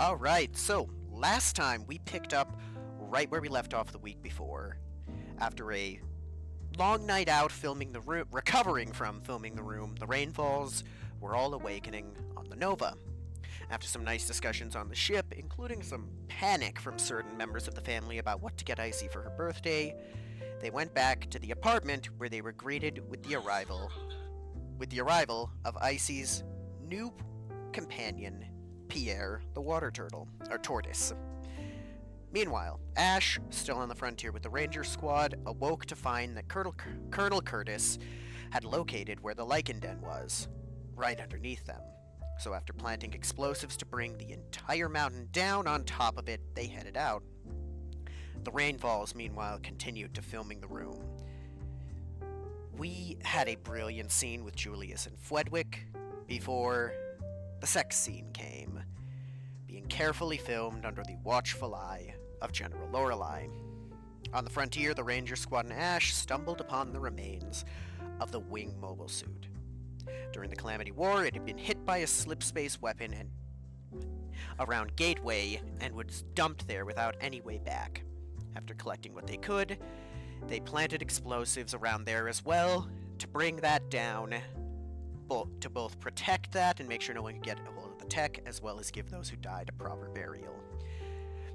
All right, so last time we picked up right where we left off the week before. After a long night out filming the room, recovering from filming the room, the rainfalls were all awakening on the Nova. After some nice discussions on the ship, including some panic from certain members of the family about what to get Icy for her birthday, they went back to the apartment where they were greeted with the arrival of Icy's new companion, Pierre the water turtle, or tortoise. Meanwhile, Ash, still on the frontier with the Ranger squad, awoke to find that Colonel Curtis had located where the Lycan Den was, right underneath them. So after planting explosives to bring the entire mountain down on top of it, they headed out. The rainfalls, meanwhile, continued to filming the room. We had a brilliant scene with Julius and Fwedwick before the sex scene came, being carefully filmed under the watchful eye of General Lorelei. On the frontier, the Ranger Squad and Ash stumbled upon the remains of the Wing mobile suit. During the Calamity War, it had been hit by a slip-space weapon and around Gateway and was dumped there without any way back. After collecting what they could, they planted explosives around there as well to bring that down, to both protect that and make sure no one could get a hold of the tech, as well as give those who died a proper burial.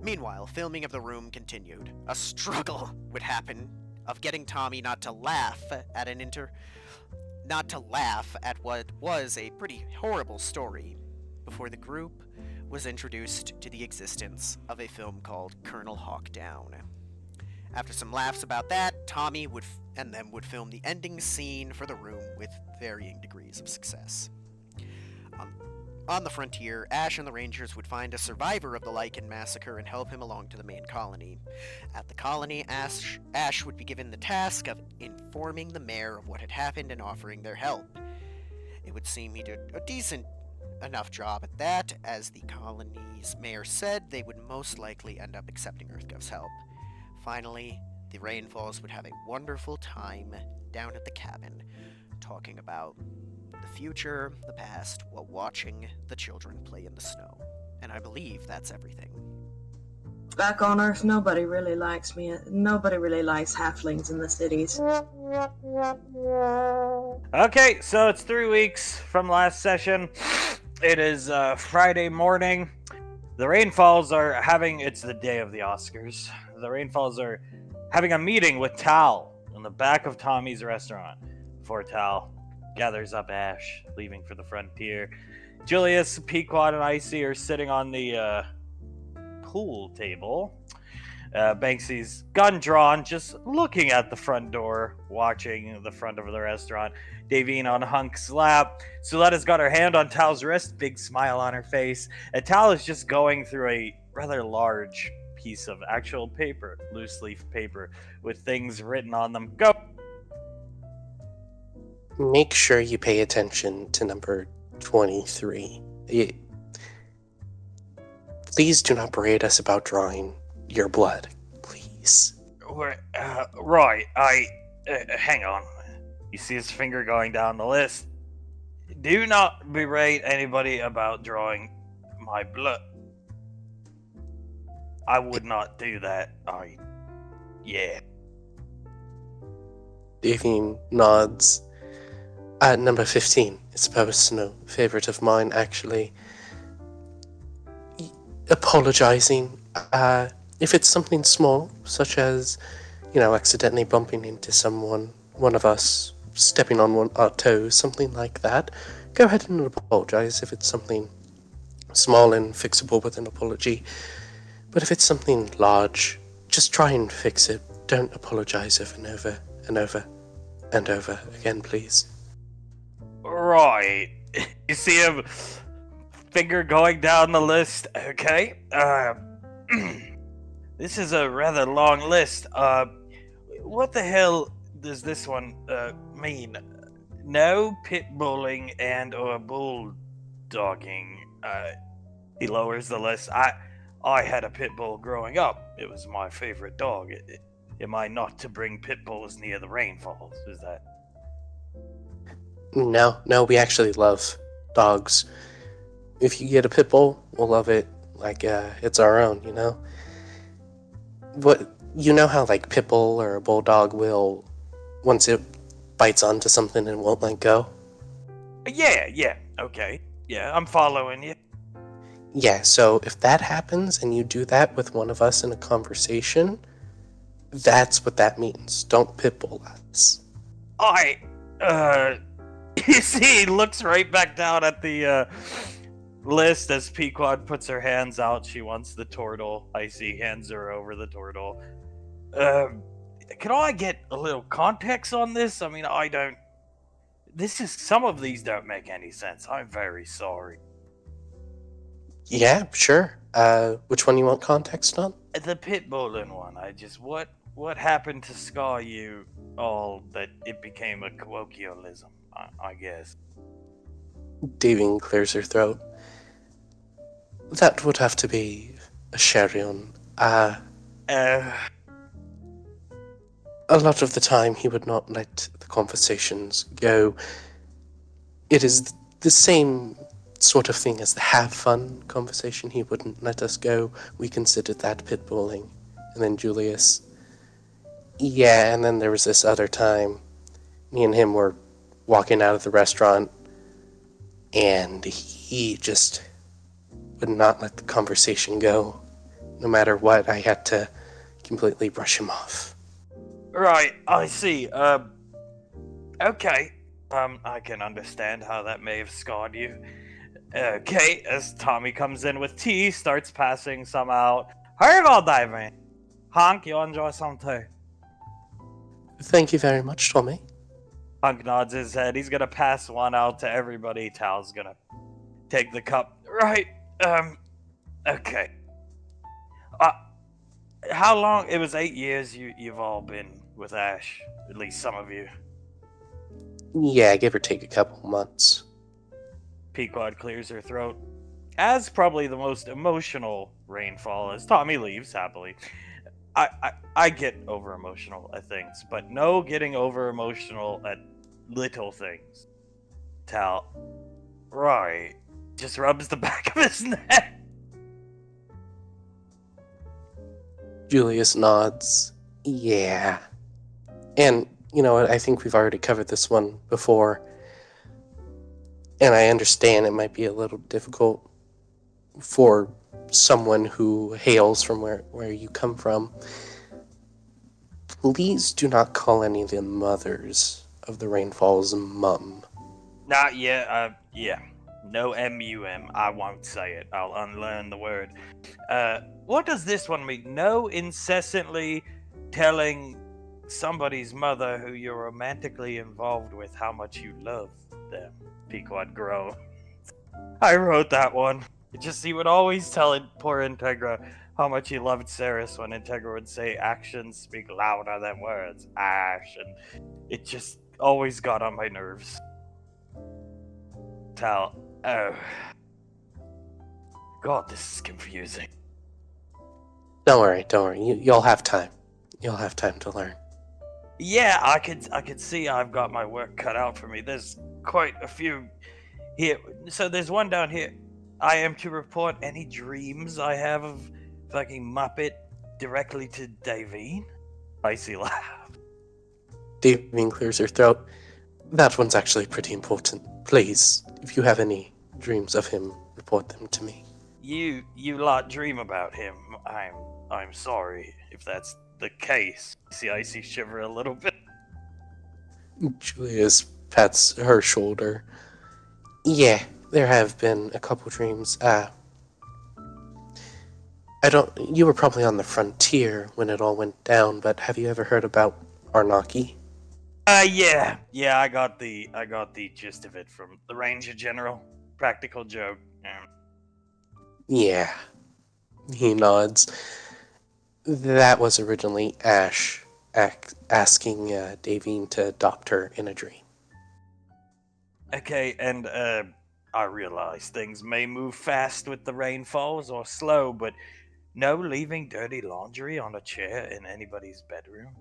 Meanwhile, filming of the room continued. A struggle would happen of getting Tommy not to laugh at what was a pretty horrible story before the group was introduced to the existence of a film called Colonel Hawk Down. After some laughs about that, Tommy and them would film the ending scene for the room with varying degrees of success. On the frontier, Ash and the Rangers would find a survivor of the Lycan massacre and help him along to the main colony. At the colony, Ash would be given the task of informing the mayor of what had happened and offering their help. It would seem he did a decent enough job at that, as the colony's mayor said they would most likely end up accepting EarthGov's help. Finally, the Rainfalls would have a wonderful time down at the cabin, talking about the future, the past, while watching the children play in the snow. And I believe that's everything. Back on Earth, nobody really likes me. Nobody really likes halflings in the cities. Okay, so it's 3 weeks from last session. It is Friday morning. The Rainfalls are having, it's the day of the Oscars. The Rainfalls are having a meeting with Tal in the back of Tommy's restaurant. Before Tal gathers up Ash, leaving for the frontier, Julius, Pequod, and Icy are sitting on the pool table. Banksy's gun drawn, just looking at the front door, watching the front of the restaurant. Davine on Hunk's lap. Suletta's got her hand on Tal's wrist, big smile on her face. And Tal is just going through a rather large piece of actual paper, loose leaf paper, with things written on them. Go! Make sure you pay attention to number 23. Please do not berate us about drawing your blood, please. Right, hang on. You see his finger going down the list. Do not berate anybody about drawing my blood. I would not do that. Yeah. Davine nods. Number 15. It's a personal favorite of mine, actually. Apologizing. If it's something small, such as, accidentally bumping into someone, one of us stepping on our toes, something like that, go ahead and apologize if it's something small and fixable with an apology. But if it's something large, just try and fix it. Don't apologize over and over and over and over again, please. Right. You see him, finger going down the list. Okay. This is a rather long list. What the hell does this one mean? No pit bulling and or bulldogging. He lowers the list. I had a pit bull growing up. It was my favorite dog. Am I not to bring pit bulls near the Rainfalls? Is that... No, we actually love dogs. If you get a pit bull, we'll love it. like it's our own, you know? What, you know how like Pitbull or a bulldog will, once it bites onto something and won't let go? Yeah, okay. Yeah, I'm following you. Yeah, so if that happens and you do that with one of us in a conversation, that's what that means. Don't Pitbull us. You see, he looks right back down at the list as Pequod puts her hands out. She wants the turtle. Icy hands her over the turtle. Can I get a little context on this? I mean, I don't. Some of these don't make any sense. I'm very sorry. Yeah, sure. Which one you want context on? The Pitbulling one, what happened to scar you all that it became a colloquialism, I guess. Davine clears her throat. That would have to be a Sherion. A lot of the time he would not let the conversations go. It is the same sort of thing as the have fun conversation. He wouldn't let us go. We considered that pitbulling. And then Julius. Yeah, and then there was this other time. Me and him were walking out of the restaurant, and he just would not let the conversation go. No matter what, I had to completely brush him off. Right, I see. Okay. I can understand how that may have scarred you. Okay, as Tommy comes in with tea, starts passing some out. Here you go, Davine. Hank, you enjoy some tea. Thank you very much, Tommy. Hank nods his head. He's gonna pass one out to everybody. Tal's gonna take the cup. Right, okay. How long? It was 8 years you've all been with Ash. At least some of you. Yeah, give or take a couple months. Pequod clears her throat. As probably the most emotional rainfall as Tommy leaves happily. I get over emotional at things, but no getting over emotional at little things. Tal, right, just rubs the back of his neck. Julius nods. Yeah. And, you know what, I think we've already covered this one before. And I understand it might be a little difficult for someone who hails from where you come from. Please do not call any of the mothers of the Rainfalls mum. Not yet, yeah. No M-U-M. I won't say it. I'll unlearn the word. What does this one mean? No incessantly telling somebody's mother who you're romantically involved with how much you love them. Pequod groaned. I wrote that one. He would always tell poor Integra how much he loved Ceres when Integra would say actions speak louder than words. Ash, and it just always got on my nerves. Tal, oh. God, this is confusing. Don't worry. You'll have time. You'll have time to learn. Yeah, I could see I've got my work cut out for me. There's quite a few here. So there's one down here. I am to report any dreams I have of fucking Muppet directly to Davine. Icy laugh. Davine clears her throat. That one's actually pretty important. Please, if you have any dreams of him, report them to me. You lot dream about him. I'm sorry if that's the case. See Icy shiver a little bit. Julius pats her shoulder. Yeah, there have been a couple dreams. You were probably on the frontier when it all went down, but have you ever heard about Arnaki? Yeah, I got the gist of it from the Ranger General. Practical joke. Yeah. He nods. That was originally Ash asking Davine to adopt her in a dream. Okay, and I realize things may move fast with the rainfalls or slow, but no leaving dirty laundry on a chair in anybody's bedroom.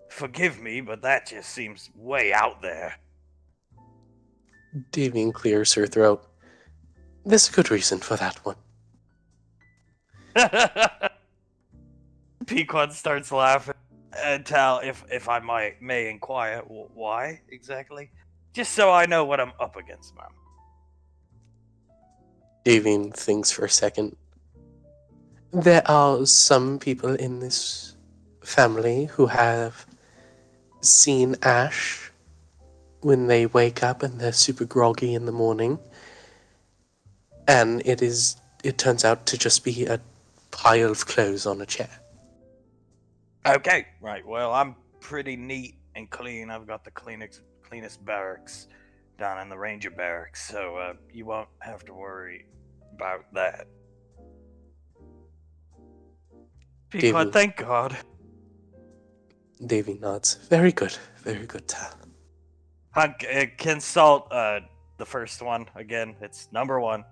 Forgive me, but that just seems way out there. Davine clears her throat. There's a good reason for that one. Pequod starts laughing. And Tal, if I may inquire, why exactly? Just so I know what I'm up against, ma'am. Davine thinks for a second. There are some people in this family who have seen Ash when they wake up and they're super groggy in the morning. And it turns out to just be a pile of clothes on a chair. Okay, right. Well, I'm pretty neat and clean. I've got the cleanest barracks down in the Ranger barracks, so you won't have to worry about that. Pequod, thank God. Davy nods. Very good, Tal. Hunk, consult the first one again. It's number 1.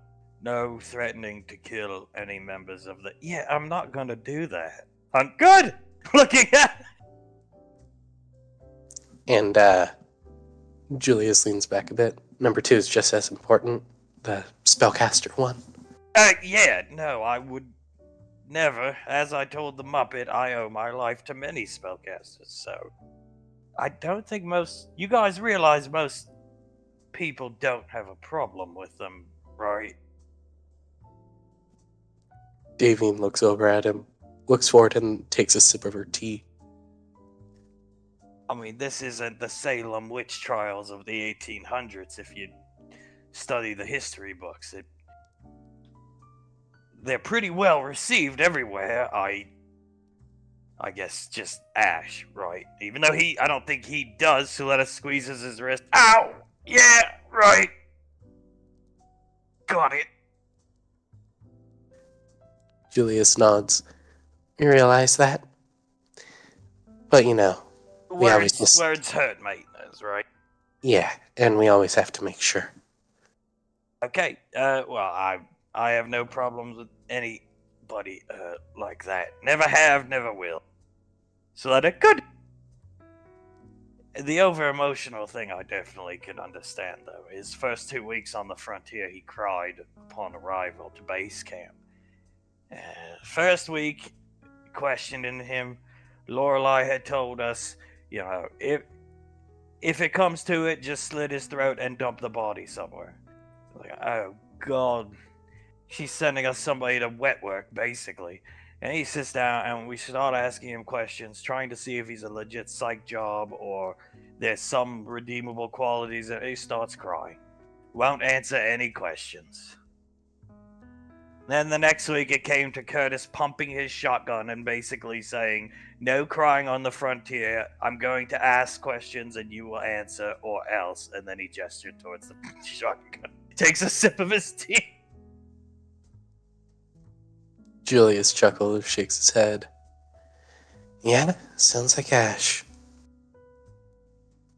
No threatening to kill any members of the. Yeah, I'm not gonna do that. Hunk, good. Looking at. And Julius leans back a bit. Number 2 is just as important. The spellcaster one. Yeah, no, I would never. As I told the Muppet, I owe my life to many spellcasters, so I don't think you guys realize most people don't have a problem with them, right? Davine looks over at him, looks forward, and takes a sip of her tea. I mean, this isn't the Salem witch trials of the 1800s. If you study the history books, they're pretty well received everywhere. I guess just Ash, right? Even though I don't think he does. Suletta squeezes his wrist. Ow! Yeah, right. Got it. Julius nods. You realize that? But we always just... Words hurt maintenance, right? Yeah, and we always have to make sure. Okay, well, I have no problems with anybody like that. Never have, never will. So that it could. The over-emotional thing I definitely can understand, though. His first 2 weeks on the frontier, he cried upon arrival to base camp. First week, questioning him, Lorelei had told us, if it comes to it, just slit his throat and dump the body somewhere. Like, oh, God. She's sending us somebody to wet work, basically. And he sits down and we start asking him questions, trying to see if he's a legit psych job or there's some redeemable qualities, and he starts crying. Won't answer any questions. Then the next week it came to Curtis pumping his shotgun and basically saying, no crying on the frontier, I'm going to ask questions and you will answer or else. And then he gestured towards the shotgun. Takes a sip of his tea. Julius chuckles, shakes his head. Yeah, sounds like Ash.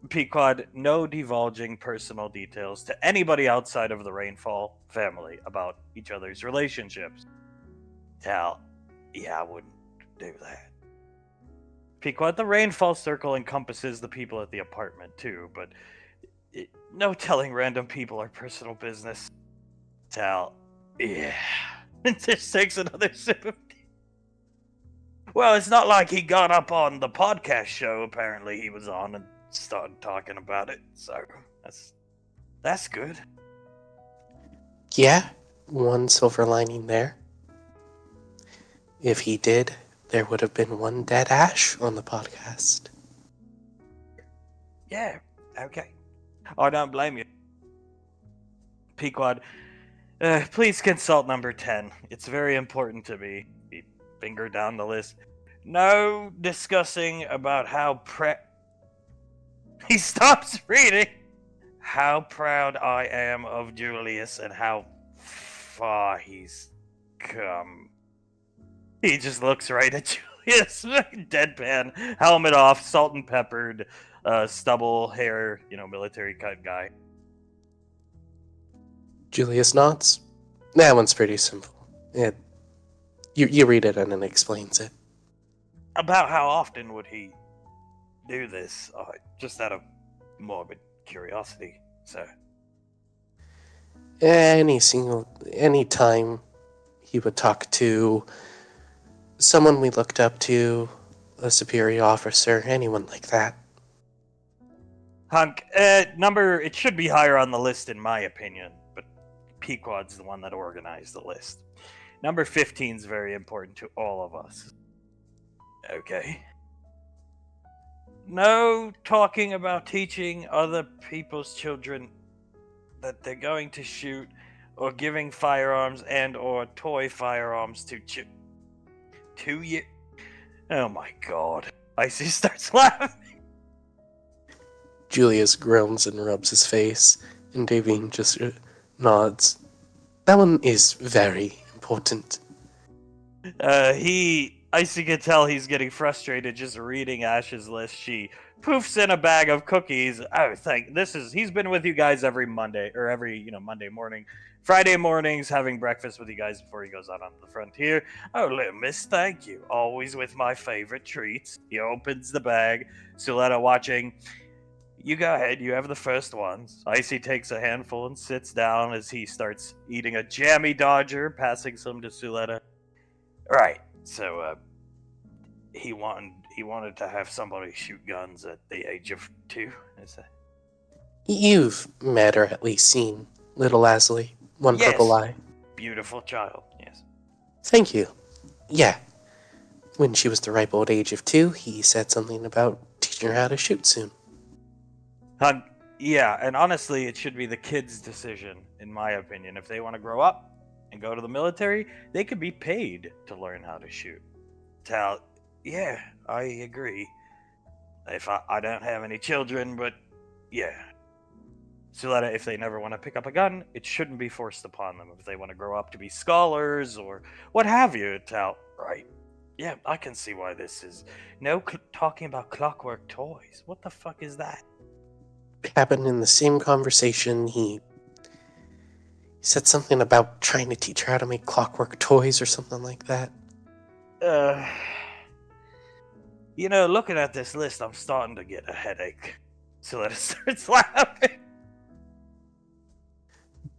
Pequod, no divulging personal details to anybody outside of the Rainfall family about each other's relationships. Tal, yeah, I wouldn't do that. Pequod, the Rainfall circle encompasses the people at the apartment too, but no telling random people our personal business. Tal, yeah. And just takes another sip of tea. Well, it's not like he got up on the podcast show apparently he was on and started talking about it, so that's good. Yeah, one silver lining there. If he did, there would have been one dead Ash on the podcast. Yeah, okay. I don't blame you. Pequod, please consult number 10. It's very important to me. He fingered down the list. No discussing about how He stops reading. How proud I am of Julius and how far he's come. He just looks right at Julius, deadpan, helmet off, salt and peppered, stubble hair, military cut guy. Julius nods. That one's pretty simple. You read it and it explains it. About how often would he do this? Just out of morbid curiosity, sir. Any single any time he would talk to someone we looked up to, a superior officer, anyone like that. Hunk, it should be higher on the list in my opinion, but Pequod's the one that organized the list. Number 15 is very important to all of us. Okay. No talking about teaching other people's children that they're going to shoot, or giving firearms and or toy firearms to 2 years. Oh my god. Icy starts laughing. Julius groans and rubs his face, and Davine just nods. That one is very important. Icy can tell he's getting frustrated just reading Ash's list. She poofs in a bag of cookies. He's been with you guys every Monday, or every, Monday morning. Friday mornings, having breakfast with you guys before he goes out onto the frontier. Oh, little miss, thank you. Always with my favorite treats. He opens the bag. Suletta watching. You go ahead, you have the first ones. Icy takes a handful and sits down as he starts eating a jammy Dodger, passing some to Suletta. Right, so, he wanted to have somebody shoot guns at the age of 2, is that? You've met or at least seen little Lasley, one Yes. purple eye. Beautiful child, yes. Thank you. Yeah. When she was the ripe old age of 2, he said something about teaching her how to shoot soon. Yeah, and honestly, it should be the kids' decision, in my opinion. If they want to grow up and go to the military, they could be paid to learn how to shoot. Yeah, I agree. If I don't have any children, but yeah. Suletta, if they never want to pick up a gun, it shouldn't be forced upon them. If they want to grow up to be scholars or what have you, right. Yeah, I can see why this is. No talking about clockwork toys. What the fuck is that? It happened in the same conversation. He said something about trying to teach her how to make clockwork toys or something like that. Looking at this list, I'm starting to get a headache. Suletta starts laughing.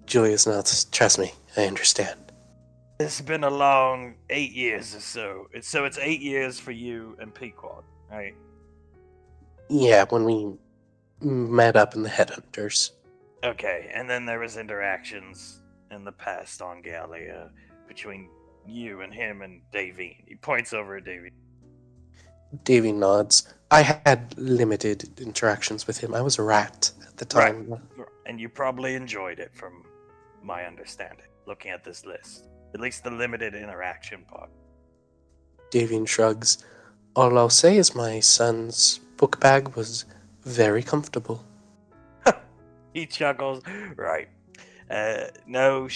Julius nods. Trust me, I understand. It's been a long 8 years or so. It's 8 years for you and Pequod, right? Yeah, when we met up in the Headhunters. Okay, and then there was interactions in the past on Gallia between you and him and Davine. He points over at Davine. Davy nods. I had limited interactions with him. I was a rat at the time. Right. And you probably enjoyed it, from my understanding, looking at this list. At least the limited interaction part. Davine shrugs. All I'll say is my son's book bag was very comfortable. He chuckles. Right. No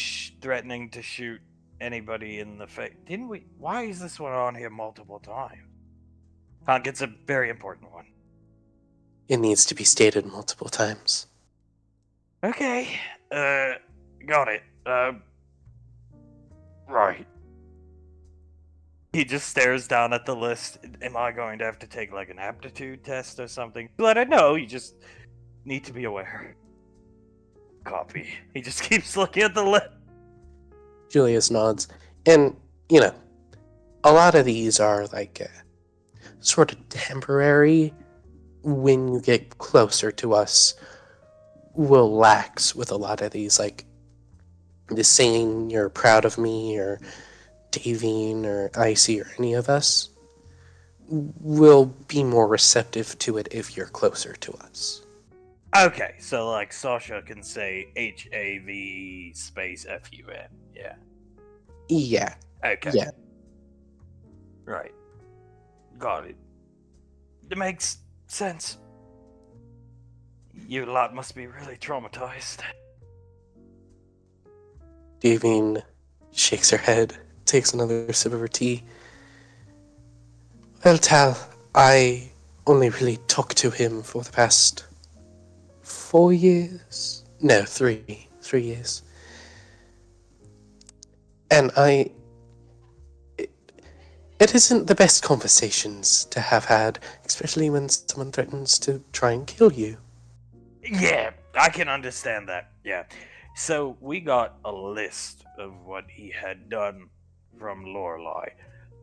threatening to shoot anybody in the face. Didn't we? Why is this one on here multiple times? Hank, it's a very important one. It needs to be stated multiple times. Okay. Got it. Right. He just stares down at the list. Am I going to have to take like an aptitude test or something? Let it know. You just need to be aware. Copy. He just keeps looking at the list. Julius nods. And, a lot of these are like sort of temporary. When you get closer to us, we'll lax with a lot of these, like just saying you're proud of me, or Davine or Icy or any of us. We'll be more receptive to it if you're closer to us. Okay, so like Sasha can say HAV space FUN. Yeah. Yeah. Okay. Yeah. Right. Got it. It makes sense. You lot must be really traumatized. Davine shakes her head, takes another sip of her tea. Well, Tal, I only really talked to him for the past 4 years? No, 3. 3 years. And it isn't the best conversations to have had, especially when someone threatens to try and kill you. Yeah, I can understand that. Yeah. So we got a list of what he had done from Lorelei,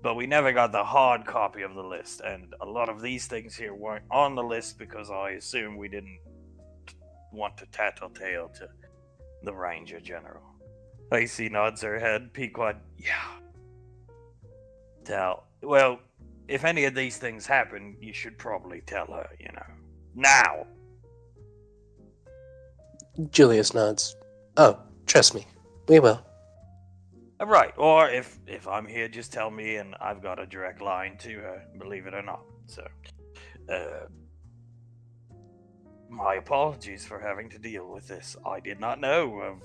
but we never got the hard copy of the list, and a lot of these things here weren't on the list because I assume we didn't want to tattletale to the Ranger General. Lacey nods her head. Pequod, yeah. Tal, well, if any of these things happen, you should probably tell her, Now! Julius nods. Oh, trust me, we will. Right, or if I'm here, just tell me, and I've got a direct line to her, believe it or not. So, my apologies for having to deal with this. I did not know of.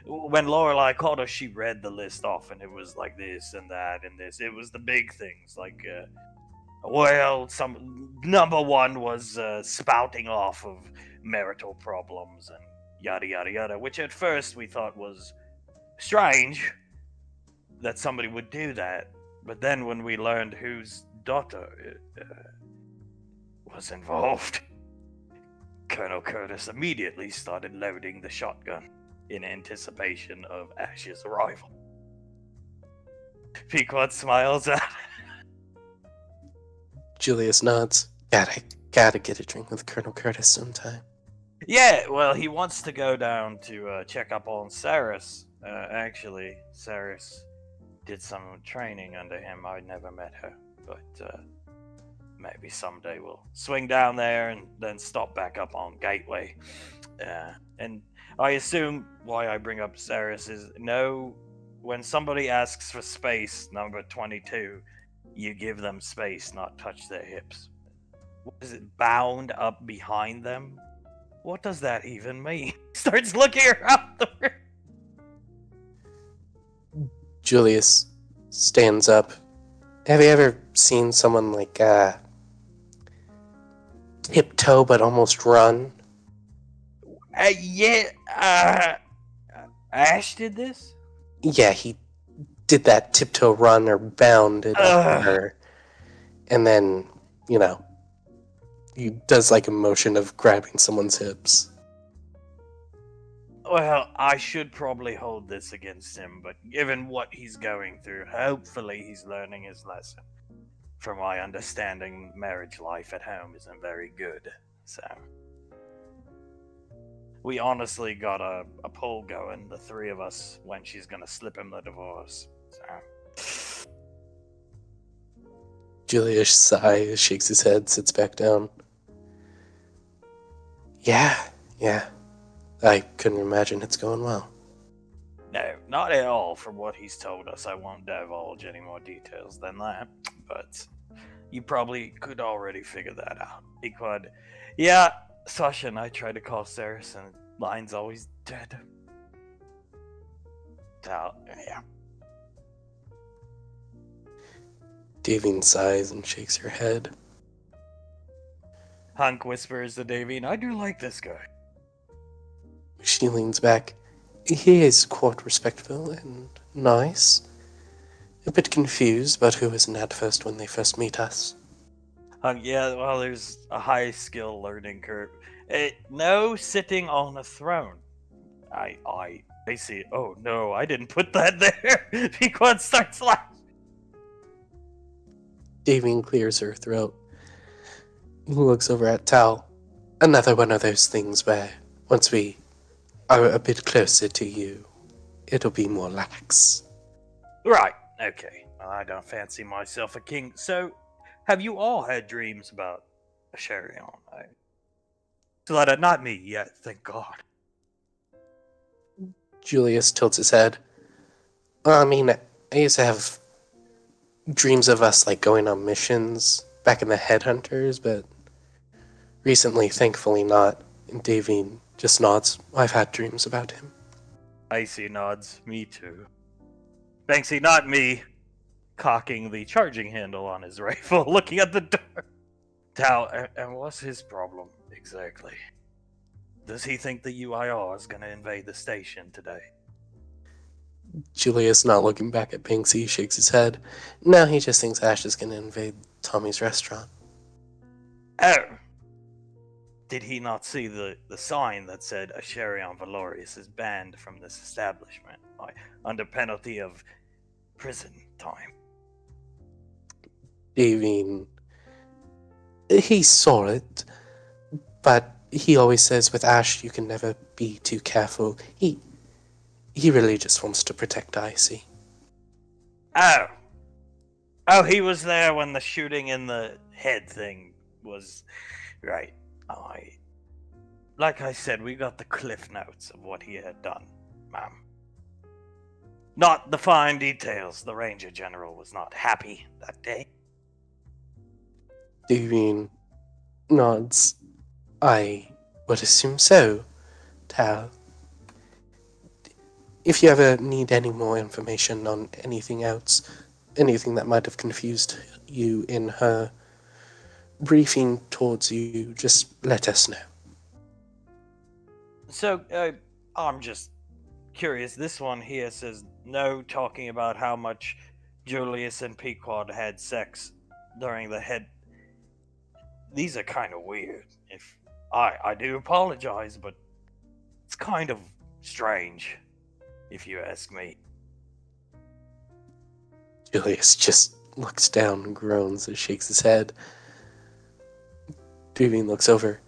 When Lorelei called us, she read the list off, and it was like this and that and this. It was the big things, like, some number one was spouting off of marital problems and yada yada yada, which at first we thought was strange that somebody would do that, but then when we learned whose daughter was involved, Colonel Curtis immediately started loading the shotgun in anticipation of Ash's arrival. Pequod smiles at Julius nods. Gotta get a drink with Colonel Curtis sometime. Yeah, well, he wants to go down to check up on Saris. Actually, Saris did some training under him. I never met her, but maybe someday we'll swing down there and then stop back up on Gateway. And I assume why I bring up Saris is when somebody asks for space, number 22, you give them space, not touch their hips. What is it, bound up behind them? What does that even mean? Starts looking around the room. Julius stands up. Have you ever seen someone like tiptoe but almost run? Ash did this? Yeah, he did that tiptoe run or bounded up her. And then, he does like a motion of grabbing someone's hips. Well, I should probably hold this against him, but given what he's going through, hopefully he's learning his lesson. From my understanding, marriage life at home isn't very good, so... We honestly got a poll going, the three of us, when she's gonna slip him the divorce, so... Julius sighs, shakes his head, sits back down. Yeah. I couldn't imagine it's going well. No, not at all from what he's told us. I won't divulge any more details than that, but you probably could already figure that out. Pequod, yeah, Sasha and I tried to call Saris and line's always dead. Yeah. Davine sighs and shakes her head. Hunk whispers to Davine, I do like this guy. She leans back. He is quite respectful and nice. A bit confused about who isn't at first when they first meet us. Yeah, well, there's a high skill learning curve. No sitting on a throne. I see. Oh no, I didn't put that there. Pequod starts laughing. Davine clears her throat. He looks over at Tal. Another one of those things where, once we are a bit closer to you, it'll be more lax. Right, okay. Well, I don't fancy myself a king, so have you all had dreams about Asherion? Sletta, not me yet, thank God. Julius tilts his head. Well, I mean, I used to have dreams of us, like, going on missions back in the Headhunters, but recently, thankfully not. And Davine just nods. I've had dreams about him. Icy nods. Me too. Banksy, not me. Cocking the charging handle on his rifle, looking at the door. Tal, and what's his problem, exactly? Does he think the UIR is gonna invade the station today? Julius, not looking back at Banksy, shakes his head. No, he just thinks Ash is gonna invade Tommy's restaurant. Oh. did he not see the sign that said Asherion Valorius is banned from this establishment under penalty of prison time? Davin, he saw it, but he always says with Ash you can never be too careful. He really just wants to protect Icy. Oh. Oh, he was there when the shooting in the head thing was... Right. Like I said, we got the cliff notes of what he had done, ma'am. Not the fine details. The Ranger General was not happy that day. Davin nods. I would assume so, Tal. If you ever need any more information on anything else, anything that might have confused you in her briefing towards you, just let us know. So, I'm just curious. This one here says no talking about how much Julius and Pequod had sex during the head. These are kind of weird. If I do apologize, but it's kind of strange, if you ask me. Julius just looks down and groans and shakes his head. Davin looks over.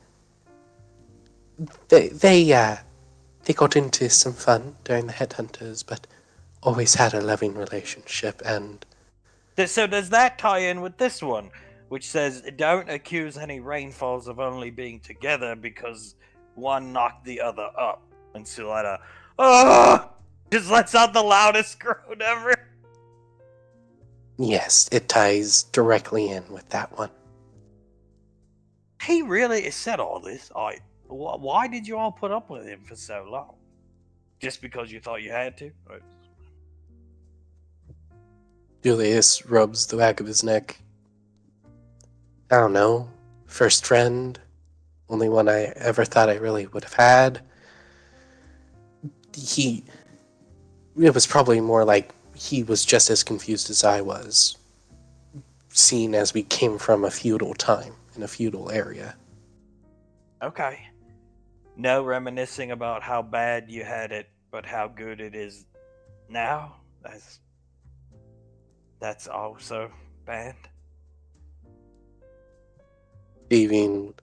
They got into some fun during the Headhunters, but always had a loving relationship, and... So does that tie in with this one, which says, don't accuse any Rainfalls of only being together because one knocked the other up? And Suletta, just lets out the loudest groan ever. Yes, it ties directly in with that one. He really said all this. Why did you all put up with him for so long? Just because you thought you had to? Julius rubs the back of his neck. I don't know. First friend. Only one I ever thought I really would have had. It was probably more like he was just as confused as I was, seeing as we came from a feudal time, in a feudal area. Okay. No reminiscing about how bad you had it, but how good it is now? That's also bad. Davin,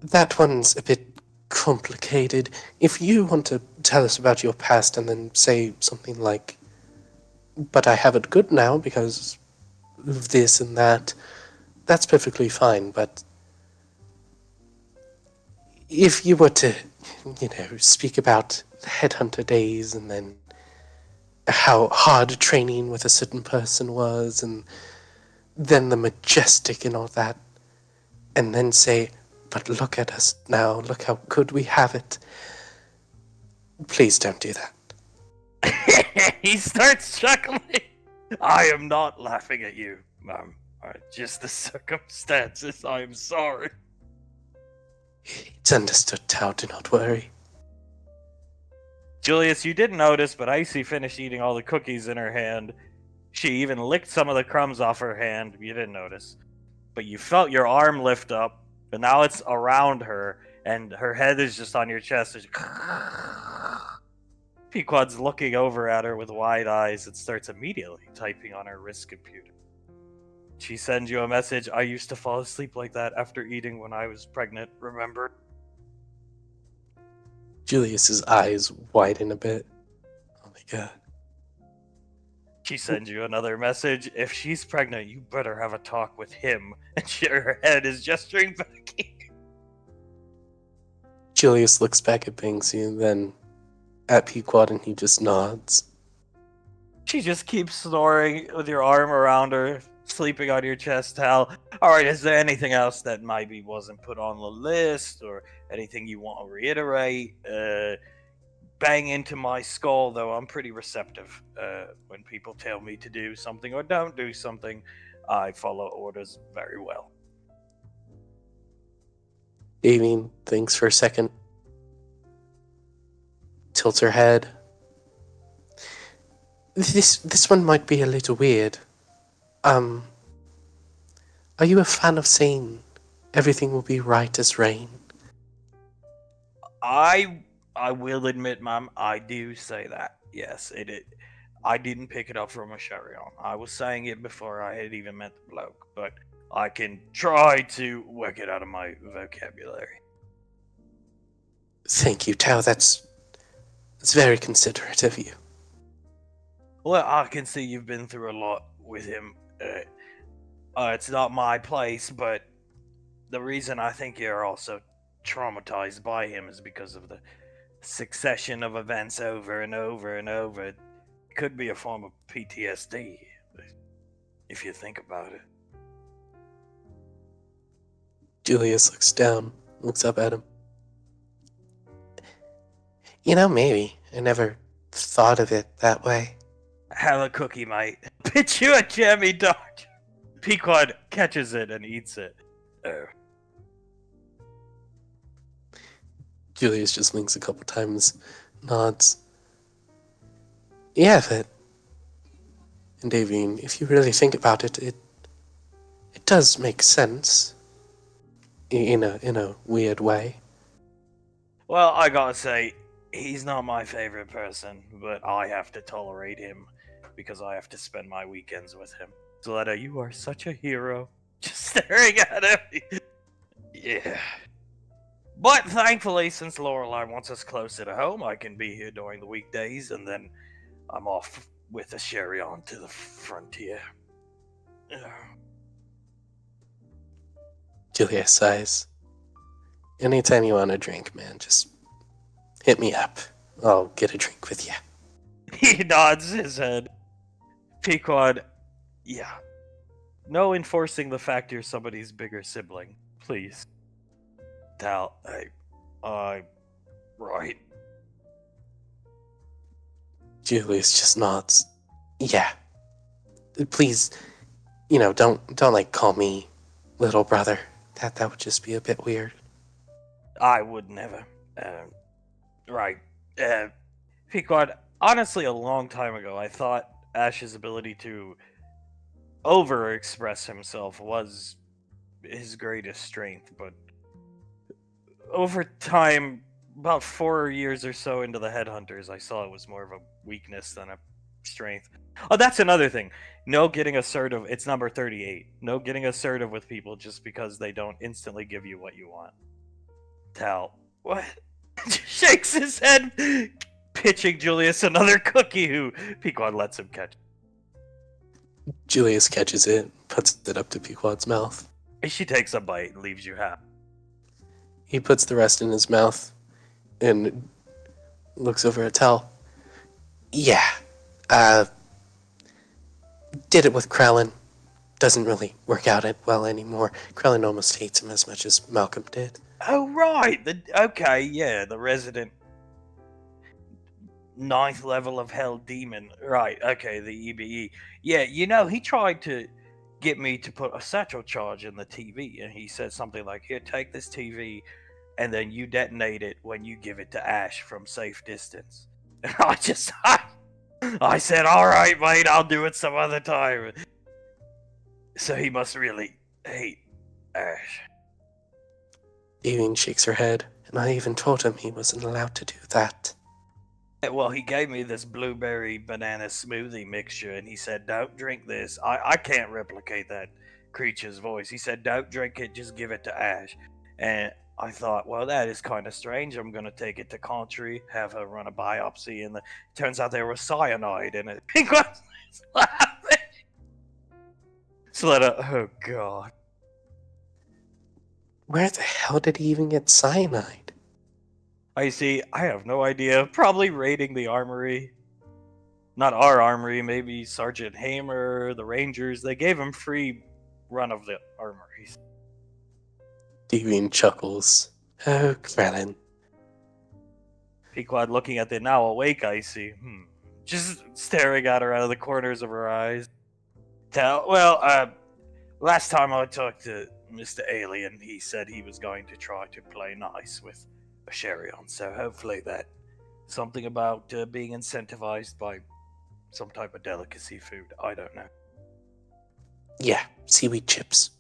that one's a bit complicated. If you want to tell us about your past and then say something like, but I have it good now because of this and that, that's perfectly fine, but if you were to, speak about the Headhunter days and then how hard training with a certain person was and then the Majestic and all that, and then say, but look at us now, look how good we have it. Please don't do that. He starts chuckling. I am not laughing at you, ma'am. Just the circumstances. I am sorry. It's understood, Tao. Do not worry. Julius, you didn't notice, but Icy finished eating all the cookies in her hand. She even licked some of the crumbs off her hand. You didn't notice. But you felt your arm lift up, but now it's around her, and her head is just on your chest. Pequod's looking over at her with wide eyes and starts immediately typing on her wrist computer. She sends you a message. I used to fall asleep like that after eating when I was pregnant, remember? Julius's eyes widen a bit. Oh my god. She sends you another message. If she's pregnant, you better have a talk with him. And her head is gesturing back. Julius looks back at Banksy and then at Pequod and he just nods. She just keeps snoring with your arm around her, sleeping on your chest, Hal. Alright, is there anything else that maybe wasn't put on the list, or anything you want to reiterate? Bang into my skull, though. I'm pretty receptive. When people tell me to do something or don't do something, I follow orders very well. Davin thinks for a second. Tilts her head. This one might be a little weird. Are you a fan of saying everything will be right as rain? I will admit, ma'am, I do say that. Yes, I didn't pick it up from a Sharion. I was saying it before I had even met the bloke, but I can try to work it out of my vocabulary. Thank you, Tao. That's very considerate of you. Well, I can see you've been through a lot with him. It's not my place, but the reason I think you're also traumatized by him is because of the succession of events over and over and over. It could be a form of PTSD, if you think about it. Julius looks down, looks up at him. You know, maybe. I never thought of it that way. Have a cookie, mate. Pitch you a jammy dart. Pequod catches it and eats it. Julius just blinks a couple times, nods. Yeah, but... And Davine, if you really think about it, it does make sense. In a weird way. Well, I gotta say, he's not my favorite person, but I have to tolerate him because I have to spend my weekends with him. Zaletta, you are such a hero. Just staring at him. Yeah. But thankfully, since Lorelei wants us closer to home, I can be here during the weekdays, and then I'm off with a Sharion to the frontier. Julius sighs. Anytime you want a drink, man, just hit me up. I'll get a drink with you. He nods his head. Pequod, yeah. No enforcing the fact you're somebody's bigger sibling, please. Tal, right. Julius just nods. Yeah. Please, don't like call me little brother. That would just be a bit weird. I would never. Right. Pequod, honestly, a long time ago, I thought Ash's ability to overexpress himself was his greatest strength, but over time, about 4 years or so into the Headhunters, I saw it was more of a weakness than a strength. Oh, that's another thing. No getting assertive. It's number 38. No getting assertive with people just because they don't instantly give you what you want. Tal, what? Shakes his head, pitching Julius another cookie who Pequod lets him catch. Julius catches it, puts it up to Pequod's mouth. She takes a bite and leaves you happy. He puts the rest in his mouth and looks over at Tal. Yeah, did it with Krellin. Doesn't really work out well anymore. Krellin almost hates him as much as Malcolm did. Oh, right. The resident 9th level of hell demon. Right, okay, the EBE. Yeah, he tried to get me to put a satchel charge in the TV, and he said something like, here, take this TV, and then you detonate it when you give it to Ash from safe distance. And I said, all right, mate, I'll do it some other time. So he must really hate Ash. Davine shakes her head, and I even told him he wasn't allowed to do that. Well, he gave me this blueberry banana smoothie mixture, and he said, don't drink this. I can't replicate that creature's voice. He said, don't drink it, just give it to Ash. And I thought, well, that is kind of strange. I'm going to take it to Country, have her run a biopsy, and it turns out there was cyanide in it. He was laughing. Oh, God. Where the hell did he even get cyanide? I have no idea. Probably raiding the armory. Not our armory, maybe Sergeant Hamer, the Rangers. They gave him free run of the armories. Davine chuckles. Oh, Krellin. Pequod looking at the now awake Icy. Just staring at her out of the corners of her eyes. Last time I talked to Mr. Alien, he said he was going to try to play nice with a Sharion, so hopefully that something about being incentivized by some type of delicacy food. I don't know. Yeah, seaweed chips.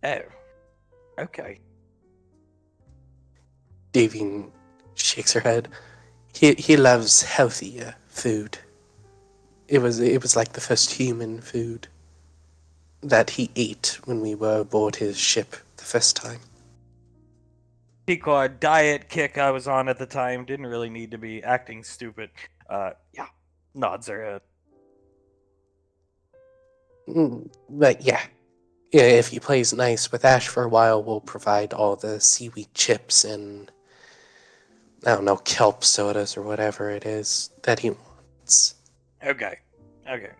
Oh, okay. Davine shakes her head. He loves healthier food. It was like the first human food that he ate when we were aboard his ship the first time. Pequod diet kick I was on at the time didn't really need to be acting stupid. Yeah, nods her head. But yeah, if he plays nice with Ash for a while, we'll provide all the seaweed chips and, I don't know, kelp sodas or whatever it is that he wants. Okay.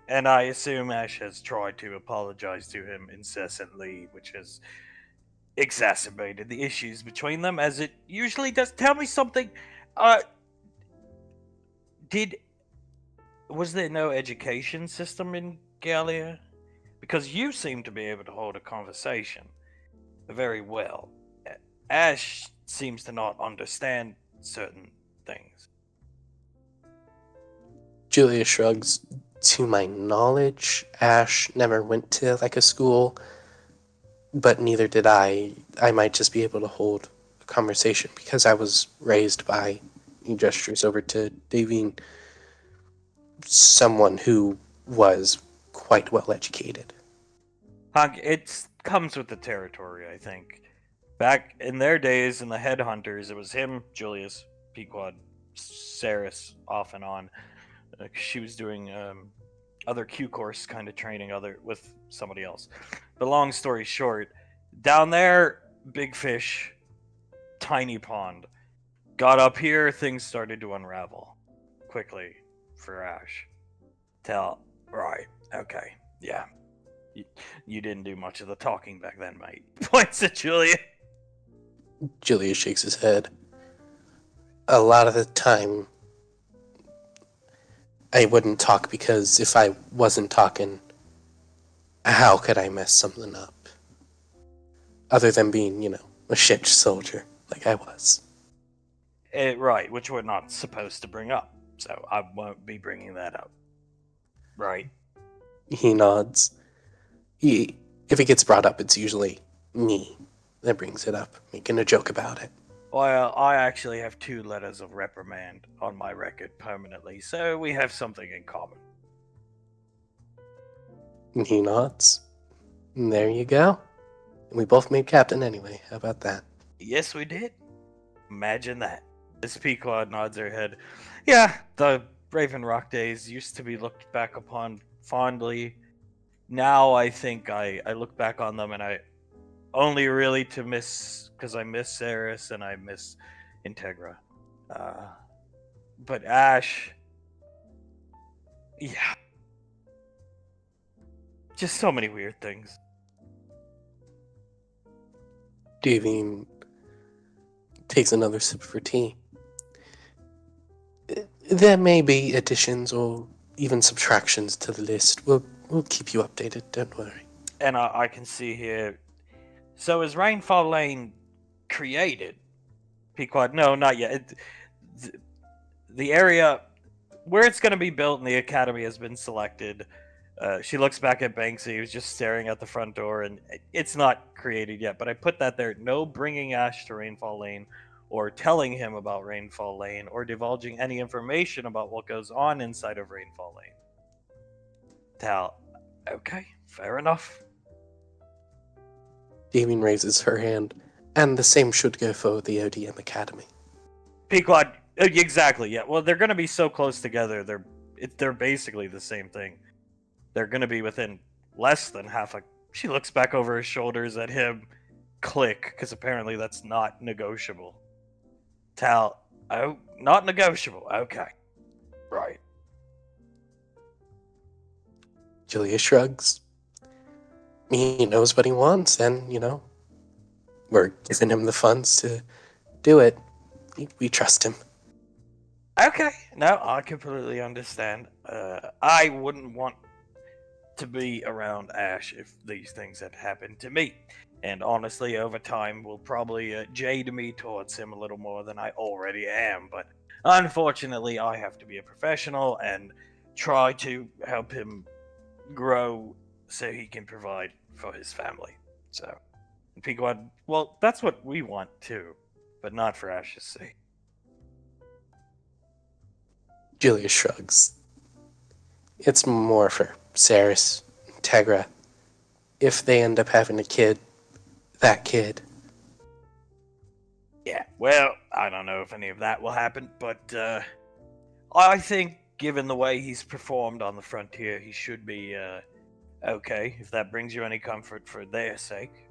And I assume Ash has tried to apologize to him incessantly, which has exacerbated the issues between them, as it usually does. Tell me something. Uh, was there no education system in Gallia? Because you seem to be able to hold a conversation very well. Ash seems to not understand certain things. Julia shrugs. To my knowledge, Ash never went to like a school, but neither did I. I might just be able to hold a conversation because I was raised by, he gestures over to Davine, someone who was quite well educated. Hank, it comes with the territory, I think. Back in their days, in the Headhunters, it was him, Julius, Pequod, Saris, off and on. She was doing other Q course kind of training with somebody else. But long story short, down there, big fish, tiny pond. Got up here, things started to unravel quickly for Ash. Right, okay, yeah. You didn't do much of the talking back then, mate. Points at Julia. Julia shakes his head. A lot of the time, I wouldn't talk because if I wasn't talking, how could I mess something up? Other than being, a shit soldier like I was. Right, which we're not supposed to bring up, so I won't be bringing that up. Right. He nods. If it gets brought up, it's usually me that brings it up, making a joke about it. Well, I actually have 2 letters of reprimand on my record permanently, so we have something in common. He nods. And there you go. And we both made captain anyway. How about that? Yes, we did. Imagine that. This Pequod nods her head. Yeah, the Raven Rock days used to be looked back upon fondly. Now I think I look back on them and I only really to miss, because I miss Saris and I miss Integra. But Ash, yeah. Just so many weird things. Davine takes another sip for tea. There may be additions or even subtractions to the list. We'll keep you updated, don't worry. And I can see here. So is Rainfall Lane created? Pequod, no, not yet. The area where it's going to be built in the academy has been selected. She looks back at Banksy, who's just staring at the front door, and it's not created yet. But I put that there. No bringing Ash to Rainfall Lane, or telling him about Rainfall Lane, or divulging any information about what goes on inside of Rainfall Lane. Tal, okay, fair enough. Davine raises her hand, and the same should go for the ODM Academy. Pequod, exactly, yeah. Well, they're going to be so close together. They're basically the same thing. They're going to be within less than half a... She looks back over her shoulders at him. Click, because apparently that's not negotiable. Tal, oh, not negotiable. Okay. Right. Julia shrugs. He knows what he wants, and, we're giving him the funds to do it. We trust him. Okay. No, I completely understand. I wouldn't want to be around Ash if these things had happened to me. And honestly, over time, will probably jade me towards him a little more than I already am. But unfortunately, I have to be a professional and try to help him grow so he can provide for his family. So, And Pequod, well, that's what we want too, but not for Ash's sake. Julius shrugs. It's more for Ceres, Tegra. If they end up having a kid, that kid. Yeah, well, I don't know if any of that will happen, but I think given the way he's performed on the frontier, he should be okay, if that brings you any comfort for their sake.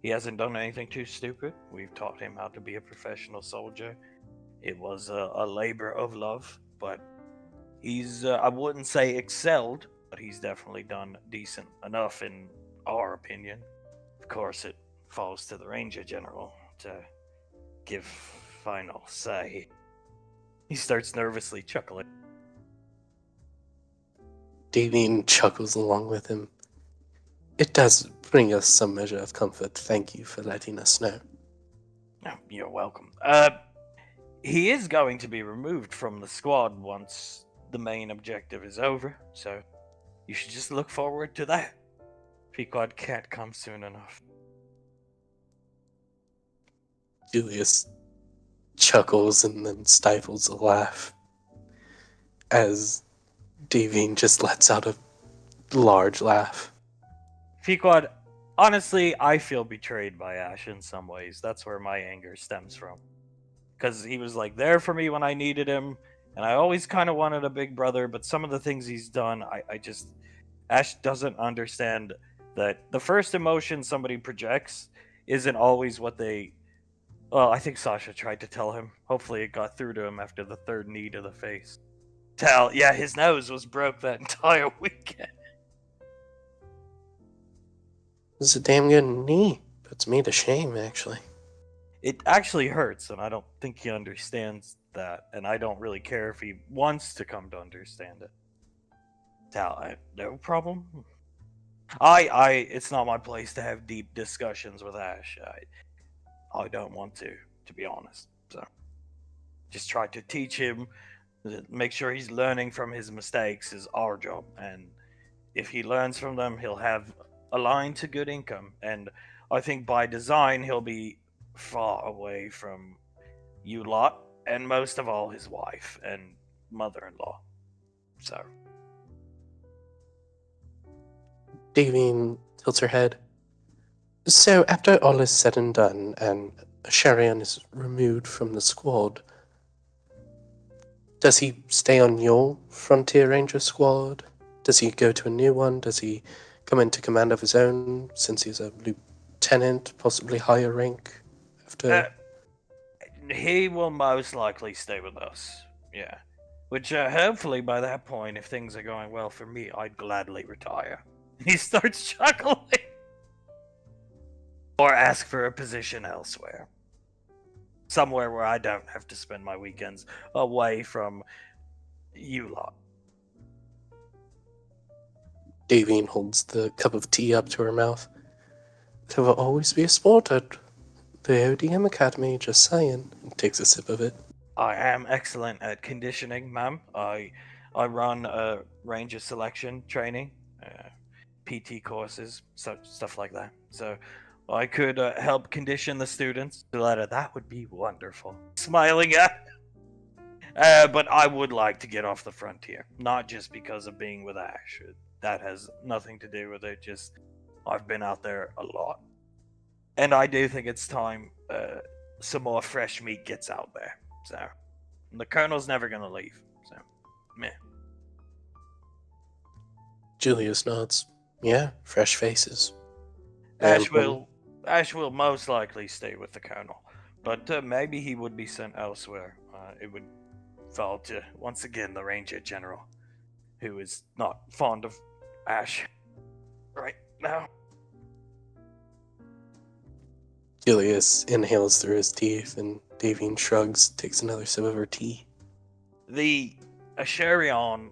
He hasn't done anything too stupid. We've taught him how to be a professional soldier. It was a labor of love, but he's, I wouldn't say excelled, but he's definitely done decent enough in our opinion. Of course, it falls to the Ranger General to give final say. He starts nervously chuckling. Davine chuckles along with him. It does bring us some measure of comfort. Thank you for letting us know. Oh, you're welcome. He is going to be removed from the squad once the main objective is over, so you should just look forward to that. Pequod can't come soon enough. Julius chuckles and then stifles a laugh as Davine just lets out a large laugh. Pequod, honestly, I feel betrayed by Ash in some ways. That's where my anger stems from. Because he was like there for me when I needed him, and I always kind of wanted a big brother, but some of the things he's done, I just... Ash doesn't understand that the first emotion somebody projects isn't always what they... Well, I think Sasha tried to tell him. Hopefully it got through to him after the third knee to the face. Yeah, his nose was broke that entire weekend. This is a damn good knee. Puts me to shame, actually. It actually hurts, and I don't think he understands that, and I don't really care if he wants to come to understand it. No problem. It's not my place to have deep discussions with Ash. I don't want to be honest. So, just try to teach him, make sure he's learning from his mistakes is our job, and if he learns from them, he'll have a line to good income, and I think by design he'll be far away from you lot, and most of all his wife and mother-in-law. So... Davine tilts her head. So, after all is said and done, and Sharian is removed from the squad, does he stay on your Frontier Ranger squad? Does he go to a new one? Does he come into command of his own, since he's a lieutenant, possibly higher rank? After he will most likely stay with us. Yeah. Which, hopefully by that point, if things are going well for me, I'd gladly retire. He starts chuckling. Or ask for a position elsewhere. Somewhere where I don't have to spend my weekends away from you lot. Davine holds the cup of tea up to her mouth. There will always be a sport at the ODM Academy, just saying. And takes a sip of it. I am excellent at conditioning, ma'am. I run a ranger selection training, PT courses, stuff like that. So I could help condition the students. That would be wonderful. Smiling at. But I would like to get off the frontier, not just because of being with Ash. That has nothing to do with it. Just I've been out there a lot, and I do think it's time some more fresh meat gets out there. So the Colonel's never gonna leave. So meh. Julius nods. Yeah, fresh faces. Ash will most likely stay with the Colonel, but maybe he would be sent elsewhere. It would fall to, once again, the Ranger General, who is not fond of Ash right now. Julius inhales through his teeth, and Davine shrugs, takes another sip of her tea. The Asherion,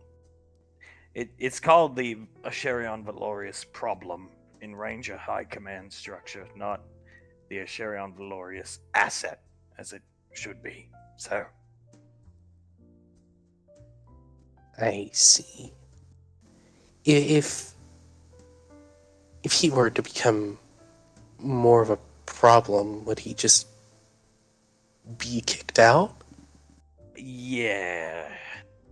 it's called the Asherion Valorius problem in Ranger High Command structure, not the Asherion Valorius asset, as it should be. So, I see. If he were to become more of a problem, would he just be kicked out? Yeah.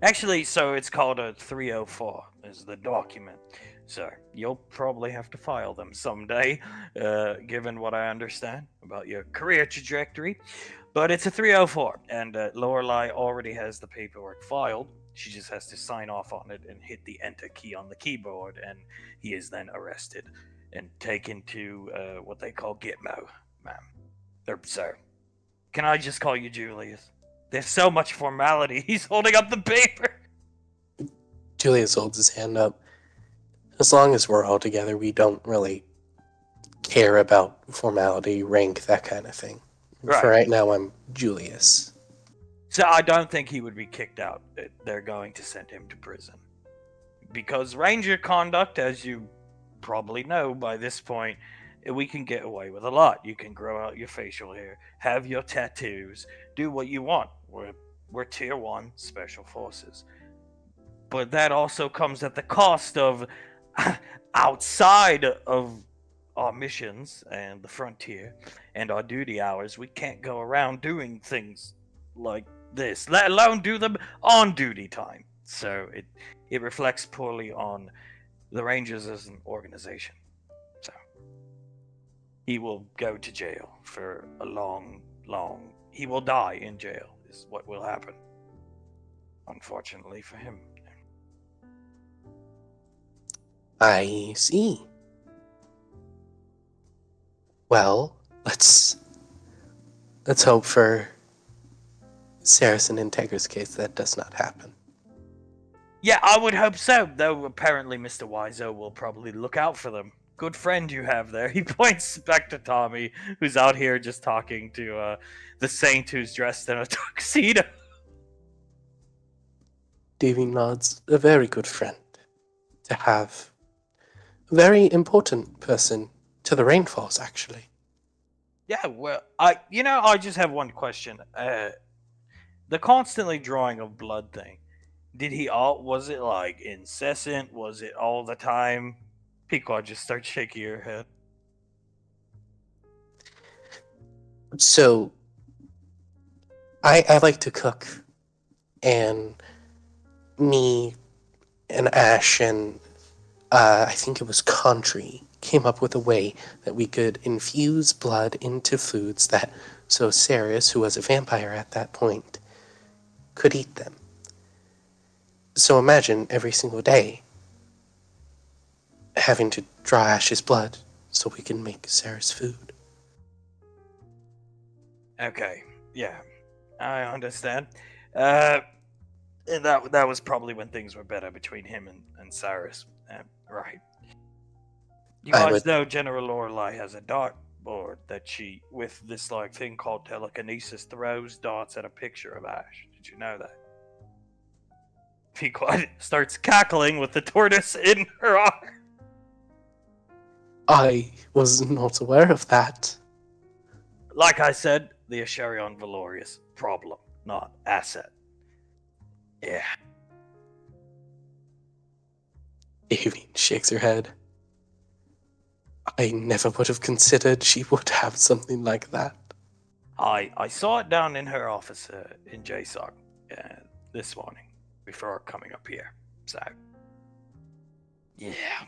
Actually, so it's called a 304 is the document. So you'll probably have to file them someday, given what I understand about your career trajectory. But it's a 304, and Lorelai already has the paperwork filed. She just has to sign off on it and hit the enter key on the keyboard, and he is then arrested and taken to what they call Gitmo, ma'am. Or sir. Can I just call you Julius? There's so much formality. He's holding up the paper. Julius holds his hand up. As long as we're all together, we don't really care about formality, rank, that kind of thing. Right. For right now, I'm Julius. So I don't think he would be kicked out. They're going to send him to prison. Because Ranger conduct, as you probably know by this point, we can get away with a lot. You can grow out your facial hair, have your tattoos, do what you want. We're Tier 1 Special Forces. But that also comes at the cost of, outside of our missions and the frontier and our duty hours, we can't go around doing things like this, let alone do them on duty time. So it reflects poorly on the Rangers as an organization. So he will go to jail for a long, he will die in jail is what will happen. Unfortunately for him. I see. Well, let's hope for Saracen Integra's case that does not happen. Yeah, I would hope so, though apparently Mr. Wiseau will probably look out for them. Good friend you have there. He points back to Tommy, who's out here just talking to the saint who's dressed in a tuxedo. Davy nods. A very good friend to have. A very important person to the Rainfalls, actually. Yeah, well, I just have one question. The constantly drawing of blood thing. Was it like incessant? Was it all the time? Pequod just starts shaking her head. So, I like to cook, and me and Ash and I think it was Contry came up with a way that we could infuse blood into foods so Sarius, who was a vampire at that point, could eat them. So imagine every single day having to draw Ash's blood so we can make Sarah's food. Okay, yeah, I understand. And that was probably when things were better between him and Cyrus. Right. You guys know General Lorelai has a dartboard that she, with this thing called telekinesis, throws darts at a picture of Ash. Did you know that? Pequod starts cackling with the tortoise in her arm. I was not aware of that. Like I said, the Asherion Valorius problem, not asset. Yeah. Davy shakes her head. I never would have considered she would have something like that. I saw it down in her office in JSOC this morning before coming up here. So, yeah.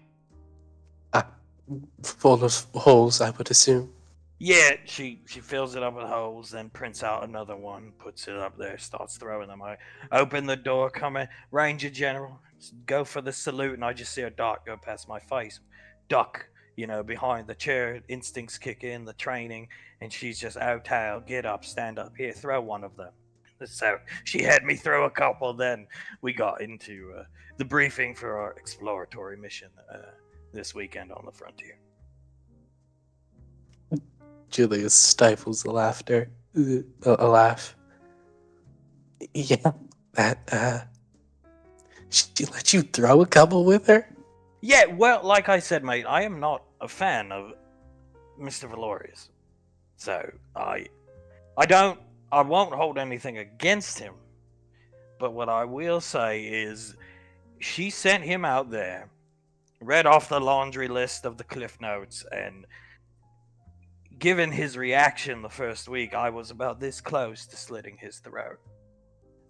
Full of holes, I would assume. Yeah, she fills it up with holes, then prints out another one, puts it up there, starts throwing them. I open the door, come in, Ranger General, go for the salute, and I just see a dart go past my face. Duck, behind the chair, instincts kick in, the training, and she's just, oh, tail, get up, stand up, here, throw one of them. So she had me throw a couple, then we got into the briefing for our exploratory mission this weekend on the frontier. Julius stifles a laughter. A laugh. Yeah, that, she let you throw a couple with her? Yeah, well, like I said, mate, I am not a fan of Mr. Valorius. So, I won't hold anything against him. But what I will say is, she sent him out there, read off the laundry list of the Cliff Notes, and given his reaction the first week, I was about this close to slitting his throat.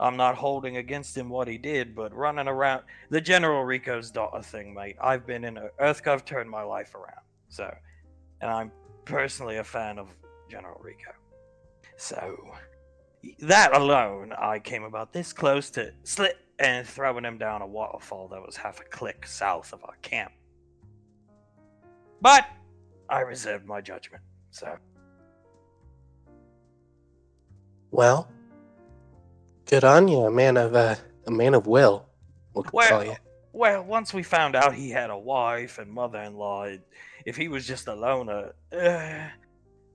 I'm not holding against him what he did, but running around the General Rico's daughter thing, mate. I've been in Earthco, I've turned my life around. So, and I'm personally a fan of General Rico. So, that alone, I came about this close to slit and throwing him down a waterfall that was half a click south of our camp. But I reserved my judgment, so. Well, good on you, a man of will. We'll call you. Well, once we found out he had a wife and mother-in-law, if he was just a loner,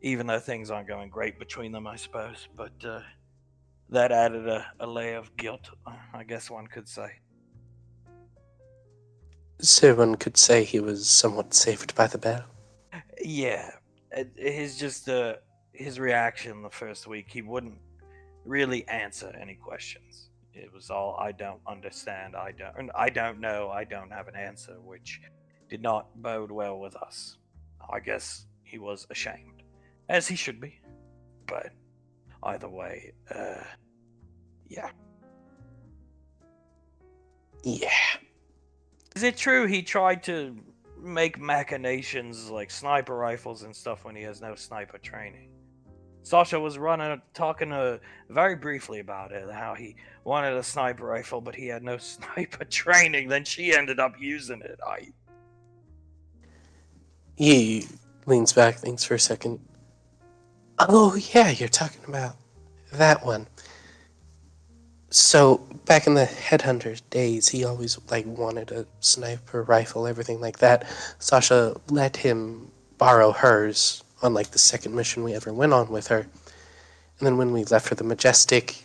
even though things aren't going great between them, I suppose, but that added a layer of guilt, I guess one could say. So one could say he was somewhat saved by the bell. Yeah, his reaction the first week, he wouldn't really answer any questions. It was all, I don't understand, I don't know, I don't have an answer, which did not bode well with us. I guess he was ashamed, as he should be. But either way, yeah. Yeah. Is it true he tried to make machinations like sniper rifles and stuff when he has no sniper training? Sasha was talking very briefly about it, how he wanted a sniper rifle, but he had no sniper training. Then she ended up using it. He leans back, thinks for a second. Oh, yeah, you're talking about that one. So, back in the Headhunter days, he always, wanted a sniper rifle, everything like that. Sasha let him borrow hers on, the second mission we ever went on with her. And then when we left for the Majestic,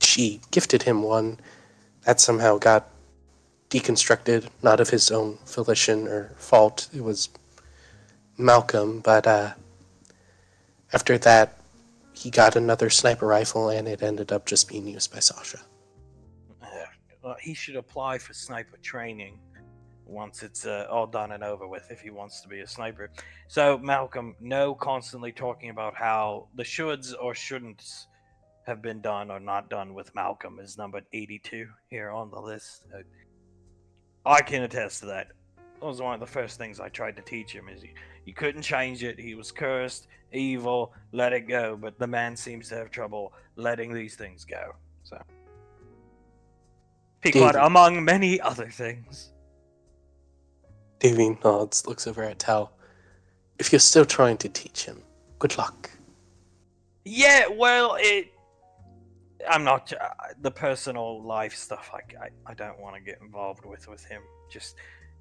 she gifted him one that somehow got deconstructed, not of his own volition or fault. It was Malcolm, but after that, he got another sniper rifle, and it ended up just being used by Sasha. Well, he should apply for sniper training once it's all done and over with, if he wants to be a sniper. So, Malcolm, no constantly talking about how the shoulds or shouldn'ts have been done or not done with Malcolm is numbered 82 here on the list. I can attest to that. That was one of the first things I tried to teach him, is you couldn't change it. He was cursed, evil, let it go. But the man seems to have trouble letting these things go. So, Pequod, among many other things. Davy nods, looks over at Tal. If you're still trying to teach him, good luck. Yeah, well, I'm not the personal life stuff. I don't want to get involved with him. Just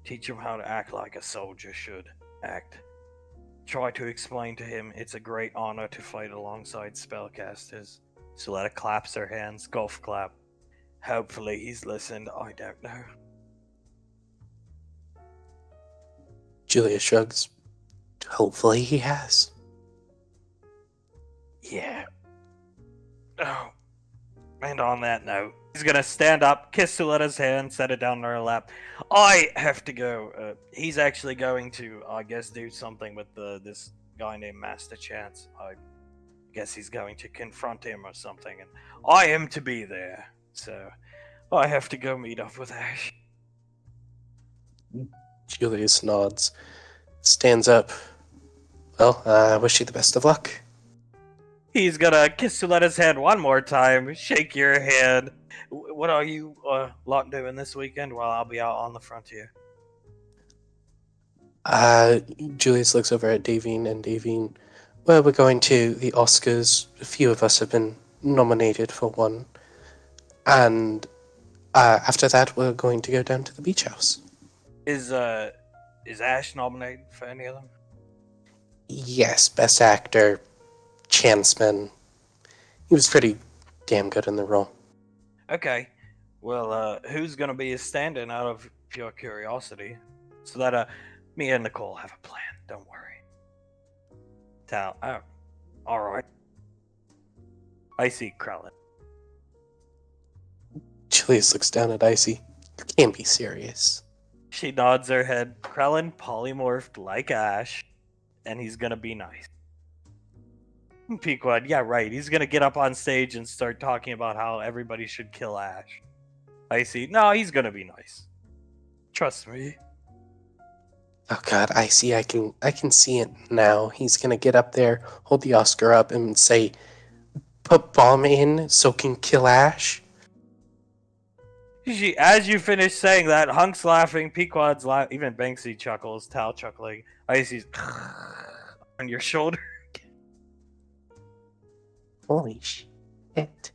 teach him how to act like a soldier should act. Try to explain to him it's a great honor to fight alongside spellcasters. Soletta claps her hands, golf clap. Hopefully he's listened. I don't know. Julia shrugs. Hopefully he has. Yeah. Oh. And on that note, he's gonna stand up, kiss Soletta's hand, set it down on her lap. I have to go. He's actually going to, I guess, do something with this guy named Master Chance. I guess he's going to confront him or something, and I am to be there. So, I have to go meet up with Ash. Julius nods, stands up. Well, I wish you the best of luck. He's gonna kiss Soletta's hand one more time, shake your hand. What are you lot doing this weekend while I'll be out on the frontier? Julius looks over at Davine, and Davine, well, we're going to the Oscars. A few of us have been nominated for one. And after that, we're going to go down to the beach house. Is Ash nominated for any of them? Yes, Best Actor, Chanceman. He was pretty damn good in the role. Okay. Well, who's gonna be his stand-in out of pure curiosity? So that me and Nicole have a plan. Don't worry. Tal. Oh. Alright. Icy Krellin. Julius looks down at Icy. You can't be serious. She nods her head. Krellin polymorphed like Ash, and he's gonna be nice. Pequod, yeah, right. He's gonna get up on stage and start talking about how everybody should kill Ash. Icy, no, he's gonna be nice. Trust me. Oh God, I see. I can see it now. He's gonna get up there, hold the Oscar up, and say, "Put bomb in so can kill Ash." As you finish saying that, Hunk's laughing, Pequod's laughing, even Banksy chuckles, Tal chuckling, Icy's on your shoulder. Holy shit!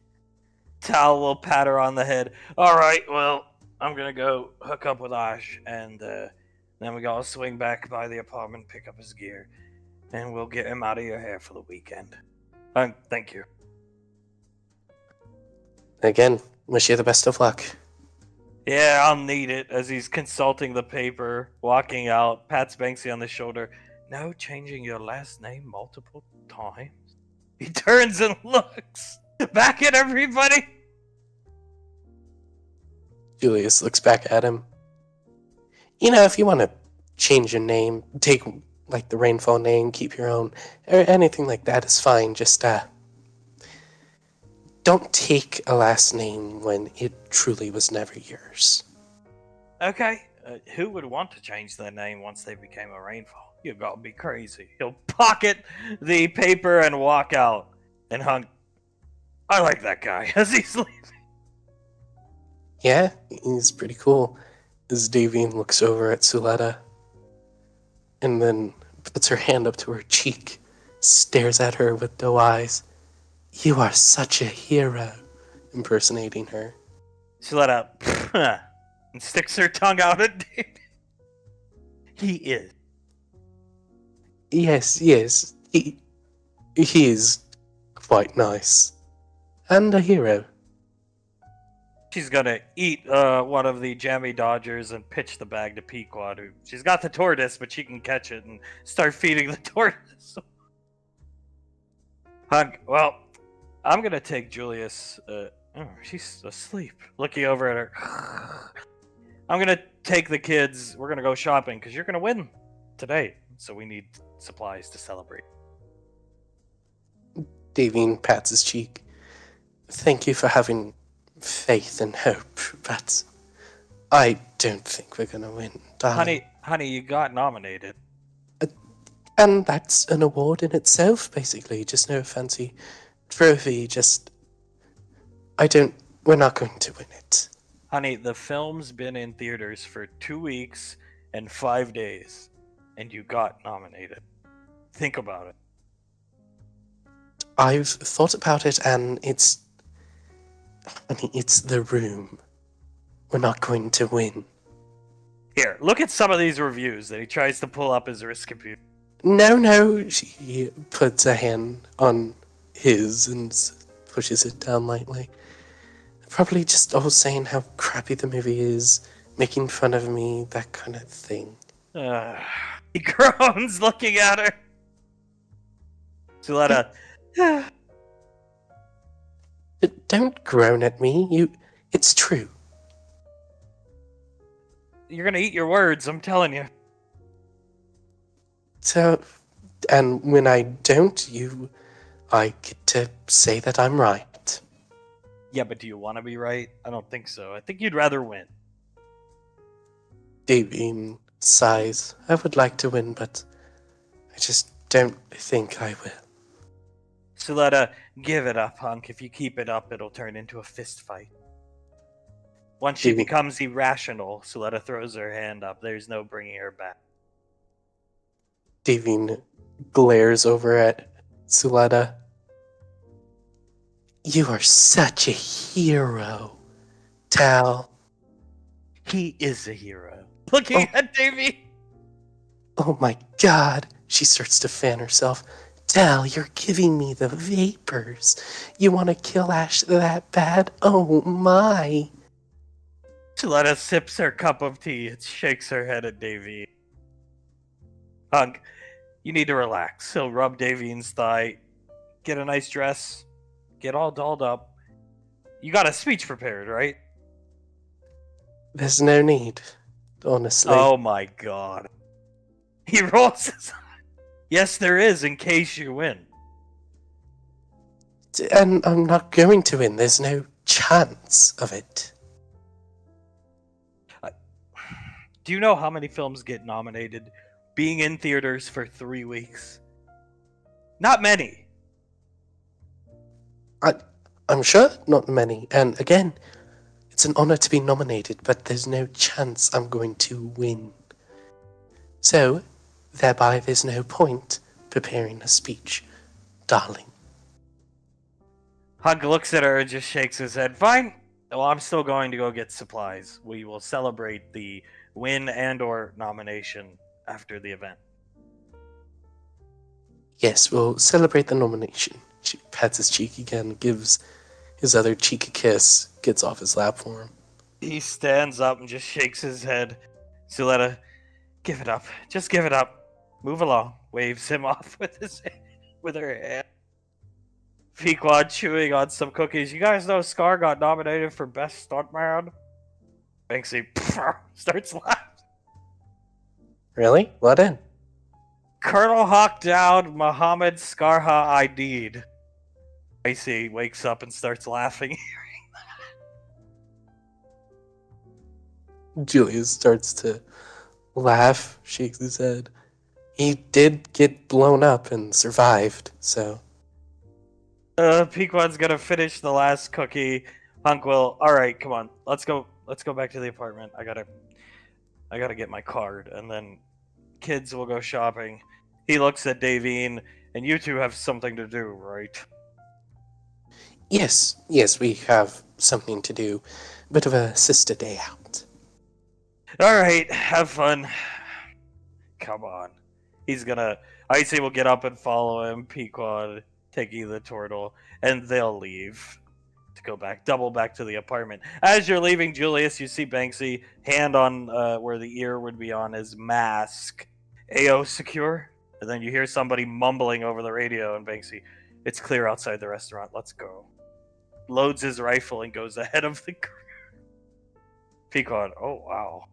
Tal will pat her on the head. All right, well, I'm gonna go hook up with Ash, and then we gotta swing back by the apartment, pick up his gear, and we'll get him out of your hair for the weekend. Thank you. Again, wish you the best of luck. Yeah, I'll need it. As he's consulting the paper, walking out, pats Banksy on the shoulder. No changing your last name multiple times? He turns and looks back at everybody. Julius looks back at him. You know, if you want to change your name, take like the Rainfall name, keep your own, or anything like that is fine. Just don't take a last name when it truly was never yours. Okay, who would want to change their name once they became a Rainfall? You gotta be crazy. He'll pocket the paper and walk out. And Hunk, I like that guy as he's leaving. Yeah, he's pretty cool. As Davian looks over at Suletta and then puts her hand up to her cheek, stares at her with doe eyes. You are such a hero, impersonating her. She let out and sticks her tongue out at David. He is. Yes, he is quite nice. And a hero. She's gonna eat one of the jammy dodgers and pitch the bag to Pequod. She's got the tortoise, but she can catch it and start feeding the tortoise. Hunk, well, I'm gonna take Julius. She's asleep. Looking over at her. I'm gonna take the kids. We're gonna go shopping because you're gonna win today. So we need supplies to celebrate. Davian pats his cheek. Thank you for having faith and hope, but I don't think we're gonna win, darling. Honey, you got nominated. And that's an award in itself, basically. Just no fancy trophy, we're not going to win it. Honey, the film's been in theaters for 2 weeks and 5 days, and you got nominated. Think about it. I've thought about it, and it's The Room. We're not going to win. Here, look at some of these reviews that he tries to pull up his wrist computer. No, she puts a hand on his and pushes it down lightly. Probably just all saying how crappy the movie is, making fun of me, that kind of thing. He groans looking at her. Suletta. Don't groan at me. It's true. You're gonna eat your words, I'm telling you. So, and when I don't, I get to say that I'm right. Yeah, but do you want to be right? I don't think so. I think you'd rather win. Davian sighs. I would like to win, but I just don't think I will. Suletta, give it up, Hunk. If you keep it up, it'll turn into a fist fight. Once she becomes irrational, Suletta throws her hand up. There's no bringing her back. Davian glares over at Suletta. You are such a hero, Tal. He is a hero. Looking at Davy. Oh my god. She starts to fan herself. Tal, you're giving me the vapors. You want to kill Ash that bad? Oh my. Suletta sips her cup of tea and shakes her head at Davy. Hunk, you need to relax. He'll rub Davian's thigh, get a nice dress, get all dolled up. You got a speech prepared, right? There's no need, honestly. Oh my god. He rolls his eyes. Yes, there is, in case you win. And I'm not going to win. There's no chance of it. Do you know how many films get nominated being in theaters for 3 weeks? Not many. I'm sure not many. And again, it's an honor to be nominated, but there's no chance I'm going to win. So, thereby, there's no point preparing a speech, darling. Hunk looks at her and just shakes his head. Fine. Well, I'm still going to go get supplies. We will celebrate the win and/or nomination after the event. Yes, we'll celebrate the nomination. She pats his cheek again, gives his other cheek a kiss, gets off his lap for him. He stands up and just shakes his head. Suletta, give it up. Just give it up. Move along. Waves him off with her hand. Pequod chewing on some cookies. You guys know Scar got nominated for Best Stuntman? Banksy starts laughing. Really? What in? Colonel Hawk Down, Muhammad Scarha ID'd. Icy wakes up and starts laughing. Julius starts to laugh, shakes his head. He did get blown up and survived, so... Pequod's gonna finish the last cookie. Hunk will. Alright, come on. Let's go back to the apartment. I gotta get my card, and then kids will go shopping. He looks at Davine, and you two have something to do, right? Yes, we have something to do. Bit of a sister day out. Alright, have fun. Come on. He's gonna... Icy will get up and follow him, Pequod taking the turtle, and they'll leave to go back, double back to the apartment. As you're leaving, Julius, you see Banksy, hand on where the ear would be on his mask. AO secure? And then you hear somebody mumbling over the radio, and Banksy, it's clear outside the restaurant, let's go. Loads his rifle and goes ahead of the car. Pequod, oh wow.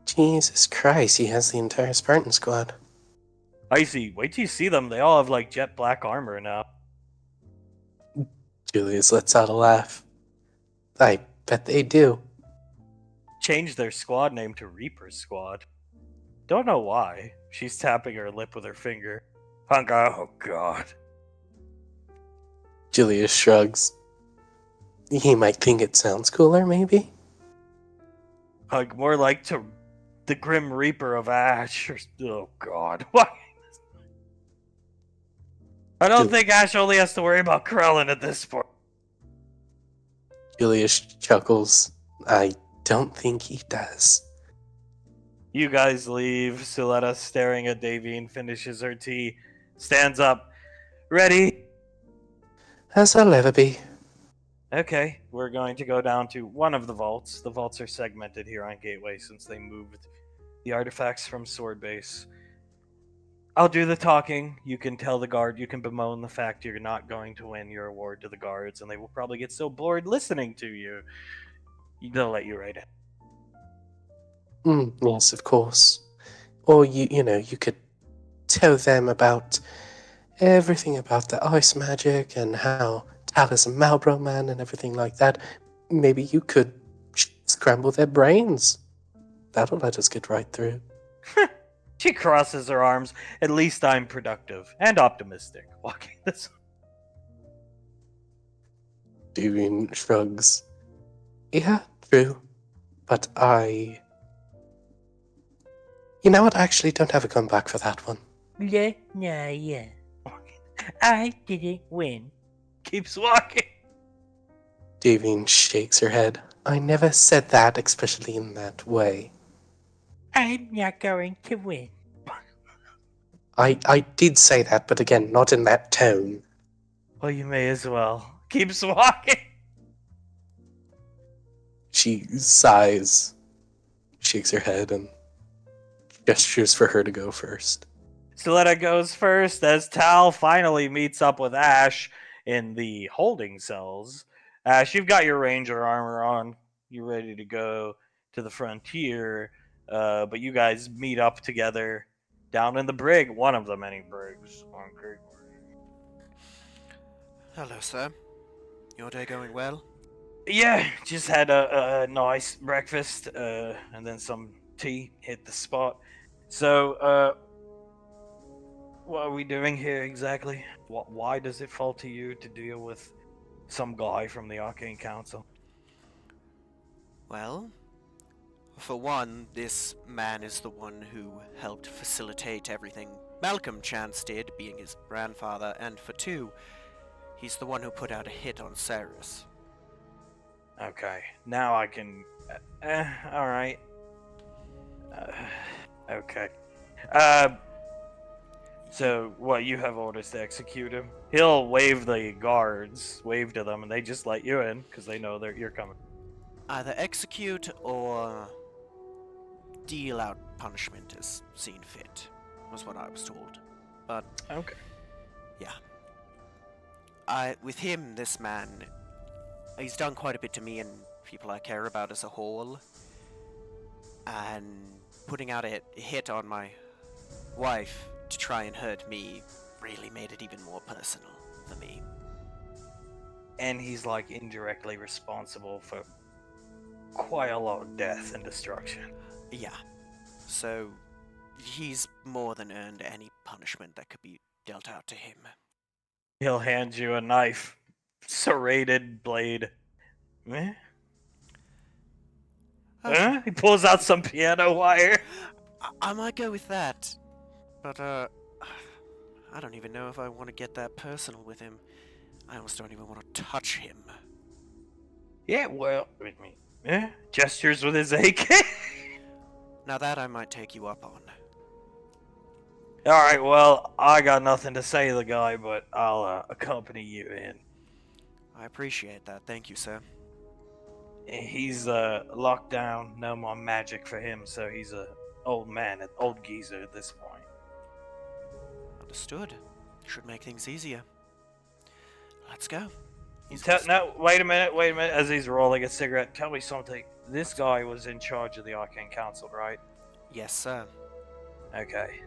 Jesus Christ, he has the entire Spartan squad. Icy, wait till you see them. They all have like jet black armor now. Julius lets out a laugh. I bet they do. Changed their squad name to Reaper Squad. Don't know why. She's tapping her lip with her finger. Hunk, oh god. Julius shrugs. He might think it sounds cooler, maybe? Hunk, more like to the Grim Reaper of Ash. Oh god. Why? I don't think Ash only has to worry about Krellin at this point. Julius chuckles. I don't think he does. You guys leave. Suletta, staring at Davine, finishes her tea, stands up. Ready? As I'll ever be. Okay, we're going to go down to one of the vaults. The vaults are segmented here on Gateway since they moved the artifacts from Sword Base. I'll do the talking. You can tell the guard, you can bemoan the fact you're not going to win your award to the guards, and they will probably get so bored listening to you. They'll let you write it. Yes, of course. Or, you know, you could tell them about everything about the ice magic and how Talus and Malbro Man and everything like that. Maybe you could scramble their brains. That'll let us get right through. She crosses her arms. At least I'm productive and optimistic walking this. Davine shrugs. Yeah, true. But You know what? I actually don't have a comeback for that one. Yeah. I didn't win. Keeps walking. Davine shakes her head. I never said that, especially in that way. I'm not going to win. I did say that, but again, not in that tone. Well, you may as well. Keeps walking. She sighs, shakes her head, and gestures for her to go first. Suletta goes first as Tal finally meets up with Ash in the holding cells. Ash, you've got your ranger armor on. You're ready to go to the frontier. But you guys meet up together down in the brig. One of the many brigs on Great. Hello, sir. Your day going well? Yeah, just had a nice breakfast, and then some tea hit the spot. So, what are we doing here exactly? Why does it fall to you to deal with some guy from the Arcane Council? Well, for one, this man is the one who helped facilitate everything Malcolm Chance did, being his grandfather, and for two, he's the one who put out a hit on Cyrus. Okay, now I can. All right. Okay. So what? You have orders to execute him? He'll wave the guards, wave to them, and they just let you in because they know you're coming. Either execute or deal out punishment as seen fit, was what I was told. But Okay. yeah, with him, this man, he's done quite a bit to me and people I care about as a whole. And putting out a hit on my wife to try and hurt me really made it even more personal for me. And he's like indirectly responsible for quite a lot of death and destruction. Yeah. So, he's more than earned any punishment that could be dealt out to him. He'll hand you a knife, serrated blade. Eh? Huh? He pulls out some piano wire. I might go with that. But, I don't even know if I want to get that personal with him. I almost don't even want to touch him. Yeah, well, gestures with his AK. Now that I might take you up on. All right, well, I got nothing to say to the guy, but I'll accompany you in. I appreciate that. Thank you, sir. He's locked down, no more magic for him, so he's a old man, an old geezer at this point. Understood. Should make things easier. Let's go. No, wait a minute. As he's rolling a cigarette, tell me something. This guy was in charge of the Arcane Council, right? Yes, sir. Okay.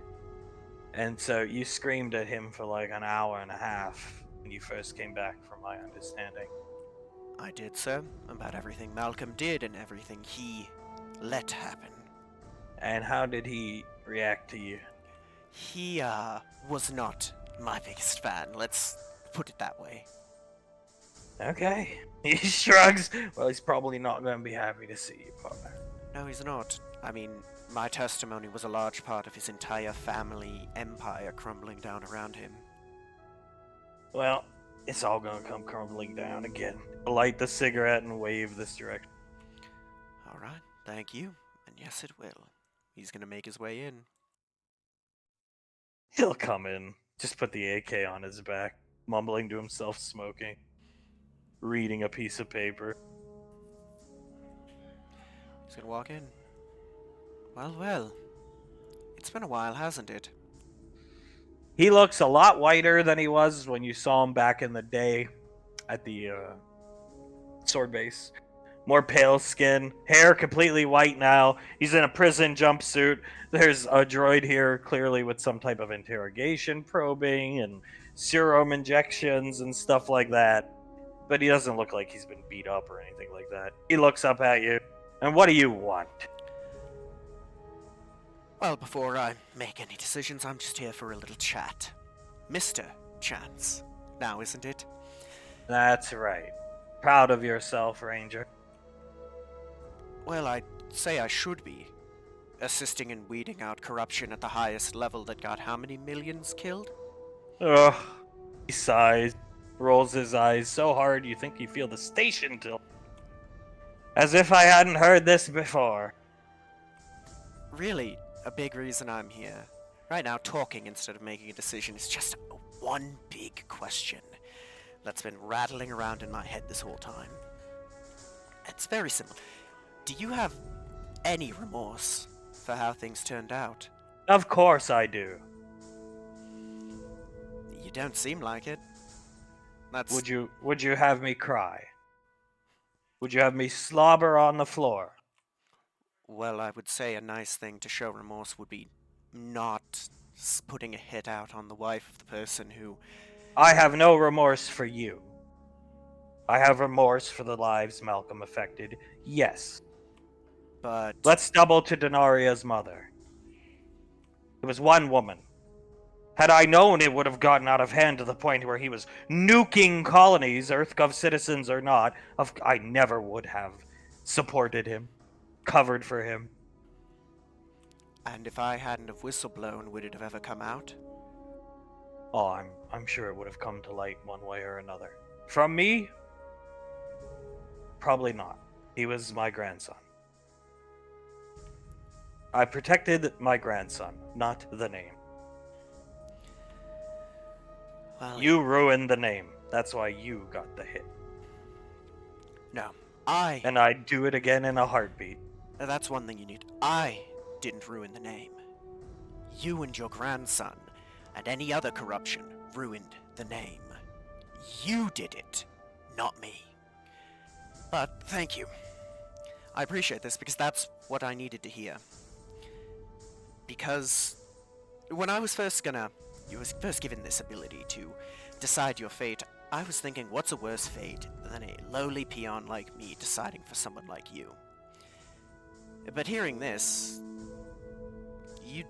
And so you screamed at him for like an hour and a half when you first came back, from my understanding. I did, sir. About everything Malcolm did and everything he let happen. And how did he react to you? He, was not my biggest fan. Let's put it that way. Okay. He shrugs. Well, he's probably not going to be happy to see you, partner. No, he's not. I mean, my testimony was a large part of his entire family empire crumbling down around him. Well, it's all going to come crumbling down again. Light the cigarette and wave this direction. Alright, thank you. And yes, it will. He's gonna make his way in. He'll come in. Just put the AK on his back, mumbling to himself, smoking, reading a piece of paper. He's gonna walk in. Well. It's been a while, hasn't it? He looks a lot whiter than he was when you saw him back in the day at the sword base. More pale skin, hair completely white now. He's in a prison jumpsuit. There's a droid here, clearly with some type of interrogation probing and serum injections and stuff like that. But he doesn't look like he's been beat up or anything like that. He looks up at you. And what do you want? Well, before I make any decisions, I'm just here for a little chat. Mr. Chance. Now, isn't it? That's right. Proud of yourself, Ranger. Well, I'd say I should be. Assisting in weeding out corruption at the highest level that got how many millions killed? Ugh. He sighs, rolls his eyes so hard you think you feel the station tilt. As if I hadn't heard this before. Really, a big reason I'm here. Right now, talking instead of making a decision is just one big question that's been rattling around in my head this whole time. It's very simple. Do you have any remorse for how things turned out? Of course I do. You don't seem like it. That's... Would you have me cry? Would you have me slobber on the floor? Well, I would say a nice thing to show remorse would be not putting a hit out on the wife of the person who... I have no remorse for you. I have remorse for the lives Malcolm affected. Yes. But Let's double to Denaria's mother. It was one woman. Had I known it would have gotten out of hand to the point where he was nuking colonies, EarthGov citizens or not, I never would have supported him, covered for him. and if I hadn't have whistleblown, would it have ever come out? Oh, I'm sure it would have come to light one way or another. From me? Probably not. He was my grandson. I protected my grandson, not the name. Well, You ruined the name. That's why you got the hit. no. And I'd do it again in a heartbeat. That's one thing you need. I didn't ruin the name. You and your grandson, and any other corruption, ruined the name. You did it, not me. But thank you. I appreciate this because that's what I needed to hear. Because when I was you was first given this ability to decide your fate, I was thinking, what's a worse fate than a lowly peon like me deciding for someone like you? But hearing this, you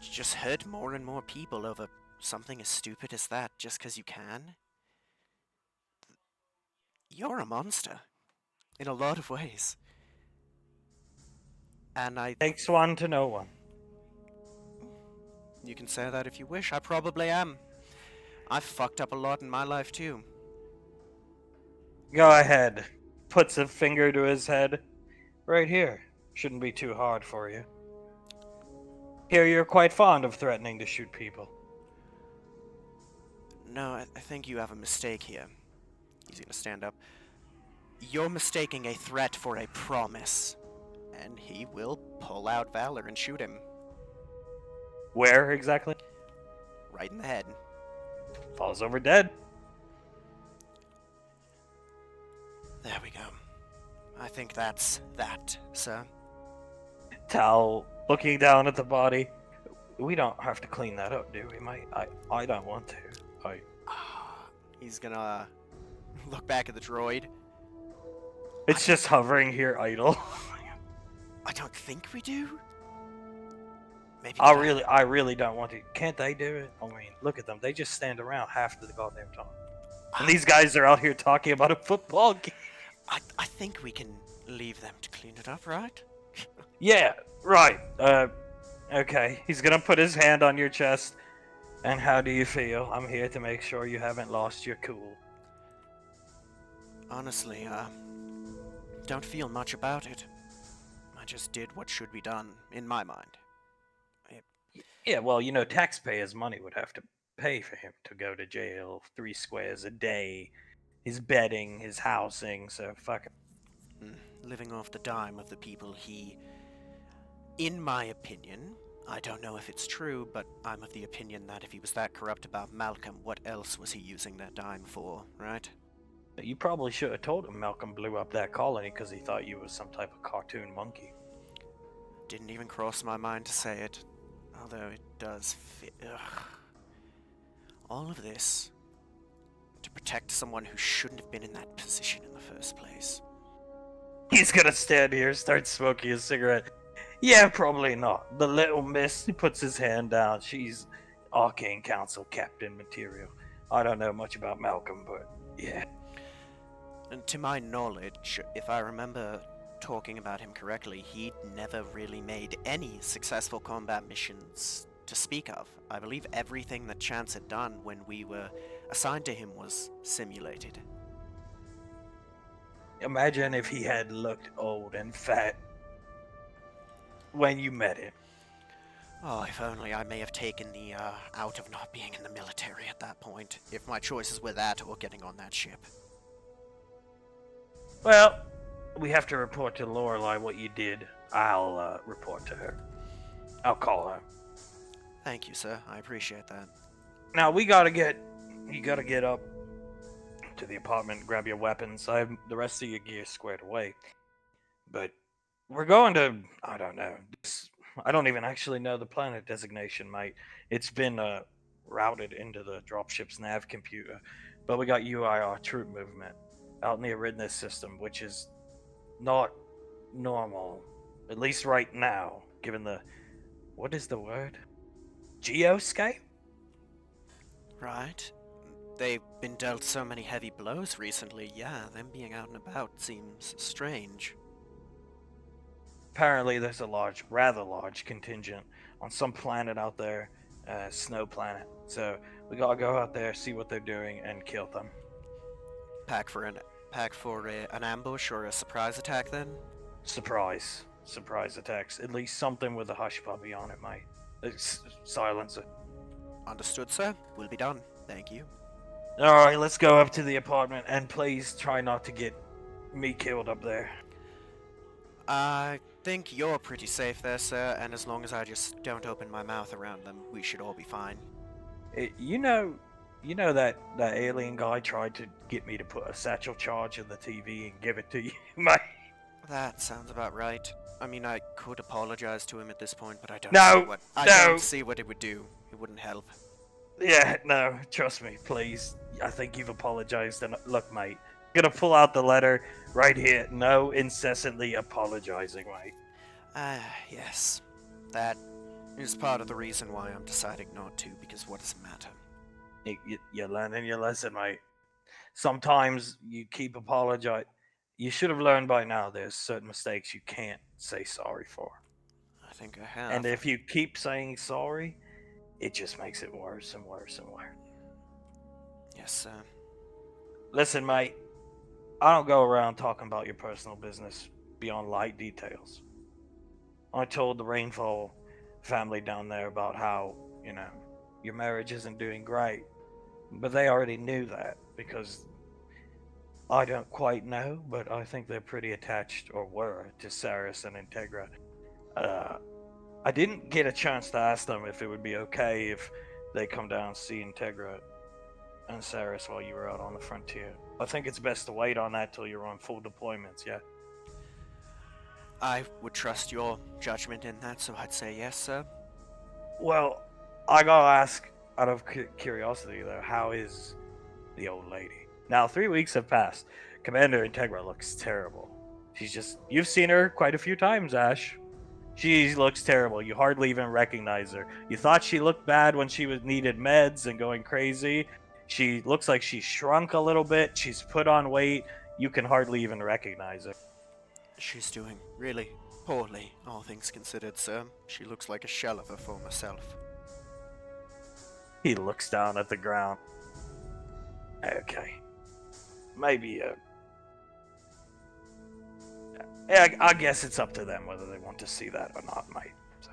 just hurt more and more people over something as stupid as that just because you can? You're a monster. In a lot of ways. And Takes one to know one. You can say that if you wish. I probably am. I've fucked up a lot in my life too. Go ahead. Puts a finger to his head. Right here. Shouldn't be too hard for you. Here you're quite fond of threatening to shoot people. No, I think you have a mistake here. He's gonna stand up. You're mistaking a threat for a promise. And he will pull out Valor and shoot him. Where exactly? Right in the head. Falls over dead. There we go. I think that's that, sir. Tal looking down at the body. We don't have to clean that up, do we? I don't want to. He's gonna look back at the droid. It's just hovering here idle. I don't think we do. Maybe I really don't want to. Can't they do it? I mean, look at them. They just stand around half the goddamn time. And these guys are out here talking about a football game. I think we can leave them to clean it up, right? Yeah, right. Okay. He's gonna put his hand on your chest. And how do you feel? I'm here to make sure you haven't lost your cool. Honestly, don't feel much about it. I just did what should be done, in my mind. Yeah, well, you know, taxpayers' money would have to pay for him to go to jail 3 squares a day. His bedding, his housing, so fuck it. Living off the dime of the people he... In my opinion, I don't know if it's true, but I'm of the opinion that if he was that corrupt about Malcolm, what else was he using that dime for, right? You probably should have told him Malcolm blew up that colony because he thought you was some type of cartoon monkey. Didn't even cross my mind to say it, although it does fit. Ugh. All of this to protect someone who shouldn't have been in that position in the first place. He's gonna stand here, start smoking a cigarette. Yeah, probably not. The little miss, he puts his hand down. She's Arcane Council captain material. I don't know much about Malcolm, but yeah. And to my knowledge, if I remember talking about him correctly, he'd never really made any successful combat missions to speak of. I believe everything that Chance had done when we were assigned to him was simulated. Imagine if he had looked old and fat when you met him. Oh, if only I may have taken the out of not being in the military at that point, if my choices were that or getting on that ship. Well, we have to report to Lorelei what you did. I'll report to her. I'll call her. Thank you, sir. I appreciate that. Now you gotta get up to the apartment, grab your weapons. I have the rest of your gear squared away. But we're going to, I don't know. I don't even actually know the planet designation, mate. It's been routed into the dropship's nav computer. But we got UIR troop movement out in the Aridness system, which is not normal, at least right now, given the what is the word? Geoscape? Right. They've been dealt so many heavy blows recently, yeah, them being out and about seems strange. Apparently, there's a rather large contingent on some planet out there, Snow Planet. So we gotta go out there, see what they're doing, and kill them. Pack for an ambush or a surprise attack then? Surprise attacks. At least something with a hush puppy on it, mate. It's silencer. Understood, sir. Will be done. Thank you. All right, let's go up to the apartment, and please try not to get me killed up there. I think you're pretty safe there, sir, and as long as I just don't open my mouth around them, we should all be fine. You know that alien guy tried to get me to put a satchel charge in the TV and give it to you, mate. That sounds about right. I mean, I could apologize to him at this point, but I don't No, see what it would do. It wouldn't help. Yeah, no, trust me, please. I think you've apologized, and look, mate, I'm gonna pull out the letter right here. No incessantly apologizing, mate. Yes. That is part of the reason why I'm deciding not to, because what does it matter? You're learning your lesson, mate. Sometimes you keep apologizing. You should have learned by now there's certain mistakes you can't say sorry for. I think I have. And if you keep saying sorry, it just makes it worse and worse and worse. Yes, sir. Listen, mate, I don't go around talking about your personal business beyond light details. I told the Rainfall family down there about how, your marriage isn't doing great. But they already knew that, because I don't quite know, but I think they're pretty attached, or were, to Saris and Integra. I didn't get a chance to ask them if it would be okay if they come down and see Integra and Saris while you were out on the frontier. I think it's best to wait on that till you're on full deployments, yeah? I would trust your judgment in that, so I'd say yes, sir. Well, I gotta ask, out of curiosity though, how is the old lady? Now, 3 weeks have passed. Commander Integra looks terrible. You've seen her quite a few times, Ash. She looks terrible. You hardly even recognize her. You thought she looked bad when she needed meds and going crazy. She looks like she shrunk a little bit. She's put on weight. You can hardly even recognize her. She's doing really poorly, all things considered, sir. She looks like a shell of her former self. He looks down at the ground. Okay. Maybe, yeah, I guess it's up to them whether they want to see that or not, mate. So.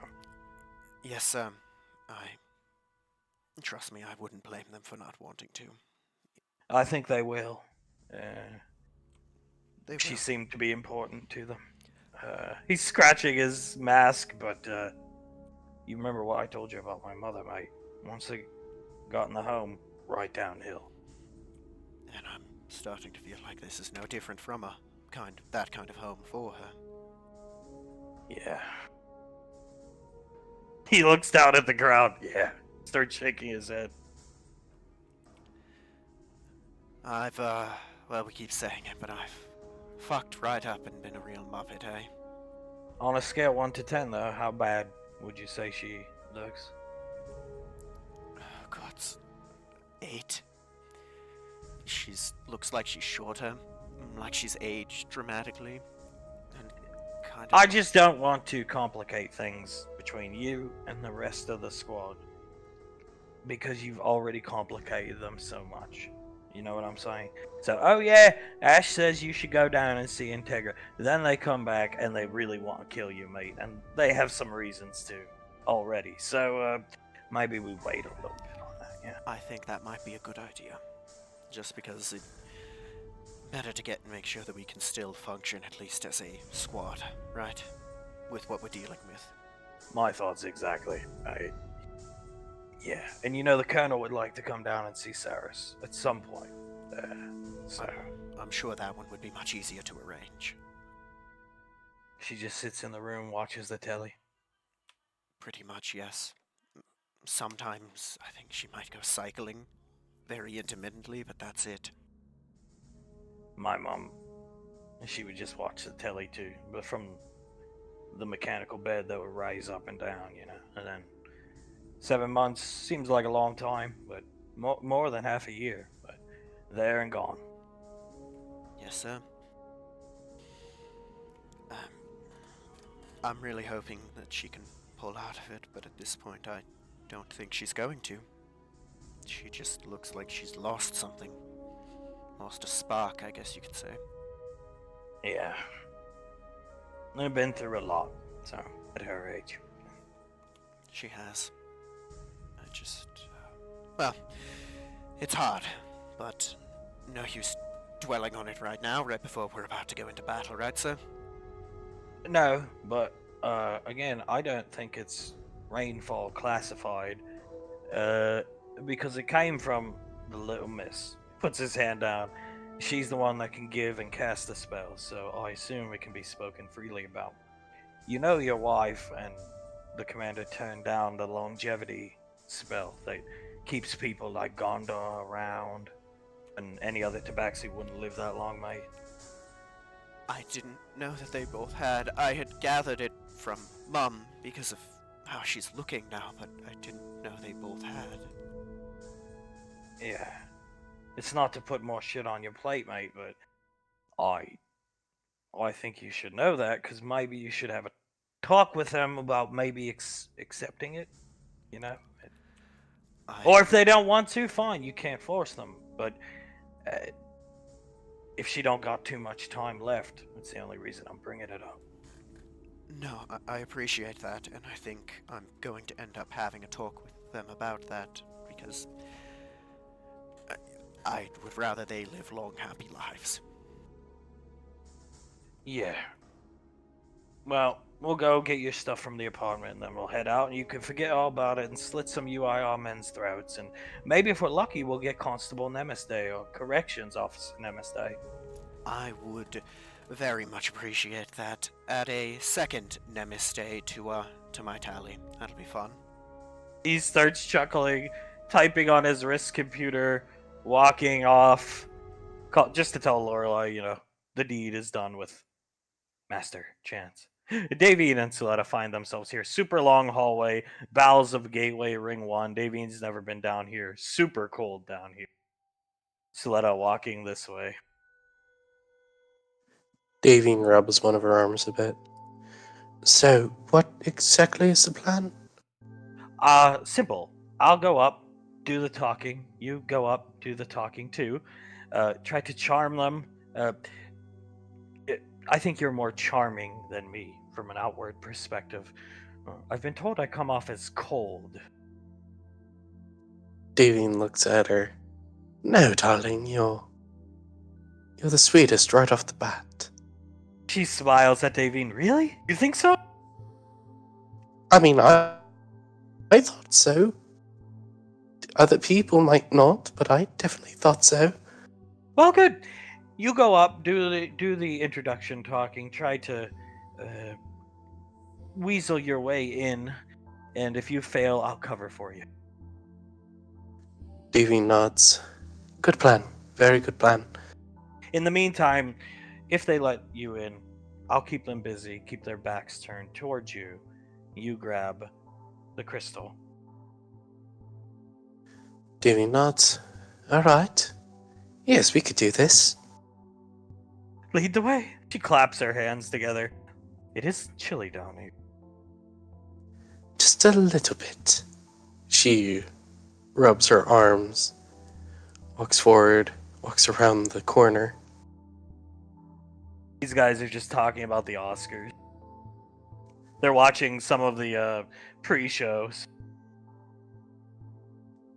Yes, sir. Trust me, I wouldn't blame them for not wanting to. I think they will. They She will. seemed to be important to them. He's scratching his mask, but you remember what I told you about my mother, mate. Once they got in the home, right downhill. And I'm starting to feel like this is no different from that kind of home for her. Yeah. He looks down at the ground. Yeah. Starts shaking his head. We keep saying it, but I've fucked right up and been a real muppet, eh? On a scale 1 to 10, though, how bad would you say she looks? Oh, God. 8. Looks like she's shorter, like she's aged dramatically, and kind of... I just don't want to complicate things between you and the rest of the squad, because you've already complicated them so much. You know what I'm saying? So, oh yeah, Ash says you should go down and see Integra. Then they come back and they really want to kill you, mate, and they have some reasons to already. So, maybe we wait a little bit on that, yeah. I think that might be a good idea. Just because it's better to get and make sure that we can still function, at least as a squad, right? With what we're dealing with. My thoughts exactly. Yeah, and the Colonel would like to come down and see Saris at some point. So I'm sure that one would be much easier to arrange. she just sits in the room, watches the telly. Pretty much, yes. sometimes I think she might go cycling very intermittently, but that's it. My mom, she would just watch the telly too, but from the mechanical bed that would rise up and down, and then 7 months seems like a long time, but more than half a year, but there and gone. Yes, sir. Um, I'm really hoping that she can pull out of it, but at this point I don't think she's going to. She just looks like she's lost something. Lost a spark, I guess you could say. Yeah. I've been through a lot, so at her age. She has. Well, it's hard, but no use dwelling on it right now, right before we're about to go into battle, right, sir? No, but again, I don't think it's rainfall classified, because it came from the Little Miss. Puts his hand down. She's the one that can give and cast the spells, so I assume it can be spoken freely about. You know your wife and the commander turned down the longevity spell that keeps people like Gondor around, and any other tabaxi wouldn't live that long, mate. I didn't know that they both had. I had gathered it from Mum because of how she's looking now, but I didn't know they both had. Yeah. It's not to put more shit on your plate, mate, but I think you should know that, because maybe you should have a talk with them about maybe accepting it, you know? Or if they don't want to, fine, you can't force them, but if she don't got too much time left, that's the only reason I'm bringing it up. No, I appreciate that, and I think I'm going to end up having a talk with them about that, because I would rather they live long, happy lives. Yeah. Well, we'll go get your stuff from the apartment, and then we'll head out, and you can forget all about it and slit some UIR men's throats, and maybe if we're lucky, we'll get Constable Nemes Day or Corrections Officer Nemes Day. I would very much appreciate that. Add a second Nemes Day to my tally. That'll be fun. He starts chuckling, typing on his wrist computer, walking off, just to tell Lorelei, the deed is done with Master Chance. Davine and Suletta find themselves here. Super long hallway, bowels of Gateway Ring 1. Davine's never been down here. Super cold down here. Suletta walking this way. Davine rubs one of her arms a bit. So, what exactly is the plan? Simple. I'll go up, do the talking. You go up, do the talking too. Try to charm them. I think you're more charming than me from an outward perspective. I've been told I come off as cold. Davine looks at her. No, darling, you're the sweetest right off the bat. She smiles at Davine. Really? You think so? I mean, I thought so. Other people might not, but I definitely thought so. Well, good. You go up, do the introduction talking, try to weasel your way in, and if you fail, I'll cover for you. Davine nods. Good plan. Very good plan. In the meantime, if they let you in, I'll keep them busy, keep their backs turned towards you. You grab the crystal. Davine nods. All right. Yes, we could do this. Lead the way. She claps her hands together. It is chilly down here. Just a little bit. She rubs her arms, walks forward, walks around the corner. These guys are just talking about the Oscars. They're watching some of the pre-shows.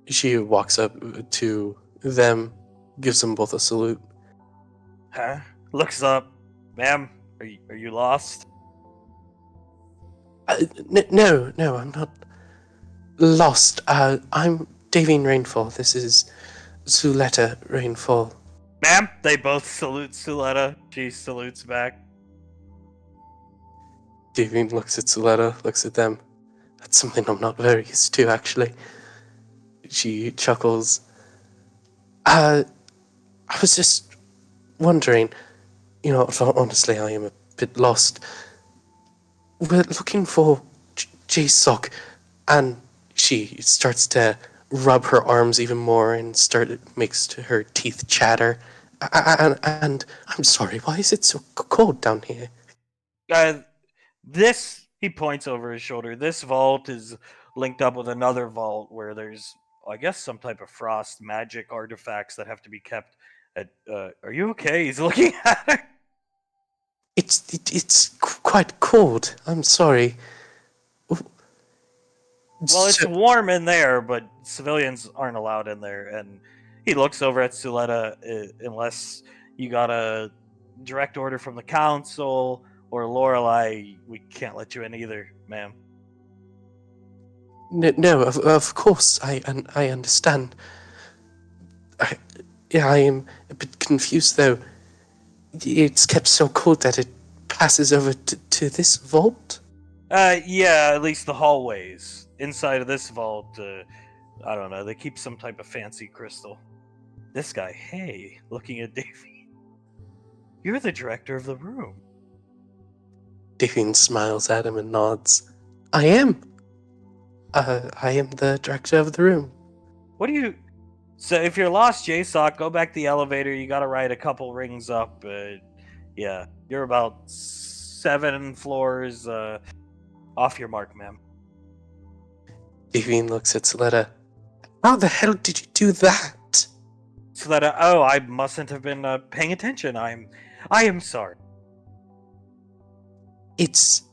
She walks up to them, gives them both a salute. Huh? Looks up. Ma'am, are you lost? No, I'm not lost. I'm Davine Rainfall. This is Suletta Rainfall. Ma'am, they both salute Suletta. She salutes back. Davine looks at Suletta, looks at them. That's something I'm not very used to, actually. She chuckles. I was just wondering, honestly, I am a bit lost. We're looking for Jasoc, and she starts to rub her arms even more and makes her teeth chatter. And I'm sorry, why is it so cold down here? He points over his shoulder. This vault is linked up with another vault where there's, I guess, some type of frost magic artifacts that have to be kept at. Are you okay? He's looking at her. It's quite cold. I'm sorry. Well, it's warm in there, but civilians aren't allowed in there. And he looks over at Suletta, unless you got a direct order from the council or Lorelei, we can't let you in either, ma'am. No, of course, I understand. I am a bit confused, though. It's kept so cold that it passes over to this vault? Yeah, at least the hallways. Inside of this vault, I don't know, they keep some type of fancy crystal. This guy, hey, looking at Davy. You're the director of the room. Davy smiles at him and nods. I am. I am the director of the room. What do you... So if you're lost, Jasoc, go back to the elevator. You gotta ride a couple rings up. Yeah, you're about 7 floors off your mark, ma'am. Davy looks at Suletta. How the hell did you do that? Suletta, oh, I mustn't have been paying attention. I am sorry. It's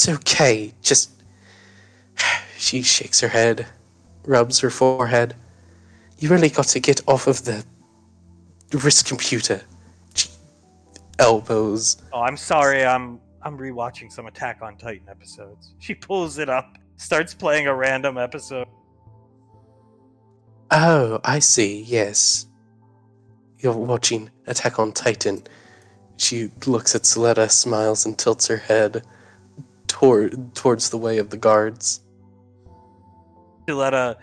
okay. Just... She shakes her head, rubs her forehead. You really got to get off of the wrist computer. She elbows. Oh, I'm sorry. I'm rewatching some Attack on Titan episodes. She pulls it up, starts playing a random episode. Oh, I see. Yes, you're watching Attack on Titan. She looks at Suletta, smiles, and tilts her head towards the way of the guards. Suletta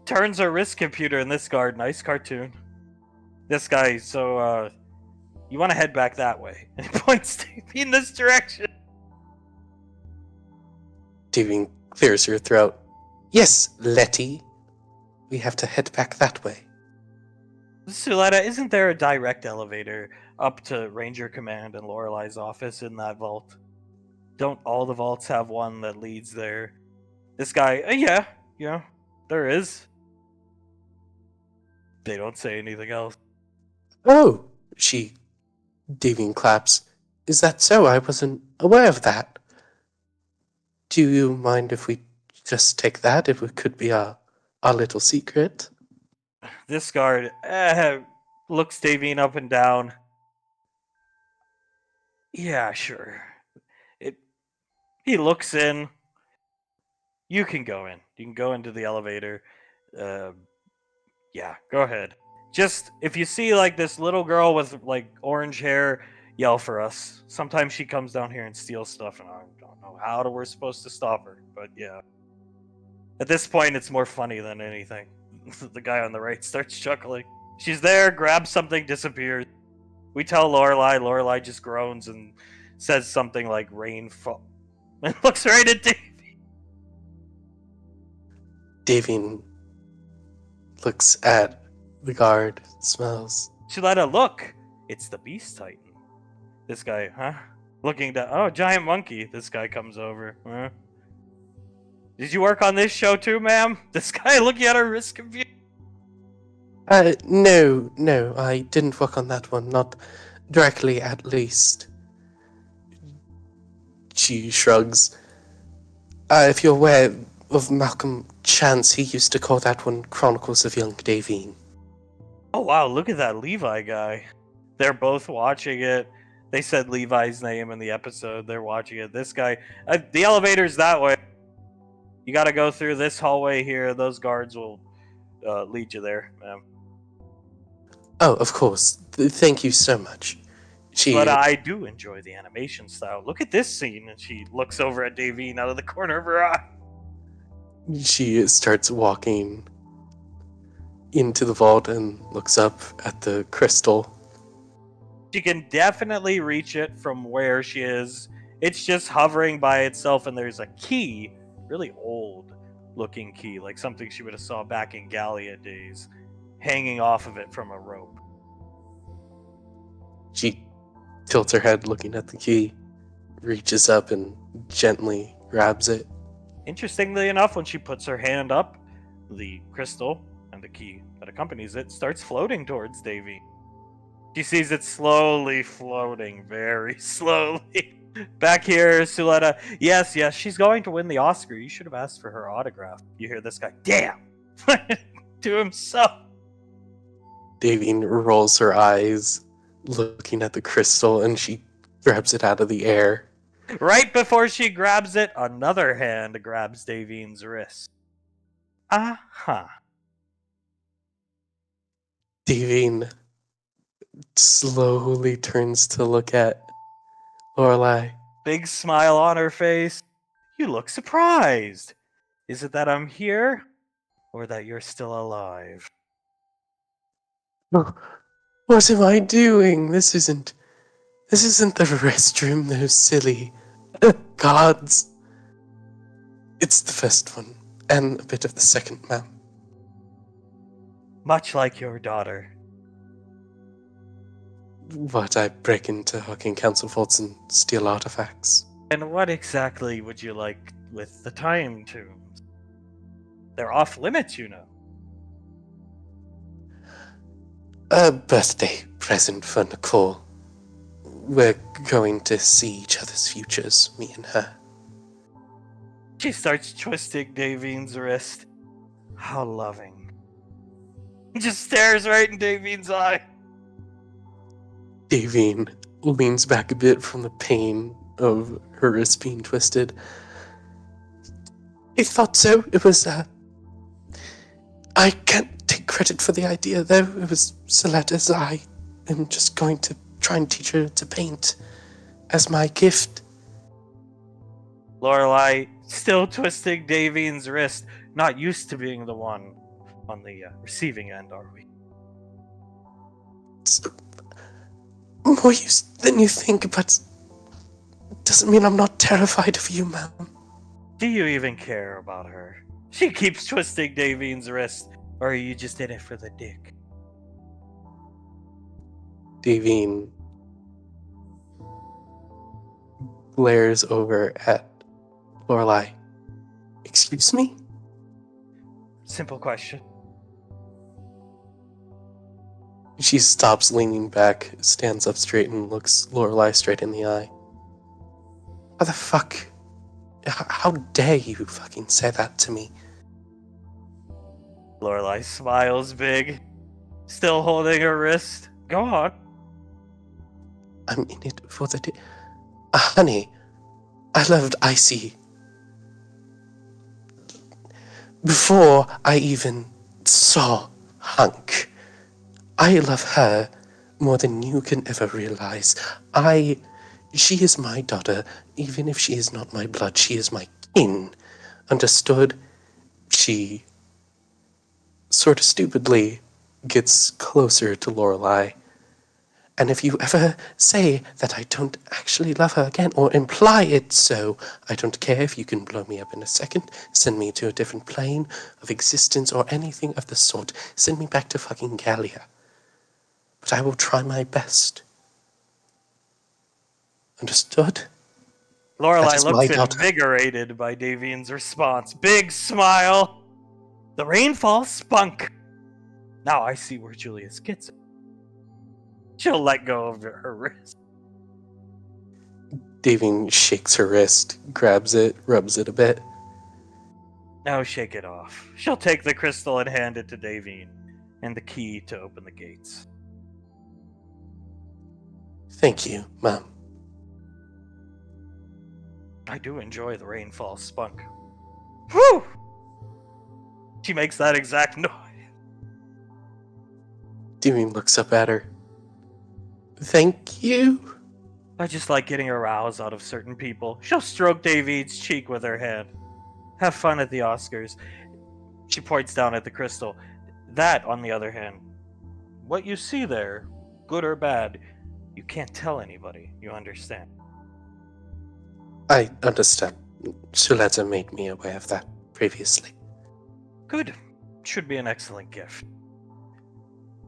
turns her wrist computer in this guard. Nice cartoon. This guy, so, you want to head back that way. And he points Davey in this direction. Davy clears her throat. Yes, Letty. We have to head back that way. Suletta, isn't there a direct elevator up to Ranger Command and Lorelei's office in that vault? Don't all the vaults have one that leads there? This guy, yeah, there is. They don't say anything else. Oh, Davy claps. Is that so? I wasn't aware of that. Do you mind if we just take that? If it could be our little secret? This guard looks Davine up and down. Yeah, sure. He looks in. You can go in. You can go into the elevator. Yeah, go ahead. Just, if you see, like, this little girl with, like, orange hair, yell for us. Sometimes she comes down here and steals stuff, and I don't know how we're supposed to stop her, but yeah. At this point, it's more funny than anything. The guy on the right starts chuckling. She's there, grabs something, disappears. We tell Lorelei. Lorelei just groans and says something like rainfall. And looks right at Davy. Davy looks at the guard, smells. Suletta, look! It's the Beast Titan. This guy, huh? Looking down. Oh, giant monkey. This guy comes over. Huh? Did you work on this show too, ma'am? This guy looking at her wrist computer. No, I didn't work on that one. Not directly, at least. She shrugs. If you're aware of Malcolm Chance, he used to call that one Chronicles of Young Davine. Oh, wow, look at that Levi guy. They're both watching it. They said Levi's name in the episode. They're watching it. This guy... the elevator's that way. You gotta go through this hallway here. Those guards will lead you there, ma'am. Oh, of course. Thank you so much. But I do enjoy the animation style. Look at this scene. And she looks over at Davine out of the corner of her eye. She starts walking into the vault and looks up at the crystal. She can definitely reach it from where she is. It's just hovering by itself, and there's a key, really old looking key, like something she would have saw back in Gallia days, hanging off of it from a rope. She tilts her head looking at the key, reaches up and gently grabs it. Interestingly enough, when she puts her hand up, the crystal and the key that accompanies it starts floating towards Davy. She sees it slowly floating, very slowly. Back here, Suletta. Yes, she's going to win the Oscar. You should have asked for her autograph. You hear this guy, damn, to himself. Davine rolls her eyes, looking at the crystal, and she grabs it out of the air. Right before she grabs it, another hand grabs Davine's wrist. Uh-huh. Davine slowly turns to look at Lorelai. Big smile on her face. You look surprised. Is it that I'm here, or that you're still alive? What am I doing? This isn't the restroom, those silly gods. It's the first one, and a bit of the second, ma'am. Much like your daughter. What, I break into Hawking Council vaults and steal artifacts? And what exactly would you like with the time tombs? They're off limits, you know. A birthday present for Nicole. We're going to see each other's futures, me and her. She starts twisting Davine's wrist. How loving. Just stares right in Davine's eye. Davine leans back a bit from the pain of her wrist being twisted. I thought so. It was, I can't take credit for the idea, though. It was Soletta's. I am just going to try and teach her to paint as my gift. Lorelai, still twisting Davine's wrist. Not used to being the one on the receiving end, are we? It's more use than you think, but doesn't mean I'm not terrified of you, ma'am. Do you even care about her? She keeps twisting Davine's wrist. Or are you just in it for the dick? Davine glares over at Lorelai. Excuse me? Simple question. She stops leaning back, stands up straight, and looks Lorelai straight in the eye. How the fuck? How dare you fucking say that to me? Lorelai smiles big, still holding her wrist. Go on. I'm in it for the honey, I loved Icy. Before I even saw Hunk. I love her more than you can ever realize. She is my daughter, even if she is not my blood, she is my kin. Understood? She sort of stupidly gets closer to Lorelai. And if you ever say that I don't actually love her again, or imply it so, I don't care if you can blow me up in a second, send me to a different plane of existence, or anything of the sort. Send me back to fucking Gallia. But I will try my best. Understood? Lorelai looks invigorated by Davine's response. Big smile. The rainfall spunk. Now I see where Julius gets it. She'll let go of her wrist. Davine shakes her wrist, grabs it, rubs it a bit. Now shake it off. She'll take the crystal and hand it to Davine, and the key to open the gates. Thank you, Mom. I do enjoy the rainfall spunk. Whew! She makes that exact noise. Davine looks up at her. Thank you? I just like getting a rouse out of certain people. She'll stroke David's cheek with her hand. Have fun at the Oscars. She points down at the crystal. That, on the other hand, what you see there, good or bad, you can't tell anybody. You understand? I understand. Suletta made me aware of that previously. Good. Should be an excellent gift.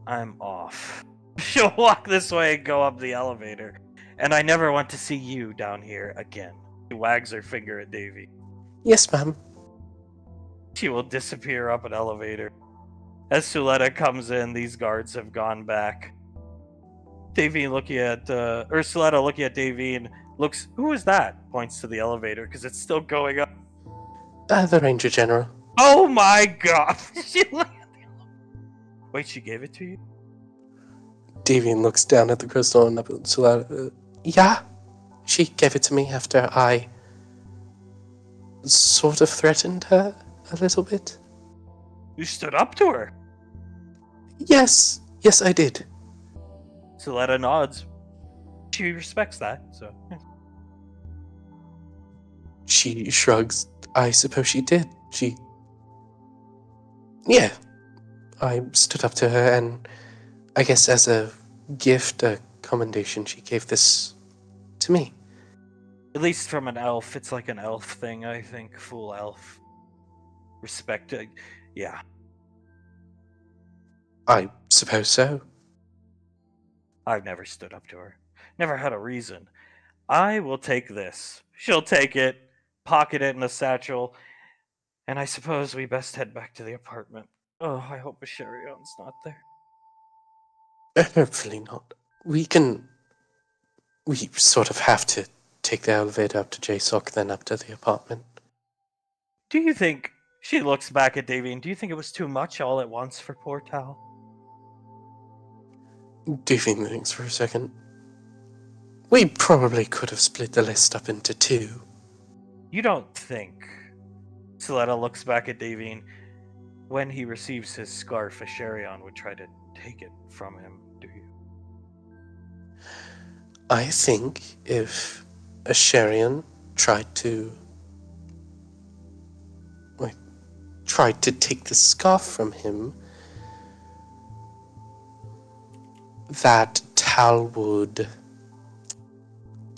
I'm off. She'll walk this way and go up the elevator. And I never want to see you down here again. She wags her finger at Davy. Yes, ma'am. She will disappear up an elevator. As Suletta comes in, these guards have gone back. Davy looking at, Suletta looking at Davy and looks, who is that? Points to the elevator because it's still going up. The Ranger General. Oh my god! She looked at the elevator. Wait, she gave it to you? Devian looks down at the crystal and up at Suletta. Yeah, she gave it to me after I sort of threatened her a little bit. You stood up to her. Yes, I did. Suletta nods. She respects that, so. She shrugs. I suppose she did. Yeah. I stood up to her, and I guess as a gift, a commendation, she gave this to me. At least from an elf, it's like an elf thing, I think. Full elf. Respect. Yeah. I suppose so. I've never stood up to her. Never had a reason. I will take this. She'll take it, pocket it in a satchel, and I suppose we best head back to the apartment. Oh, I hope Asherion's not there. Hopefully not. We sort of have to take the elevator up to JSOC, then up to the apartment. Do you think, she looks back at Davy, and do you think it was too much all at once for poor Tal? Devian thinks for a second. We probably could have split the list up into two. You don't think. Suletta looks back at Davine. When he receives his scarf, Asherion would try to take it from him, do you? I think if Asherion tried to take the scarf from him, that Tal would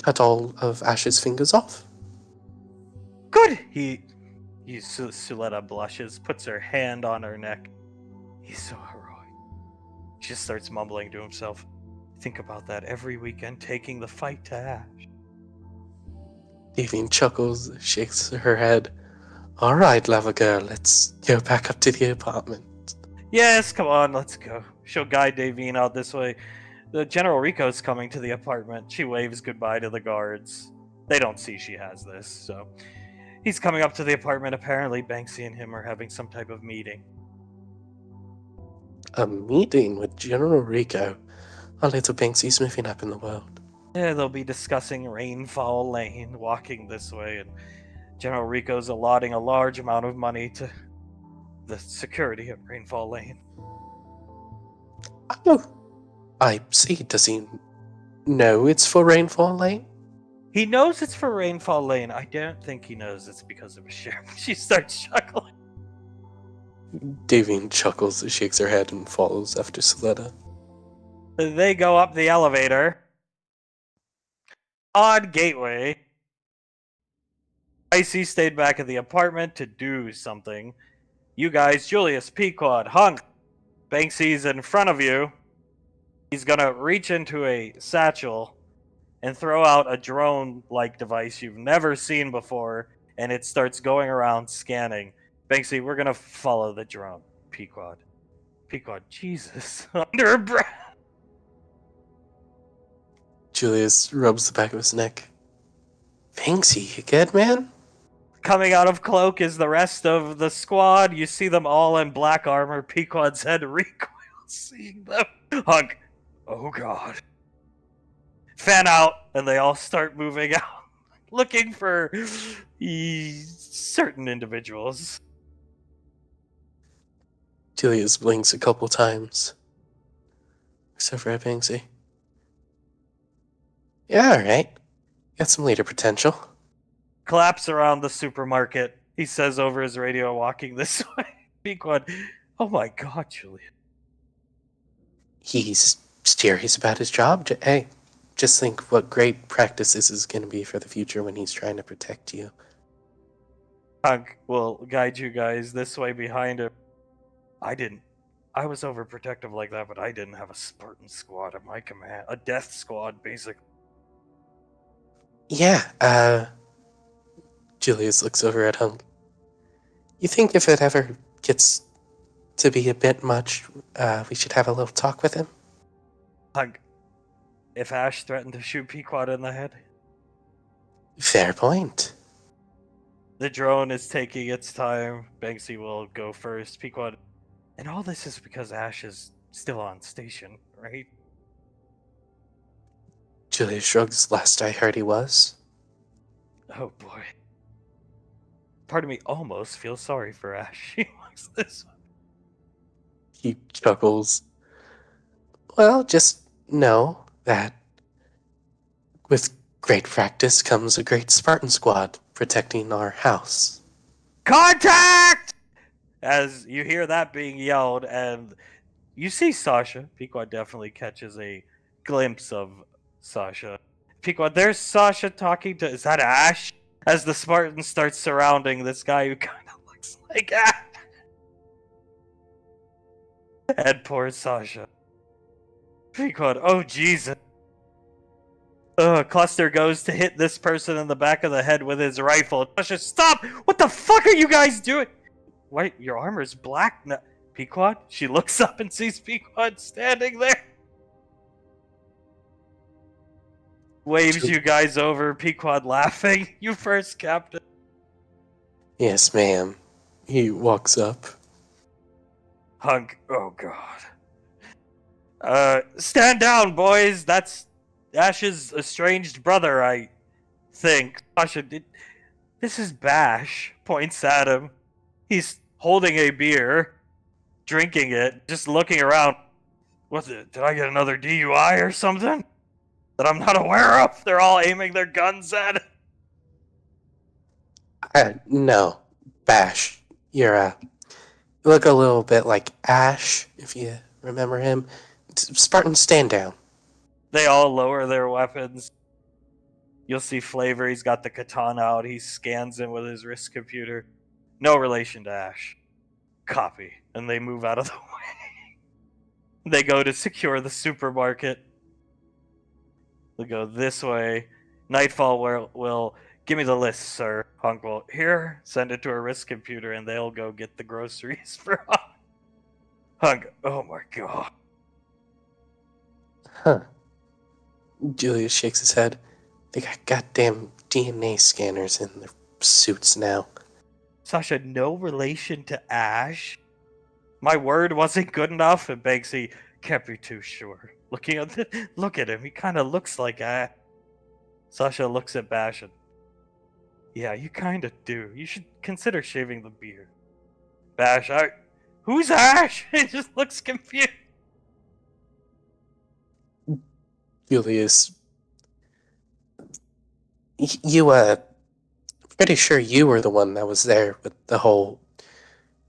cut all of Ash's fingers off. Good! Suletta blushes, puts her hand on her neck. He's so heroic. She just starts mumbling to himself. Think about that every weekend, taking the fight to Ash. Devian chuckles, shakes her head. All right, Lava Girl, let's go back up to the apartment. Yes, come on, let's go. She'll guide Davine out this way. The General Rico's coming to the apartment. She waves goodbye to the guards. They don't see she has this, so... He's coming up to the apartment. Apparently, Banksy and him are having some type of meeting. A meeting with General Rico? Our little Banksy's moving up in the world. Yeah, they'll be discussing Rainfall Lane, walking this way, and General Rico's allotting a large amount of money to the security at Rainfall Lane. Oh, I see. Does he know it's for Rainfall Lane? He knows it's for Rainfall Lane. I don't think he knows it's because of a share. She starts chuckling. Devian chuckles, shakes her head, and follows after Suletta. They go up the elevator. Odd gateway. Icy stayed back at the apartment to do something. You guys, Julius, Pequod, Hunk, Banksy's in front of you. He's gonna reach into a satchel and throw out a drone-like device you've never seen before, and it starts going around scanning. Banksy, we're gonna follow the drone. Pequod, Jesus, under her breath. Julius rubs the back of his neck. Banksy, you good, man? Coming out of Cloak is the rest of the squad. You see them all in black armor. Pequod's head recoils seeing them. Hunk, oh god. Fan out, and they all start moving out, looking for certain individuals. Julius blinks a couple times. Looks over at Banksy. Yeah, alright. Got some leader potential. Collapse around the supermarket. He says over his radio, walking this way. Pequod, oh my god, Julian. He's serious about his job. Hey, just think what great practice this is going to be for the future when he's trying to protect you. Hunk will guide you guys this way behind him. I was overprotective like that, but I didn't have a Spartan squad at my command. A death squad, basically. Yeah, Julius looks over at Hunk. You think if it ever gets to be a bit much, we should have a little talk with him? Hunk, if Ash threatened to shoot Pequod in the head, Fair point. the drone is taking its time. Banksy will go first. Pequod, and all this is because Ash is still on station, right? Julius shrugs. Last I heard he was. Oh boy. Part of me almost feels sorry for Ash. He looks this way. He chuckles. Well, just know that with great practice comes a great Spartan squad protecting our house. Contact! As you hear that being yelled, and you see Sasha. Pequod definitely catches a glimpse of Sasha. Pequod, there's Sasha talking to. Is that Ash? As the Spartans start surrounding this guy who kind of looks like Ash. And poor Sasha. Pequod, oh Jesus. Cluster goes to hit this person in the back of the head with his rifle. Sasha, stop! What the fuck are you guys doing? Wait, your armor's black now. Pequod? She looks up and sees Pequod standing there. Waves you guys over, Pequod laughing. You first, Captain. Yes, ma'am. He walks up. Hunk, oh god. Stand down, boys. That's Ash's estranged brother, I think. Sasha, this is Bash. Points at him. He's holding a beer, drinking it, just looking around. Did I get another DUI or something? That I'm not aware of? They're all aiming their guns at it. No. Bash. You look a little bit like Ash, if you remember him. Spartan, stand down. They all lower their weapons. You'll see Flavor, he's got the katana out. He scans him with his wrist computer. No relation to Ash. Copy. And they move out of the way. They go to secure the supermarket. They go this way. Nightfall will give me the list, sir. Hunk will, here, send it to a wrist computer, and they'll go get the groceries for Hunk. Hunk, oh my god. Huh. Julius shakes his head. They got goddamn DNA scanners in their suits now. Sasha, no relation to Ash? My word wasn't good enough? And Banksy can't be too sure. Look at him. He kind of looks like Ash. Sasha looks at Bash and, yeah, you kind of do. You should consider shaving the beard. Bash, who's Ash? He just looks confused. Julius, pretty sure you were the one that was there with the whole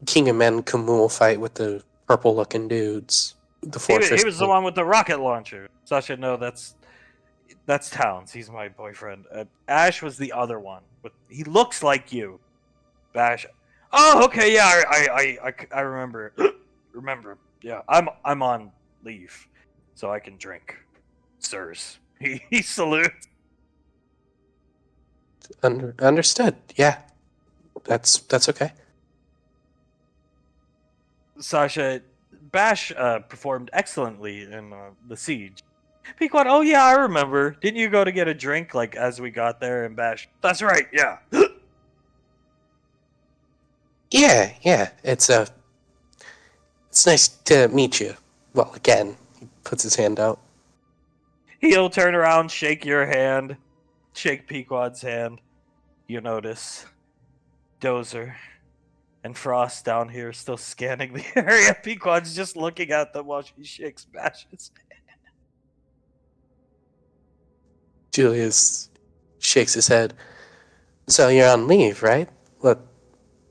King of Men Kamul fight with the purple-looking dudes. He was the one with the rocket launcher. Sasha, no, that's Towns. He's my boyfriend. Ash was the other one. But he looks like you. Bash. Oh, okay, yeah, I remember. Remember, yeah, I'm on leave, so I can drink. Sirs. He salutes. Understood. Yeah, that's okay. Sasha, Bash performed excellently in the siege. Pequod, oh yeah, I remember. Didn't you go to get a drink like as we got there? And Bash, that's right, yeah. Yeah. It's nice to meet you. Well, again, he puts his hand out. He'll turn around, shake your hand, shake Pequod's hand. You notice Dozer and Frost down here still scanning the area. Pequod's just looking at them while she shakes Bash's hand. Julius shakes his head. So you're on leave, right?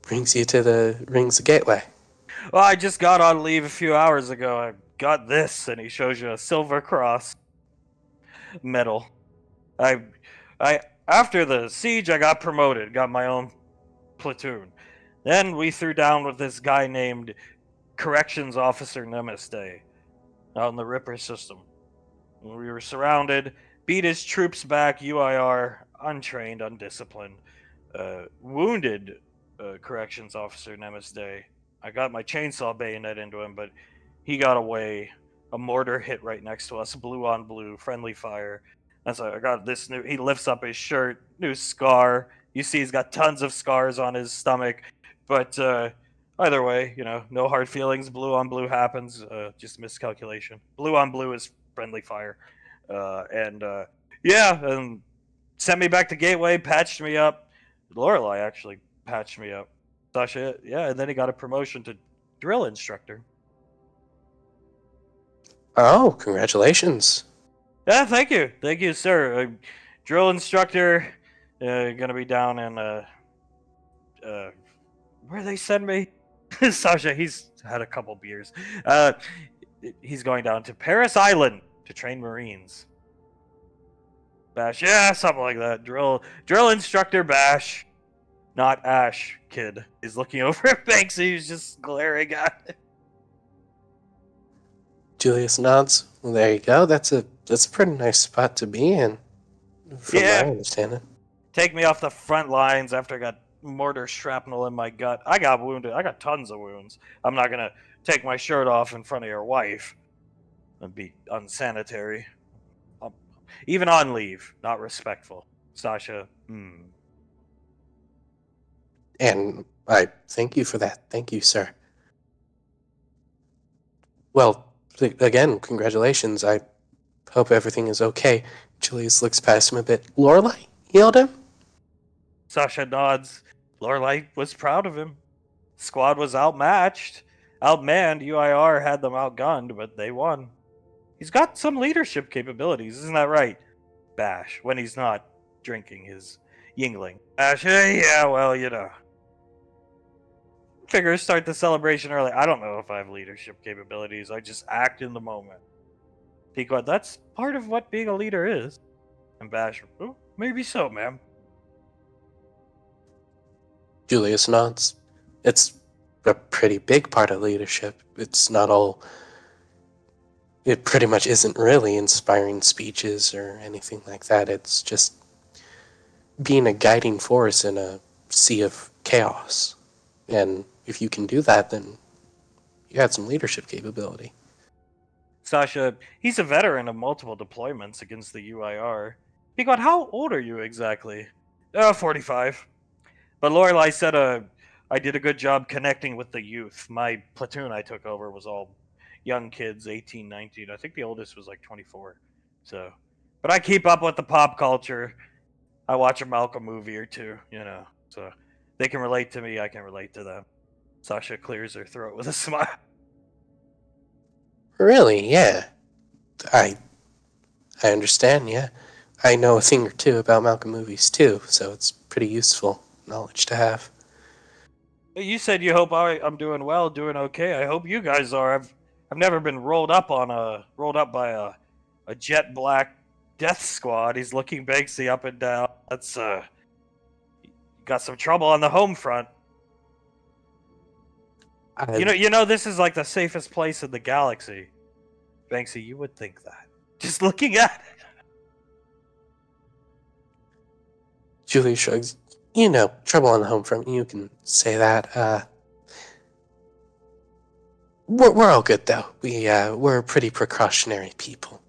brings you to the Rings Gateway? Well, I just got on leave a few hours ago. I got this, and he shows you a silver cross medal. I, I after the siege, I got promoted, got my own platoon. Then we threw down with this guy named Corrections Officer Namaste out in the Ripper system. We were surrounded, beat his troops back, UIR, untrained, undisciplined, wounded Corrections Officer Namaste. I got my chainsaw bayonet into him, but he got away. A mortar hit right next to us, blue on blue, friendly fire. And so I got this new. He lifts up his shirt, new scar. You see, he's got tons of scars on his stomach. But either way, no hard feelings. Blue on blue happens. Just miscalculation. Blue on blue is friendly fire. And sent me back to Gateway, patched me up. Lorelei actually patched me up. Sasha, yeah, and then he got a promotion to drill instructor. Oh, congratulations. Yeah, thank you, sir. Drill instructor, gonna be down in where they send me? Sasha, he's had a couple beers. He's going down to Paris Island to train Marines. Bash, yeah, something like that. Drill instructor Bash, not Ash kid. He's looking over at Banksy. He's just glaring at it. Julius nods. Well, there you go. That's a pretty nice spot to be in, from Yeah. my understanding. Take me off the front lines after I got mortar shrapnel in my gut. I got wounded. I got tons of wounds. I'm not gonna take my shirt off in front of your wife. That'd be unsanitary. Even on leave, not respectful. Sasha, And I thank you for that. Thank you, sir. Well, again, congratulations. I hope everything is okay. Julius looks past him a bit. Lorelei yelled him? Sasha nods. Lorelei was proud of him. Squad was outmatched. Outmanned. UIR had them outgunned, but they won. He's got some leadership capabilities, isn't that right? Bash, when he's not drinking his Yingling. Bash, yeah, well, Figure start the celebration early. I don't know if I have leadership capabilities. I just act in the moment. Pequod, that's part of what being a leader is. And Bash, oh, maybe so, ma'am. Julius nods. It's a pretty big part of leadership. It's not all... It pretty much isn't really inspiring speeches or anything like that. It's just being a guiding force in a sea of chaos. And if you can do that, then you have some leadership capability. Sasha, he's a veteran of multiple deployments against the UIR. Pequod, how old are you exactly? 45. But Lorelei said I did a good job connecting with the youth. My platoon I took over was all young kids, 18, 19. I think the oldest was like 24. So, but I keep up with the pop culture. I watch a Malcolm movie or two, So they can relate to me, I can relate to them. Sasha clears her throat with a smile. Really? Yeah. I understand, yeah. I know a thing or two about Malcolm movies too, so it's pretty useful knowledge to have. You said you hope I'm doing well, doing okay. I hope you guys are. I've never been rolled up by a jet black death squad. He's looking Banksy up and down. That's got some trouble on the home front. This is like the safest place in the galaxy. Banksy, you would think that. Just looking at it. Julie shrugs. Trouble on the home front. You can say that. We're all good though. We're pretty precautionary people.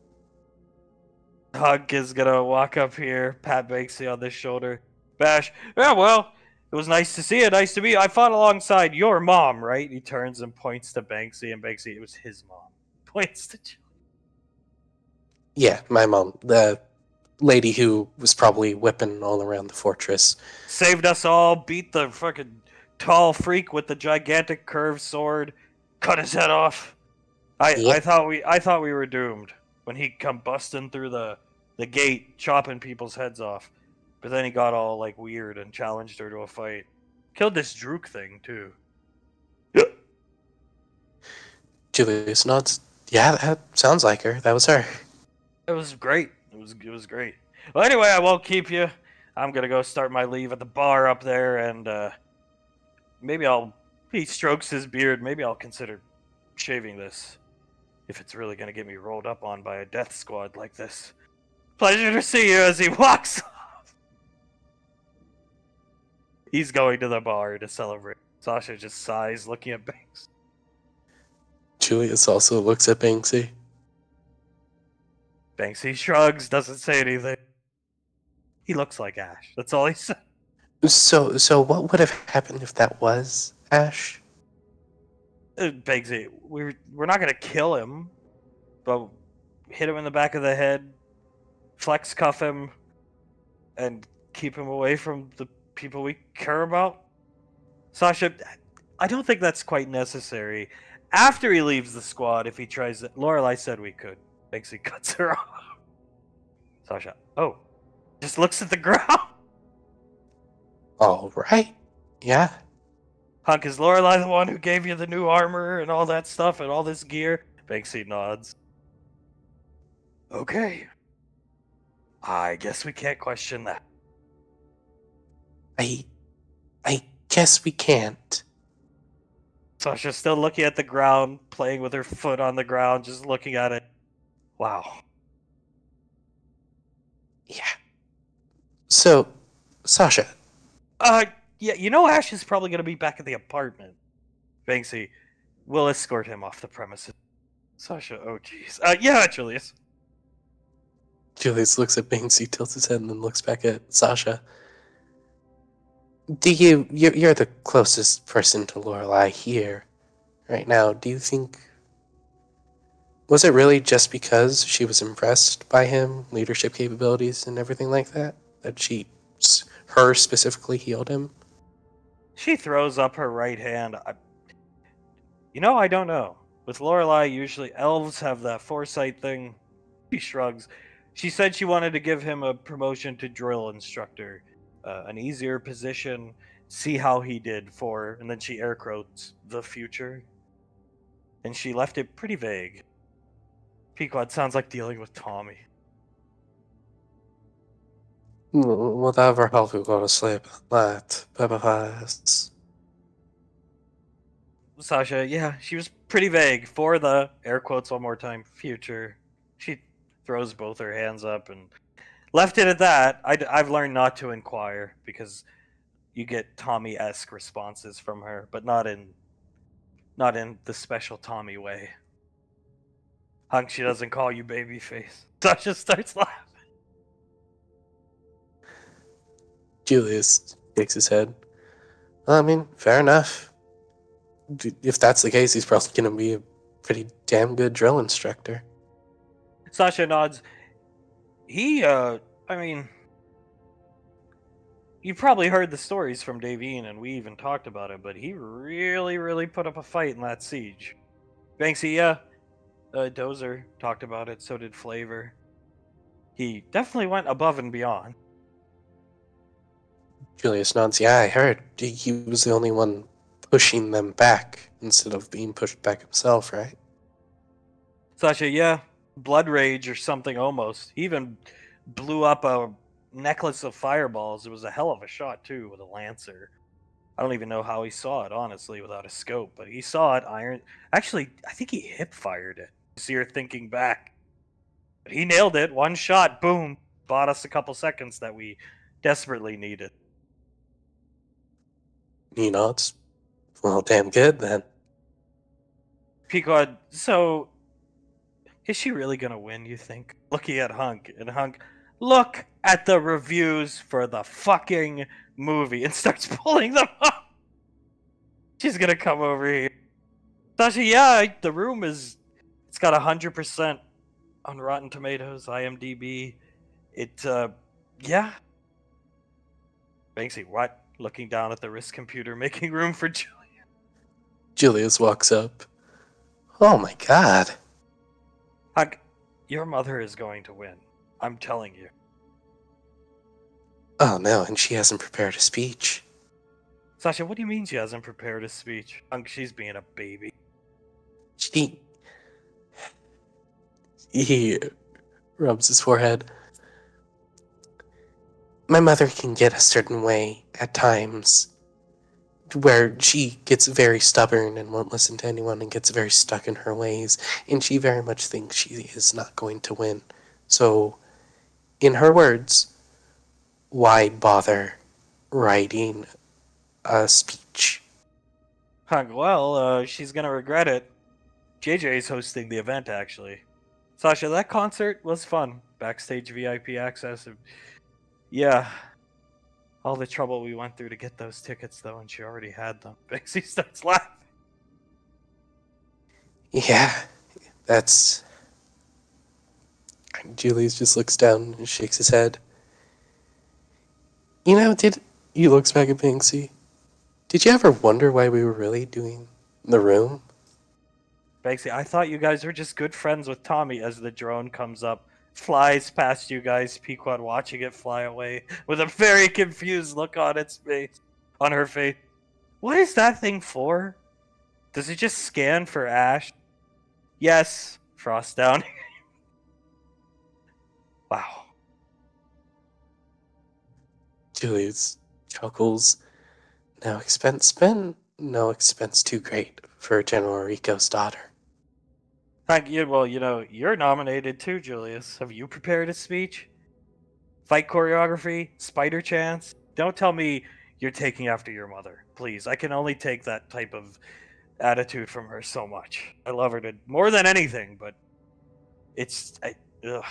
Hug is gonna walk up here, pat Banksy on the shoulder. Bash, yeah, well, it was nice to see you. Nice to meet you. I fought alongside your mom, right? He turns and points to Banksy, and Banksy, it was his mom. Points to Julie. Yeah, my mom. The lady who was probably whipping all around the fortress. Saved us all, beat the fucking tall freak with the gigantic curved sword, cut his head off. I thought we were doomed when he come busting through the gate, chopping people's heads off. But then he got all like weird and challenged her to a fight. Killed this Drook thing, too. Julius nods. Yeah, that sounds like her. That was her. It was great. It was great. Well, anyway, I won't keep you. I'm gonna go start my leave at the bar up there, and maybe I'll. He strokes his beard. Maybe I'll consider shaving this, if it's really gonna get me rolled up on by a death squad like this. Pleasure to see you as he walks off. He's going to the bar to celebrate. Sasha just sighs, looking at Banks. Julius also looks at Banksy. Banksy shrugs, doesn't say anything. He looks like Ash. That's all he said. So what would have happened if that was Ash? Banksy, we're not gonna kill him, but hit him in the back of the head, flex cuff him, and keep him away from the people we care about. Sasha, I don't think that's quite necessary. After he leaves the squad, if he tries it, Lorelai said we could. Banksy cuts her off. Sasha, just looks at the ground. All right. Yeah. Hunk, is Lorelai the one who gave you the new armor and all that stuff and all this gear? Banksy nods. Okay. I guess we can't question that. I guess we can't. Sasha's still looking at the ground, playing with her foot on the ground, just looking at it. Wow. Yeah. So, Sasha. Yeah, you know Ash is probably going to be back at the apartment. Banksy, we'll escort him off the premises. Sasha, oh jeez. Yeah, Julius. Julius looks at Banksy, tilts his head, and then looks back at Sasha. You're the closest person to Lorelai here right now. Do you think... Was it really just because she was impressed by him, leadership capabilities, and everything like that? That her specifically healed him? She throws up her right hand. I don't know. With Lorelai, usually elves have that foresight thing. She shrugs. She said she wanted to give him a promotion to drill instructor, an easier position, see how he did and then she air quotes, the future. And she left it pretty vague. Pequod sounds like dealing with Tommy. Whatever help you go to sleep. That, Bye-bye. Sasha, yeah, she was pretty vague for the air quotes one more time, future. She throws both her hands up and left it at that. I've learned not to inquire because you get Tommy-esque responses from her, but not in the special Tommy way. Hunk, she doesn't call you babyface. Sasha starts laughing. Julius shakes his head. Well, I mean, fair enough. If that's the case, he's probably going to be a pretty damn good drill instructor. Sasha nods. You've probably heard the stories from Davine, and we even talked about it, but he really, really put up a fight in that siege. Banksy, yeah. Dozer talked about it, so did Flavor. He definitely went above and beyond. Julius nods. Yeah, I heard. He was the only one pushing them back instead of being pushed back himself, right? Sasha, yeah. Blood rage or something almost. He even blew up a necklace of fireballs. It was a hell of a shot, too, with a lancer. I don't even know how he saw it, honestly, without a scope, but he saw it. Actually, I think he hip-fired it. See her thinking back. But he nailed it. One shot, boom. Bought us a couple seconds that we desperately needed. He nods. Well, damn good, then. Pequod, so... is she really gonna win, you think? Looking at Hunk, and Hunk, look at the reviews for the fucking movie, and starts pulling them up. She's gonna come over here. Sasha, yeah, the room it's got 100% on Rotten Tomatoes, IMDb. Yeah. Banksy, what? Looking down at the wrist computer, making room for Julia. Julius walks up. Oh my god. Hunk, your mother is going to win. I'm telling you. Oh no, and she hasn't prepared a speech. Sasha, what do you mean she hasn't prepared a speech? She's being a baby. He rubs his forehead. My mother can get a certain way at times where she gets very stubborn and won't listen to anyone and gets very stuck in her ways, and she very much thinks she is not going to win. So, in her words, why bother writing a speech? Well, she's gonna regret it. JJ's hosting the event, actually. Sasha, that concert was fun. Backstage VIP access. Yeah. All the trouble we went through to get those tickets, though, and she already had them. Banksy starts laughing. Yeah, that's... Julius just looks down and shakes his head. You know, he looks back at Banksy. Did you ever wonder why we were really doing the room? Banksy, I thought you guys were just good friends with Tommy as the drone comes up, flies past you guys, Pequod watching it fly away with a very confused look on her face. What is that thing for? Does it just scan for Ash? Yes, Frost down. Wow. Julius chuckles. No expense spent, no expense too great for General Rico's daughter. Thank you. Well, you're nominated too, Julius. Have you prepared a speech? Fight choreography? Spider chance? Don't tell me you're taking after your mother. Please, I can only take that type of attitude from her so much. I love her more than anything, but ugh.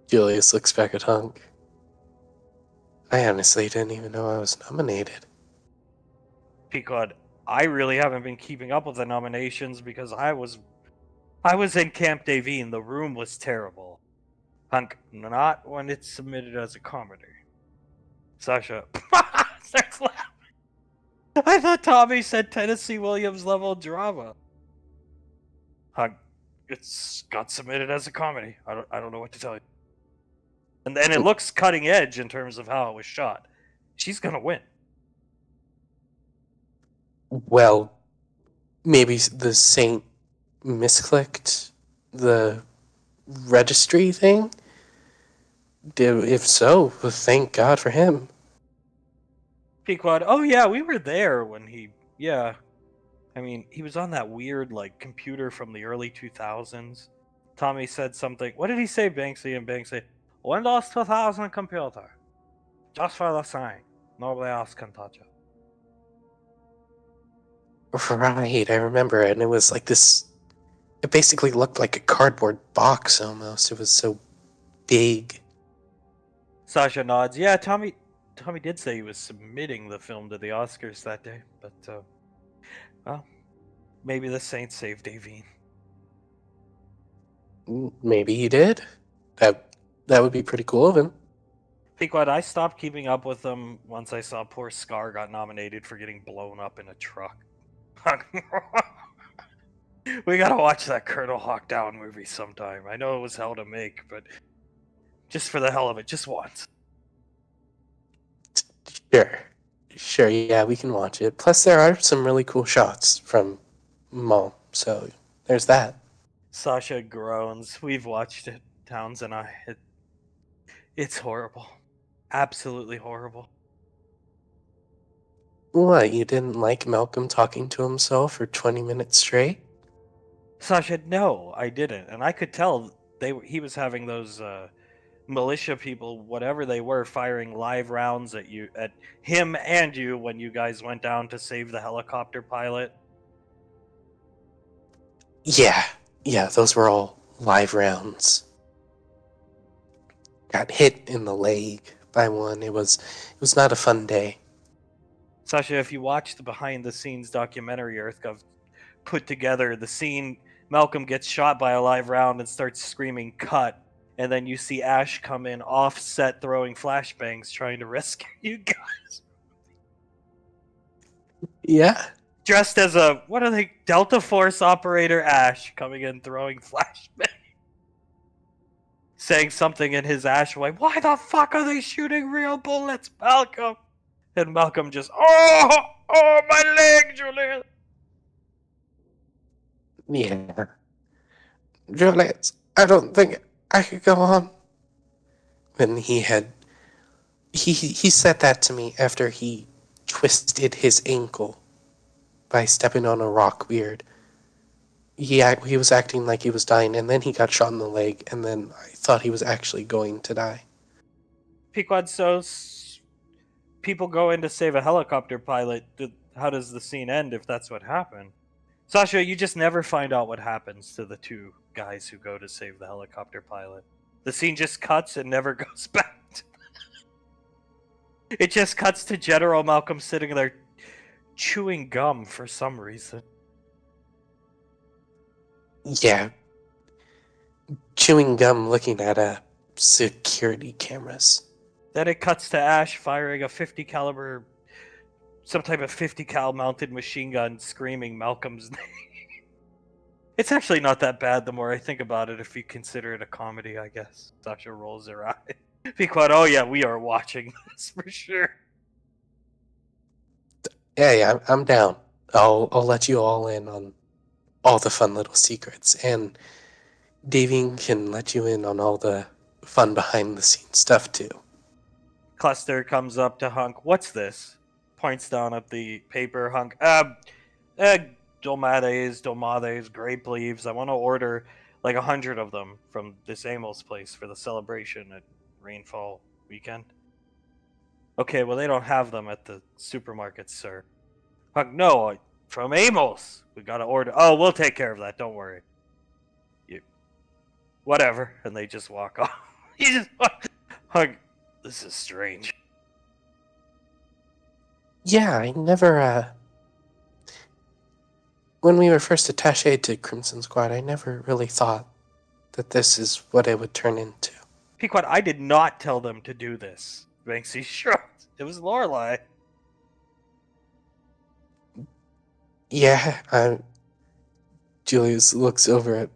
Julius looks back at Hunk. I honestly didn't even know I was nominated. Pequod, I really haven't been keeping up with the nominations because I was in Camp Davine. The room was terrible. Hunk, not when it's submitted as a comedy. Sasha starts laughing. I thought Tommy said Tennessee Williams level drama. Hunk, it's got submitted as a comedy. I don't know what to tell you. And it looks cutting edge in terms of how it was shot. She's gonna win. Well, maybe the Saint misclicked the registry thing? If so, thank God for him. Pequod, oh yeah, we were there when yeah. I mean, he was on that weird, computer from the early 2000s. Tommy said something. What did he say, Banksy? And Banksy, Windows 2000 computer. Just for the sign. Nobody else can touch it. Right, I remember it, and it was like this... It basically looked like a cardboard box, almost. It was so big. Sasha nods. Yeah, Tommy did say he was submitting the film to the Oscars that day, but, well, maybe the Saints saved Davine. Maybe he did. That would be pretty cool of him. Pequod, I stopped keeping up with them once I saw poor Scar got nominated for getting blown up in a truck. We gotta watch that Colonel Hawk Down movie sometime. I know it was hell to make, but just for the hell of it, just once. Sure, yeah, we can watch it. Plus, there are some really cool shots from Mom, so there's that. Sasha groans. We've watched it, Towns and I. It's horrible. Absolutely horrible. What, you didn't like Malcolm talking to himself for 20 minutes straight? Sasha, no, I didn't. And I could tell he was having those militia people, whatever they were, firing live rounds at him and you when you guys went down to save the helicopter pilot. Yeah, those were all live rounds. Got hit in the leg by one. It was not a fun day. Sasha, if you watch the behind-the-scenes documentary EarthGov put together, the scene Malcolm gets shot by a live round and starts screaming, "Cut!" And then you see Ash come in offset throwing flashbangs trying to rescue you guys. Yeah. Dressed as Delta Force operator Ash coming in throwing flashbangs. Saying something in his Ash way. Why the fuck are they shooting real bullets, Malcolm? And Malcolm just, oh, my leg, Julius. Yeah. Julius, I don't think I could go on. When he said that to me after he twisted his ankle by stepping on a rock weird. He was acting like he was dying, and then he got shot in the leg, and then I thought he was actually going to die. Pequod, so people go in to save a helicopter pilot. How does the scene end if that's what happened? Sasha, you just never find out what happens to the two guys who go to save the helicopter pilot. The scene just cuts and never goes back. It just cuts to General Malcolm sitting there chewing gum for some reason. Yeah. Chewing gum looking at security cameras. Then it cuts to Ash firing a 50 caliber, some type of 50 cal mounted machine gun, screaming Malcolm's name. It's actually not that bad the more I think about it, if you consider it a comedy, I guess. Sasha rolls her eye. Pequod, oh yeah, we are watching this for sure. Yeah, I'm down. I'll let you all in on all the fun little secrets, and Davey can let you in on all the fun behind the scenes stuff too. Cluster comes up to Hunk. What's this? Points down at the paper. Hunk. Dolmades, grape leaves. I want to order like 100 of them from this Amos place for the celebration at Rainfall weekend. Okay, well they don't have them at the supermarket, sir. Hunk, no, from Amos. We gotta order. Oh, we'll take care of that. Don't worry. Whatever. And they just walk off. He just Hunk. This is strange. Yeah, I never, when we were first attached to Crimson Squad, I never really thought that this is what it would turn into. Pequod, I did not tell them to do this. Banksy shrugged. It was Lorelei. Yeah, Julius looks over at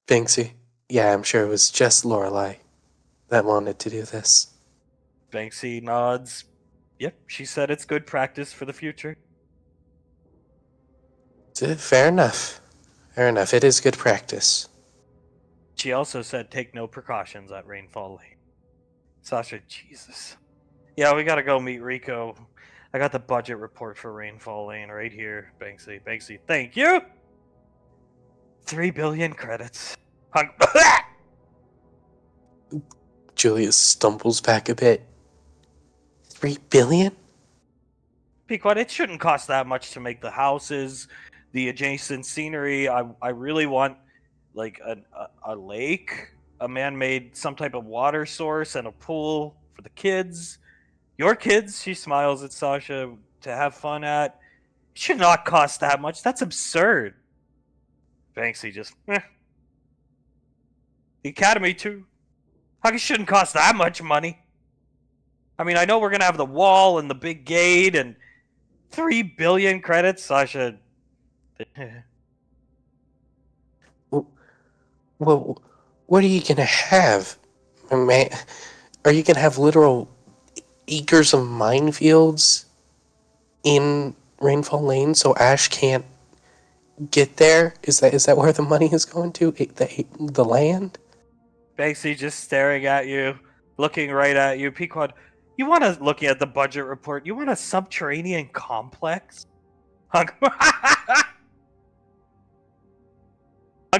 Banksy. Yeah, I'm sure it was just Lorelei that wanted to do this. Banksy nods. Yep, she said it's good practice for the future. Fair enough. Fair enough. It is good practice. She also said take no precautions at Rainfall Lane. Sasha, Jesus. Yeah, we gotta go meet Rico. I got the budget report for Rainfall Lane right here, Banksy. Banksy, thank you! 3 billion credits. Julius stumbles back a bit. 3 billion? Pequod, it shouldn't cost that much to make the houses, the adjacent scenery. I really want like a lake, a man-made some type of water source, and a pool for the kids. Your kids, she smiles at Sasha, to have fun at. It should not cost that much. That's absurd. Banksy just, The Academy too. It shouldn't cost that much money. I mean, I know we're gonna have the wall and the big gate and 3 billion credits. Sasha. Well, what are you gonna have? Man, are you gonna have literal acres of minefields in Rainfall Lane so Ash can't get there? Is that where the money is going to? The land? Banksy just staring at you, looking right at you. Pequod, you want to look at the budget report? You want a subterranean complex? Hunk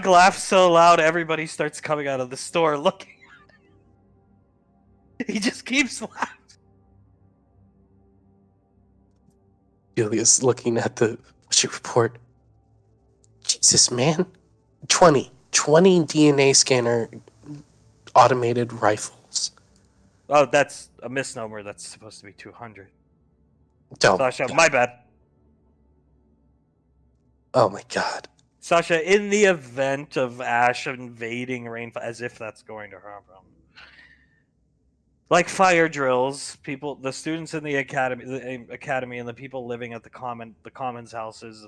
laughs so loud everybody starts coming out of the store looking at it. He just keeps laughing. Julius looking at the budget report. Jesus, man. 20 DNA scanner automated rifles. Oh, that's a misnomer. That's supposed to be 200. Oh, Sasha, my bad. Oh my god. Sasha, in the event of Ash invading Rainfall, as if that's going to happen. Like fire drills, the students in the academy and the people living at the commons houses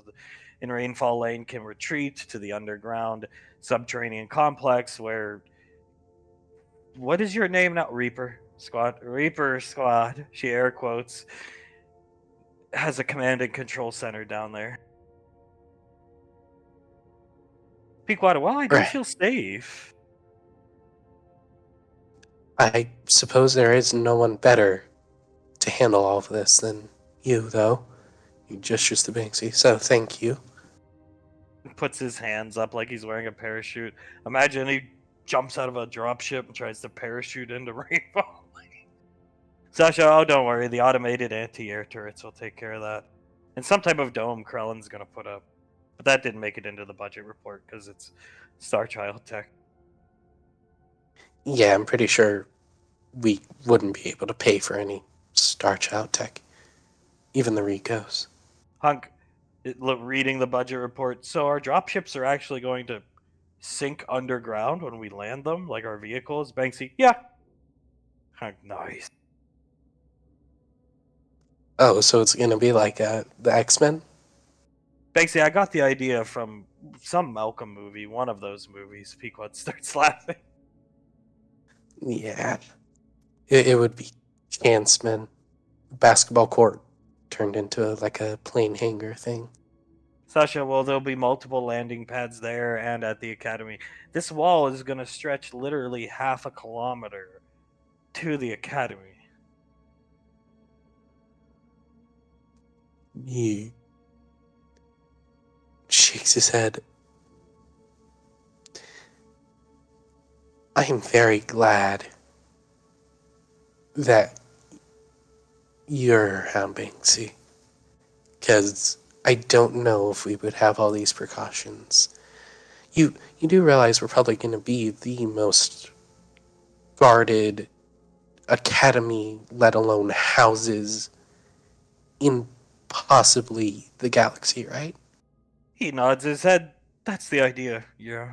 in Rainfall Lane can retreat to the underground subterranean complex where, what is your name now? Reaper Squad. She air quotes. has a command and control center down there. Pequod, well, I do Right. feel safe. I suppose there is no one better to handle all of this than you, though. He gestures to Banksy, so thank you. Puts his hands up like he's wearing a parachute. Imagine he jumps out of a dropship and tries to parachute into Rainfall. Sasha, oh, don't worry. The automated anti-air turrets will take care of that. And some type of dome Krellin's going to put up. But that didn't make it into the budget report because it's Starchild tech. Yeah, I'm pretty sure we wouldn't be able to pay for any Starchild tech. Even the Ricos. Hunk, reading the budget report. So our dropships are actually going to sink underground when we land them, like our vehicles? Banksy, yeah. Hunk, nice. Oh, so it's gonna be like the X-Men? Banksy, I got the idea from some Malcolm movie, one of those movies. Pequod starts laughing. Yeah. It would be Chanceman. Basketball court turned into like a plane hangar thing. Sasha, well, there'll be multiple landing pads there and at the academy. This wall is going to stretch literally half a kilometer to the academy. He shakes his head. I am very glad that you're around, Banksy. Because I don't know if we would have all these precautions. You do realize we're probably going to be the most guarded academy, let alone houses, in possibly the galaxy, right? He nods his head. That's the idea, yeah.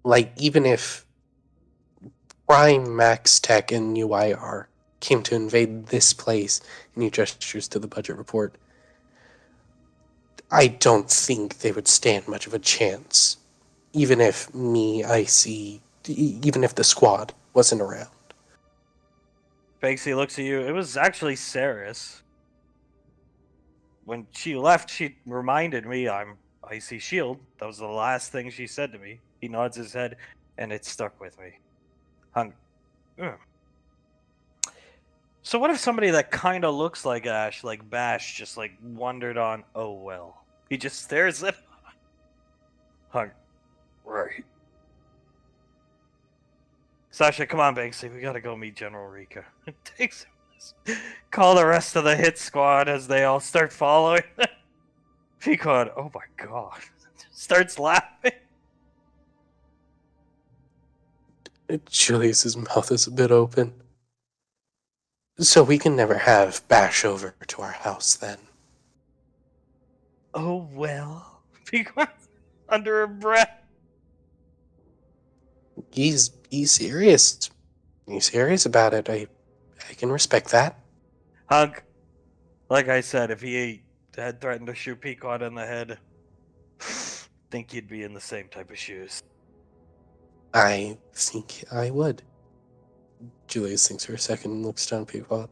Like, even if Prime Max Tech and UIR came to invade this place, and he gestures to the budget report, I don't think they would stand much of a chance. Even if even if the squad wasn't around. Banksy looks at you. It was actually Saris. When she left, she reminded me I'm Icy Shield. That was the last thing she said to me. He nods his head, and it stuck with me. So what if somebody that kind of looks like Ash, like Bash, just like wandered on? Oh well. He just stares at. Right. Sasha, come on, Banksy. We gotta go meet General Rika. It takes him. Call the rest of the hit squad as they all start following. Pequod, oh my god. Starts laughing. Julius's mouth is a bit open. So we can never have Bash over to our house then. Oh well. Pequod, under her breath. He's serious. He's serious about it. I can respect that. Hunk, like I said, if he had threatened to shoot Pequod in the head, think he'd be in the same type of shoes. I think I would. Julius thinks for a second and looks down at Pequod.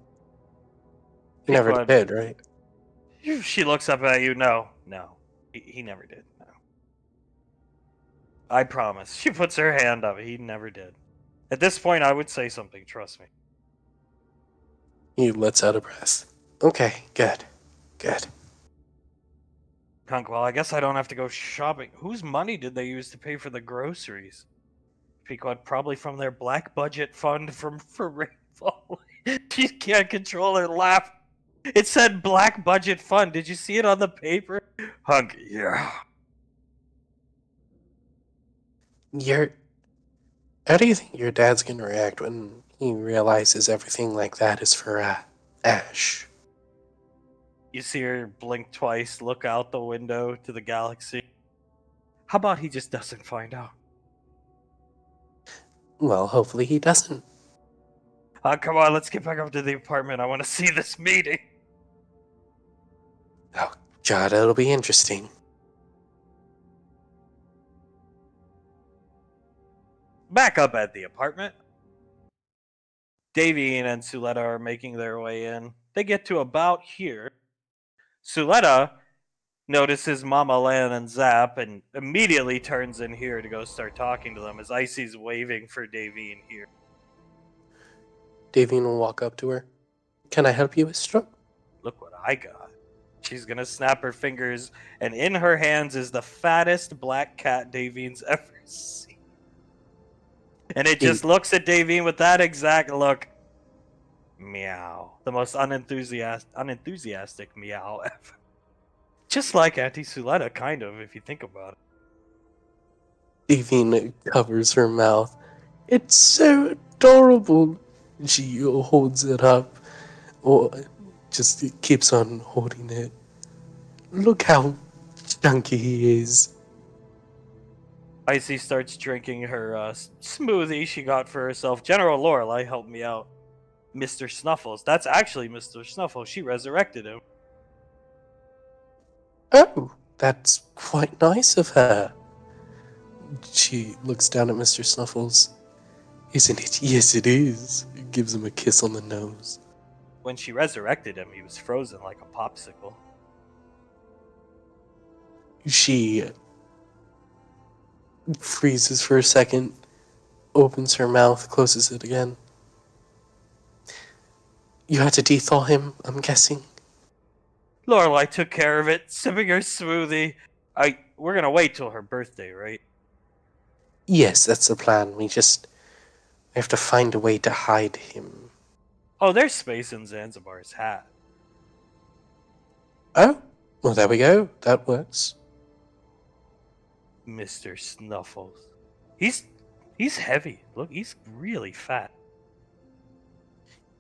He never Pequod, did, right? She looks up at you. No. He never did. No. I promise. She puts her hand up. He never did. At this point, I would say something. Trust me. He lets out a breath. Okay, good. Hunk, well, I guess I don't have to go shopping. Whose money did they use to pay for the groceries? Pequod, probably from their black budget fund for Rainfall. She can't control her laugh. It said black budget fund. Did you see it on the paper? Hunk, yeah. How do you think your dad's gonna react when he realizes everything like that is for, Ash? You see her blink twice, look out the window to the galaxy. How about he just doesn't find out? Well, hopefully he doesn't. Come on, let's get back up to the apartment. I want to see this meeting. Oh, God, it'll be interesting. Back up at the apartment. Davine and Suletta are making their way in. they get to about here. Suletta notices Mama Lan and Zap and immediately turns in here to go start talking to them as Icy's waving for Davine here. Davine will walk up to her. Can I help you, Istra? Look what I got. She's gonna snap her fingers, and in her hands is the fattest black cat Davine's ever seen. And it just looks at Davine with that exact look. Meow. The most unenthusiastic meow ever. Just like Auntie Suletta, kind of, if you think about it. Davine covers her mouth. It's so adorable. She holds it up, or just keeps on holding it. Look how chunky he is. Icy starts drinking her smoothie she got for herself. General Lorelei helped me out. Mr. Snuffles. That's actually Mr. Snuffles. She resurrected him. Oh, that's quite nice of her. She looks down at Mr. Snuffles. Isn't it? Yes, it is. Gives him a kiss on the nose. When she resurrected him, he was frozen like a popsicle. She freezes for a second, opens her mouth, closes it again. You had to de-thaw him, I'm guessing? Lorelei took care of it, sipping her smoothie. We're gonna wait till her birthday, right? Yes, that's the plan. We have to find a way to hide him. Oh, there's space in Zanzibar's hat. Oh, well, there we go. That works. Mr. Snuffles. He's heavy. Look, he's really fat.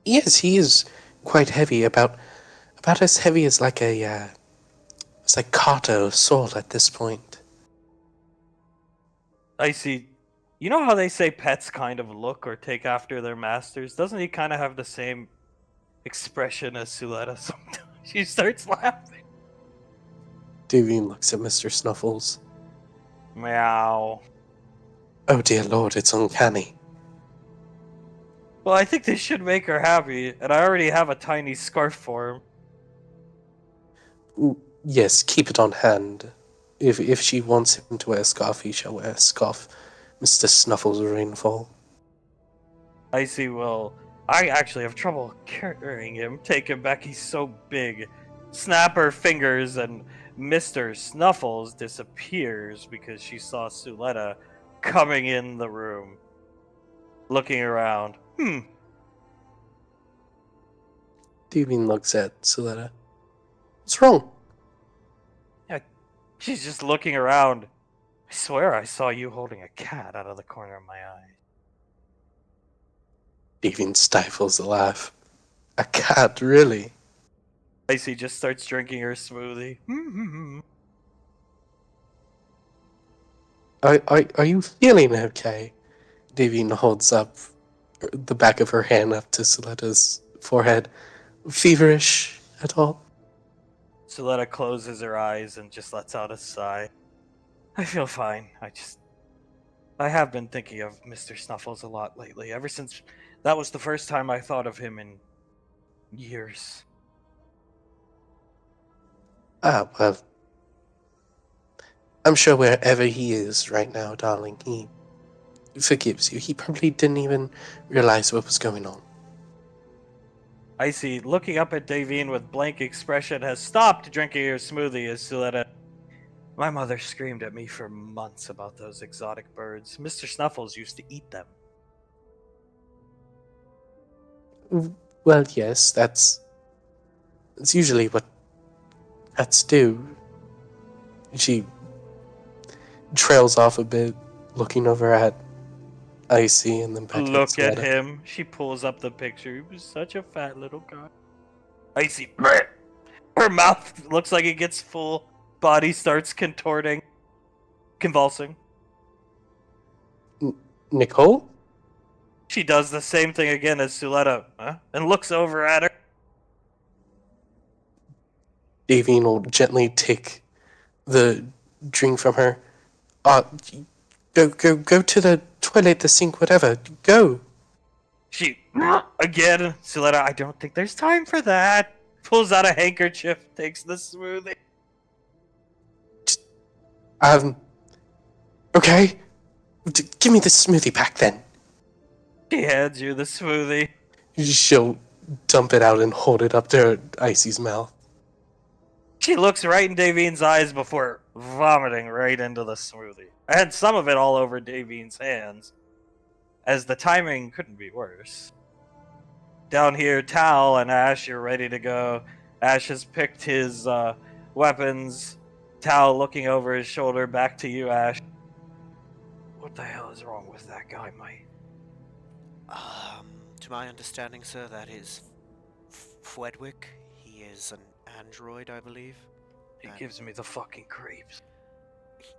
Yes, he is quite heavy. About as heavy as like a staccato sword at this point. I see. You know how they say pets kind of look or take after their masters? Doesn't he kind of have the same expression as Suletta sometimes? She starts laughing. Davine looks at Mr. Snuffles. Meow. Oh dear lord, it's uncanny. Well, I think this should make her happy, and I already have a tiny scarf for him. Yes, keep it on hand. If she wants him to wear a scarf, he shall wear a scarf. Mr. Snuffles Rainfall. I see, well, I actually have trouble carrying him. Take him back, he's so big. Snap her fingers, and Mr. Snuffles disappears because she saw Suletta coming in the room. Looking around. Davine looks at Suletta. What's wrong? She's just looking around. I swear I saw you holding a cat out of the corner of my eye. Davine stifles a laugh. A cat, really? Icy just starts drinking her smoothie. Are you feeling okay? Davine holds up the back of her hand up to Suletta's forehead. Feverish at all? Suletta closes her eyes and just lets out a sigh. I feel fine. I have been thinking of Mr. Snuffles a lot lately, ever since that was the first time I thought of him in years. Ah, well. I'm sure wherever he is right now, darling, he forgives you. He probably didn't even realize what was going on. Icy, looking up at Davine with blank expression, has stopped drinking her smoothie as Suletta. My mother screamed at me for months about those exotic birds. Mr. Snuffles used to eat them. Well, yes, that's usually what cats do. She trails off a bit, looking over at Icy and then back Look at Suletta. him. She pulls up the picture. He was such a fat little guy. Icy. Her mouth looks like it gets full. Body starts contorting. Convulsing. Nicole? She does the same thing again as Suletta, and looks over at her. Davine will gently take the drink from her. Go to the toilet, the sink, whatever. Go. She Again, Suletta, I don't think there's time for that. Pulls out a handkerchief, takes the smoothie. Okay. Give me the smoothie pack then. She hands you the smoothie. She'll dump it out and hold it up to Icy's mouth. She looks right in Davine's eyes before vomiting right into the smoothie. And some of it all over Davine's hands, as the timing couldn't be worse. Down here, Tal and Ash, you're ready to go. Ash has picked his weapons. Tal looking over his shoulder, back to you, Ash. What the hell is wrong with that guy, Mike? To my understanding, sir, that is Fwedwick. He is an android, I believe. He gives me the fucking creeps.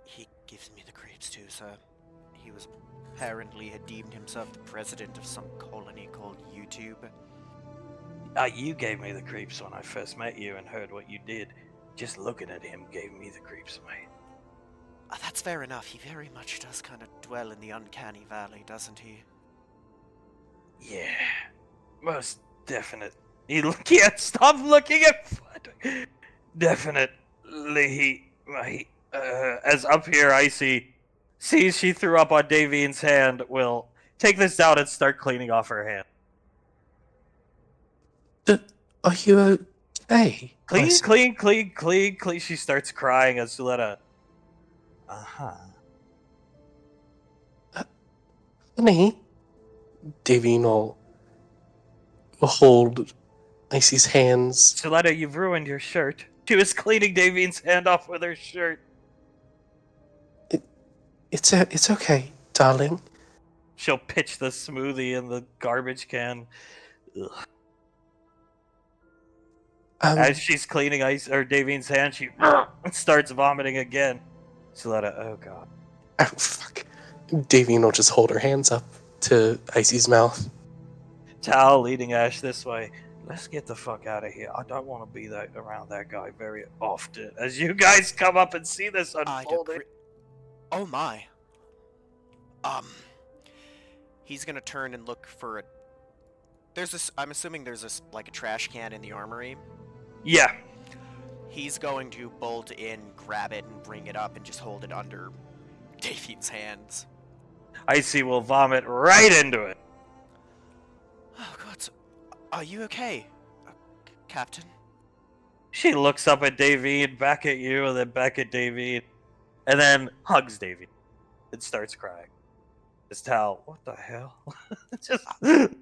He gives me the creeps too, sir. He was apparently had deemed himself the president of some colony called YouTube. You gave me the creeps when I first met you and heard what you did. Just looking at him gave me the creeps, mate. That's fair enough. He very much does kind of dwell in the uncanny valley, doesn't he? Yeah, most definite. He can't stop looking at Fwedwick. Definitely, mate. As up here, Icy sees she threw up on Davine's hand, will take this down and start cleaning off her hand. Are you okay? Clean. She starts crying as Suletta. Honey? Davine will hold Icy's hands. Suletta, you've ruined your shirt. She was cleaning Davine's hand off with her shirt. It's okay, darling. She'll pitch the smoothie in the garbage can. Ugh. As she's cleaning Davine's hand, she starts vomiting again. Suletta, oh god. Oh, fuck. Davine will just hold her hands up to Icy's mouth. Tal leading Ash this way. Let's get the fuck out of here. I don't want to be around that guy very often. As you guys come up and see this unfolding. Oh my. He's gonna turn and look for it. There's this. I'm assuming there's this like a trash can in the armory. Yeah. He's going to bolt in, grab it, and bring it up, and just hold it under Davine's hands. Icy will vomit right into it. Oh god. Are you okay, Captain? She looks up at Davine, back at you, and then back at Davine, and then hugs Davine and starts crying. This Tal, what the hell? Just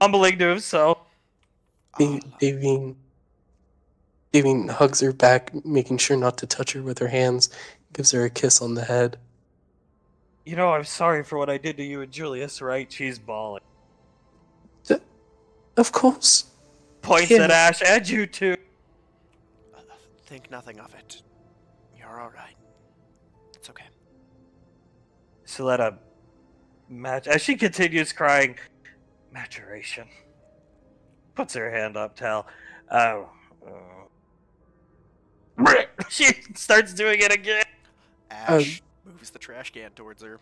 mumbling to himself. Davine hugs her back, making sure not to touch her with her hands, gives her a kiss on the head. You know, I'm sorry for what I did to you and Julius, right? She's bawling. Of course. Points at Ash and you too. Think nothing of it. You're alright. It's okay. Suletta, as she continues crying, maturation. Puts her hand up, Tal. She starts doing it again. Ash moves the trash can towards her.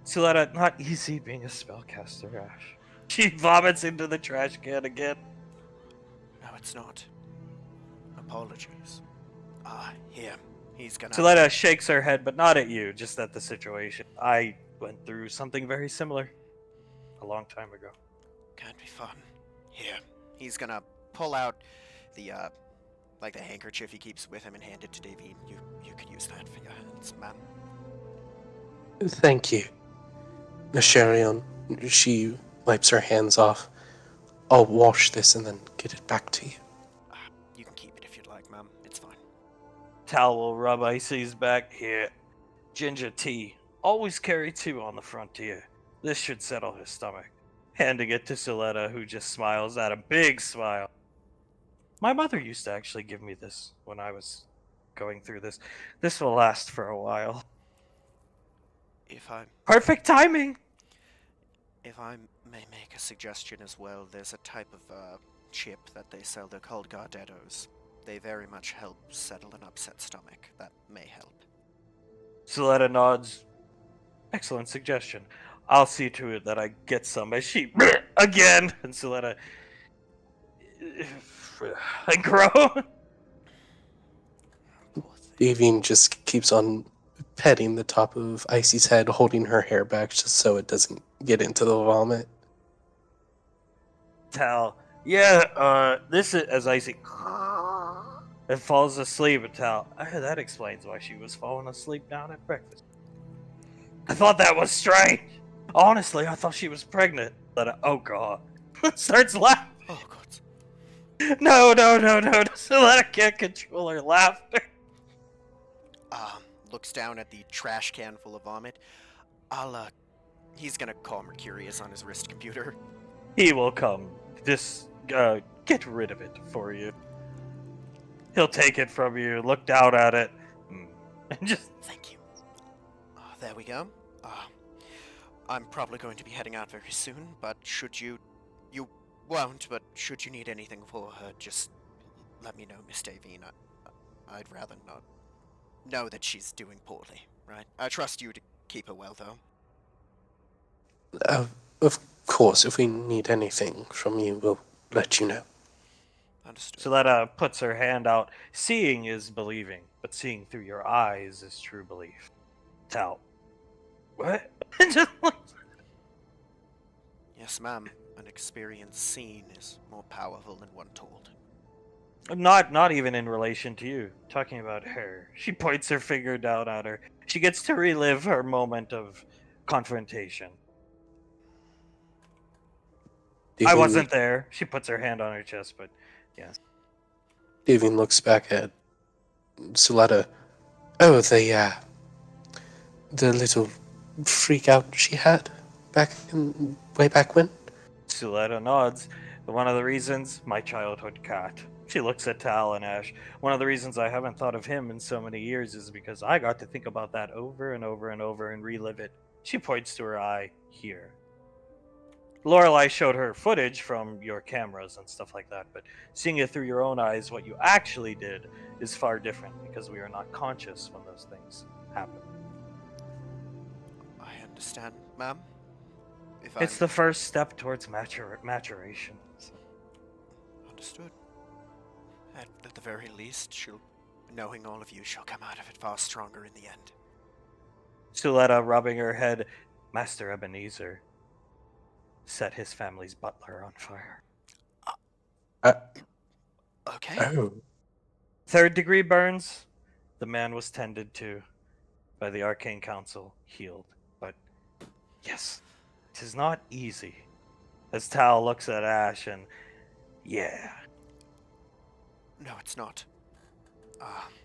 Suletta, not easy being a spellcaster, Ash. She vomits into the trash can again. No, it's not. Apologies. Here. He's gonna... Suletta shakes her head, but not at you, just at the situation. I went through something very similar a long time ago. Can't be fun. Here. He's gonna pull out the, like the handkerchief he keeps with him and hand it to Davine. You could use that for your hands, ma'am. Thank you. Nasharion, she wipes her hands off. I'll wash this and then get it back to you. You can keep it if you'd like, ma'am. It's fine. Tal will rub Icy's back. Here. Ginger tea. Always carry 2 on the frontier. This should settle his stomach. Handing it to Suletta, who just smiles at a big smile. My mother used to actually give me this when I was going through this. This will last for a while. Perfect timing! If I may make a suggestion as well, there's a type of chip that they sell. They're called Gardettos. They very much help settle an upset stomach. That may help. Suletta nods. Excellent suggestion. I'll see to it that I get some as she again, and Suletta and grow. Davine just keeps on petting the top of Icy's head, holding her hair back just so it doesn't get into the vomit. Tal, yeah, this is as Icy and falls asleep. And Tal, that explains why she was falling asleep down at breakfast. I thought that was strange. Honestly, I thought she was pregnant. But oh god, starts laughing. Oh god. No, Suletta can't control her laughter. Looks down at the trash can full of vomit. He's gonna call Mercurius on his wrist computer. He will come. Just get rid of it for you. He'll take it from you, look down at it, and just... Thank you. There we go. I'm probably going to be heading out very soon, but should you won't, but should you need anything for her, just let me know, Miss Davine. I'd rather not know that she's doing poorly, right? I trust you to keep her well, though. Of course, if we need anything from you, we'll let you know. Understood. Suletta puts her hand out. Seeing is believing, but seeing through your eyes is true belief. Tal. What? Just like... Yes, ma'am. An experience seen is more powerful than one told. Not even in relation to you. Talking about her. She points her finger down at her. She gets to relive her moment of confrontation. I wasn't there. She puts her hand on her chest, but yes. Davine looks back at Suletta. Oh, the little freak out she had way back when? Suletta nods. One of the reasons, my childhood cat. She looks at Tal and Ash. One of the reasons I haven't thought of him in so many years is because I got to think about that over and over and over and relive it. She points to her eye here. Lorelei showed her footage from your cameras and stuff like that, but seeing it through your own eyes, what you actually did is far different because we are not conscious when those things happen. I understand, ma'am. It's the first step towards maturation. So. Understood. At the very least, knowing all of you, she'll come out of it far stronger in the end. Suletta, rubbing her head, Master Ebenezer set his family's butler on fire. Okay. Oh. 3rd degree burns. The man was tended to by the Arcane Council, healed. But yes, it is not easy. As Tal looks at Ash and yeah. No, it's not. Gods.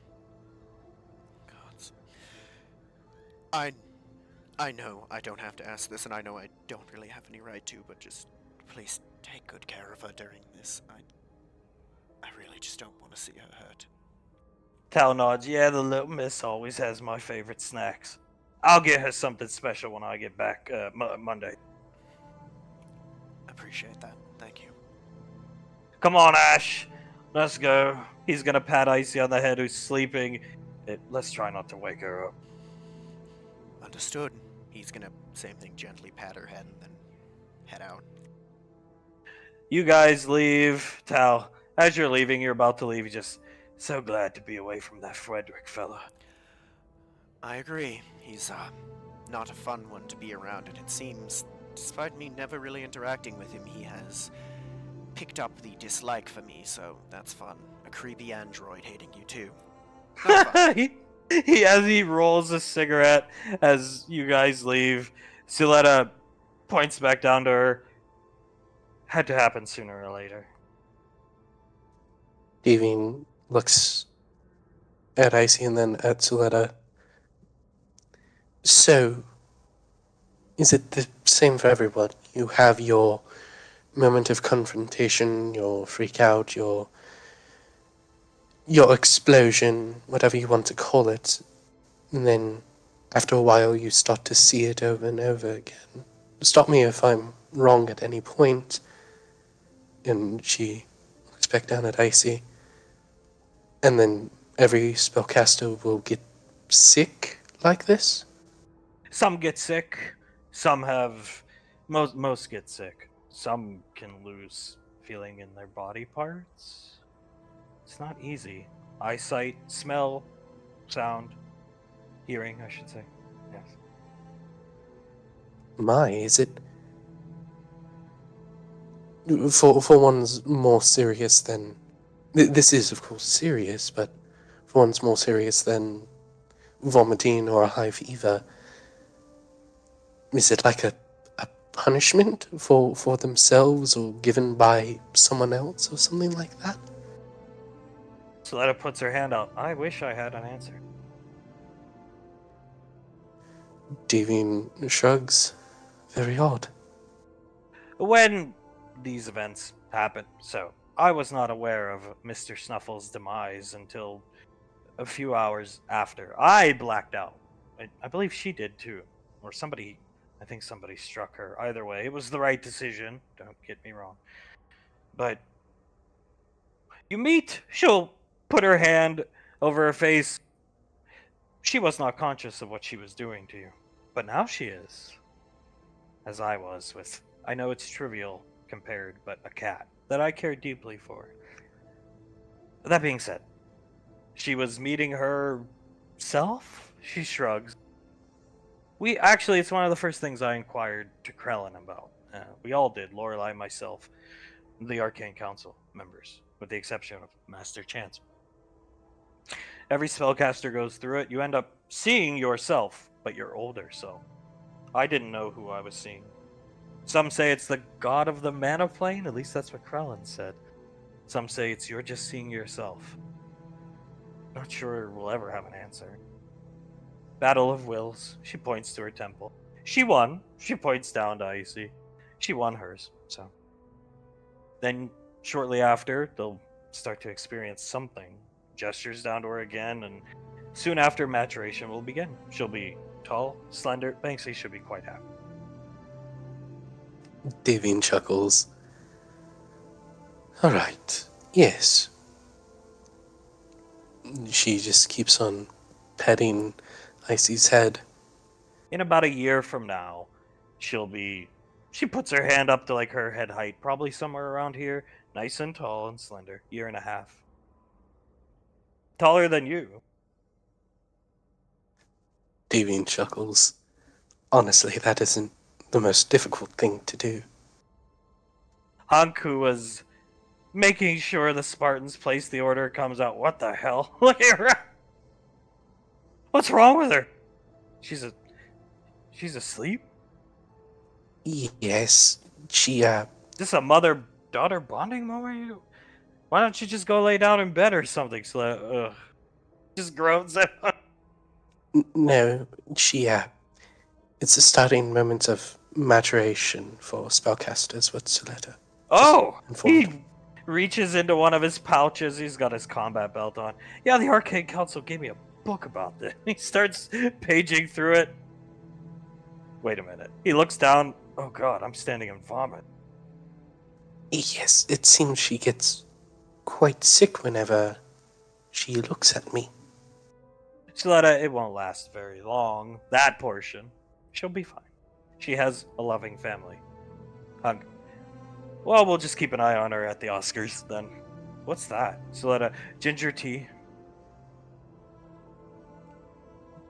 I know I don't have to ask this, and I know I don't really have any right to, but just please take good care of her during this. I really just don't want to see her hurt. Tal nods. Yeah, the little miss always has my favorite snacks. I'll get her something special when I get back Monday. Appreciate that. Thank you. Come on, Ash. Let's go. He's gonna pat Icy on the head who's sleeping. Let's try not to wake her up. Understood. He's gonna, same thing, gently pat her head and then head out. You guys leave. Tal, as you're leaving, you're about to leave. You're just so glad to be away from that Frederick fella. I agree. He's, not a fun one to be around, and it seems, despite me never really interacting with him, he has picked up the dislike for me, so that's fun. A creepy android hating you too. As he rolls a cigarette as you guys leave, Suletta points back down to her. Had to happen sooner or later. Davine looks at Icy and then at Suletta. So, is it the same for everyone? You have your moment of confrontation, your freak out, your explosion, whatever you want to call it, and then after a while you start to see it over and over again. Stop me if I'm wrong at any point. And she looks back down at Icy. And then every spellcaster will get sick like this? Some get sick, Some have, most get sick. Some can lose feeling in their body parts. It's not easy. Eyesight, smell, sound, hearing, I should say. Yes. My, is it? For one's more serious than... This is, of course, serious, but for one's more serious than vomiting or a high fever, is it like a punishment for themselves or given by someone else or something like that? Soletta puts her hand out. I wish I had an answer. Devian shrugs. Very odd. When these events happened, so I was not aware of Mr. Snuffle's demise until a few hours after. I blacked out. I believe she did too. Or somebody, I think somebody struck her. Either way, it was the right decision. Don't get me wrong. But you meet, she'll put her hand over her face. She was not conscious of what she was doing to you. But now she is. As I was with, I know it's trivial compared, but a cat that I care deeply for. That being said, she was meeting herself? She shrugs. It's one of the first things I inquired to Krellin about. We all did, Lorelei, myself, the Arcane Council members, with the exception of Master Chance. Every spellcaster goes through it. You end up seeing yourself, but your older self. I didn't know who I was seeing. Some say it's the god of the mana plane, at least that's what Krellin said. Some say it's you're just seeing yourself. Not sure we'll ever have an answer. Battle of Wills. She points to her temple. She won. She points down to Icy. She won hers, so. Then, shortly after, they'll start to experience something. Gestures down to her again, and soon after, maturation will begin. She'll be tall, slender. Banksy should be quite happy. Devian chuckles. Alright, yes. She just keeps on petting Icy's head. In about a year from now, she puts her hand up to like her head height, probably somewhere around here, nice and tall and slender, 1.5 years. Taller than you. Devian chuckles. Honestly, that isn't the most difficult thing to do. Hunk, who was making sure the Spartans place the order, comes out. What the hell? Look at her. What's wrong with her? She's asleep? Yes, she, Is this a mother-daughter bonding moment? Why don't you just go lay down in bed or something? Just groans at no, she, it's the starting moment of maturation for spellcasters, what's the letter? Oh! Informed. He reaches into one of his pouches. He's got his combat belt on. Yeah, the Arcane Council gave me a book about this. He starts paging through it. Wait a minute. He looks down. Oh god, I'm standing in vomit. Yes, it seems she gets quite sick whenever she looks at me. Soletta, it won't last very long. That portion. She'll be fine. She has a loving family. Well, we'll just keep an eye on her at the Oscars, then. What's that? Soletta, ginger tea?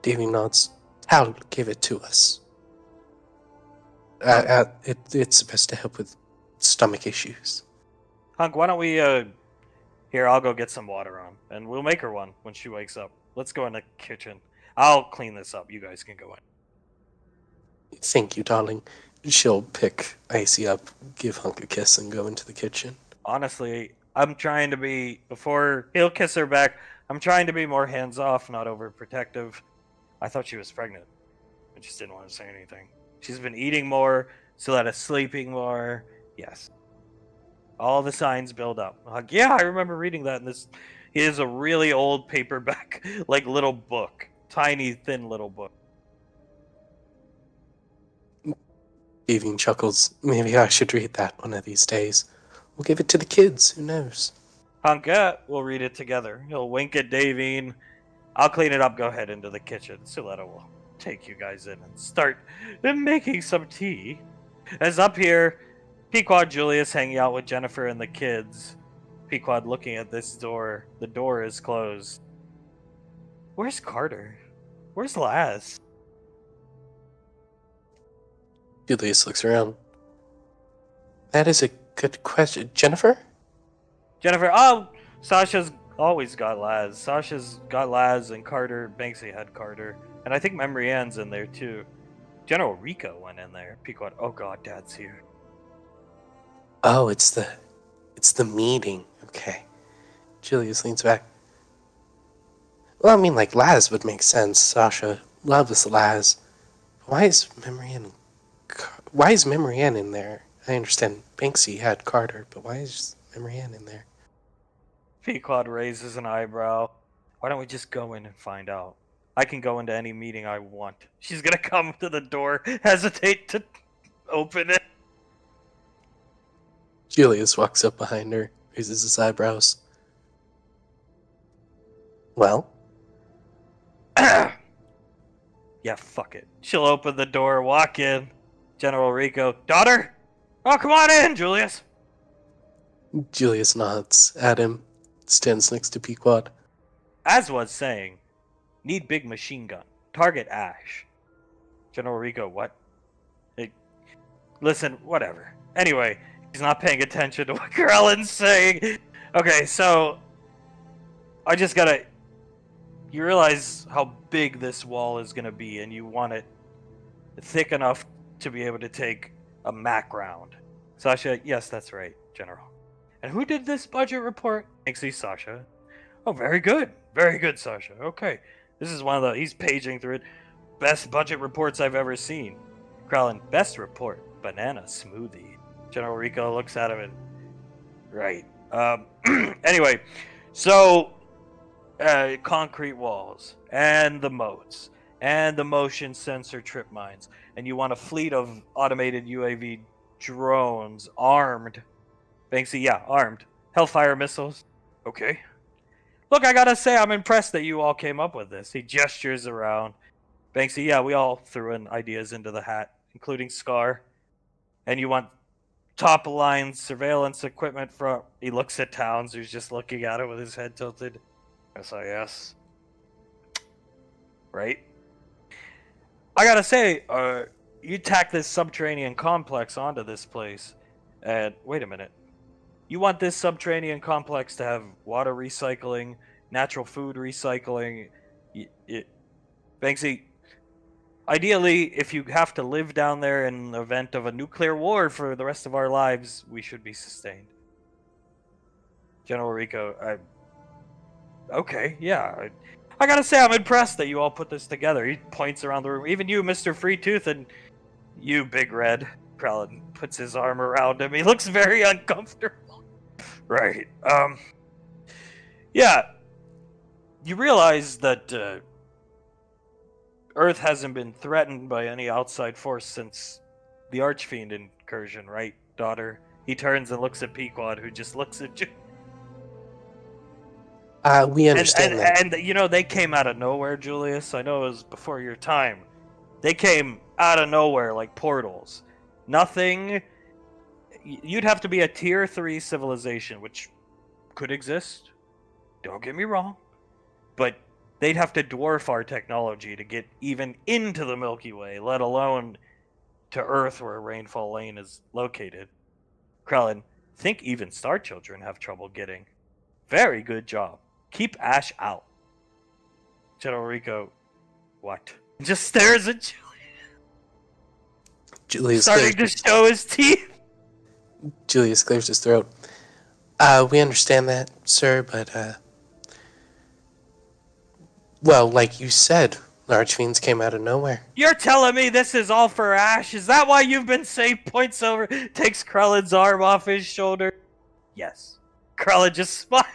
Davy nods. Hal gave it to us. It's supposed to help with stomach issues. Hunk, why don't we, Here, I'll go get some water on, and we'll make her one when she wakes up. Let's go in the kitchen. I'll clean this up. You guys can go in. Thank you, darling. She'll pick Icy up, give Hunk a kiss, and go into the kitchen. Honestly, I'm trying to be, before he'll kiss her back, I'm trying to be more hands-off, not overprotective. I thought she was pregnant. I just didn't want to say anything. She's been eating more, Soletta's sleeping more. Yes. All the signs build up. Like, yeah, I remember reading that in this. It is a really old paperback, like little book. Tiny, thin little book. Devian chuckles. Maybe I should read that one of these days. We'll give it to the kids. Who knows? Honka, we'll read it together. He'll wink at Davine. I'll clean it up. Go ahead into the kitchen. Soletta will take you guys in and start making some tea. As up here, Pequod Julius hanging out with Jennifer and the kids. Pequod looking at this door. The door is closed. Where's Carter? Where's Laz? Julius looks around. That is a good question. Jennifer? Jennifer, oh, Sasha's always got Laz. Sasha's got Laz, and Carter, Banksy had Carter. And I think Memory Ann's in there too. General Rico went in there. Pequod, oh god, Dad's here. Oh, it's the meeting. Okay. Julius leans back. Well, I mean, like, Laz would make sense. Sasha loves Laz. Why is Memory Ann in there? I understand Banksy had Carter, but why is Memory Ann in there? Pequod raises an eyebrow. Why don't we just go in and find out? I can go into any meeting I want. She's gonna come to the door, hesitate to open it. Julius walks up behind her, raises his eyebrows. Well? Yeah, fuck it. She'll open the door, walk in. General Rico, daughter? Oh, come on in, Julius. Julius nods at him, stands next to Pequod. As was saying, need big machine gun. Target Ash. General Rico, what? Hey, listen, whatever. Anyway, he's not paying attention to what Krellin's saying. Okay, so I just gotta... You realize how big this wall is gonna be, and you want it thick enough to be able to take a MAC round. Sasha, yes, that's right, General. And who did this budget report? Banksy, Sasha. Oh, very good, Sasha. Okay, this is one of the... He's paging through it. Best budget reports I've ever seen. Krellin, best report, banana smoothie. General Rico looks at him and... Right. Anyway, so... concrete walls, and the moats, and the motion sensor trip mines, and you want a fleet of automated UAV drones, armed. Banksy, yeah, armed. Hellfire missiles. Okay. Look, I gotta say, I'm impressed that you all came up with this. He gestures around. Banksy, yeah, we all threw in ideas into the hat, including Scar. And you want top-line surveillance equipment from... He looks at Towns, who's just looking at it with his head tilted. SIS. Right? I gotta say, you tack this subterranean complex onto this place, and wait a minute. You want this subterranean complex to have water recycling, natural food recycling. Banksy, ideally, if you have to live down there in the event of a nuclear war for the rest of our lives, we should be sustained. General Rico, okay, yeah. I gotta say, I'm impressed that you all put this together. He points around the room. Even you, Mr. Freetooth, and you, Big Red. Krellin puts his arm around him. He looks very uncomfortable. Right. Yeah. You realize that Earth hasn't been threatened by any outside force since the Archfiend incursion, right, daughter? He turns and looks at Pequod, who just looks at you. We understand that. And, you know, they came out of nowhere, Julius. I know it was before your time. They came out of nowhere like portals. Nothing... You'd have to be a tier 3 civilization, which could exist. Don't get me wrong. But they'd have to dwarf our technology to get even into the Milky Way, let alone to Earth where Rainfall Lane is located. Krellin, think even Star Children have trouble getting. Very good job. Keep Ash out. General Rico, what? Just stares at Julius starting to show his teeth. Julius clears his throat. We understand that, sir, but, well, like you said, large fiends came out of nowhere. You're telling me this is all for Ash? Is that why you've been safe? Points over, takes Krellin's arm off his shoulder. Yes. Krellin just smiles.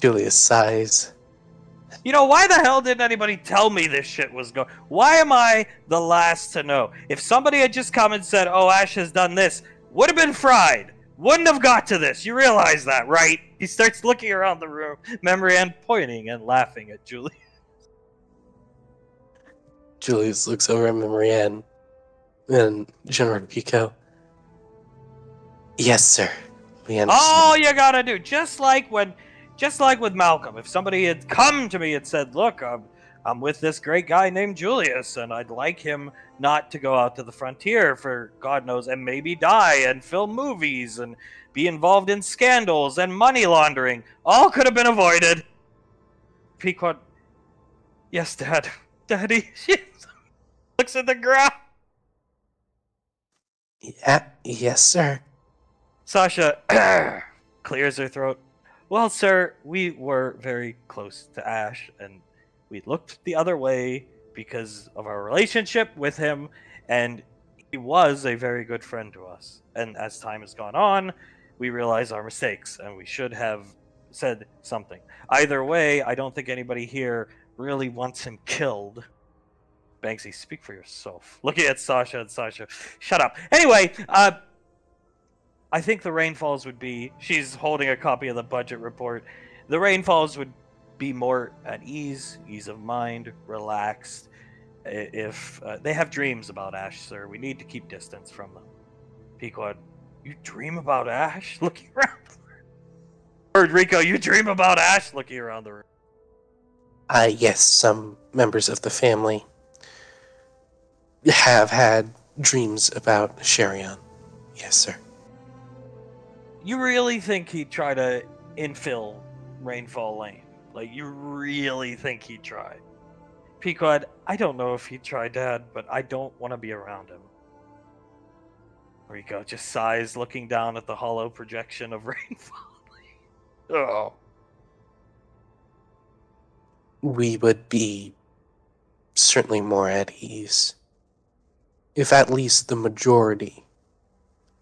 Julius sighs. You know, why the hell didn't anybody tell me this shit was going? Why am I the last to know? If somebody had just come and said, oh, Ash has done this, would have been fried. wouldn't have got to this. You realize that, right? He starts looking around the room, Memory Ann pointing and laughing at Julie. Julius looks over at Marianne and General Pico. Yes, sir. We understand. All you gotta do, just like with Malcolm, if somebody had come to me and said, "Look, I'm with this great guy named Julius, and I'd like him not to go out to the frontier for God knows, and maybe die and film movies and be involved in scandals and money laundering, all could have been avoided." Pequod, yes, Dad, Daddy. She looks at the ground. Yeah, yes, sir. Sasha clears her throat. Well, sir, we were very close to Ash, and we looked the other way because of our relationship with him, and he was a very good friend to us. And as time has gone on, we realize our mistakes, and we should have said something. Either way, I don't think anybody here really wants him killed. Banksy, speak for yourself. Looking at Sasha and Sasha, shut up. Anyway, I think the rainfalls would be, she's holding a copy of the budget report, the rainfalls would be more at ease of mind, relaxed. If they have dreams about Ash, sir, we need to keep distance from them. Pequod, you dream about Ash? Looking around the room. Or Rico, you dream about Ash? Looking around the room. Yes, some members of the family have had dreams about Sherion. Yes, sir. You really think he'd try to infill Rainfall Lane? Like, you really think he'd try? Pequod, I don't know if he'd try, Dad, but I don't want to be around him. Rico just sighs, looking down at the hollow projection of Rainfall Lane. Oh. We would be certainly more at ease if at least the majority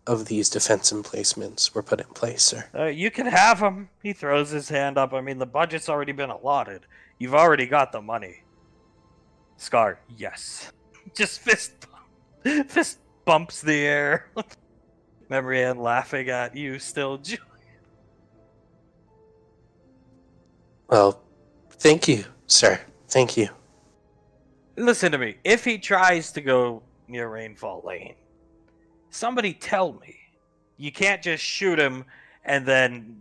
of these defense emplacements were put in place, sir. You can have him. He throws his hand up. I mean, the budget's already been allotted. You've already got the money. Scar, yes. Just fist bumps the air. Memory Ann laughing at you still, Julian. Well, thank you, sir. Thank you. Listen to me. If he tries to go near Rainfall Lane, somebody tell me. You can't just shoot him and then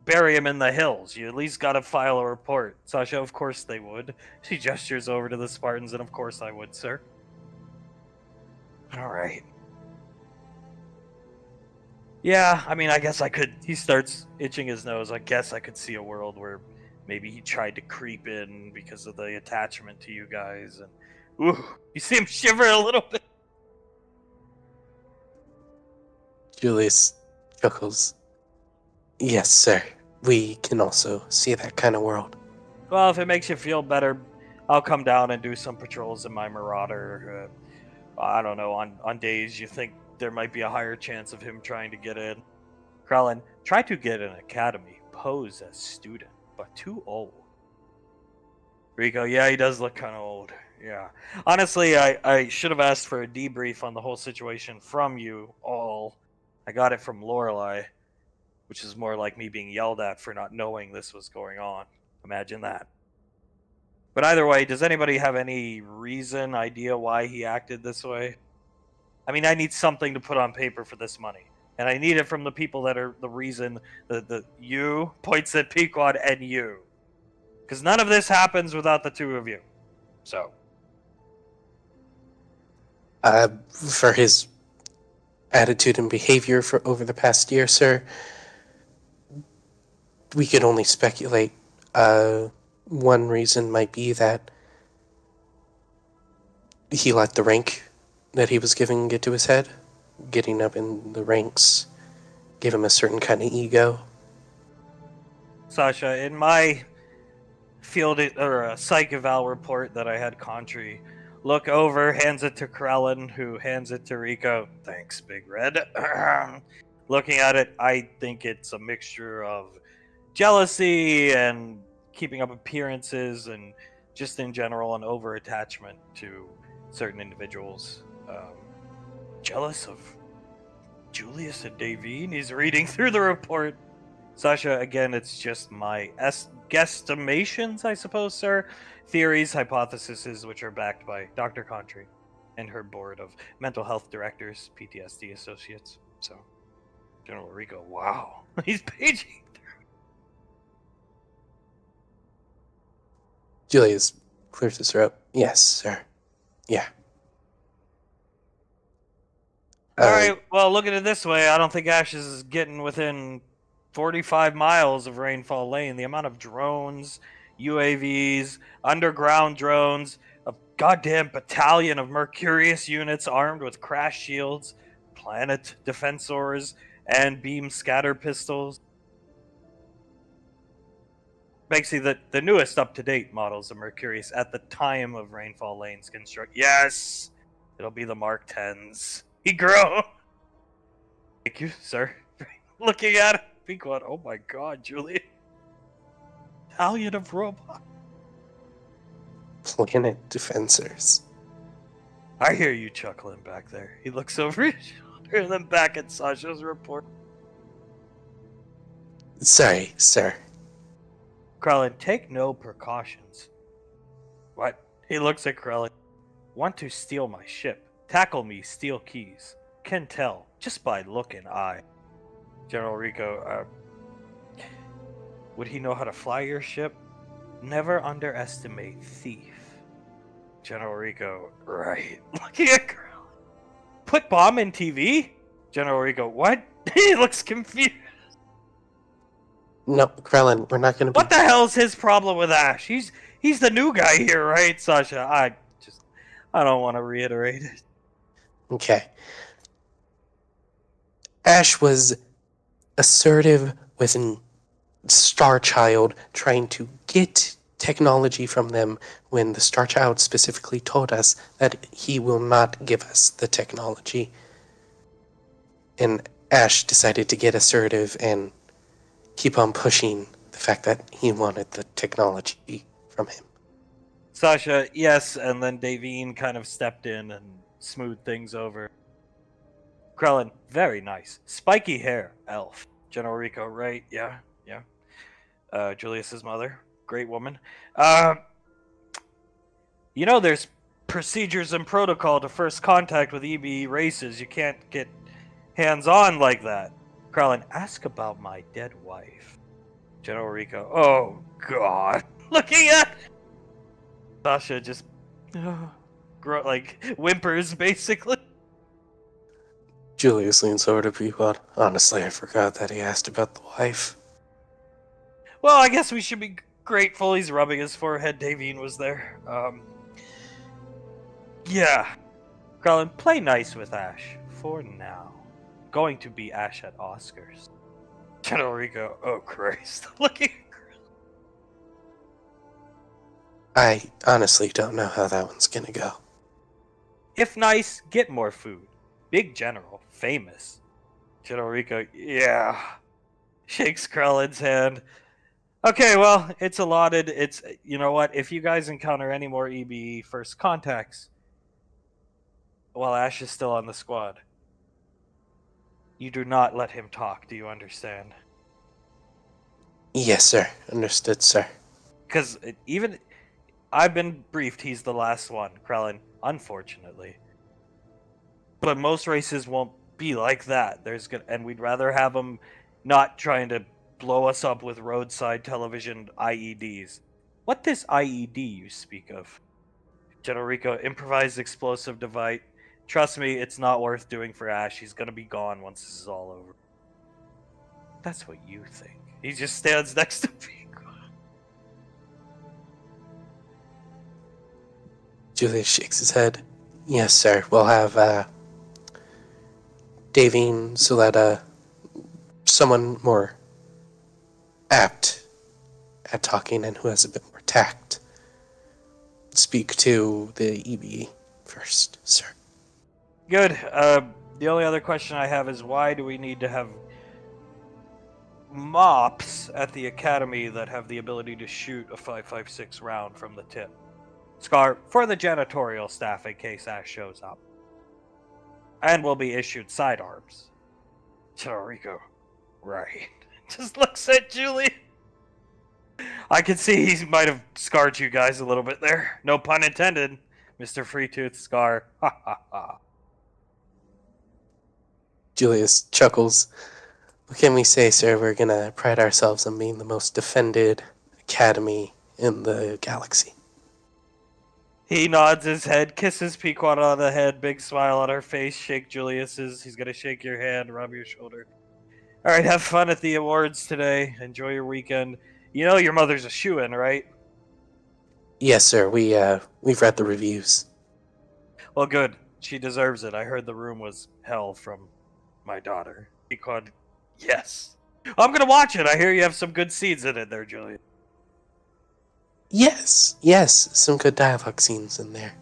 bury him in the hills. You at least gotta file a report. Sasha, of course they would. She gestures over to the Spartans, and of course I would, sir. Alright. Yeah, I mean, I guess I could. He starts itching his nose. I guess I could see a world where maybe he tried to creep in because of the attachment to you guys. And ooh, you see him shiver a little bit. Julius chuckles. Yes, sir. We can also see that kind of world. Well, if it makes you feel better, I'll come down and do some patrols in my Marauder. I don't know, on days you think there might be a higher chance of him trying to get in. Krellin, try to get an academy. Pose as student, but too old. Rico, yeah, he does look kind of old. Yeah. Honestly, I should have asked for a debrief on the whole situation from you all. I got it from Lorelei, which is more like me being yelled at for not knowing this was going on. Imagine that. But either way, does anybody have any idea why he acted this way? I mean, I need something to put on paper for this money. And I need it from the people that are the reason, the you, points at Pequod, and you. Because none of this happens without the two of you. So. For his attitude and behavior for over the past year, sir, we could only speculate. One reason might be that he let the rank that he was given get to his head. Getting up in the ranks gave him a certain kind of ego. Sasha, in my field or psych eval report that I had Contri look over, hands it to Krellin, who hands it to Rico. Thanks, Big Red. Looking at it, I think it's a mixture of jealousy and keeping up appearances and just in general an over-attachment to certain individuals. Jealous Julius and Davine? He's reading through the report. Sasha, again, it's just my guesstimations, I suppose, sir. Theories, hypotheses, which are backed by Dr. Contry and her board of mental health directors, PTSD associates. So, General Rico, wow. He's paging through. Julius clears his throat. Yes, sir. Yeah. All right, well, look at it this way. I don't think Ash is getting within 45 miles of Rainfall Lane. The amount of drones, UAVs, underground drones, a goddamn battalion of Mercurius units armed with crash shields, planet defensors, and beam scatter pistols. Basically, the newest up-to-date models of Mercurius at the time of Rainfall Lane's construct. Yes! It'll be the Mark 10s. He grew. Thank you, sir. Looking at it, be going, oh my god, Julian. Battalion of robots. Planet defensors. I hear you chuckling back there. He looks over his shoulder and then back at Sasha's report. Sorry, sir. Krellin, take no precautions. What? He looks at Krellin. Want to steal my ship. Tackle me, steal keys. Can tell, just by look and eye. General Rico, would he know how to fly your ship? Never underestimate thief. General Rico, right. Looking at Krellin. Put bomb in TV? General Rico, what? He looks confused. No, Krellin, we're not going to be... What the hell's his problem with Ash? He's the new guy here, right, Sasha? I don't want to reiterate it. Okay. Ash was assertive with an Star Child trying to get technology from them when the Star Child specifically told us that he will not give us the technology. And Ash decided to get assertive and keep on pushing the fact that he wanted the technology from him. Sasha, yes, and then Davine kind of stepped in and smoothed things over. Krellin, very nice. Spiky hair, elf. General Rico, right? Yeah. Julius's mother, great woman. You know there's procedures and protocol to first contact with EBE races. You can't get hands-on like that. Krellin, ask about my dead wife. General Rico, oh god. Looking at Sasha just whimpers, basically. Julius leans over to Peapod. Honestly, I forgot that he asked about the wife. Well, I guess we should be grateful he's rubbing his forehead. Davine was there. Yeah. Krellin, play nice with Ash. For now. Going to be Ash at Oscars. General Rico, oh Christ. Looking at Krellin. I honestly don't know how that one's gonna go. If nice, get more food. Big general, famous. General Rico, yeah. Shakes Krellin's hand. Okay, well, it's allotted. It's, you know what, if you guys encounter any more EBE first contacts while Ash is still on the squad, you do not let him talk, do you understand? Yes, sir. Understood, sir. Because even, I've been briefed he's the last one, Krellin, unfortunately. But most races won't be like that. And we'd rather have them not trying to blow us up with roadside television IEDs. What this IED you speak of? General Rico, improvised explosive device. Trust me, it's not worth doing for Ash. He's gonna be gone once this is all over. That's what you think. He just stands next to Pico. Julius shakes his head. Yes, sir. We'll have, Davine, Zuleta, someone more apt at talking and who has a bit more tact. Speak to the EBE first, sir. Good. The only other question I have is why do we need to have mops at the academy that have the ability to shoot a 5.56 round from the tip? Scar, for the janitorial staff in case Ash shows up. And will be issued sidearms. Toriko. Right. Just looks at Julie. I can see he might have scarred you guys a little bit there. No pun intended, Mr. Freetooth Scar. Ha ha ha. Julius chuckles. What can we say, sir? We're gonna pride ourselves on being the most defended academy in the galaxy. He nods his head, kisses Pequod on the head, big smile on her face, shake Julius's. He's gonna shake your hand, rub your shoulder. Alright, have fun at the awards today. Enjoy your weekend. You know your mother's a shoo-in, right? Yes, sir. We've read the reviews. Well, good. She deserves it. I heard the room was hell from my daughter. Pequod, yes. I'm gonna watch it. I hear you have some good scenes in it there, Julius. Yes, some good dialogue scenes in there.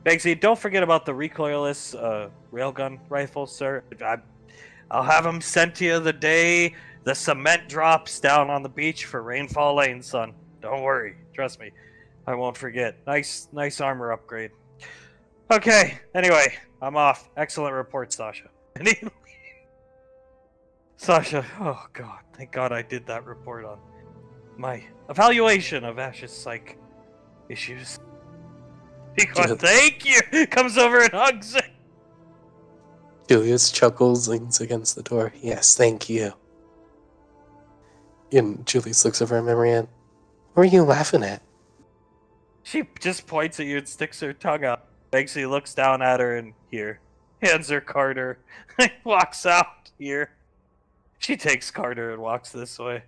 Banksy, don't forget about the recoilless railgun rifle, sir. I'll have them sent to you the day the cement drops down on the beach for Rainfall Lane, son. Don't worry. Trust me. I won't forget. Nice armor upgrade. Okay, anyway, I'm off. Excellent report, Sasha. Sasha, oh god, thank god I did that report on my evaluation of Ash's psych issues. Pequod, thank you! Comes over and hugs it. Julius chuckles, leans against the door. Yes, thank you. And Julius looks over at Marianne. What are you laughing at? She just points at you and sticks her tongue out. Banksy looks down at her and here. Hands her Carter. Walks out here. She takes Carter and walks this way.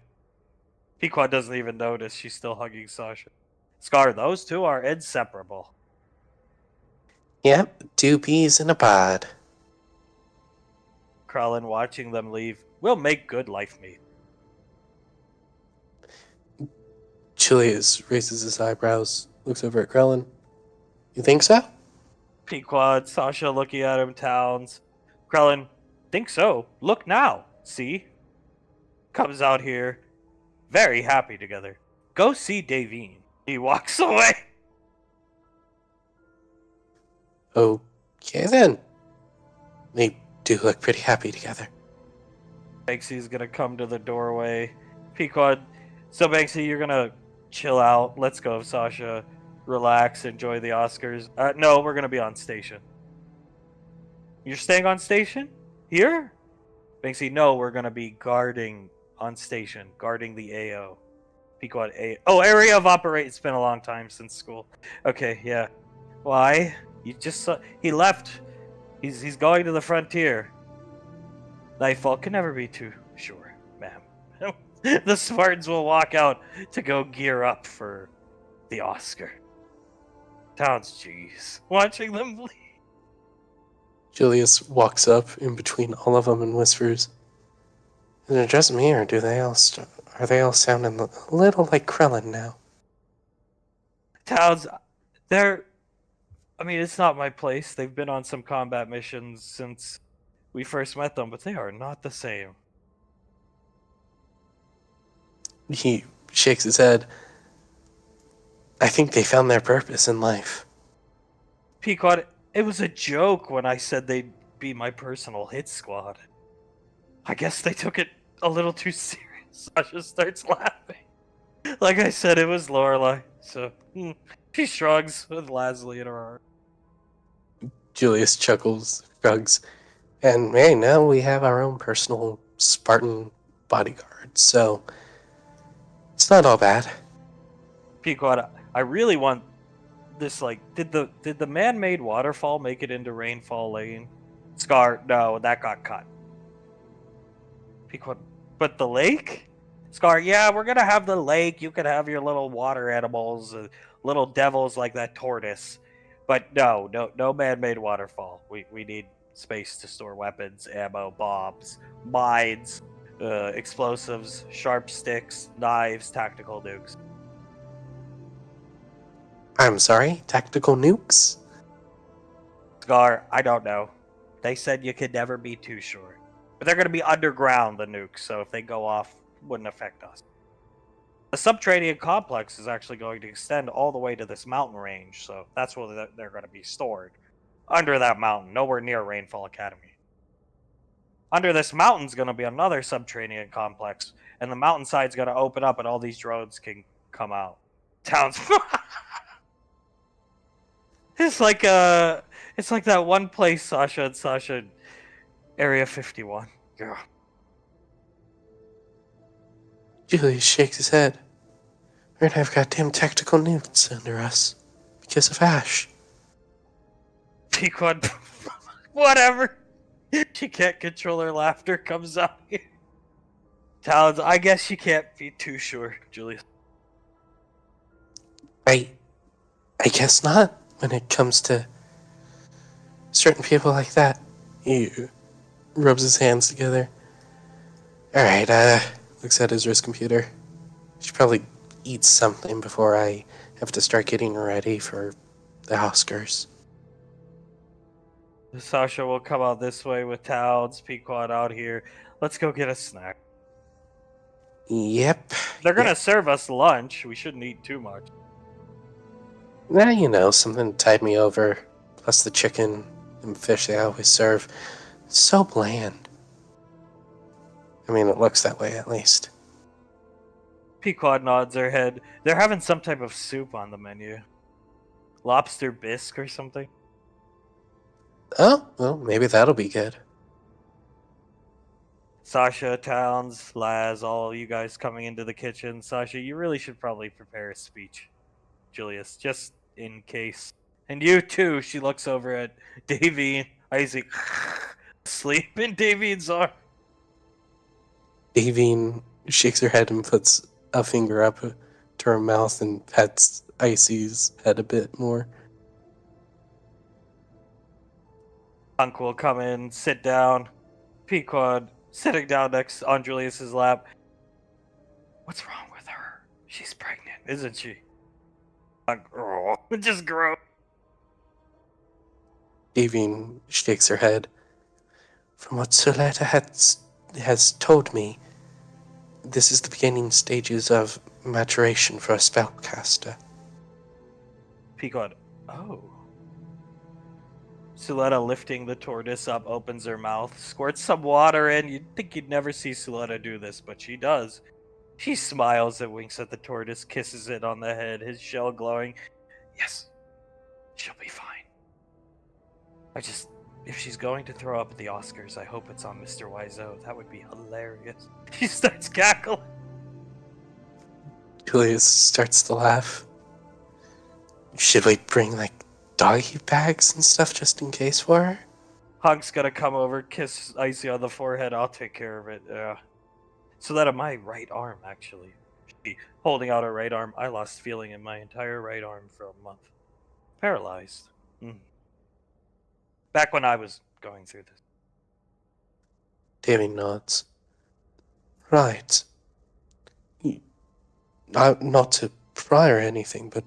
Pequod doesn't even notice she's still hugging Sasha. Scar, those two are inseparable. Yep, 2 peas in a pod. Krellin watching them leave. We'll make good life mate. Julius raises his eyebrows, looks over at Krellin. You think so? Pequod, Sasha looking at him, Towns. Krellin, think so. Look now. See? Comes out here. Very happy together. Go see Davine. He walks away. Okay then. They do look pretty happy together. Banksy's gonna come to the doorway. Pequod, so Banksy, you're gonna chill out. Let's go, Sasha. Relax, enjoy the Oscars. No, we're gonna be on station. You're staying on station? Here? Banksy, no, we're gonna be guarding on station, guarding the AO. Pequod A. Oh, area of operate. It's been a long time since school. Okay, yeah. Why? You just saw. He left. He's going to the frontier. Nightfall can never be too sure, ma'am. The Spartans will walk out to go gear up for the Oscar. Towns, jeez. Watching them bleed. Julius walks up in between all of them and whispers, "Is it just me, or do they all are they all sounding a little like Krellin now?" Towns, I mean, it's not my place. They've been on some combat missions since we first met them, but they are not the same. He shakes his head. I think they found their purpose in life. Pequod, it was a joke when I said they'd be my personal hit squad. I guess they took it a little too serious. Sasha starts laughing. Like I said, it was Lorelei, so she shrugs with Lasley in her arm. Julius chuckles, shrugs, and hey, now we have our own personal Spartan bodyguard, so it's not all bad. Pequod, I really want this. Like, did the man-made waterfall make it into Rainfall Lane? Scar, no, that got cut. Pequod, but the lake? Scar, yeah, we're gonna have the lake. You could have your little water animals, little devils like that tortoise. But no man-made waterfall. We need space to store weapons, ammo, bombs, mines, explosives, sharp sticks, knives, tactical nukes. I'm sorry, tactical nukes? Scar, I don't know. They said you could never be too sure. But they're going to be underground, the nukes, so if they go off, it wouldn't affect us. The subterranean complex is actually going to extend all the way to this mountain range, so that's where they're going to be stored. Under that mountain, nowhere near Rainfall Academy. Under this mountain's going to be another subterranean complex, and the mountainside's going to open up, and all these drones can come out. Towns. It's like that one place Sasha and Sasha, Area 51. Yeah. Julius shakes his head. We're gonna have goddamn tactical newts under us because of Ash. Pequod. Whatever. She can't control her laughter. Comes out here. Talons. I guess you can't be too sure, Julius. I guess not when it comes to certain people like that. He rubs his hands together. Alright, looks at his wrist computer. Should probably eat something before I have to start getting ready for the Oscars. Sasha will come out this way with Talons, Pequod out here. Let's go get a snack. Yep. They're gonna serve us lunch. We shouldn't eat too much. Well, you know, something to tide me over. Plus the chicken and fish they always serve. It's so bland. I mean, it looks that way at least. Pequod nods her head. They're having some type of soup on the menu. Lobster bisque or something. Oh, well, maybe that'll be good. Sasha, Towns, Laz, all you guys coming into the kitchen. Sasha, you really should probably prepare a speech. Julius, just in case. And you too, she looks over at Davy. I see sleep in Davy's arm. Davine shakes her head and puts a finger up to her mouth and pets Icy's head a bit more. Hunk will come in, sit down. Pequod sitting down next on Julius's lap. What's wrong with her? She's pregnant, isn't she? Just grow. Davine shakes her head. From what Soletta has told me, this is the beginning stages of maturation for a spellcaster. Pequod, oh. Suletta lifting the tortoise up, opens her mouth, squirts some water in. You'd think you'd never see Suletta do this, but she does. She smiles and winks at the tortoise, kisses it on the head, his shell glowing. Yes, she'll be fine. If she's going to throw up at the Oscars, I hope it's on Mr. Wiseau. That would be hilarious. She starts cackling. Julius starts to laugh. Should we bring, like, doggy bags and stuff just in case for her? Hunk's gonna come over, kiss Icy on the forehead. I'll take care of it. Yeah. So that on my right arm, actually. She holding out her right arm. I lost feeling in my entire right arm for a month. Paralyzed. Back when I was going through this. Davy nods. Right. Not to pry or anything, but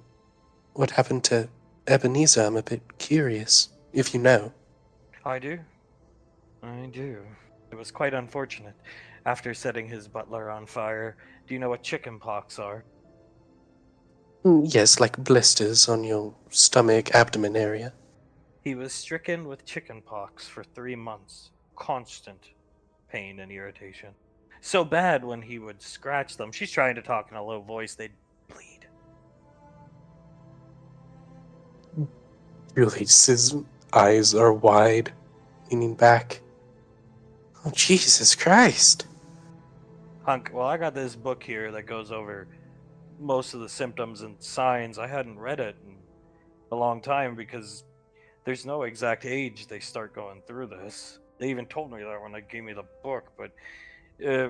what happened to Ebenezer? I'm a bit curious, if you know. I do. It was quite unfortunate. After setting his butler on fire, do you know what chicken pox are? Yes, like blisters on your stomach, abdomen area. He was stricken with chicken pox for 3 months. Constant pain and irritation. So bad when he would scratch them. She's trying to talk in a low voice, they'd bleed. Julius's eyes are wide, leaning back. Oh, Jesus Christ. Hunk, well, I got this book here that goes over most of the symptoms and signs. I hadn't read it in a long time because there's no exact age they start going through this. They even told me that when they gave me the book, but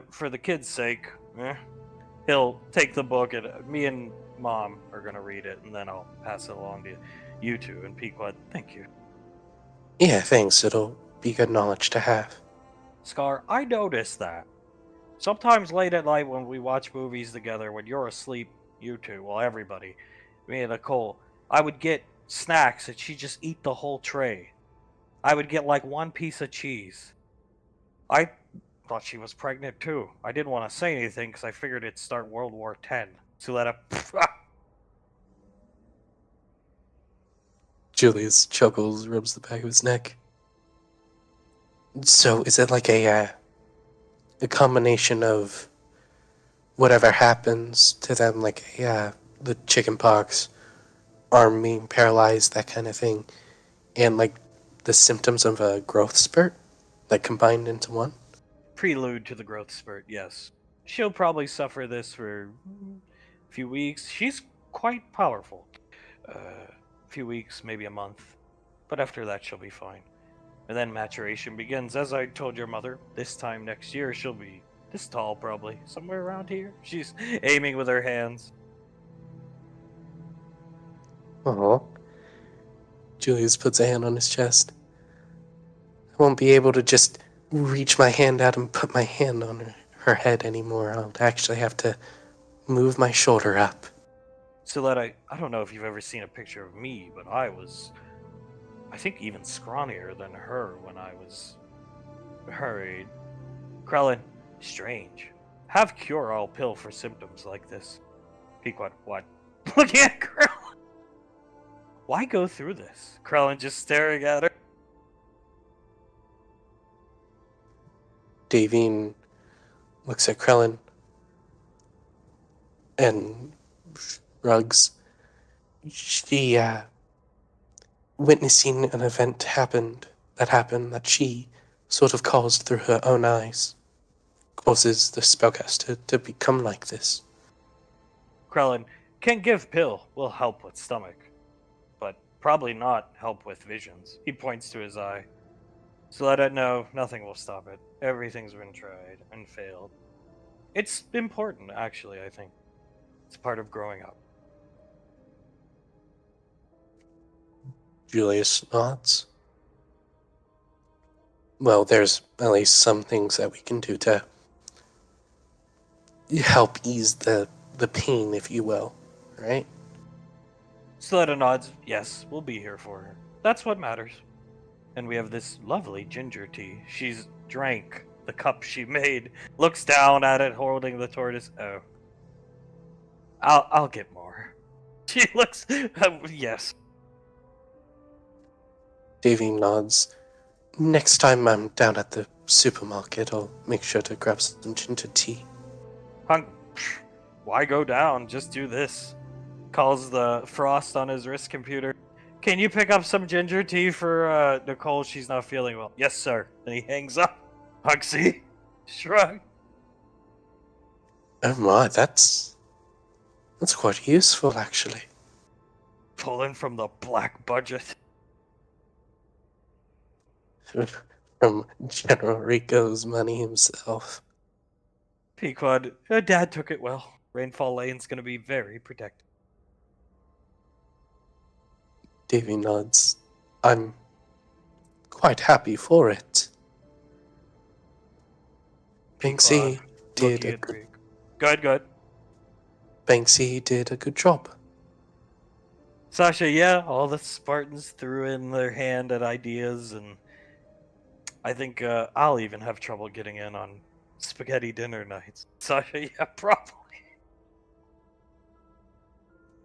for the kid's sake, he'll take the book and me and Mom are going to read it, and then I'll pass it along to you two. And Pequod, thank you. Yeah, thanks. It'll be good knowledge to have. Scar, I noticed that. Sometimes late at night when we watch movies together, when you're asleep, you two, well, everybody, me and Nicole, I would get snacks and she'd just eat the whole tray. I would get like one piece of cheese. I thought she was pregnant too. I didn't want to say anything because I figured it'd start World War X. Suletta, Julius chuckles, rubs the back of his neck. So is it like a combination of whatever happens to them, like the chicken pox, arm being paralyzed, that kind of thing, and like the symptoms of a growth spurt, like combined into one? Prelude to the growth spurt, yes. She'll probably suffer this for a few weeks. She's quite powerful. A few weeks, maybe a month. But after that, she'll be fine. And then maturation begins. As I told your mother, this time next year, she'll be this tall, probably. Somewhere around here. She's aiming with her hands. Oh. Julius puts a hand on his chest. I won't be able to just reach my hand out and put my hand on her head anymore. I'll actually have to move my shoulder up. So that I don't know if you've ever seen a picture of me, but I think, even scrawnier than her when I was her age. Krellin, strange. Have cure-all pill for symptoms like this. Pequod, what? Looking at Krellin. Why go through this? Krellin just staring at her. Davine looks at Krellin and shrugs. She, witnessing an event that she sort of caused through her own eyes, causes the spellcaster to become like this. Krellin, can give pill. Will help with stomach. But probably not help with visions. He points to his eye. So let it know, nothing will stop it. Everything's been tried and failed. It's important, actually, I think. It's part of growing up. Julius nods. Well, there's at least some things that we can do to help ease the pain, if you will, right? Sletta nods. Yes, we'll be here for her. That's what matters. And we have this lovely ginger tea. She's drank the cup she made. Looks down at it, holding the tortoise. Oh. I'll get more. She looks... yes. Davy nods. Next time I'm down at the supermarket, I'll make sure to grab some ginger tea. Why go down? Just do this. Calls the Frost on his wrist computer. Can you pick up some ginger tea for Nicole? She's not feeling well. Yes, sir. And he hangs up. Huxley. Shrug. Oh my, that's quite useful, actually. Pulling from the black budget. From General Rico's money himself. Pequod, Dad took it well. Rainfall Lane's gonna be very protected. Davy nods. I'm quite happy for it. Banksy did a good. Banksy did a good job. Sasha, yeah, all the Spartans threw in their hand at ideas, and I think I'll even have trouble getting in on spaghetti dinner nights. Sasha, yeah, probably.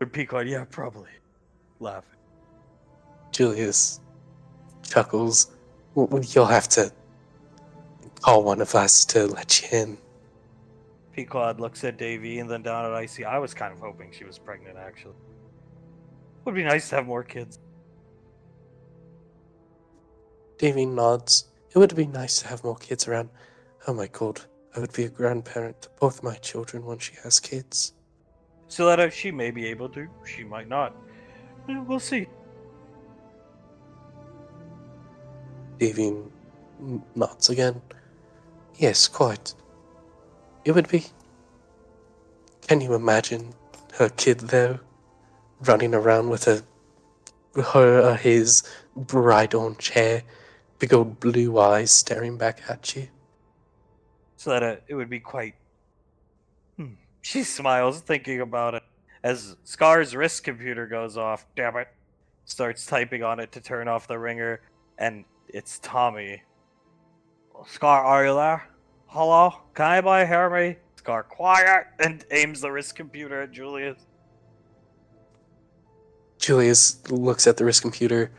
Or Pequod, yeah, probably. Laughing. Julius chuckles. You'll have to call one of us to let you in. Pequod looks at Davy and then down at Icy. I was kind of hoping she was pregnant, actually. Would be nice to have more kids. Davy nods. It would be nice to have more kids around. Oh my god, I would be a grandparent to both my children when she has kids. Soletta, she may be able to, she might not. We'll see. Davy nods again. Yes, quite. It would be... Can you imagine her kid, though? Running around with his bright orange hair, big old blue eyes staring back at you. Soletta, it would be quite... She smiles, thinking about it. As Scar's wrist computer goes off, damn it. Starts typing on it to turn off the ringer, and it's Tommy. Scar, are you there? Hello? Can anybody hear me? Scar, quiet! And aims the wrist computer at Julius. Julius looks at the wrist computer.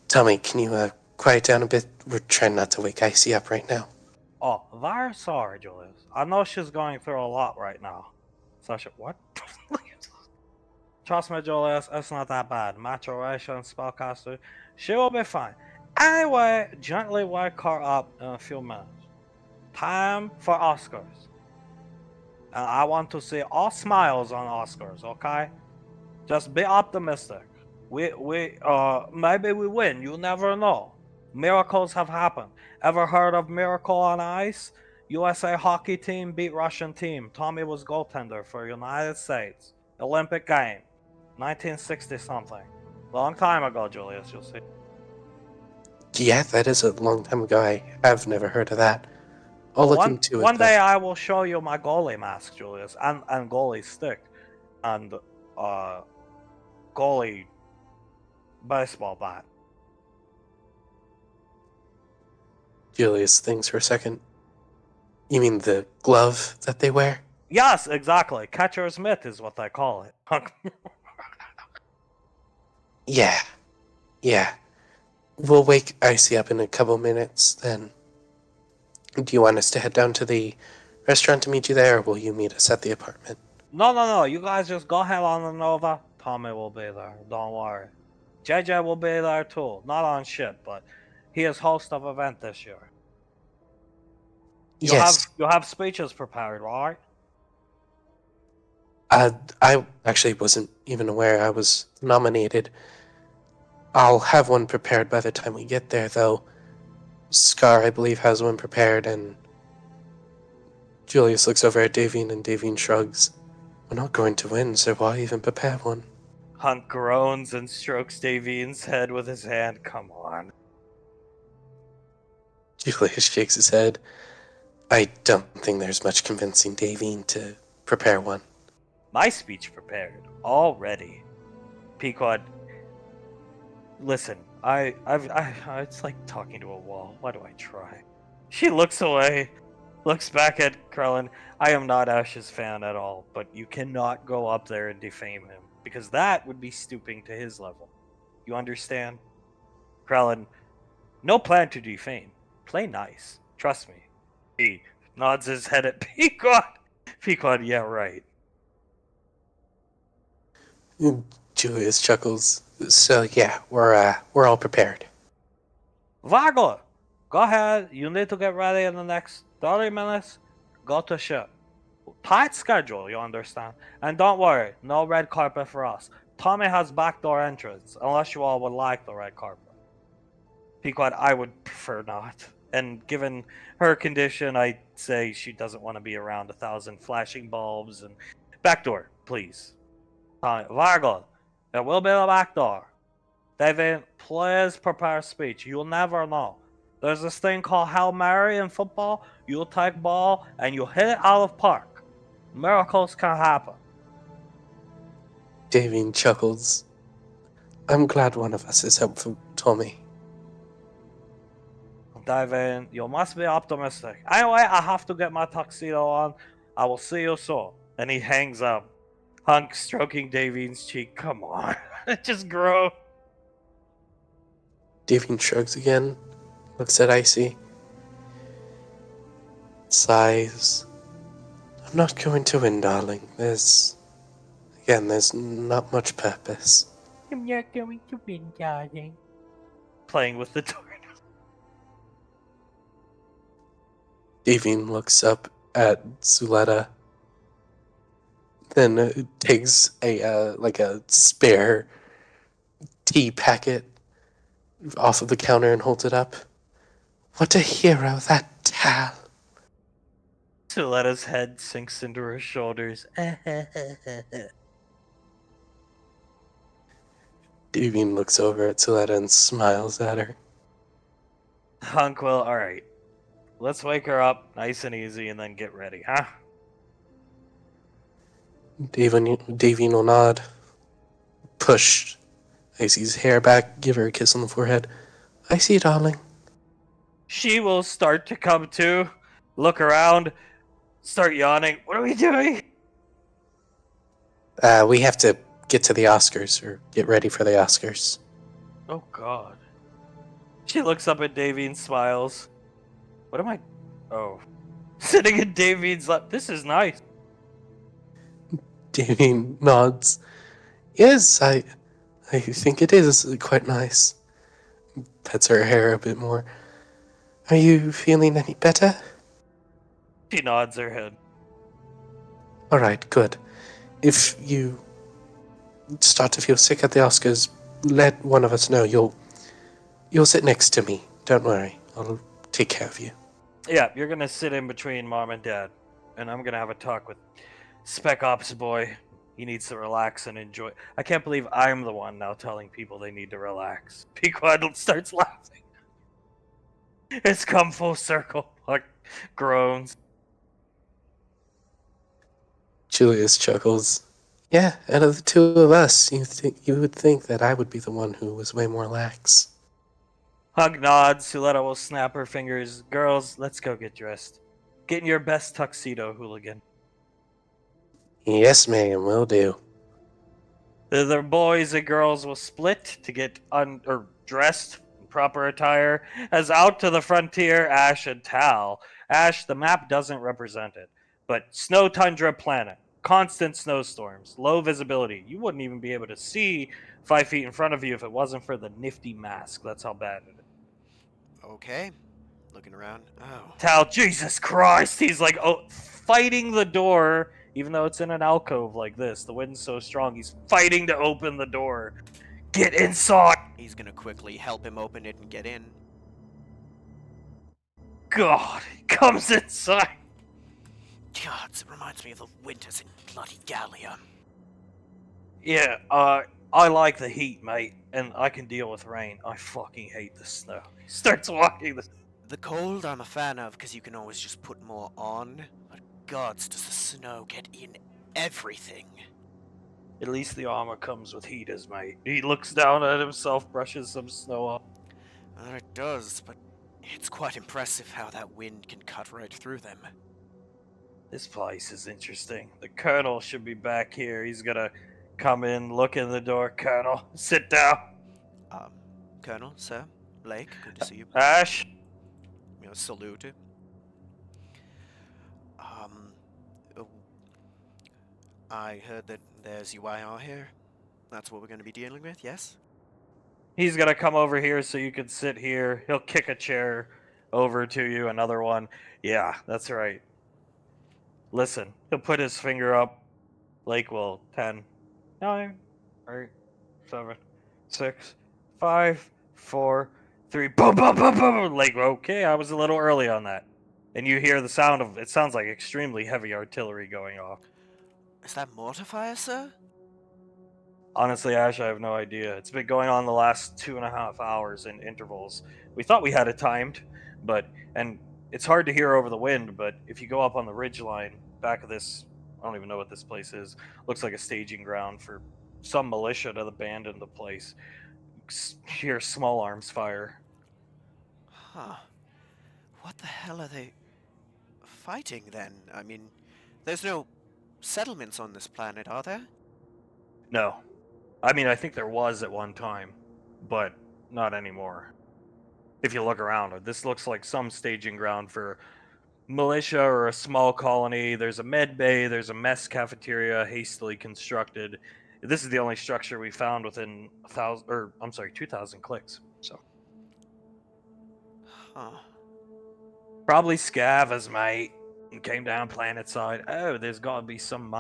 Tommy, can you quiet down a bit? We're trying not to wake Icy up right now. Oh, very sorry, Julius. I know she's going through a lot right now. Sasha, what? Trust me, Julius, it's not that bad. Maturation, spellcaster, she will be fine. Anyway, gently wake her up in a few minutes. Time for Oscars. And I want to see all smiles on Oscars, okay? Just be optimistic. Maybe we win, you never know. Miracles have happened. Ever heard of Miracle on Ice? USA hockey team beat Russian team. Tommy was goaltender for United States. Olympic game. 1960 something. Long time ago, Julius, you'll see. Yeah, that is a long time ago. I've never heard of that. I'll look into it. One day I will show you my goalie mask, Julius, and goalie stick, and goalie baseball bat. Julius thinks for a second. You mean the glove that they wear? Yes, exactly. Catcher's mitt is what they call it. Yeah. We'll wake Icy up in a couple minutes, then. Do you want us to head down to the restaurant to meet you there, or will you meet us at the apartment? No. You guys just go ahead on the Nova. Tommy will be there. Don't worry. JJ will be there too. Not on ship, but he is host of event this year. Yes. You have speeches prepared, right? I actually wasn't even aware I was nominated. I'll have one prepared by the time we get there, though. Scar, I believe, has one prepared, and Julius looks over at Davine, and Davine shrugs. We're not going to win, so why even prepare one? Hunt groans and strokes Davine's head with his hand. Come on. Julius shakes his head. I don't think there's much convincing Davine to prepare one. My speech prepared already. Pequod, listen, it's like talking to a wall. Why do I try? She looks away, looks back at Krellin. I am not Ash's fan at all, but you cannot go up there and defame him, because that would be stooping to his level. You understand? Krellin, no plan to defame. Play nice. Trust me. He nods his head at Pequod. Pequod, yeah, right. Julius chuckles. So yeah, we're all prepared. Vargo, go ahead. You need to get ready in the next 30 minutes. Go to ship. Tight schedule, you understand? And don't worry, no red carpet for us. Tommy has backdoor entrance, unless you all would like the red carpet. Pequod, I would prefer not. And given her condition, I'd say she doesn't want to be around 1,000 flashing bulbs and backdoor, please. Vargo, there will be a backdoor. David, please prepare speech. You'll never know. There's this thing called Hail Mary in football. You'll take ball and you hit it out of park. Miracles can happen. Davine chuckles. I'm glad one of us is helpful, Tommy. David, you must be optimistic. Anyway, I have to get my tuxedo on. I will see you soon. And he hangs up. Hunk stroking Davine's cheek. Come on. Just grow. Davine shrugs again, looks at Icy, sighs. I'm not going to win, darling. There's not much purpose. I'm not going to win, darling. Playing with the tornado. Davine looks up at Suletta, then takes a spare tea packet off of the counter and holds it up. What a hero, that Tal. Suletta's head sinks into her shoulders. Davine looks over at Suletta and smiles at her. Hunk will, alright. Let's wake her up nice and easy and then get ready, huh? Davine will nod, push Icy's hair back, give her a kiss on the forehead. Icy, darling. She will start to come to, look around, start yawning. What are we doing? We have to get to the Oscars, or get ready for the Oscars. Oh god. She looks up at Davy and smiles. What am I? Oh. Sitting in Davian's lap. This is nice. Damien nods. Yes, I think it is quite nice. Pets her hair a bit more. Are you feeling any better? She nods her head. Alright, good. If you start to feel sick at the Oscars, let one of us know. You'll sit next to me. Don't worry. I'll take care of you. Yeah, you're gonna sit in between Mom and Dad. And I'm gonna have a talk with Spec Ops boy. He needs to relax and enjoy. I can't believe I'm the one now telling people they need to relax. Pequod starts laughing. It's come full circle. Like, groans. Julius chuckles. Yeah, out of the two of us, you would think that I would be the one who was way more lax. Hug nods. Suletta will snap her fingers. Girls, let's go get dressed. Get in your best tuxedo, hooligan. Yes, ma'am, will do. The boys and girls will split to get dressed in proper attire. As out to the frontier, Ash and Tal. Ash, the map doesn't represent it, but snow tundra planet. Constant snowstorms, low visibility. You wouldn't even be able to see 5 feet in front of you if it wasn't for the nifty mask. That's how bad it is. Okay. Looking around. Oh. Tal, Jesus Christ! He's like, fighting the door, even though it's in an alcove like this. The wind's so strong, he's fighting to open the door. Get inside! He's gonna quickly help him open it and get in. God, he comes inside. God, it reminds me of the winters in bloody Gallia. Yeah, I like the heat, mate, and I can deal with rain. I fucking hate the snow. He starts walking the... The cold I'm a fan of because you can always just put more on, but gods, does the snow get in everything? At least the armor comes with heaters, mate. He looks down at himself, brushes some snow off. It does, but it's quite impressive how that wind can cut right through them. This place is interesting. The Colonel should be back here. He's gonna come in, look in the door. Colonel, sit down. Colonel, sir, Blake, good to see you. Ash. Salute. I heard that there's UIR here. That's what we're going to be dealing with, yes? He's gonna come over here so you can sit here. He'll kick a chair over to you, another one. Yeah, that's right. Listen, he'll put his finger up. Blake will 10, 9, 8, 7, 6, 5, 4, 3, boom, boom, boom, boom. Like, okay, I was a little early on that. And you hear the sound of, it sounds like extremely heavy artillery going off. Is that mortar fire, sir? Honestly, Ash, I have no idea. It's been going on the last 2.5 hours in intervals. We thought we had it timed, and it's hard to hear over the wind, but if you go up on the ridgeline, back of this, I don't even know what this place is, looks like a staging ground for some militia to abandon the place. Hear small arms fire. Huh. What the hell are they fighting then? I mean, there's no settlements on this planet, are there? No. I mean, I think there was at one time, but not anymore. If you look around, this looks like some staging ground for militia or a small colony. There's a med bay, there's a mess cafeteria hastily constructed. This is the only structure we found within 2,000 clicks. So, Huh. probably scavengers, mate, and came down planet side. Oh, there's got to be some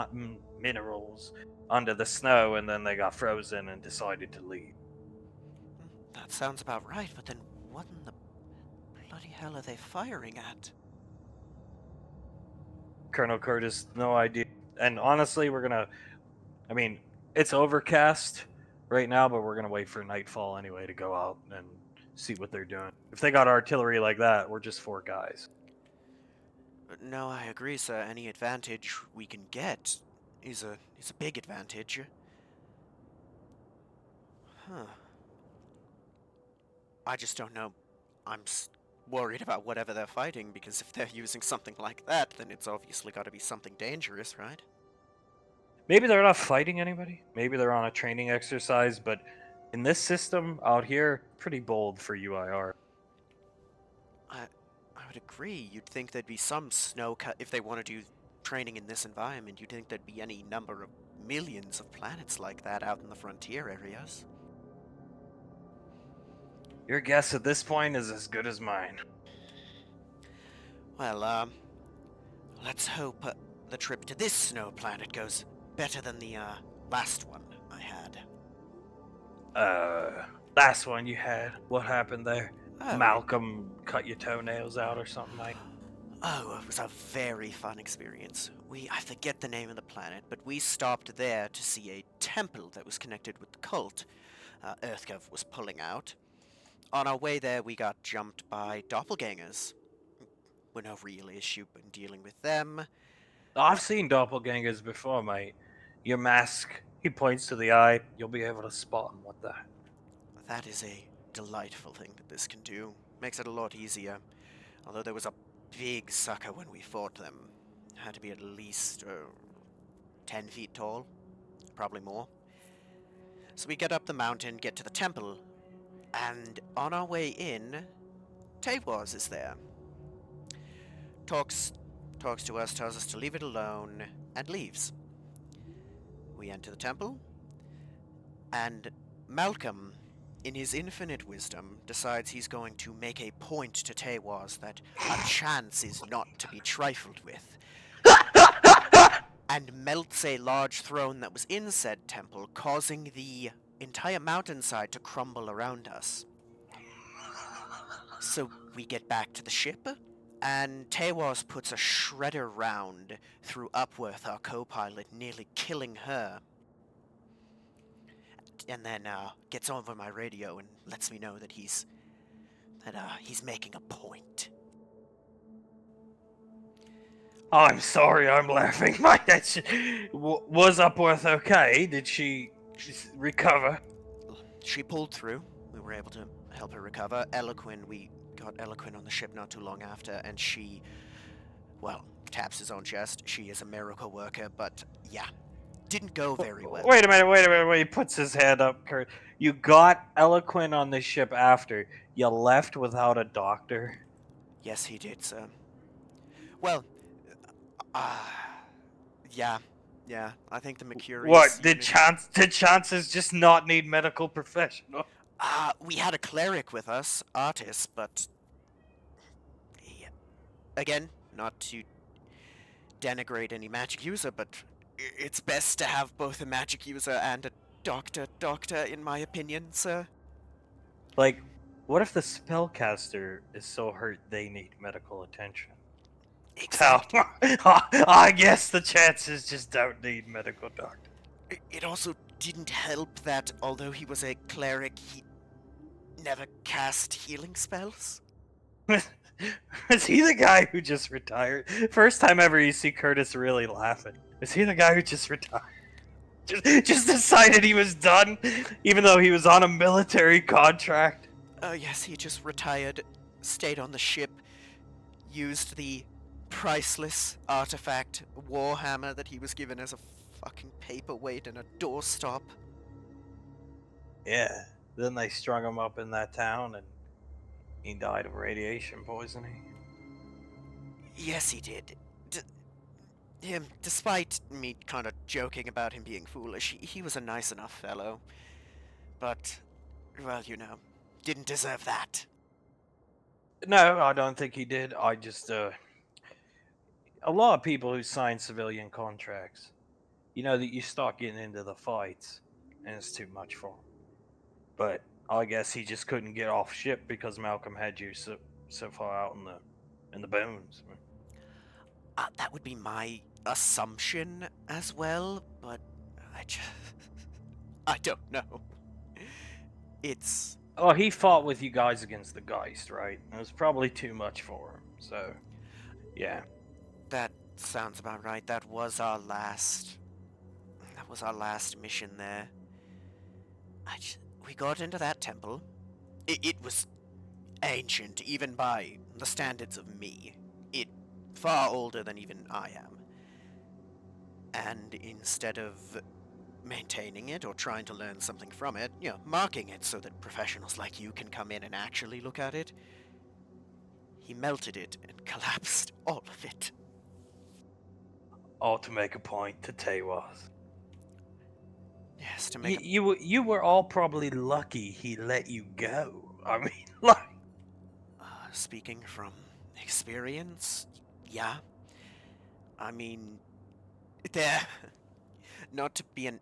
minerals under the snow, and then they got frozen and decided to leave. That sounds about right, but then what in the bloody hell are they firing at? Colonel Curtis, no idea. And honestly, it's overcast right now, but we're gonna wait for nightfall anyway to go out and see what they're doing. If they got artillery like that, we're just 4 guys. No, I agree, sir. Any advantage we can get is a big advantage. Huh. I just don't know. I'm worried about whatever they're fighting, because if they're using something like that, then it's obviously got to be something dangerous, right? Maybe they're not fighting anybody. Maybe they're on a training exercise, but in this system out here, pretty bold for UIR. would agree. You'd think there'd be some if they want to do training in this environment, you'd think there'd be any number of millions of planets like that out in the frontier areas. Your guess at this point is as good as mine. Well, let's hope the trip to this snow planet goes better than the last one I had. Last one you had, what happened there? Oh, Malcolm cut your toenails out or something like? Oh, it was a very fun experience. I forget the name of the planet, but we stopped there to see a temple that was connected with the cult EarthGov was pulling out. On our way there, we got jumped by doppelgangers. We're no real issue in dealing with them. I've seen doppelgangers before, mate. Your mask, he points to the eye, you'll be able to spot him with that. That is a delightful thing that this can do. Makes it a lot easier. Although there was a big sucker when we fought them. Had to be at least 10 feet tall. Probably more. So we get up the mountain, get to the temple, and on our way in, Tawaz is there. Talks to us, tells us to leave it alone, and leaves. We enter the temple, and Malcolm, in his infinite wisdom, decides he's going to make a point to Tawaz that a chance is not to be trifled with, and melts a large throne that was in said temple, causing the entire mountainside to crumble around us. So we get back to the ship, and Tawaz puts a shredder round through Upworth, our co-pilot, nearly killing her. And then gets over my radio and lets me know that he's making a point. I'm sorry, I'm laughing. Was Upworth okay? Did she recover? She pulled through. We were able to help her recover. We got Eloquin on the ship not too long after, and she, well, taps his own chest. She is a miracle worker, but yeah, didn't go very well. Wait a minute. He puts his hand up, Kurt. You got Eloquin on the ship after. You left without a doctor? Yes, he did, sir. Well, yeah. I think the Mercurius... What, did Chances just not need medical professional? We had a cleric with us, Artis, but... Yeah. Again, not to denigrate any magic user, but it's best to have both a magic user and a doctor, in my opinion, sir. Like, what if the spellcaster is so hurt they need medical attention? Exactly. I guess the Chances just don't need medical doctor. It also didn't help that, although he was a cleric, he never cast healing spells. Is he the guy who just retired? First time ever you see Curtis really laughing. Is he the guy who just retired? Just decided he was done, even though he was on a military contract? Yes, he just retired, stayed on the ship, used the priceless artifact Warhammer that he was given as a fucking paperweight and a doorstop. Yeah, then they strung him up in that town and he died of radiation poisoning. Yes, he did. Despite me kind of joking about him being foolish, he was a nice enough fellow. But, well, didn't deserve that. No, I don't think he did. I just, a lot of people who sign civilian contracts, that you start getting into the fights, and it's too much for them. But I guess he just couldn't get off ship because Malcolm had you so far out in the bones. That would be my assumption as well, but I don't know. It's... Oh, he fought with you guys against the Geist, right? It was probably too much for him, so, yeah. That sounds about right. That was our last mission there. We got into that temple. It was ancient, even by the standards of me. It far older than even I am. And instead of maintaining it or trying to learn something from it, marking it so that professionals like you can come in and actually look at it, he melted it and collapsed all of it. All to make a point to Tewas. Yes, to make You were all probably lucky he let you go. I mean, like... speaking from experience, yeah. I mean, there. Not to be a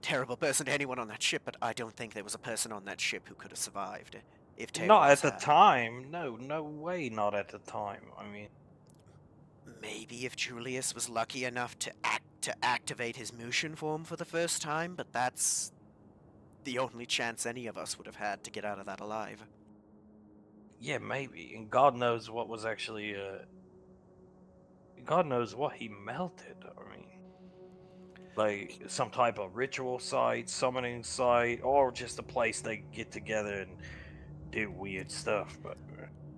terrible person to anyone on that ship, but I don't think there was a person on that ship who could have survived. If Tewas Not at the had. time. No way not at the time. I mean... Maybe if Julius was lucky enough to activate his Mushin form for the first time, but that's the only chance any of us would have had to get out of that alive. Yeah, maybe. And God knows what was actually, God knows what he melted. I mean... Like, some type of ritual site, summoning site, or just a place they get together and do weird stuff, but...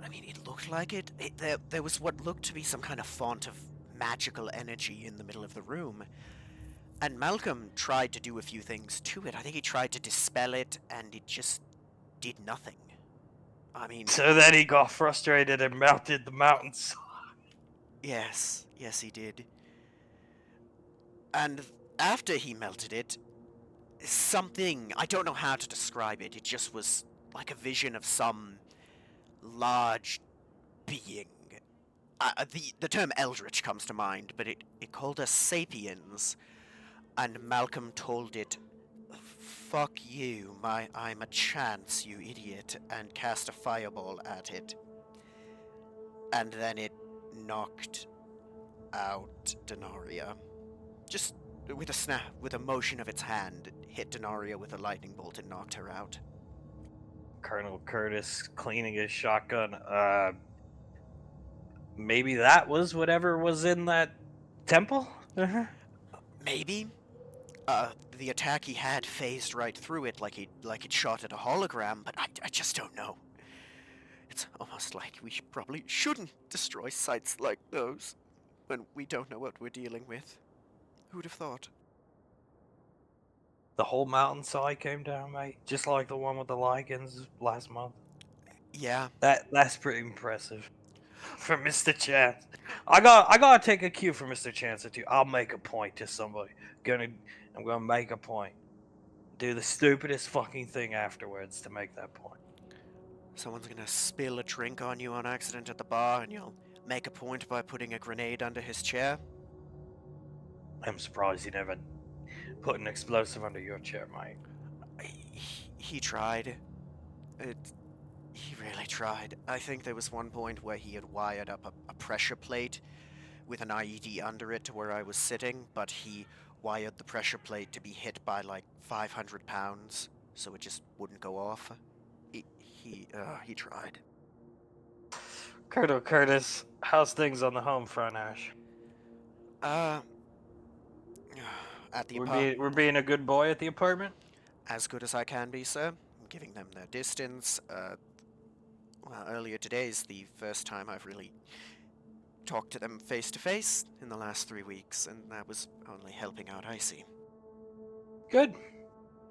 I mean, it looked like it. There was what looked to be some kind of font of magical energy in the middle of the room. And Malcolm tried to do a few things to it. I think he tried to dispel it, and it just did nothing. I mean... So then he got frustrated and melted the mountainside. Yes, he did. And after he melted it, something... I don't know how to describe it. It just was like a vision of some large being. The term Eldritch comes to mind, but it called us Sapiens, and Malcolm told it, "Fuck you, I'm a chance, you idiot," and cast a fireball at it. And then it knocked out Denaria. Just with a snap, with a motion of its hand, it hit Denaria with a lightning bolt and knocked her out. Colonel Curtis cleaning his shotgun. Maybe that was whatever was in that temple? Maybe. The attack he had phased right through it like it shot at a hologram, but I just don't know. It's almost like we probably shouldn't destroy sites like those when we don't know what we're dealing with. Who'd have thought? The whole mountainside came down, mate. Just like the one with the lichens last month. Yeah. That's pretty impressive. For Mr. Chance. I gotta take a cue from Mr. Chance too. I'll make a point to somebody. I'm gonna make a point. Do the stupidest fucking thing afterwards to make that point. Someone's gonna spill a drink on you on accident at the bar, and you'll make a point by putting a grenade under his chair? I'm surprised he never put an explosive under your chair, mate. He tried. He really tried. I think there was one point where he had wired up a pressure plate with an IED under it to where I was sitting, but he wired the pressure plate to be hit by like 500 pounds, so it just wouldn't go off. He tried. Colonel Curtis, how's things on the home front, Ash? At the apartment. We're being a good boy at the apartment? As good as I can be, sir. I'm giving them their distance. Well, earlier today's the first time I've really talked to them face to face in the last 3 weeks, and that was only helping out Icy. Good.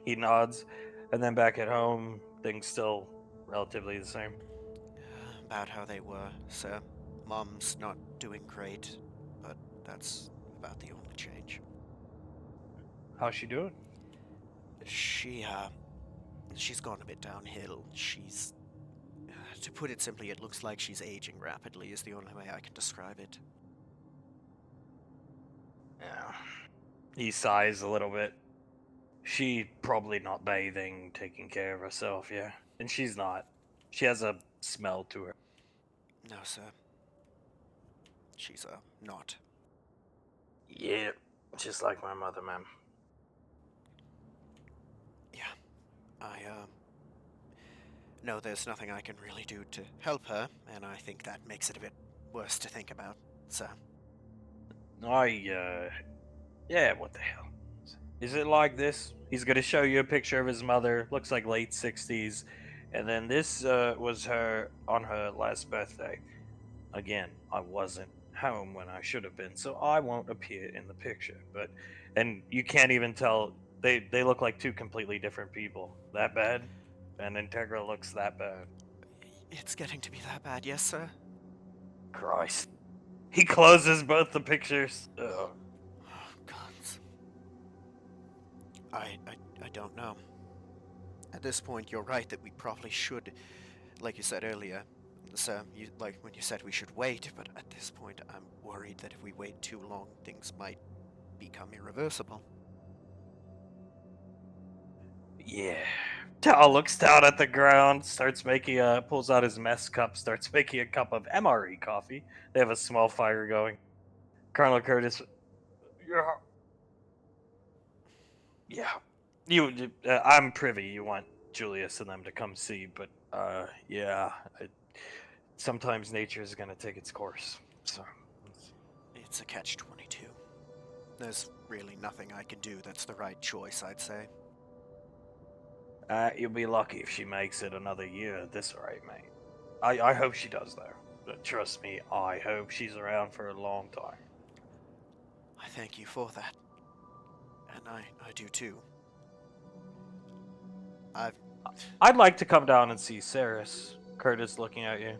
He nods, and then back at home, things still relatively the same. About how they were, sir. Mom's not doing great, but that's about the only change. How's she doing? She's gone a bit downhill. She's... to put it simply, it looks like she's aging rapidly is the only way I can describe it. Yeah. He sighs a little bit. She probably not bathing, taking care of herself, yeah. And she's not. She has a smell to her. No, sir. She's, not. Yeah, just like my mother, ma'am. Yeah. No, there's nothing I can really do to help her, and I think that makes it a bit worse to think about, sir. Yeah, what the hell? Is it like this? He's gonna show you a picture of his mother, looks like late 60s, and then this was her on her last birthday. Again, I wasn't home when I should have been, so I won't appear in the picture. And you can't even tell, they look like two completely different people. That bad? And Integra looks that bad. It's getting to be that bad, yes, sir? Christ. He closes both the pictures. Ugh. Oh, gods. I don't know. At this point, you're right that we probably should, like you said earlier, so like when you said we should wait, but at this point, I'm worried that if we wait too long, things might become irreversible. Yeah. Tal looks down at the ground, pulls out his mess cup, starts making a cup of MRE coffee. They have a small fire going. Colonel Curtis, yeah. I'm privy. You want Julius and them to come see, but yeah. Sometimes nature is gonna take its course. So. It's a catch-22. There's really nothing I can do that's the right choice, I'd say. You'll be lucky if she makes it another year at this rate, mate. I hope she does, though. But trust me, I hope she's around for a long time. I thank you for that. And I do too. I'd like to come down and see Saris. Curtis looking at you.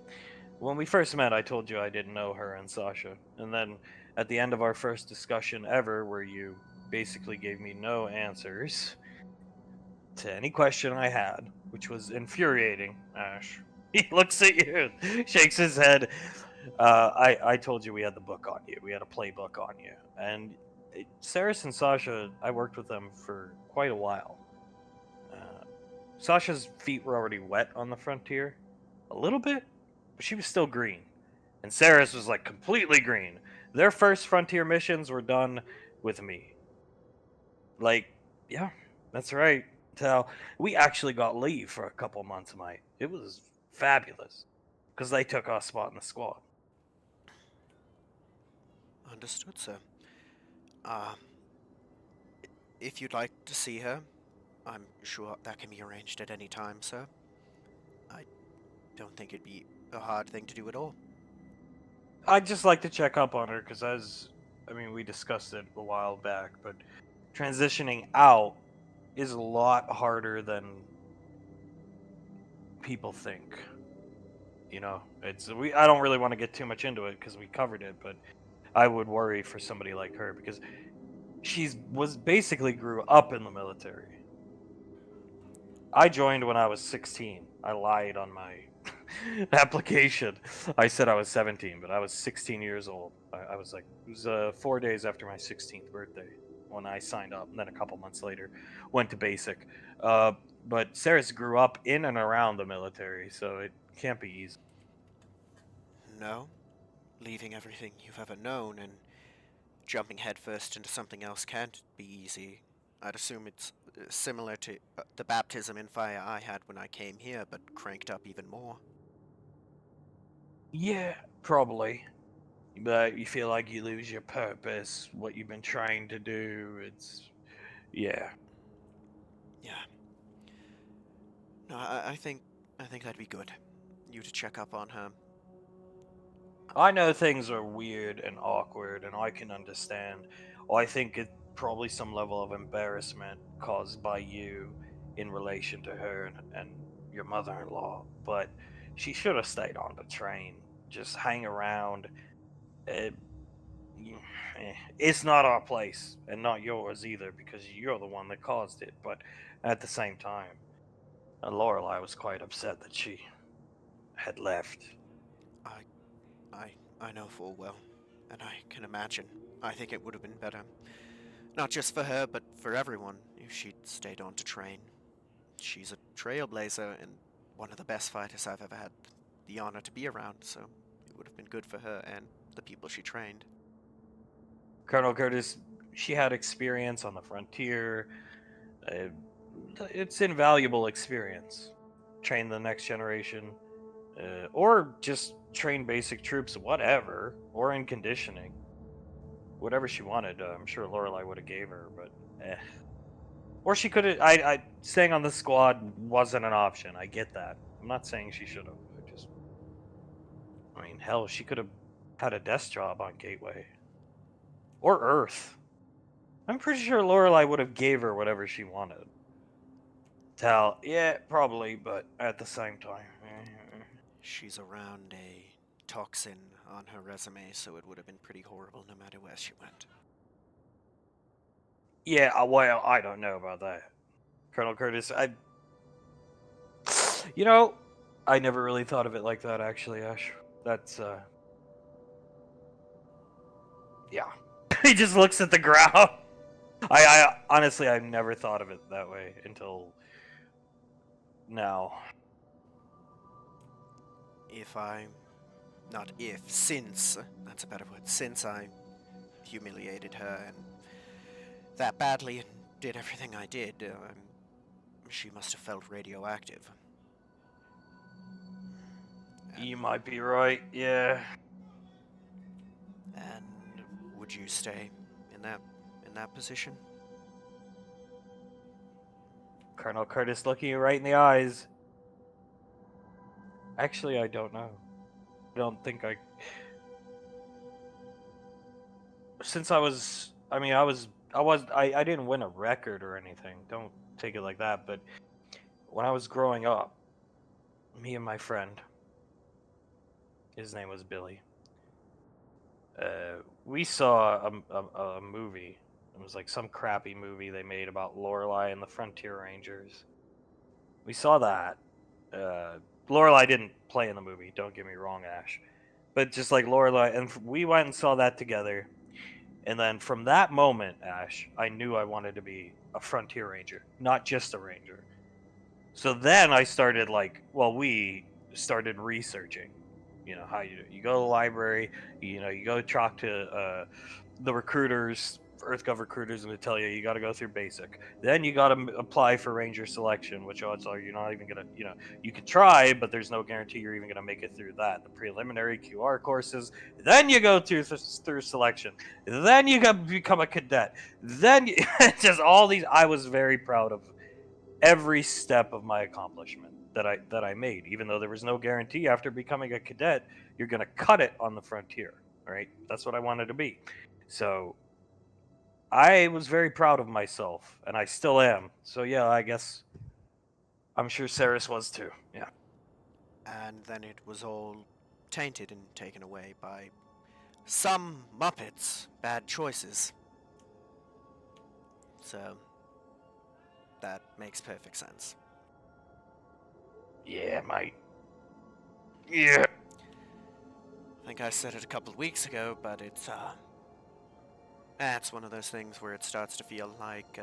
When we first met, I told you I didn't know her and Sasha. And then, at the end of our first discussion ever, where you basically gave me no answers to any question I had, which was infuriating, Ash. He looks at you, shakes his head. I told you we had the book on you. We had a playbook on you. And Saris and Sasha, I worked with them for quite a while. Sasha's feet were already wet on the frontier. A little bit, but she was still green. And Saris was like completely green. Their first frontier missions were done with me. Like, yeah, that's right. Tal, we actually got leave for a couple months, mate. It was fabulous. Because they took our spot in the squad. Understood, sir. If you'd like to see her, I'm sure that can be arranged at any time, sir. I don't think it'd be a hard thing to do at all. I'd just like to check up on her, because we discussed it a while back, but transitioning out is a lot harder than people think. You know, I don't really want to get too much into it because we covered it, but I would worry for somebody like her because was basically grew up in the military. I joined when I was 16. I lied on my application. I said I was 17, but I was 16 years old. I was like, it was 4 days after my 16th birthday when I signed up, and then a couple months later went to basic. But Saris grew up in and around the military, so it can't be easy. No. Leaving everything you've ever known and jumping headfirst into something else can't be easy. I'd assume it's similar to the baptism in fire I had when I came here, but cranked up even more. Yeah, probably. But you feel like you lose your purpose, what you've been trying to do. Yeah. Yeah. No, I think that'd be good. You to check up on her. I know things are weird and awkward, and I can understand. I think it's probably some level of embarrassment caused by you in relation to her and your mother-in-law, but she should have stayed on the train. Just hang around. It's not our place, and not yours either, because you're the one that caused it, but at the same time, Lorelei was quite upset that she had left. I know full well, and I can imagine. I think it would have been better. Not just for her, but for everyone, if she'd stayed on to train. She's a trailblazer and one of the best fighters I've ever had the honor to be around, so it would have been good for her and the people she trained. Colonel Curtis, she had experience on the frontier. It's invaluable experience. Train the next generation, or just train basic troops, whatever, or in conditioning. Whatever she wanted, I'm sure Lorelei would have gave her, but Or she could have. Staying on the squad wasn't an option. I get that. I'm not saying she should have. Hell, she could have had a desk job on Gateway. Or Earth. I'm pretty sure Lorelei would have gave her whatever she wanted. Tal, yeah, probably, but at the same time. She's around a toxin on her resume, so it would have been pretty horrible no matter where she went. Yeah, well, I don't know about that. Colonel Curtis, you know, I never really thought of it like that, actually, Ash. That's, yeah. He just looks at the ground. I honestly, I've never thought of it that way until now. Since, that's a better word, since I humiliated her and that badly and did everything I did, she must have felt radioactive. You might be right, yeah. And would you stay in that position? Colonel Curtis looking you right in the eyes. Actually, I don't know. I don't think since I didn't win a record or anything. Don't take it like that, but when I was growing up, me and my friend, his name was Billy, we saw a movie. It was like some crappy movie they made about Lorelei and the Frontier Rangers. We saw that. Lorelei didn't play in the movie, don't get me wrong, Ash. But just like Lorelei, and we went and saw that together. And then from that moment, Ash, I knew I wanted to be a Frontier Ranger, not just a Ranger. So then I started we started researching. You know how you go to the library, you go talk to the recruiters, EarthGov recruiters, and they tell you got to go through basic. Then you got to apply for Ranger selection, which odds are you're not even gonna, you can try, but there's no guarantee you're even gonna make it through that. The preliminary QR courses. Then you go through selection. Then you got to become a cadet. Then just all these. I was very proud of every step of my accomplishment that I made, even though there was no guarantee after becoming a cadet you're gonna cut it on the frontier. All right, that's what I wanted to be. So I was very proud of myself, and I still am. So yeah, I guess I'm sure Saris was too. Yeah. And then it was all tainted and taken away by some Muppets' bad choices. So that makes perfect sense. Yeah, mate. Yeah. I think I said it a couple of weeks ago, but it's one of those things where it starts to feel like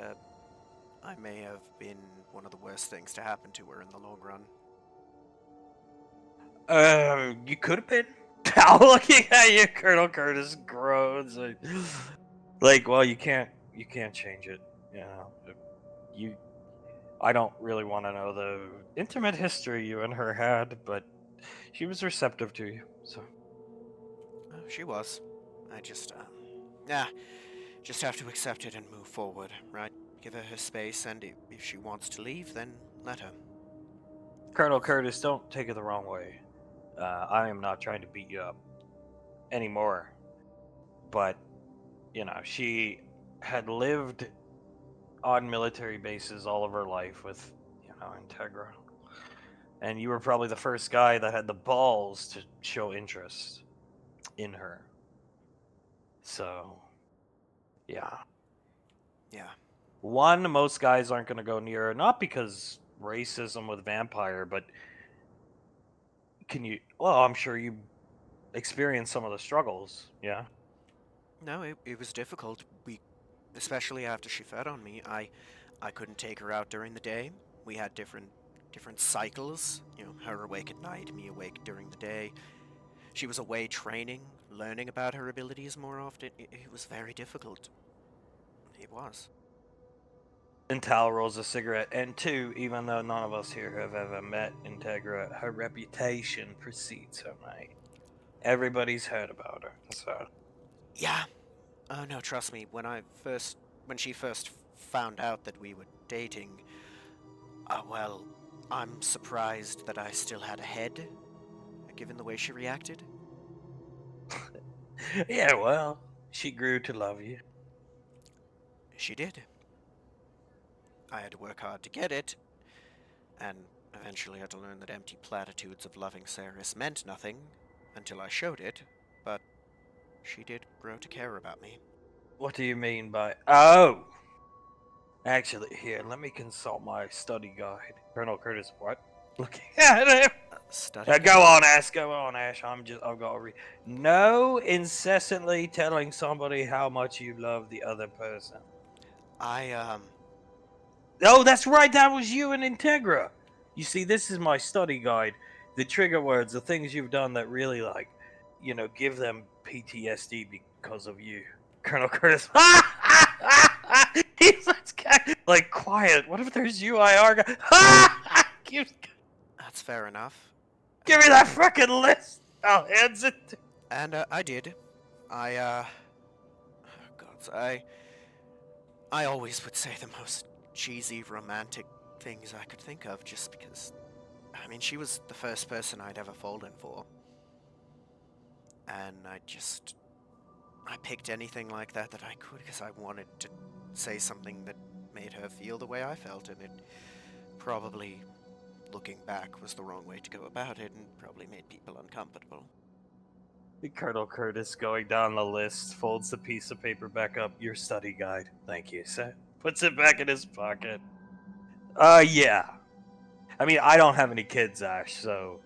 I may have been one of the worst things to happen to her in the long run. You could have been. Now looking at you, Colonel Curtis groans. Well, you can't change it. I don't really want to know the intimate history you and her had, but she was receptive to you, so. She was. I just have to accept it and move forward, right? Give her her space, and if she wants to leave, then let her. Colonel Curtis, don't take it the wrong way. I am not trying to beat you up anymore, but, she had lived on military bases all of her life with, Integra. And you were probably the first guy that had the balls to show interest in her. So, yeah. Yeah. One, most guys aren't going to go near her, not because racism with vampire, but I'm sure you experienced some of the struggles, yeah? No, it was difficult. Especially after she fed on me, I couldn't take her out during the day. We had different cycles, her awake at night, me awake during the day. She was away training, learning about her abilities more often. It was very difficult. It was. And Tal rolls a cigarette. And two, even though none of us here have ever met Integra, her reputation precedes her, mate. Everybody's heard about her, so. Yeah. Oh no, trust me. When she first found out that we were dating, I'm surprised that I still had a head, given the way she reacted. Yeah, well, she grew to love you. She did. I had to work hard to get it, and eventually had to learn that empty platitudes of loving Saris meant nothing, until I showed it, but she did grow to care about me. What do you mean by... Oh! Actually, here, let me consult my study guide. Colonel Curtis, what? Looking at him! Study Go guide? on, Ash, go on, Ash. I've got to read. No incessantly telling somebody how much you love the other person. Oh, that's right, that was you and Integra. You see, this is my study guide. The trigger words, the things you've done that really, like, give them PTSD because of you. Colonel Curtis. He's like, quiet. What if there's UIR guy? That's fair enough. Give me that fucking list. I'll hands it to... And, I did. Oh God, I always would say the most cheesy, romantic things I could think of just because, I mean, she was the first person I'd ever fallen for. And I picked anything like that I could because I wanted to say something that made her feel the way I felt, and it probably, looking back, was the wrong way to go about it and probably made people uncomfortable. Colonel Curtis going down the list, folds the piece of paper back up. Your study guide. Thank you, sir. Puts it back in his pocket. Yeah. I mean, I don't have any kids, Ash, so,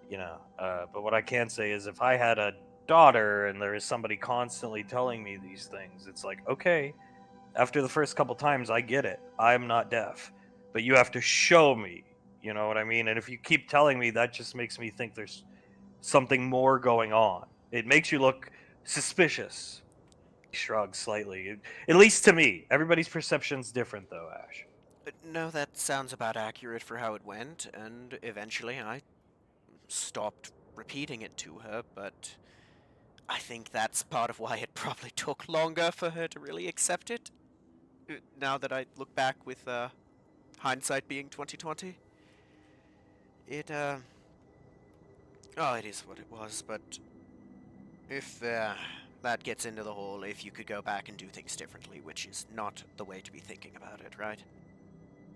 but what I can say is if I had a daughter and there is somebody constantly telling me these things, it's like, okay, after the first couple times, I get it. I'm not deaf. But you have to show me, you know what I mean? And if you keep telling me, that just makes me think there's something more going on. It makes you look suspicious. He shrugs slightly. At least to me. Everybody's perception's different, though, Ash. No, that sounds about accurate for how it went, and eventually I stopped repeating it to her, but I think that's part of why it probably took longer for her to really accept it. Now that I look back with hindsight being 2020, it is what it was. But if that gets into the whole, if you could go back and do things differently, which is not the way to be thinking about it, right?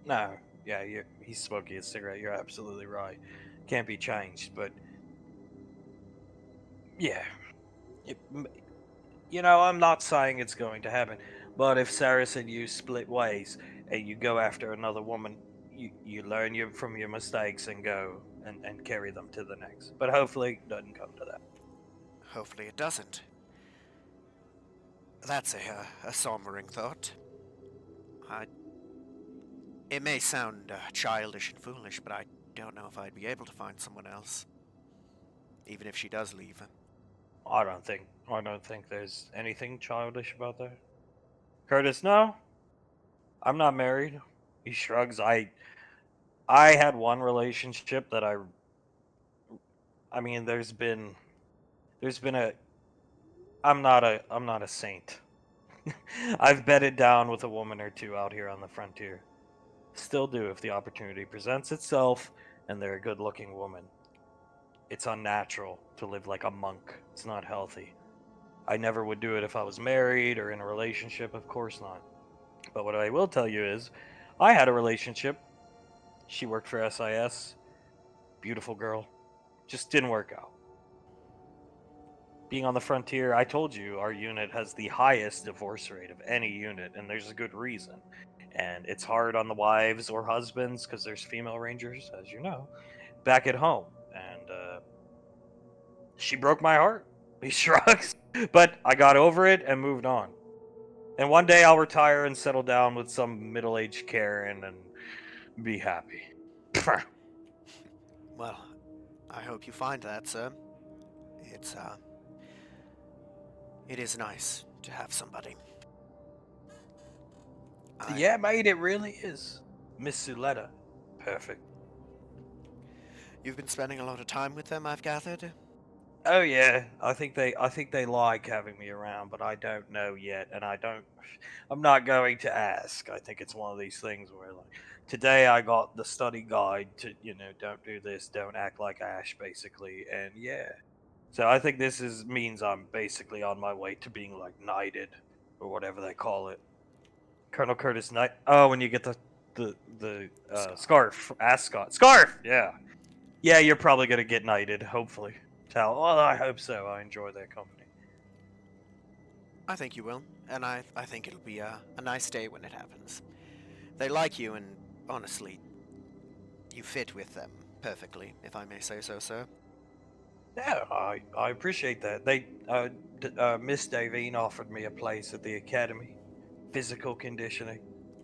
No, yeah, he's smoking a cigarette. You're absolutely right. Can't be changed, but yeah. I'm not saying it's going to happen, but if Saris and you split ways and you go after another woman, you learn from your mistakes and go and carry them to the next. But hopefully it doesn't come to that. Hopefully it doesn't. That's a sombering thought. It may sound childish and foolish, but I don't know if I'd be able to find someone else, even if she does leave. I don't think there's anything childish about that. Curtis, no. I'm not married. He shrugs. I had one relationship that I mean, there's been a I'm not a saint. I've bedded down with a woman or two out here on the frontier. Still do if the opportunity presents itself and they're a good-looking woman. It's unnatural to live like a monk. It's not healthy. I never would do it if I was married or in a relationship, of course not. But what I will tell you is, I had a relationship. She worked for SIS. Beautiful girl. Just didn't work out. Being on the frontier, I told you our unit has the highest divorce rate of any unit, and there's a good reason. And it's hard on the wives or husbands, because there's female rangers, as you know, back at home. And she broke my heart. He shrugs. But I got over it and moved on. And one day I'll retire and settle down with some middle-aged Karen and be happy. Well, I hope you find that, sir. It is nice to have somebody. Yeah, mate, it really is. Miss Suletta. Perfect. You've been spending a lot of time with them, I've gathered? Oh yeah, I think they like having me around, but I don't know yet, and I'm not going to ask. I think it's one of these things where, like, today I got the study guide to, don't do this, don't act like Ash, basically, and yeah. So I think this means I'm basically on my way to being, like, knighted, or whatever they call it. Colonel Curtis Knight. Oh, when you get the scarf, ascot. Scarf! Yeah. Yeah, you're probably gonna get knighted, hopefully. Tal, well, I hope so. I enjoy their company. I think you will, and I think it'll be a nice day when it happens. They like you, and honestly, you fit with them perfectly, if I may say so, sir. Yeah, I appreciate that. Miss Davine offered me a place at the academy, physical conditioning.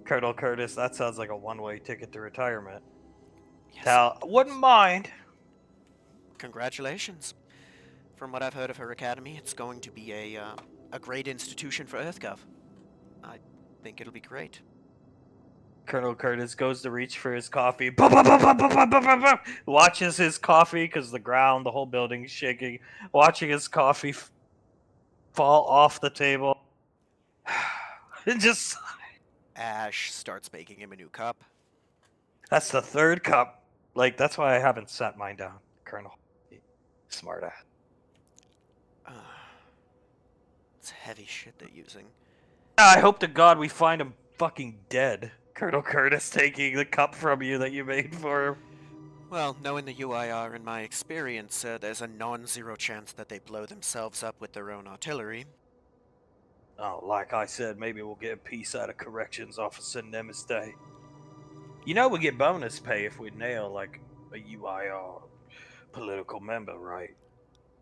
Colonel Curtis, that sounds like a one-way ticket to retirement. Yes, Tal, it wouldn't does. mind. Congratulations. From what I've heard of her academy, it's going to be a great institution for EarthGov. I think it'll be great. Colonel Curtis goes to reach for his coffee. Watches his coffee because the ground, the whole building's shaking. Watching his coffee fall off the table. It just Ash starts making him a new cup. that's the third cup. Like that's why I haven't sat mine down, Colonel. Smart ass. Uh, it's heavy shit they're using. I hope to God we find him fucking dead. Colonel Curtis taking the cup from you that you made for him. Well, knowing the UIR in my experience, there's a non-zero chance that they blow themselves up with their own artillery. Oh, like I said, maybe we'll get a piece out of Corrections Officer Nemes Day. You know we get bonus pay if we nail, like, a UIR political member, right?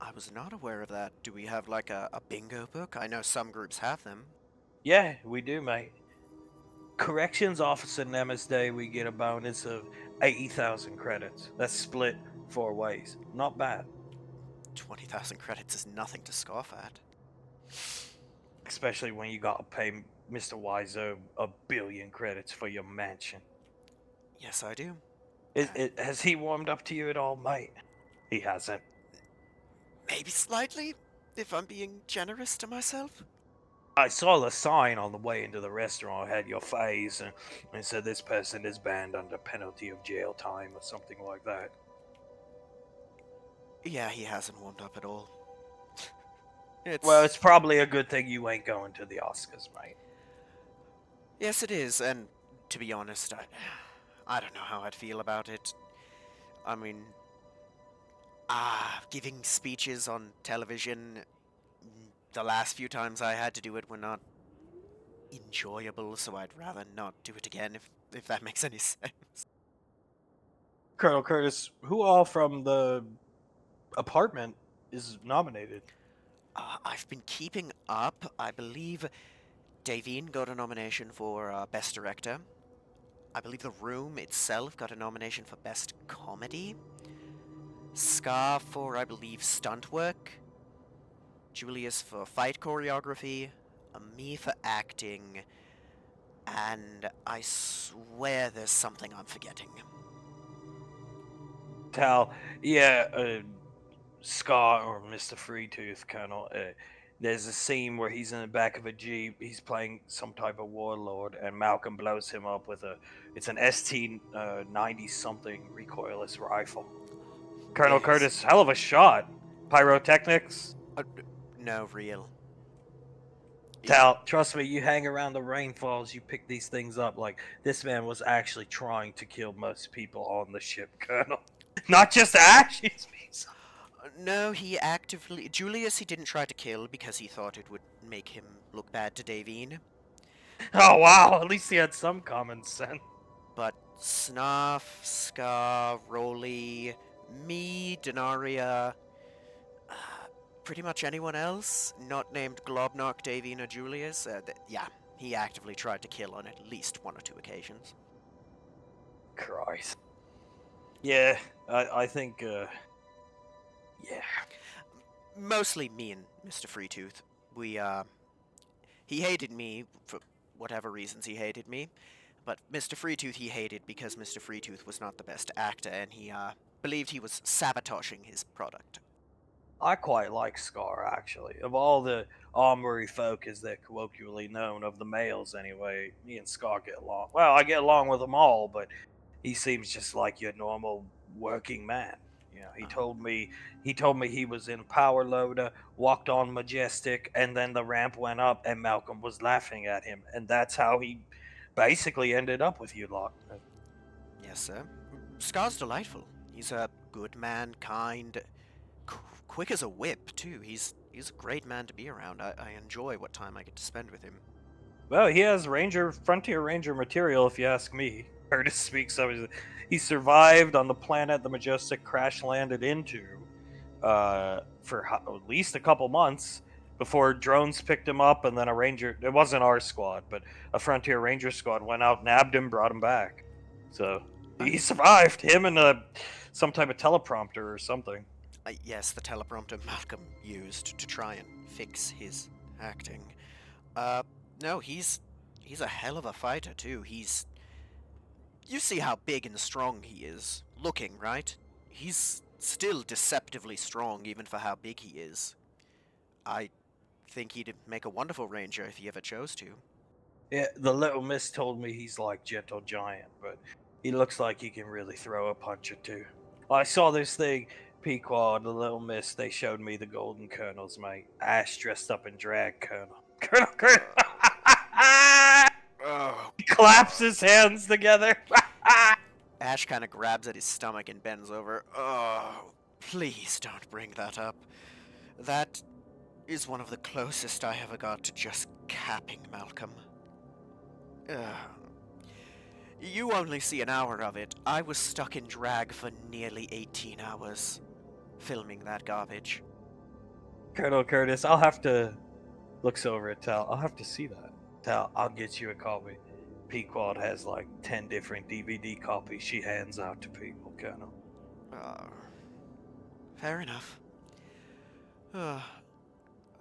I was not aware of that. Do we have, like, a bingo book? I know some groups have them. Yeah, we do, mate. Corrections Officer Nemes Day, we get a bonus of 80,000 credits. That's split 4 ways. Not bad. 20,000 credits is nothing to scoff at. Especially when you gotta pay Mr. Wiseau $1 billion credits for your mansion. Yes, I do. Has he warmed up to you at all, mate? He hasn't. Maybe slightly, if I'm being generous to myself. I saw the sign on the way into the restaurant had your face and said this person is banned under penalty of jail time or something like that. Yeah, he hasn't warmed up at all. Well, it's probably a good thing you ain't going to the Oscars, mate. Yes, it is, and to be honest, I don't know how I'd feel about it. I mean, giving speeches on television, the last few times I had to do it were not enjoyable, so I'd rather not do it again, if that makes any sense. Colonel Curtis, who all from the apartment is nominated? I've been keeping up. I believe Davine got a nomination for Best Director. I believe The Room itself got a nomination for Best Comedy. Scar for, I believe, Stunt Work. Julius for Fight Choreography. Me for Acting. And I swear there's something I'm forgetting. Tal, yeah, Scar or Mr. Freetooth, Colonel. There's a scene where he's in the back of a Jeep, he's playing some type of warlord, and Malcolm blows him up with it's an ST 90 something recoilless rifle. Colonel Yes. Curtis, hell of a shot. Pyrotechnics? No, real. Tal, trust me, you hang around the rainfalls, you pick these things up. Like, this man was actually trying to kill most people on the ship, Colonel. Not just Ash, he's No, he actively... Julius he didn't try to kill because he thought it would make him look bad to Davine. Oh, wow, at least he had some common sense. But Snuff, Scar, Rolly, me, Denaria, pretty much anyone else not named Globnock, Davine, or Julius, yeah, he actively tried to kill on at least 1 or 2 occasions. Christ. Yeah, I think, yeah. Mostly me and Mr. Freetooth. He hated me for whatever reasons he hated me, but Mr. Freetooth he hated because Mr. Freetooth was not the best actor, and he, believed he was sabotaging his product. I quite like Scar, actually. Of all the armory folk, as they're colloquially known, of the males anyway, me and Scar get along. Well, I get along with them all, but he seems just like your normal working man. You know, he told me he was in Power Loader, walked on Majestic, and then the ramp went up, and Malcolm was laughing at him, and that's how he basically ended up with you lot. Yes, sir. Scar's delightful. He's a good man, kind, quick as a whip too. He's a great man to be around. I enjoy what time I get to spend with him. Well, he has Frontier Ranger material, if you ask me. Curtis speaks of. He survived on the planet the Majestic crash landed into for at least a couple months before drones picked him up, and then a Ranger. It wasn't our squad, but a Frontier Ranger squad went out, nabbed him, brought him back. So he survived. Him and some type of teleprompter or something. Yes, the teleprompter Malcolm used to try and fix his acting. No, he's a hell of a fighter too. You see how big and strong he is. Looking, right? He's still deceptively strong even for how big he is. I think he'd make a wonderful ranger if he ever chose to. Yeah, the Little Miss told me he's like Gentle Giant, but he looks like he can really throw a punch or two. I saw this thing, Pequod, the Little Miss, they showed me the Golden Colonels, mate. Ash dressed up in drag, Colonel. Colonel. Oh. He claps his hands together. Ash kind of grabs at his stomach and bends over. Oh, please don't bring that up. That is one of the closest I ever got to just capping Malcolm. You only see an hour of it. I was stuck in drag for nearly 18 hours, filming that garbage. Colonel Curtis, I'll have to looks over at Tal. I'll have to see that. Tal, I'll get you a copy. Pequod has like 10 different DVD copies she hands out to people, Colonel. Fair enough. I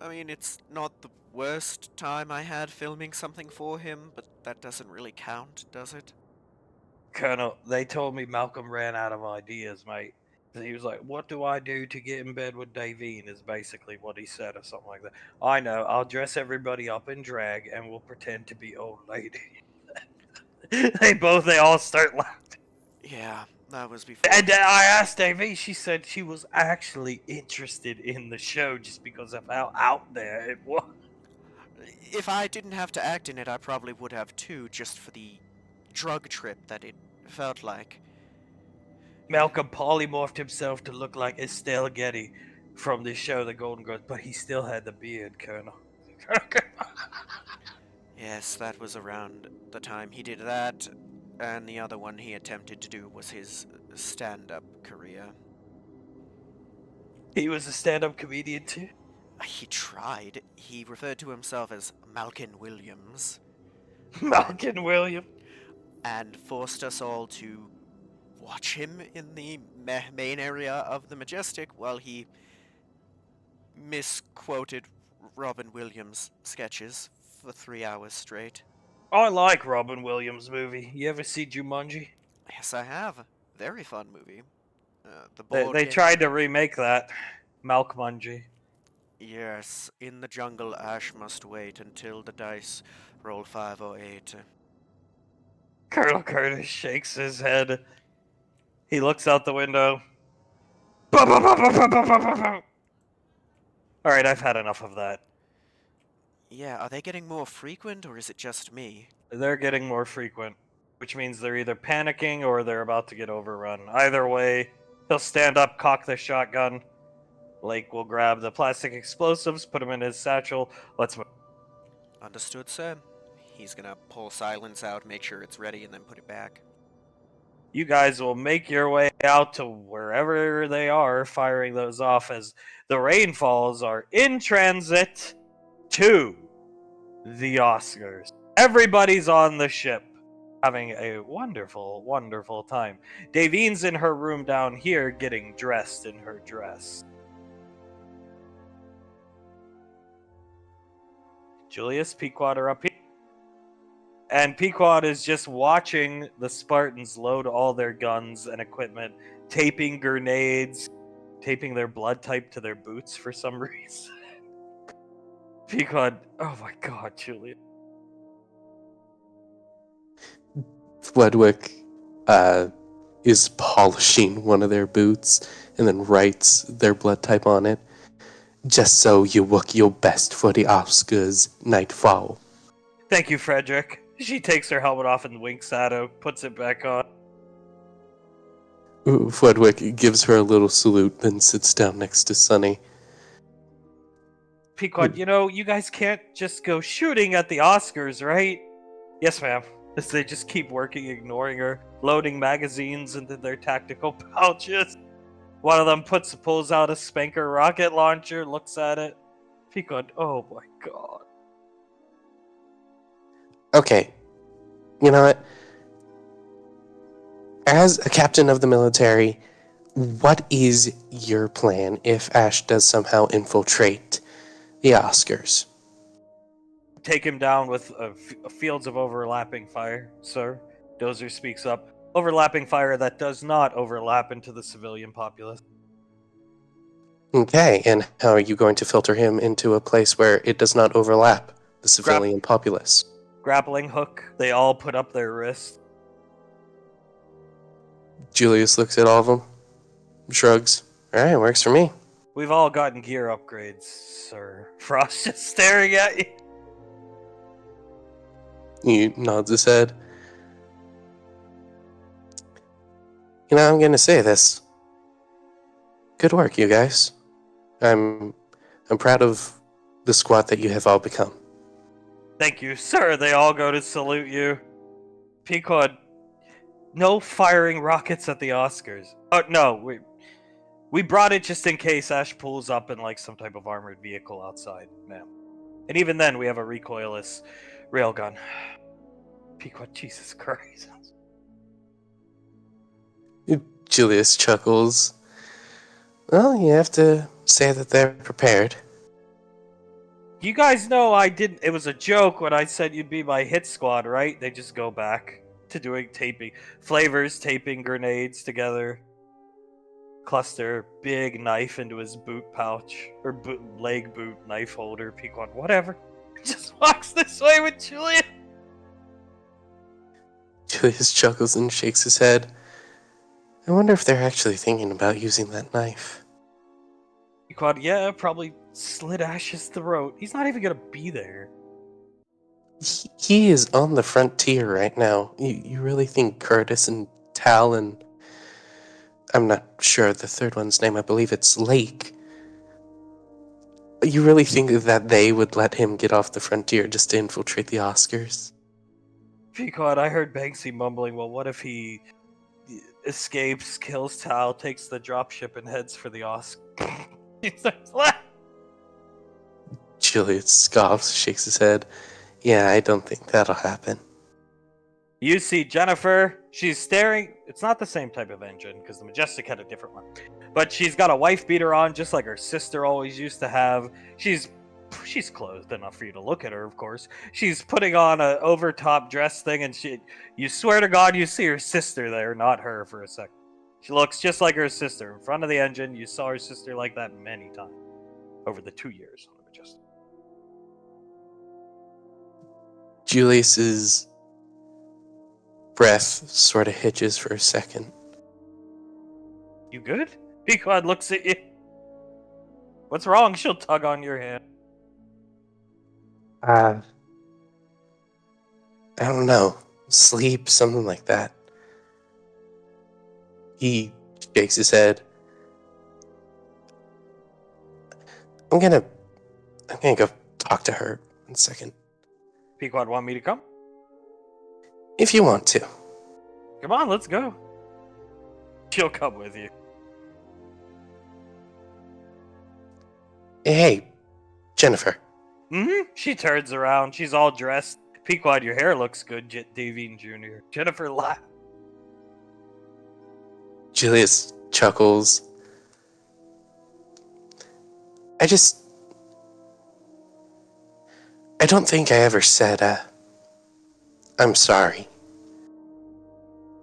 mean, it's not the worst time I had filming something for him, but that doesn't really count, does it? Colonel, they told me Malcolm ran out of ideas, mate. He was like, what do I do to get in bed with Davine, is basically what he said, or something like that. I know, I'll dress everybody up in drag and we'll pretend to be old lady. They all start laughing. Yeah, that was before. And I asked Davine, she said she was actually interested in the show just because of how out there it was. If I didn't have to act in it, I probably would have too, just for the drug trip that it felt like. Malcolm polymorphed himself to look like Estelle Getty from the show The Golden Girls, but he still had the beard, Colonel. Yes, that was around the time he did that, and the other one he attempted to do was his stand-up career. He was a stand-up comedian too? He tried. He referred to himself as Malkin Williams. Malkin William. And forced us all to watch him in the main area of the Majestic while he misquoted Robin Williams' sketches for 3 hours straight. I like Robin Williams' movie. You ever see Jumanji? Yes, I have. Very fun movie. They tried to remake that. Malkmunji. Yes, in the jungle Ash must wait until the dice roll 5 or 8. Colonel Curtis shakes his head. He looks out the window. Alright, I've had enough of that. Yeah, are they getting more frequent, or is it just me? They're getting more frequent, which means they're either panicking or they're about to get overrun. Either way, he'll stand up, cock the shotgun. Lake will grab the plastic explosives, put them in his satchel. Let's move. Understood, sir. He's gonna pull silence out, make sure it's ready, and then put it back. You guys will make your way out to wherever they are, firing those off as the Rainfalls are in transit to the Oscars. Everybody's on the ship, having a wonderful, wonderful time. Davine's in her room down here, getting dressed in her dress. Julius, Pequod are up here. And Pequod is just watching the Spartans load all their guns and equipment, taping grenades, taping their blood type to their boots for some reason. Pequod, oh my god, Julius. Wedwick is polishing one of their boots and then writes their blood type on it. Just so you look your best for the Oscars nightfall. Thank you, Frederick. She takes her helmet off and winks at him, puts it back on. Fledwick gives her a little salute, then sits down next to Sunny. Pequod, you guys can't just go shooting at the Oscars, right? Yes, ma'am. As they just keep working, ignoring her, loading magazines into their tactical pouches. One of them pulls out a Spanker rocket launcher, looks at it. Pequod, oh my god. Okay, you know what? As a captain of the military, what is your plan if Ash does somehow infiltrate the Oscars? Take him down with fields of overlapping fire, sir. Dozer speaks up. Overlapping fire that does not overlap into the civilian populace. Okay, and how are you going to filter him into a place where it does not overlap the civilian populace? Grappling hook. They all put up their wrists. Julius looks at all of them, shrugs. Alright, works for me. We've all gotten gear upgrades, sir. Frost just staring at you. He nods his head. I'm gonna say this. Good work, you guys. I'm proud of the squad that you have all become. Thank you, sir. They all go to salute you. Pequod, no firing rockets at the Oscars. Oh, no, we brought it just in case Ash pulls up in like some type of armored vehicle outside, ma'am. And even then, we have a recoilless railgun. Pequod, Jesus Christ. Julius chuckles. Well, you have to say that they're prepared. You guys know it was a joke when I said you'd be my hit squad, right? They just go back to doing taping. Flavors taping grenades together. Cluster big knife into his boot pouch. Or leg boot knife holder. Pequod, whatever. Just walks this way with Julian. Julius chuckles and shakes his head. I wonder if they're actually thinking about using that knife. Pequod, yeah, probably slit Ash's throat. He's not even gonna be there. He is on the frontier right now. You really think Curtis and Tal and... I'm not sure of the third one's name. I believe it's Lake. You really think that they would let him get off the frontier just to infiltrate the Oscars? Pequod, I heard Banksy mumbling, well, what if he escapes, kills Tal, takes the dropship, and heads for the Oscars? He starts laughing. Julius scoffs, shakes his head. Yeah, I don't think that'll happen. You see Jennifer, she's staring. It's not the same type of engine, because the Majestic had a different one. But she's got a wife beater on, just like her sister always used to have. She's clothed enough for you to look at her, of course. She's putting on an over-top dress thing, and you swear to God you see her sister there, not her for a second. She looks just like her sister. In front of the engine, you saw her sister like that many times over the 2 years on the Majestic. Julius's breath sort of hitches for a second. You good? Pequod looks at you. What's wrong? She'll tug on your hand. I don't know. Sleep, something like that. He shakes his head. I'm gonna go talk to her 1 second. Pequod want me to come? If you want to. Come on, let's go. She'll come with you. Hey, Jennifer. Mm-hmm. She turns around. She's all dressed. Pequod, your hair looks good, Davine Jr. Jennifer laughs. Julius chuckles. I don't think I ever said, I'm sorry.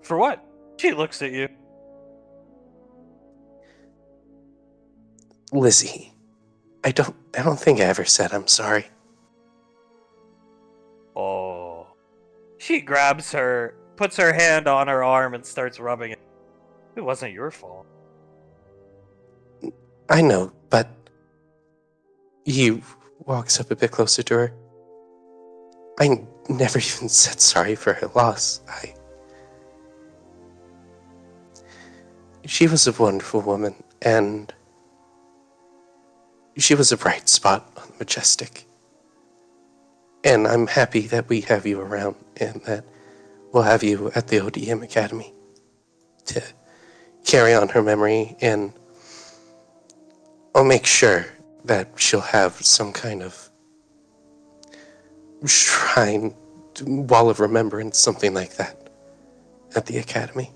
For what? She looks at you. Lizzie, I don't think I ever said I'm sorry. Oh. She grabs her, puts her hand on her arm, and starts rubbing it. It wasn't your fault. I know, but... He walks up a bit closer to her. I never even said sorry for her loss. she was a wonderful woman, and she was a bright spot on the Majestic. And I'm happy that we have you around and that we'll have you at the ODM Academy to carry on her memory, and I'll make sure that she'll have some kind of shrine, wall of remembrance, something like that, at the Academy.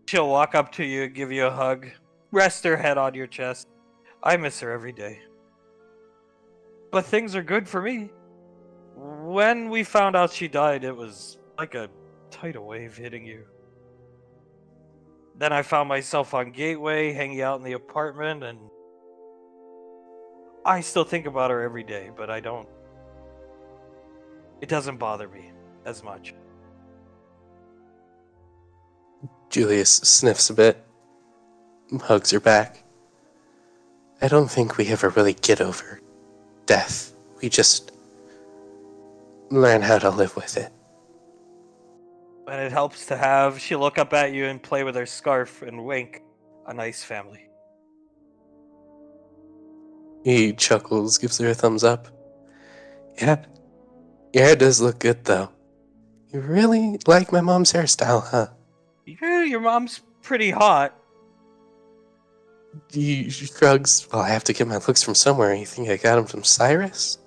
She'll walk up to you, give you a hug, rest her head on your chest. I miss her every day. But things are good for me. When we found out she died, it was like a tidal wave hitting you. Then I found myself on Gateway, hanging out in the apartment, and I still think about her every day, but I don't. It doesn't bother me as much. Julius sniffs a bit, hugs her back. I don't think we ever really get over death. We just learn how to live with it. And it helps to have, she'll look up at you and play with her scarf and wink. A nice family. He chuckles, gives her a thumbs up. Yeah, your hair does look good, though. You really like my mom's hairstyle, huh? Yeah, your mom's pretty hot. He shrugs. Well, I have to get my looks from somewhere. You think I got them from Cyrus?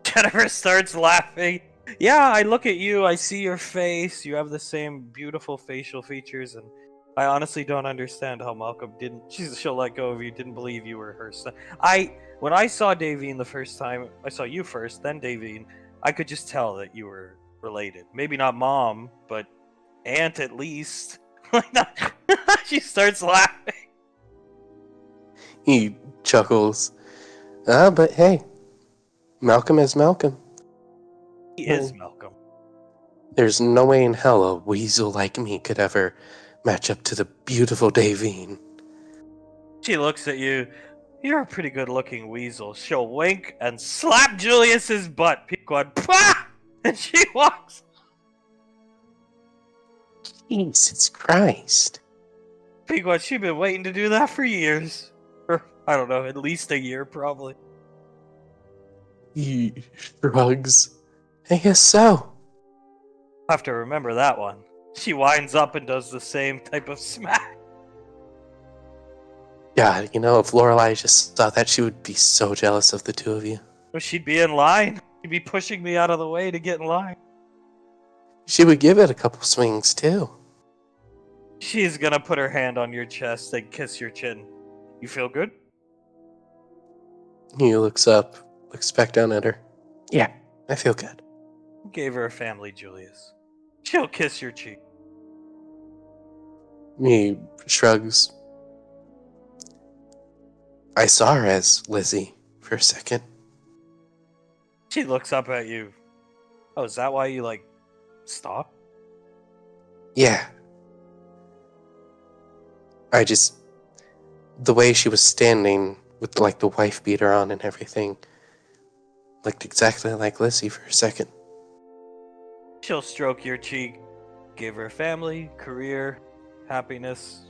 Jennifer starts laughing. Yeah, I look at you, I see your face, you have the same beautiful facial features, and I honestly don't understand how Malcolm she'll let go of you, didn't believe you were her son. When I saw Davine the first time, I saw you first, then Davine, I could just tell that you were related. Maybe not mom, but aunt at least. She starts laughing. He chuckles. But hey, Malcolm is Malcolm. He is Malcolm. There's no way in hell a weasel like me could ever match up to the beautiful Davine. She looks at you. You're a pretty good looking weasel. She'll wink and slap Julius's butt. Pequod, pah! And she walks. Jesus Christ. Pequod, she's been waiting to do that for years. Or, I don't know, at least a year probably. He shrugs. I guess so. I'll have to remember that one. She winds up and does the same type of smack. God, if Lorelai just saw that, she would be so jealous of the two of you. Or she'd be in line. She'd be pushing me out of the way to get in line. She would give it a couple swings, too. She's gonna put her hand on your chest and kiss your chin. You feel good? He looks up, looks back down at her. Yeah, I feel good. Gave her a family, Julius. She'll kiss your cheek. He shrugs. I saw her as Lizzie for a second. She looks up at you. Oh, is that why you, stop? Yeah. The way she was standing with, the wife beater on and everything, looked exactly like Lizzie for a second. She'll stroke your cheek. Give her a family, career, happiness.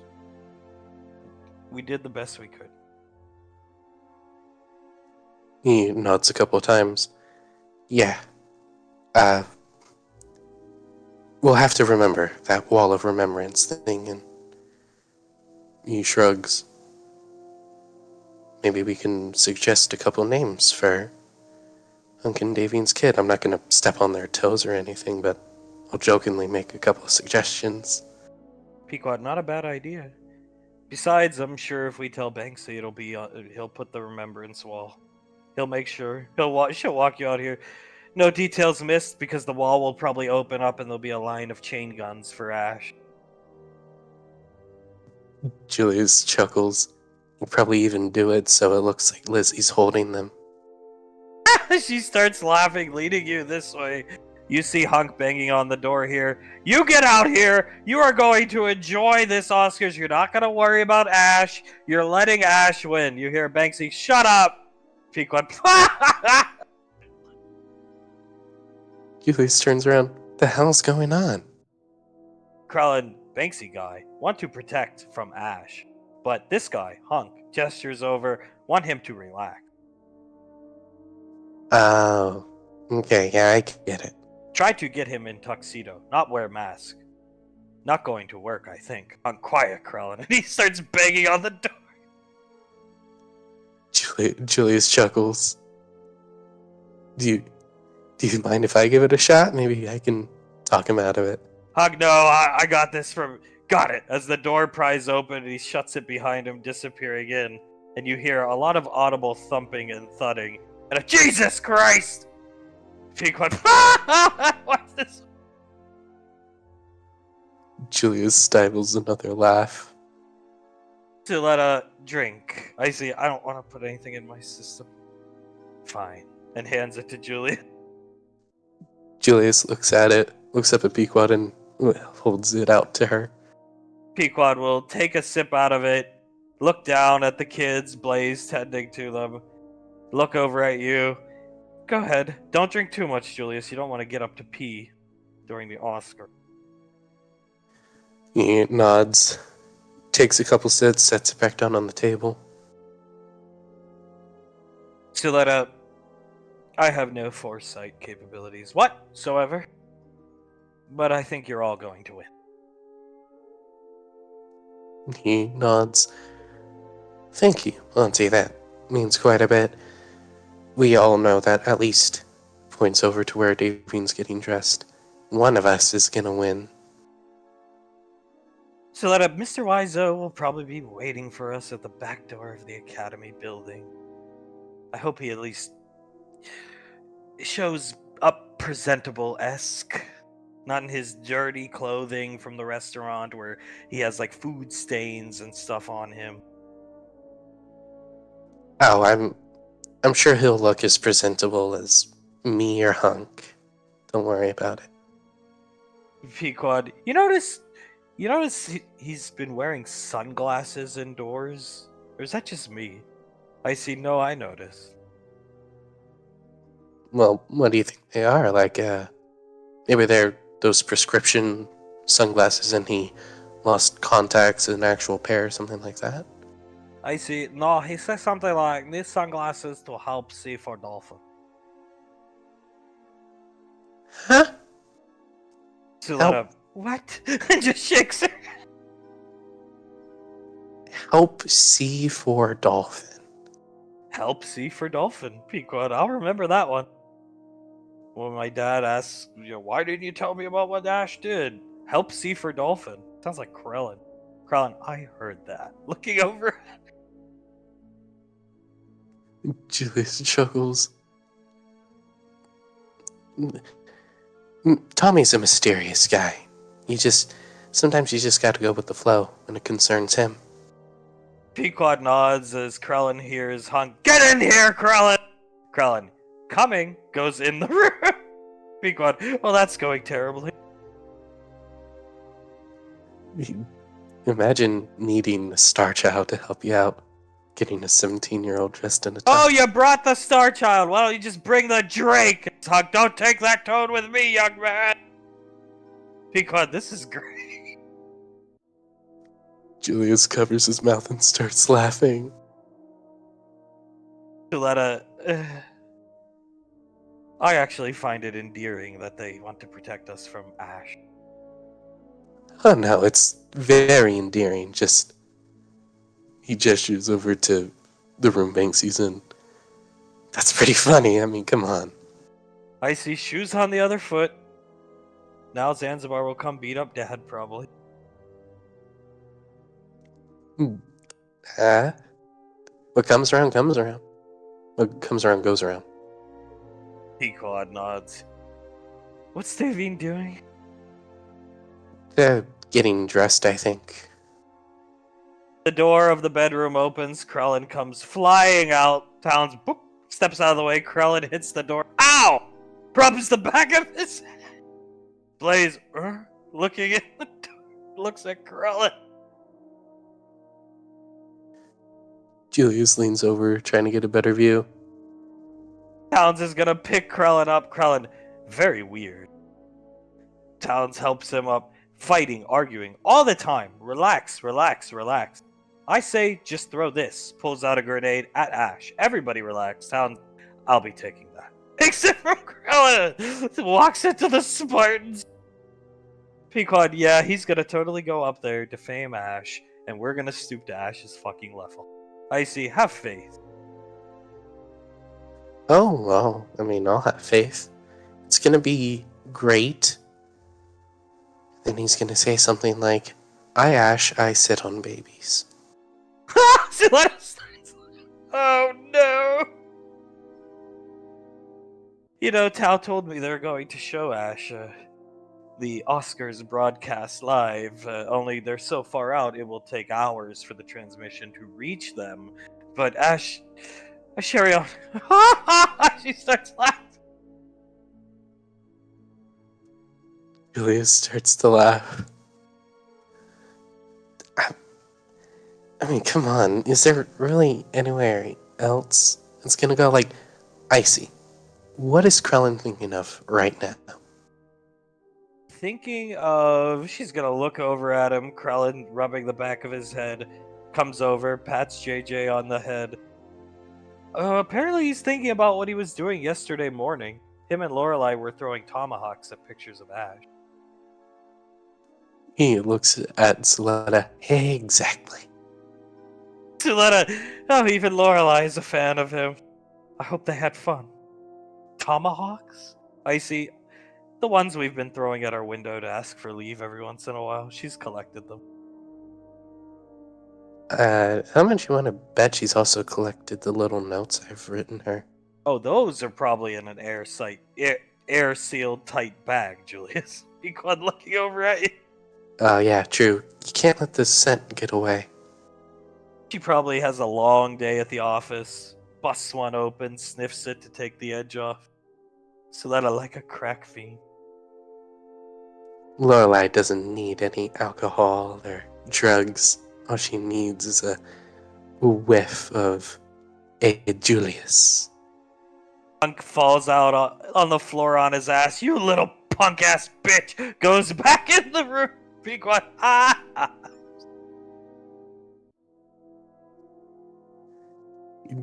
We did the best we could. He nods a couple of times. Yeah. We'll have to remember that wall of remembrance thing, and he shrugs. Maybe we can suggest a couple names for Hunk and Davine's kid. I'm not going to step on their toes or anything, but I'll jokingly make a couple of suggestions. Pequod, not a bad idea. Besides, I'm sure if we tell Banksy, he'll put the remembrance wall. He'll make sure. She'll walk you out here. No details missed because the wall will probably open up and there'll be a line of chain guns for Ash. Julius chuckles. He'll probably even do it so it looks like Lizzie's holding them. She starts laughing, leading you this way. You see Hunk banging on the door here. You get out here! You are going to enjoy this Oscars. You're not going to worry about Ash. You're letting Ash win. You hear Banksy, shut up! Pequod. Julius turns around. The hell's going on? Krellin, Banksy guy want to protect from Ash, but this guy, Hunk, gestures over, want him to relax. Oh, okay, yeah, I get it. Try to get him in tuxedo, not wear mask. Not going to work, I think. Hunk, quiet, Krellin, and he starts banging on the door. Julius chuckles. Do you mind if I give it a shot? Maybe I can talk him out of it. Hunk, no, I got this from... Got it! As the door pries open and he shuts it behind him, disappearing in, and you hear a lot of audible thumping and thudding, and a Jesus Christ! Pequod, what's this? Julius stifles another laugh. To let a drink. I see, I don't want to put anything in my system. Fine. And hands it to Julius. Julius looks at it, looks up at Pequod, and holds it out to her. Pequod will take a sip out of it, look down at the kids, Blaze tending to them, look over at you. Go ahead. Don't drink too much, Julius. You don't want to get up to pee during the Oscar. He nods, takes a couple sips, sets it back down on the table. Suletta, I have no foresight capabilities whatsoever, but I think you're all going to win. He nods. Thank you, Auntie. That means quite a bit. We all know that at least points over to where Davine's getting dressed. One of us is gonna win. Suletta, Mr. Wiseau will probably be waiting for us at the back door of the Academy building. I hope he at least shows up presentable-esque. Not in his dirty clothing from the restaurant where he has like food stains and stuff on him. Oh, I'm sure he'll look as presentable as me or Hunk. Don't worry about it. Pequod, you notice he's been wearing sunglasses indoors? Or is that just me? I see, no, I noticed. Well, what do you think they are? Like, maybe they're those prescription sunglasses and he lost contacts, an actual pair or something like that? I see. No, he says something like, these sunglasses to help see for dolphin. Huh? Suletta, what? Just shakes her. Help see for dolphin. Help see for dolphin, Pequod. I'll remember that one. When my dad asks, why didn't you tell me about what Ash did? Help see for dolphin. Sounds like Krellin. Krellin, I heard that. Looking over. Julius chuckles. Tommy's a mysterious guy. Sometimes you just gotta go with the flow when it concerns him. Pequod nods as Krellin hears Hunk, get in here, Krellin! Krellin, coming, goes in the room. Pequod, well, that's going terribly. Imagine needing a Star Child to help you out. Getting a 17-year-old dressed in a Oh, tux. you brought the Star Child. Why don't you just bring the Drake? Hunk, don't take that tone with me, young man. Pequod, this is great. Julius covers his mouth and starts laughing. Suletta, I actually find it endearing that they want to protect us from Ash. Oh no, it's very endearing. He gestures over to the room Banksy's in. That's pretty funny. I mean, come on. I see shoes on the other foot. Now Zanzibar will come beat up Dad, probably. What comes around comes around. What comes around goes around. Pequod nods. What's Davine doing? They're getting dressed, I think. The door of the bedroom opens. Krellin comes flying out. Towns boop, steps out of the way. Krellin hits the door. Ow! Rubs the back of his head. Blaze, looking in the door, looks at Krellin. Julius leans over, trying to get a better view. Towns is gonna pick Krellin up. Krellin, very weird. Towns helps him up. fighting, arguing, all the time. Relax, relax, relax. I say, just throw this. Pulls out a grenade at Ash. Everybody relax. I'll be taking that. Except for Krillin! Walks into the Spartans. Pequod, yeah, he's gonna totally go up there, defame Ash, and we're gonna stoop to Ash's fucking level. Icy, have faith. Oh, well, I mean, I'll have faith. It's gonna be great. Then he's gonna say something like, I, Ash, I sit on babies. Oh no! You know, Tao told me they're going to show Ash the Oscars broadcast live, only they're so far out it will take hours for the transmission to reach them. But Ash carry on. She starts laughing. Julius starts to laugh. I mean, come on. Is there really anywhere else it's gonna go? Like, Icy, what is Krellin thinking of right now? Thinking of, she's gonna look over at him, Krellin rubbing the back of his head, comes over, pats JJ on the head. Apparently he's thinking about what he was doing yesterday morning. Him and Lorelei were throwing tomahawks at pictures of Ash. He looks at Suletta. Hey, exactly. Suletta, oh, even Lorelei is a fan of him. I hope they had fun. Tomahawks? Icy, the ones we've been throwing at our window to ask for leave every once in a while. She's collected them. How much you want to bet she's also collected the little notes I've written her? Oh, those are probably in an air sealed tight bag, Julius. Pequod looking over at you. Oh, yeah, true. You can't let this scent get away. She probably has a long day at the office, busts one open, sniffs it to take the edge off. Suletta like a crack fiend. Lorelei doesn't need any alcohol or drugs. All she needs is a whiff of a Julius. Punk falls out on the floor on his ass. You little punk ass bitch! Goes back in the room. Pequod,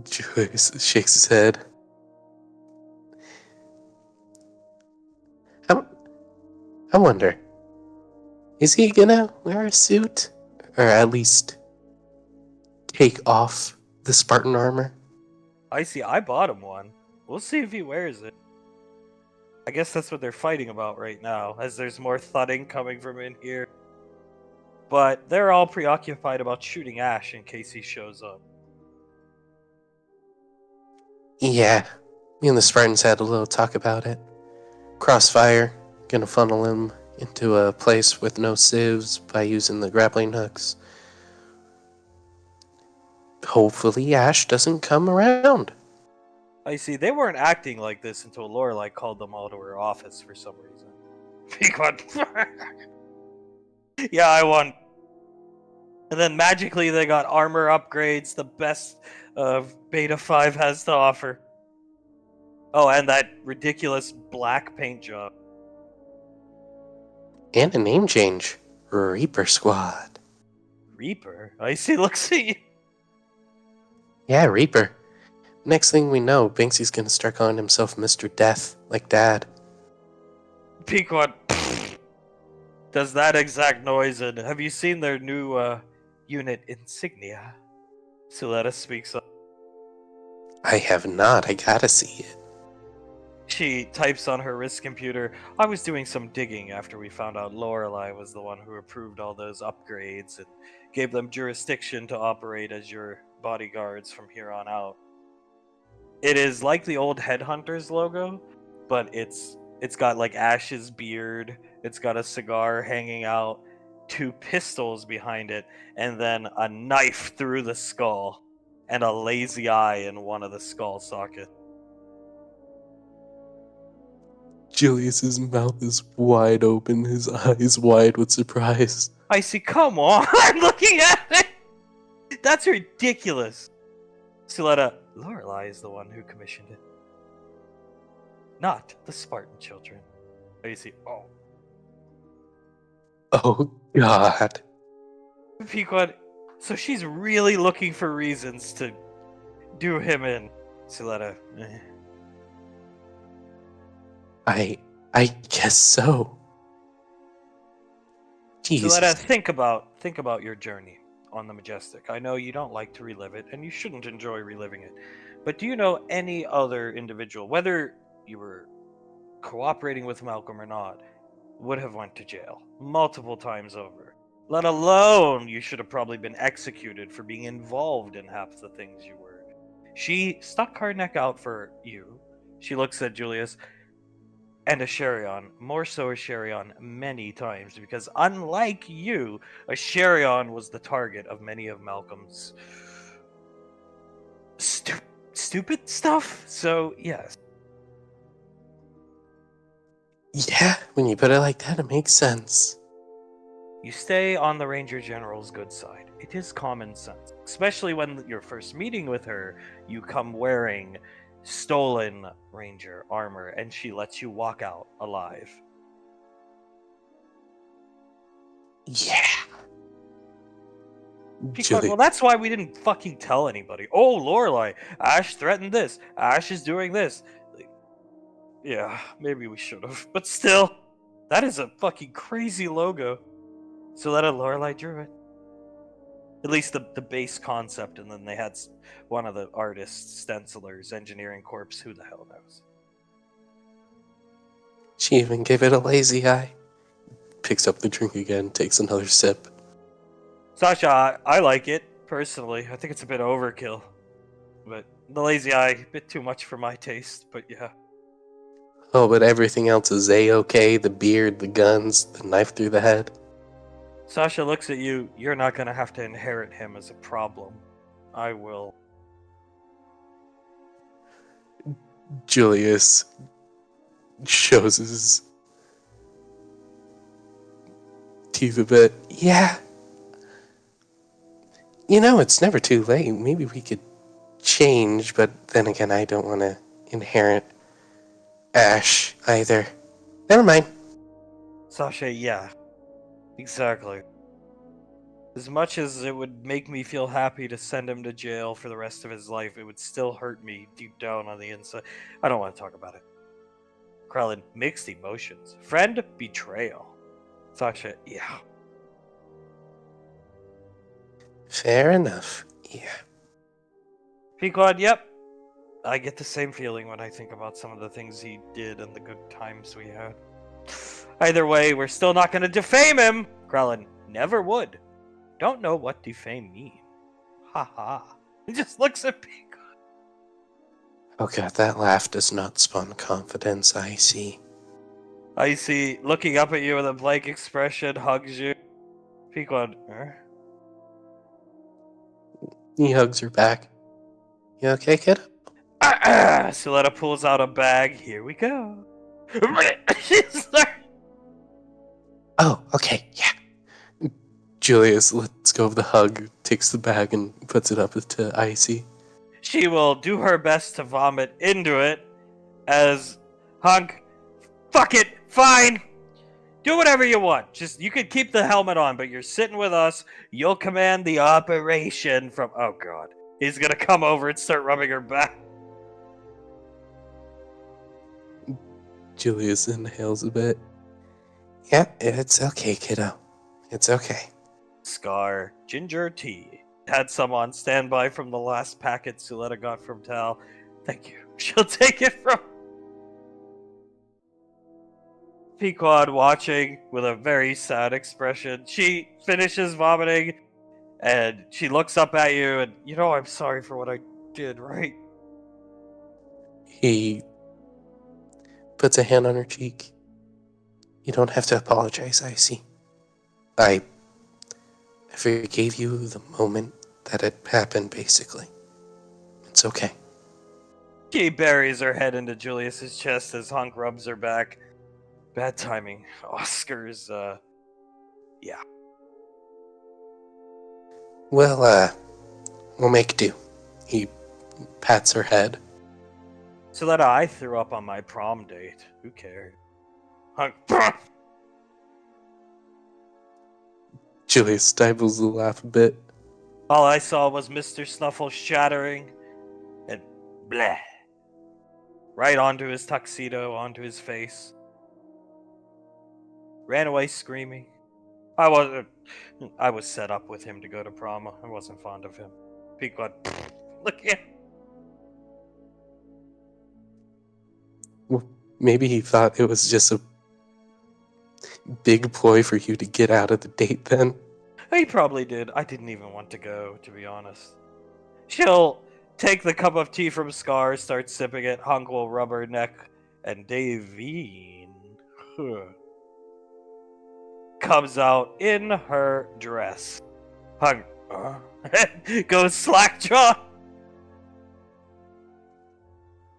Julius shakes his head. I wonder, is he gonna wear a suit? Or at least take off the Spartan armor? I bought him one. We'll see if he wears it. I guess that's what they're fighting about right now, as there's more thudding coming from in here. But they're all preoccupied about shooting Ash in case he shows up. Yeah, me and the Spartans had a little talk about it. Crossfire, gonna funnel him into a place with no sieves by using the grappling hooks. Hopefully Ash doesn't come around. I see, they weren't acting like this until Lorelei called them all to her office for some reason. Pequod. Yeah, I won. And then magically they got armor upgrades, the best Beta 5 has to offer. Oh, and that ridiculous black paint job. And a name change. Reaper Squad. Reaper? I see, looks at you. Yeah, Reaper. Next thing we know, Banksy's gonna start calling himself Mr. Death, like Dad. Pequod does that exact noise, and have you seen their new unit insignia? Suletta speaks up. I have not, I gotta see it. She types on her wrist computer. I was doing some digging after we found out Lorelei was the one who approved all those upgrades and gave them jurisdiction to operate as your bodyguards from here on out. It is like the old Headhunters logo, but it's got like Ash's beard, it's got a cigar hanging out, 2 pistols behind it, and then a knife through the skull, and a lazy eye in one of the skull sockets. Julius's mouth is wide open, his eyes wide with surprise. I see, come on, I'm looking at it! That's ridiculous! Suletta, Lorelei is the one who commissioned it. Not the Spartan children. I see, oh. Oh, God. Pequod, so she's really looking for reasons to do him in. Suletta. I guess so. Suletta, Jesus. think about your journey on the Majestic. I know you don't like to relive it, and you shouldn't enjoy reliving it. But do you know any other individual, whether you were cooperating with Malcolm or not, would have went to jail multiple times over? Let alone you should have probably been executed for being involved in half the things you were. She stuck her neck out for you. She looks at Julius and Asherion, more so Asherion, many times, because unlike you, Asherion was the target of many of Malcolm's stupid stuff. So, yes. Yeah, when you put it like that, it makes sense. You stay on the Ranger General's good side. It is common sense. Especially when you're first meeting with her, you come wearing stolen Ranger armor, and she lets you walk out alive. Yeah. Pequod, well, that's why we didn't fucking tell anybody. Oh, Lorelei, Ash threatened this. Ash is doing this. Like, yeah, maybe we should have. But still, that is a fucking crazy logo. So let Lorelei drew it. At least the base concept, and then they had one of the artists, stencilers, Engineering Corps, who the hell knows. She even gave it a lazy eye. Picks up the drink again, takes another sip. Sasha, I like it, personally. I think it's a bit overkill. But the lazy eye, a bit too much for my taste, but yeah. Oh, but everything else is A-okay. The beard, the guns, the knife through the head. Sasha looks at you. You're not going to have to inherit him as a problem. I will. Julius shows his teeth a bit. Yeah. You know, it's never too late. Maybe we could change, but then again, I don't want to inherit Ash either. Never mind. Sasha, yeah. Exactly. As much as it would make me feel happy to send him to jail for the rest of his life, it would still hurt me deep down on the inside. I don't want to talk about it. Krellin, mixed emotions. Friend, betrayal. Sasha, yeah. Fair enough. Yeah. Pequod, yep. I get the same feeling when I think about some of the things he did and the good times we had. Either way, we're still not going to defame him! Krellin, never would. Don't know what defame mean. Ha ha. He just looks at Pequod. Oh god, that laugh does not spawn confidence, I see. I see, looking up at you with a blank expression, hugs you. Pequod, He hugs her back. You okay, kid? Suletta pulls out a bag. Here we go. Oh, okay, yeah. Julius lets go of the hug, takes the bag, and puts it up to Icy. She will do her best to vomit into it as Hunk, fuck it, fine. Do whatever you want. Just, you could keep the helmet on, but you're sitting with us. You'll command the operation from... Oh, God. He's gonna come over and start rubbing her back. Julius inhales a bit. Yeah, it's okay, kiddo. It's okay. Scar, ginger tea. Had some on standby from the last packet Suletta got from Tal. Thank you. She'll take it from... Pequod watching with a very sad expression. She finishes vomiting, and she looks up at you, and you know I'm sorry for what I did, right? He puts a hand on her cheek. You don't have to apologize, Icy. I forgave you the moment that it happened, basically. It's okay. She buries her head into Julius's chest as Hunk rubs her back. Bad timing. Oscars, yeah. Well, we'll make do. He pats her head. So that I threw up on my prom date. Who cared? Hunk. Julius stifles the laugh a bit. All I saw was Mr. Snuffle shattering and bleh. Right onto his tuxedo, onto his face. Ran away screaming. I was set up with him to go to prom. I wasn't fond of him. Pequod, look at. Well, maybe he thought it was just a big ploy for you to get out of the date then. He probably did. I didn't even want to go, to be honest. She'll take the cup of tea from Scar, start sipping it. Hunk will rub her neck, and Davine comes out in her dress. Hunk goes slackjaw.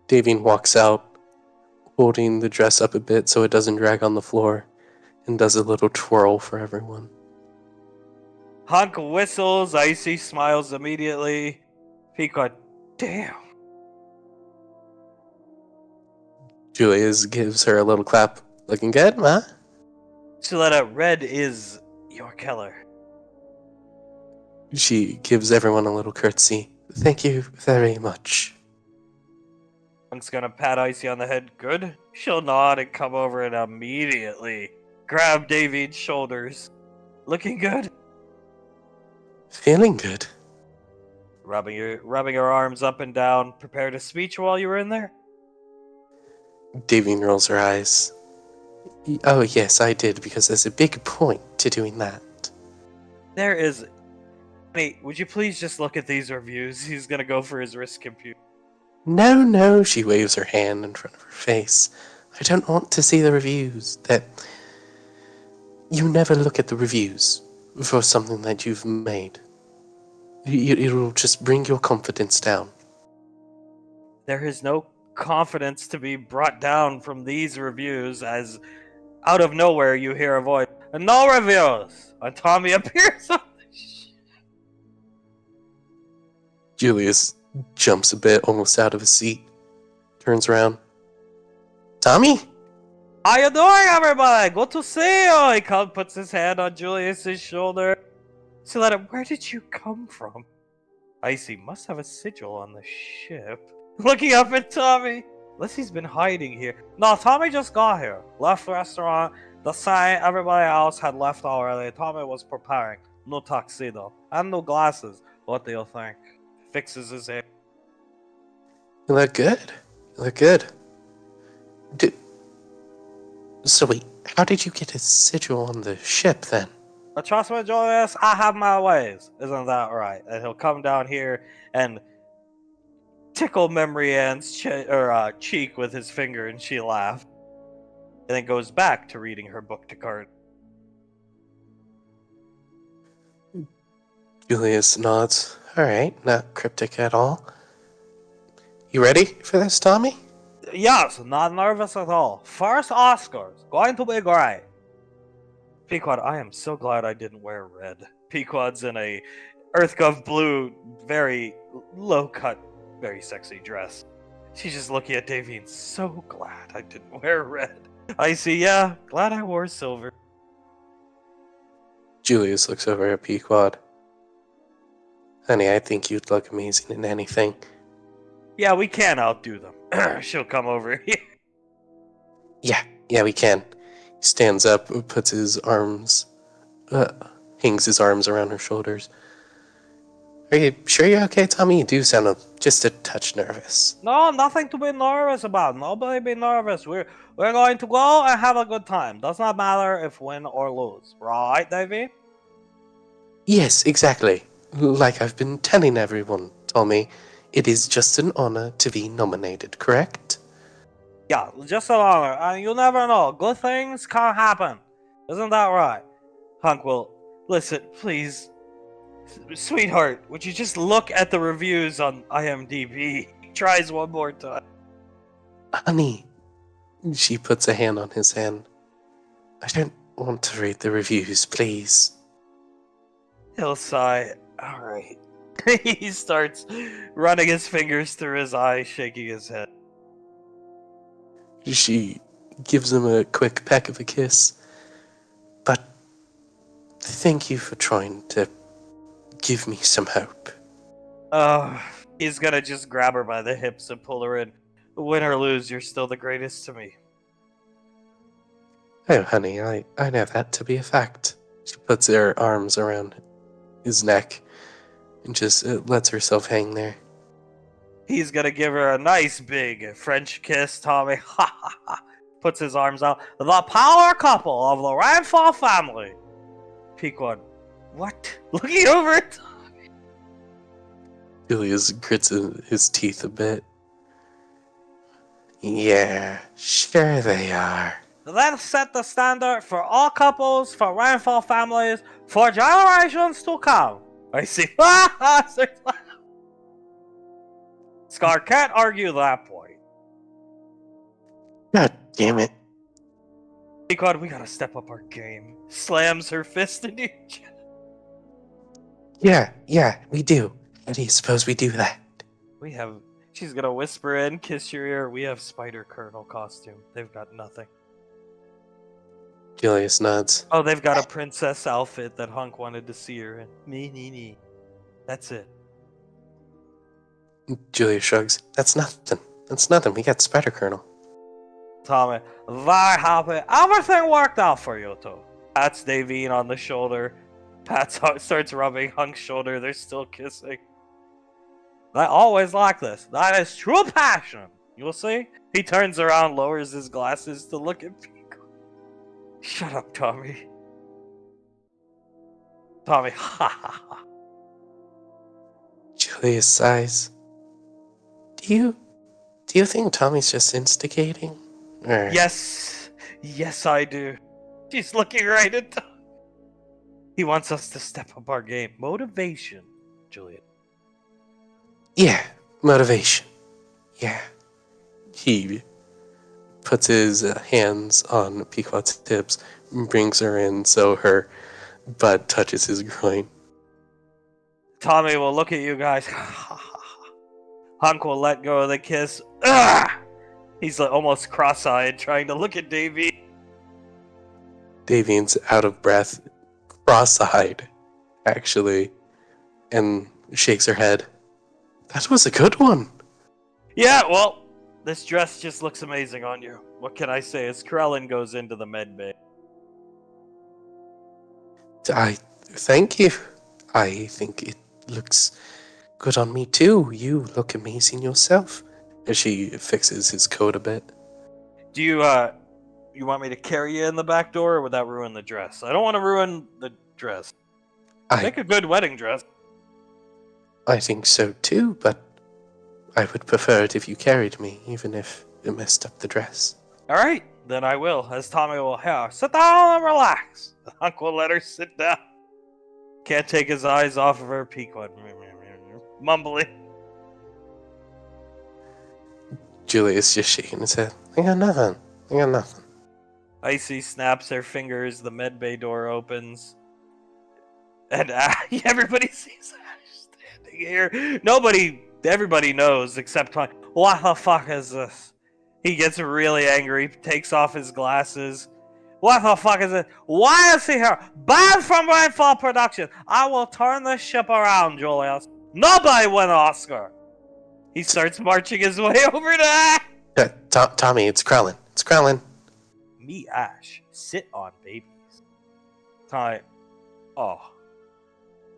Davine walks out, holding the dress up a bit so it doesn't drag on the floor, and does a little twirl for everyone. Hunk whistles. Icy smiles immediately. Pequod, damn. Julius gives her a little clap. Looking good, huh? Suletta, red is your color. She gives everyone a little curtsy. Thank you very much. Hunk's gonna pat Icy on the head. Good. She'll nod and come over and immediately grab David's shoulders. Looking good. Feeling good. Rubbing her arms up and down. Prepared a speech while you were in there? Davine rolls her eyes. Oh, yes, I did, because there's a big point to doing that. There is. Hey, would you please just look at these reviews? He's gonna go for his wrist computer. No, she waves her hand in front of her face. I don't want to see the reviews. You never look at the reviews for something that you've made. It'll just bring your confidence down. There is no confidence to be brought down from these reviews, as out of nowhere you hear a voice. No reviews! And Tommy appears on the Julius jumps a bit, almost out of his seat. Turns around. Tommy? How you doing, everybody? Good to see you! He puts his hand on Julius's shoulder. Suletta, where did you come from? Icy must have a sigil on the ship. Looking up at Tommy. Unless he's been hiding here. No, Tommy just got here. Left the restaurant. The same everybody else had left already. Tommy was preparing. No tuxedo. And no glasses. What do you think? Fixes his hair. You look good. You look good. So wait, how did you get a sigil on the ship then? But trust me, Julius, I have my ways. Isn't that right? And he'll come down here and tickle Memory Ann's cheek with his finger, and she laughed. And then goes back to reading her book to Cart. Julius nods. Alright, not cryptic at all. You ready for this, Tommy? Yes, not nervous at all. First Oscars, going to be great. Pequod, I am so glad I didn't wear red. Pequod's in a EarthGov blue, very low-cut, very sexy dress. She's just looking at Davine, so glad I didn't wear red. Icy, yeah, glad I wore silver. Julius looks over at Pequod. Honey, I think you'd look amazing in anything. Yeah, we can outdo them. She'll come over here. Yeah, we can. He stands up, puts his arms, hangs his arms around her shoulders. Are you sure you're okay, Tommy? You do sound just a touch nervous. No, nothing to be nervous about. Nobody be nervous. We're going to go and have a good time. Does not matter if win or lose. Right, Davey? Yes, exactly. Like I've been telling everyone, Tommy, it is just an honor to be nominated, correct? Yeah, just an honor. And you never know. Good things can happen. Isn't that right? Hunk will... Listen, please... Sweetheart, would you just look at the reviews on IMDb? He tries one more time. Honey, she puts a hand on his hand. I don't want to read the reviews, please. He'll sigh. Alright. He starts running his fingers through his eyes, shaking his head. She gives him a quick peck of a kiss. But Thank you for trying to give me some hope. He's gonna just grab her by the hips and pull her in. Win or lose, you're still the greatest to me. Oh, honey, I know that to be a fact. She puts her arms around his neck and just lets herself hang there. He's gonna give her a nice big French kiss, Tommy. Ha ha ha. Puts his arms out. The power couple of the Rainfall family. Pequod. What? Looking over it. Julius grits his teeth a bit. Yeah, sure they are. Then set the standard for all couples, for Rainfall families, for generations to come. I see. Scar can't argue that point. God damn it. God, we gotta step up our game. Slams her fist into your chest. Yeah, we do. How do you suppose we do that? We have. She's gonna whisper in, kiss your ear. We have Spider Colonel costume. They've got nothing. Julius nods. Oh, they've got a princess outfit that Hunk wanted to see her in. Me. That's it. Julius shrugs. That's nothing. We got Spider Colonel. Tommy, very happy. Everything worked out for you two. Pats Davine on the shoulder. Pat starts rubbing Hunk's shoulder. They're still kissing. I always like this. That is true passion. You'll see. He turns around, lowers his glasses to look at Pico. Shut up, Tommy. Tommy, ha ha ha. Julius sighs. Do you think Tommy's just instigating? Or... Yes, I do. She's looking right at Tommy. He wants us to step up our game. Motivation, Julian. Yeah, motivation. Yeah. He puts his hands on Pequod's hips and brings her in so her butt touches his groin. Tommy will look at you guys. Hunk will let go of the kiss. Ugh! He's like almost cross-eyed, trying to look at Davy. Davine's out of breath, cross-eyed, actually, and shakes her head. That was a good one. Yeah, well, this dress just looks amazing on you. What can I say? As Krellin goes into the med bay. I thank you. I think it looks good on me too. You look amazing yourself. As she fixes his coat a bit. Do you want me to carry you in the back door, or would that ruin the dress? I don't want to ruin the dress. Make a good wedding dress. I think so too, but I would prefer it if you carried me, even if it messed up the dress. Alright, then I will, as Tommy will sit down and relax. Hunk will let her sit down. Can't take his eyes off of her, Pequod. Mumbling. Julius just shaking his head. I got nothing. Icy snaps her fingers, the medbay door opens. And everybody sees Ash standing here. Everybody knows except Tommy. What the fuck is this? He gets really angry, takes off his glasses. What the fuck is it? Why is he here? Banned from Rainfall Production! I will turn this ship around, Julius. Nobody win an Oscar! He starts marching his way over to Ash. Tommy, it's Krellin. Me, Ash. Sit on babies. Tommy. Oh.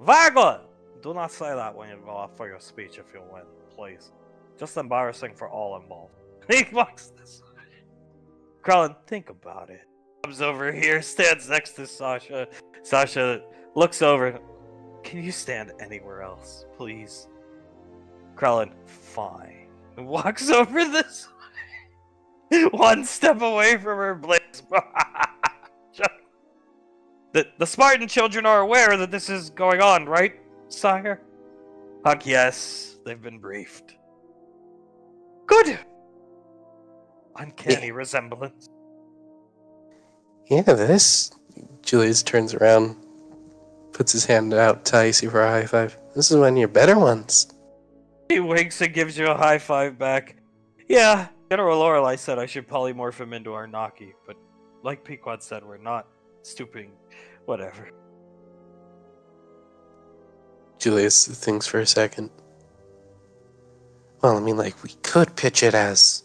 Very good! Do not say that when you go off for your speech if you win, please. Just embarrassing for all involved. He walks this way. Krellin, think about it. Comes over here, stands next to Sasha. Sasha looks over. Can you stand anywhere else, please? Krellin, fine. Walks over this way. One step away from her blades. The Spartan children are aware that this is going on, right, sire? Hunk, yes. They've been briefed. Good! Uncanny resemblance. Yeah, this... Julius turns around, puts his hand out to Icy for a high five. This is one of your better ones. He winks and gives you a high five back. Yeah, General Lorelei said I should polymorph him into our Naki, but like Pequod said, we're not stooping. Whatever. Julius thinks for a second. Well, I mean, like, we could pitch it as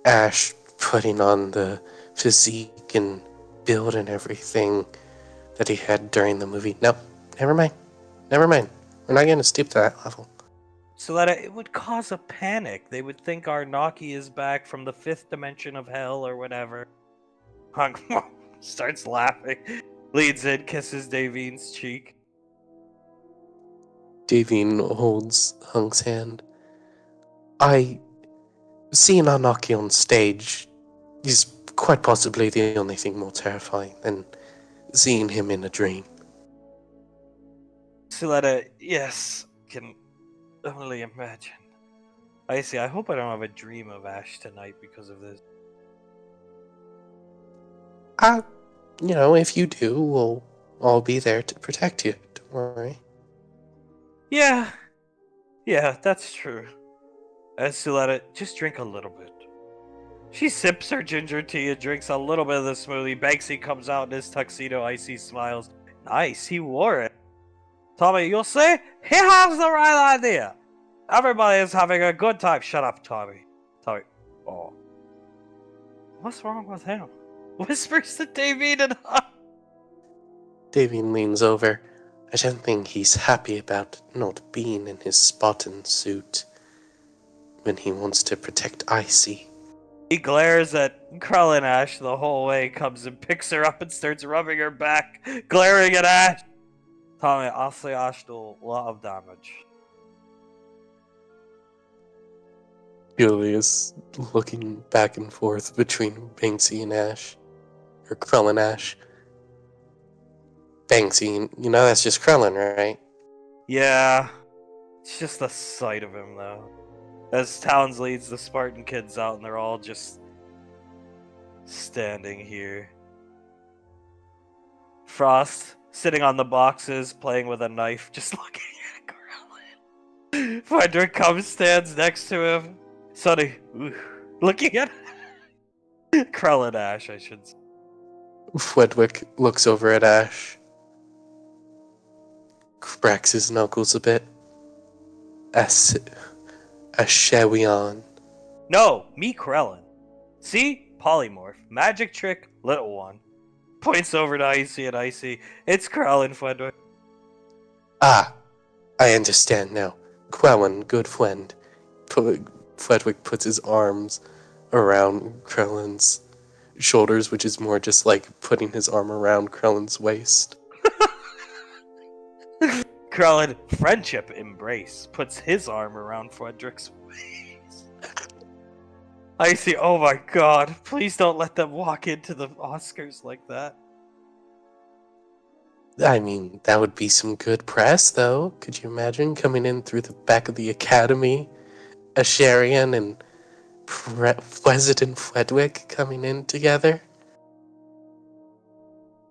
Ash putting on the physique and build and everything that he had during the movie. No, never mind. Never mind. We're not going to stoop to that level. So that it would cause a panic. They would think Arnaki is back from the 5th dimension of hell or whatever. Hunk starts laughing, leans in, kisses Davine's cheek. Davine holds Hunk's hand. Seeing Arnaki on stage is quite possibly the only thing more terrifying than seeing him in a dream. Suletta, yes, can only imagine. I see, I hope I don't have a dream of Ash tonight because of this. If you do, we'll all be there to protect you. Don't worry. Yeah, that's true. Suletta, just drink a little bit. She sips her ginger tea and drinks a little bit of the smoothie. Banksy comes out in his tuxedo. Icy smiles. Nice, he wore it. Tommy, you'll see? He has the right idea. Everybody is having a good time. Shut up, Tommy. Tommy. Oh. What's wrong with him? Whispers to Davine and Huck. Davine leans over. I don't think he's happy about not being in his Spartan suit when he wants to protect Icy. He glares at Krell and Ash the whole way, comes and picks her up and starts rubbing her back, glaring at Ash. Tommy, I'll say Ash do a lot of damage. Julius looking back and forth between Banksy and Ash. Or Krell and Ash. Banksy, that's just Krellin, right? Yeah, it's just the sight of him, though. As Towns leads the Spartan kids out, and they're all just standing here. Frost, sitting on the boxes, playing with a knife, just looking at Krellin. Frederick comes, stands next to him. Sonny, looking at Krell and Ash, I should say. Fredwick looks over at Ash. Cracks his knuckles a bit. Ashewion. No, me Krellin. See? Polymorph. Magic trick, little one. Points over to Icy and Icy. It's Krellin, Fredwick. Ah, I understand now. Krellin, good friend. Fredwick puts his arms around Krellin's shoulders, which is more just like putting his arm around Krellin's waist. Krellin, friendship embrace, puts his arm around Frederick's waist. Icy, oh my god, please don't let them walk into the Oscars like that. I mean, that would be some good press, though. Could you imagine coming in through the back of the academy? Asharian and President Fredwick coming in together?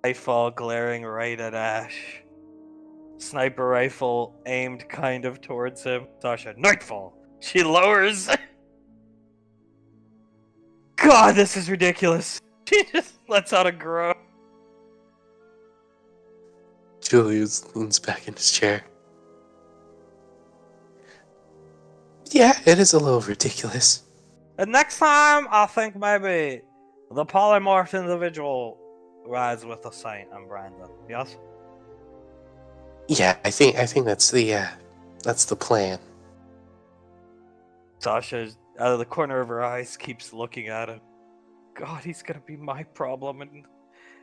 Nightfall glaring right at Ash. Sniper rifle aimed kind of towards him. Sasha, Nightfall! She lowers. God, this is ridiculous. She just lets out a groan. Julius leans back in his chair. Yeah, it is a little ridiculous. And next time, I think maybe the polymorphed individual rides with the Saint and Brandon. Yes? Yeah, I think that's the plan. Sasha, out of the corner of her eyes, keeps looking at him. God, he's gonna be my problem, and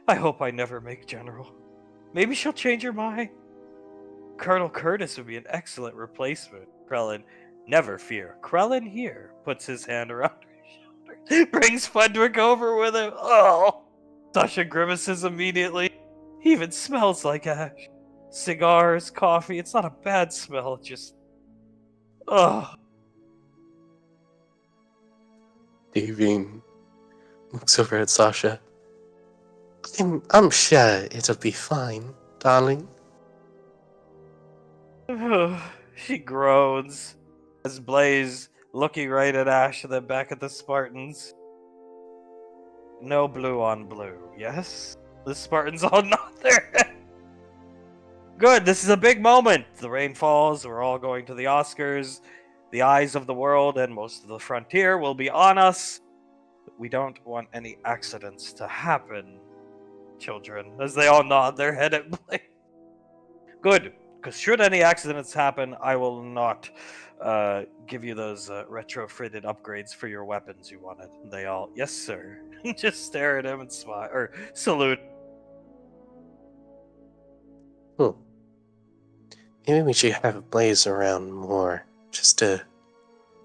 I hope I never make General. Maybe she'll change her mind. Colonel Curtis would be an excellent replacement. Krellin, never fear. Krellin here puts his hand around her shoulder, brings Frederick over with him. Oh! Sasha grimaces immediately. He even smells like Ash. Cigars, coffee, it's not a bad smell, just... Oh. Davine looks over at Sasha. I'm sure it'll be fine, darling. She groans as Blaze, looking right at Ash and then back at the Spartans. No blue on blue, yes? The Spartans all nod their head. Good, this is a big moment. The rain falls, we're all going to the Oscars. The eyes of the world and most of the frontier will be on us. We don't want any accidents to happen, children, as they all nod their head at Blake. Good, because should any accidents happen, I will not give you those retrofitted upgrades for your weapons you wanted. They all, yes, sir. Just stare at him and smile, or salute. Hmm. Maybe we should have Blaze around more, just to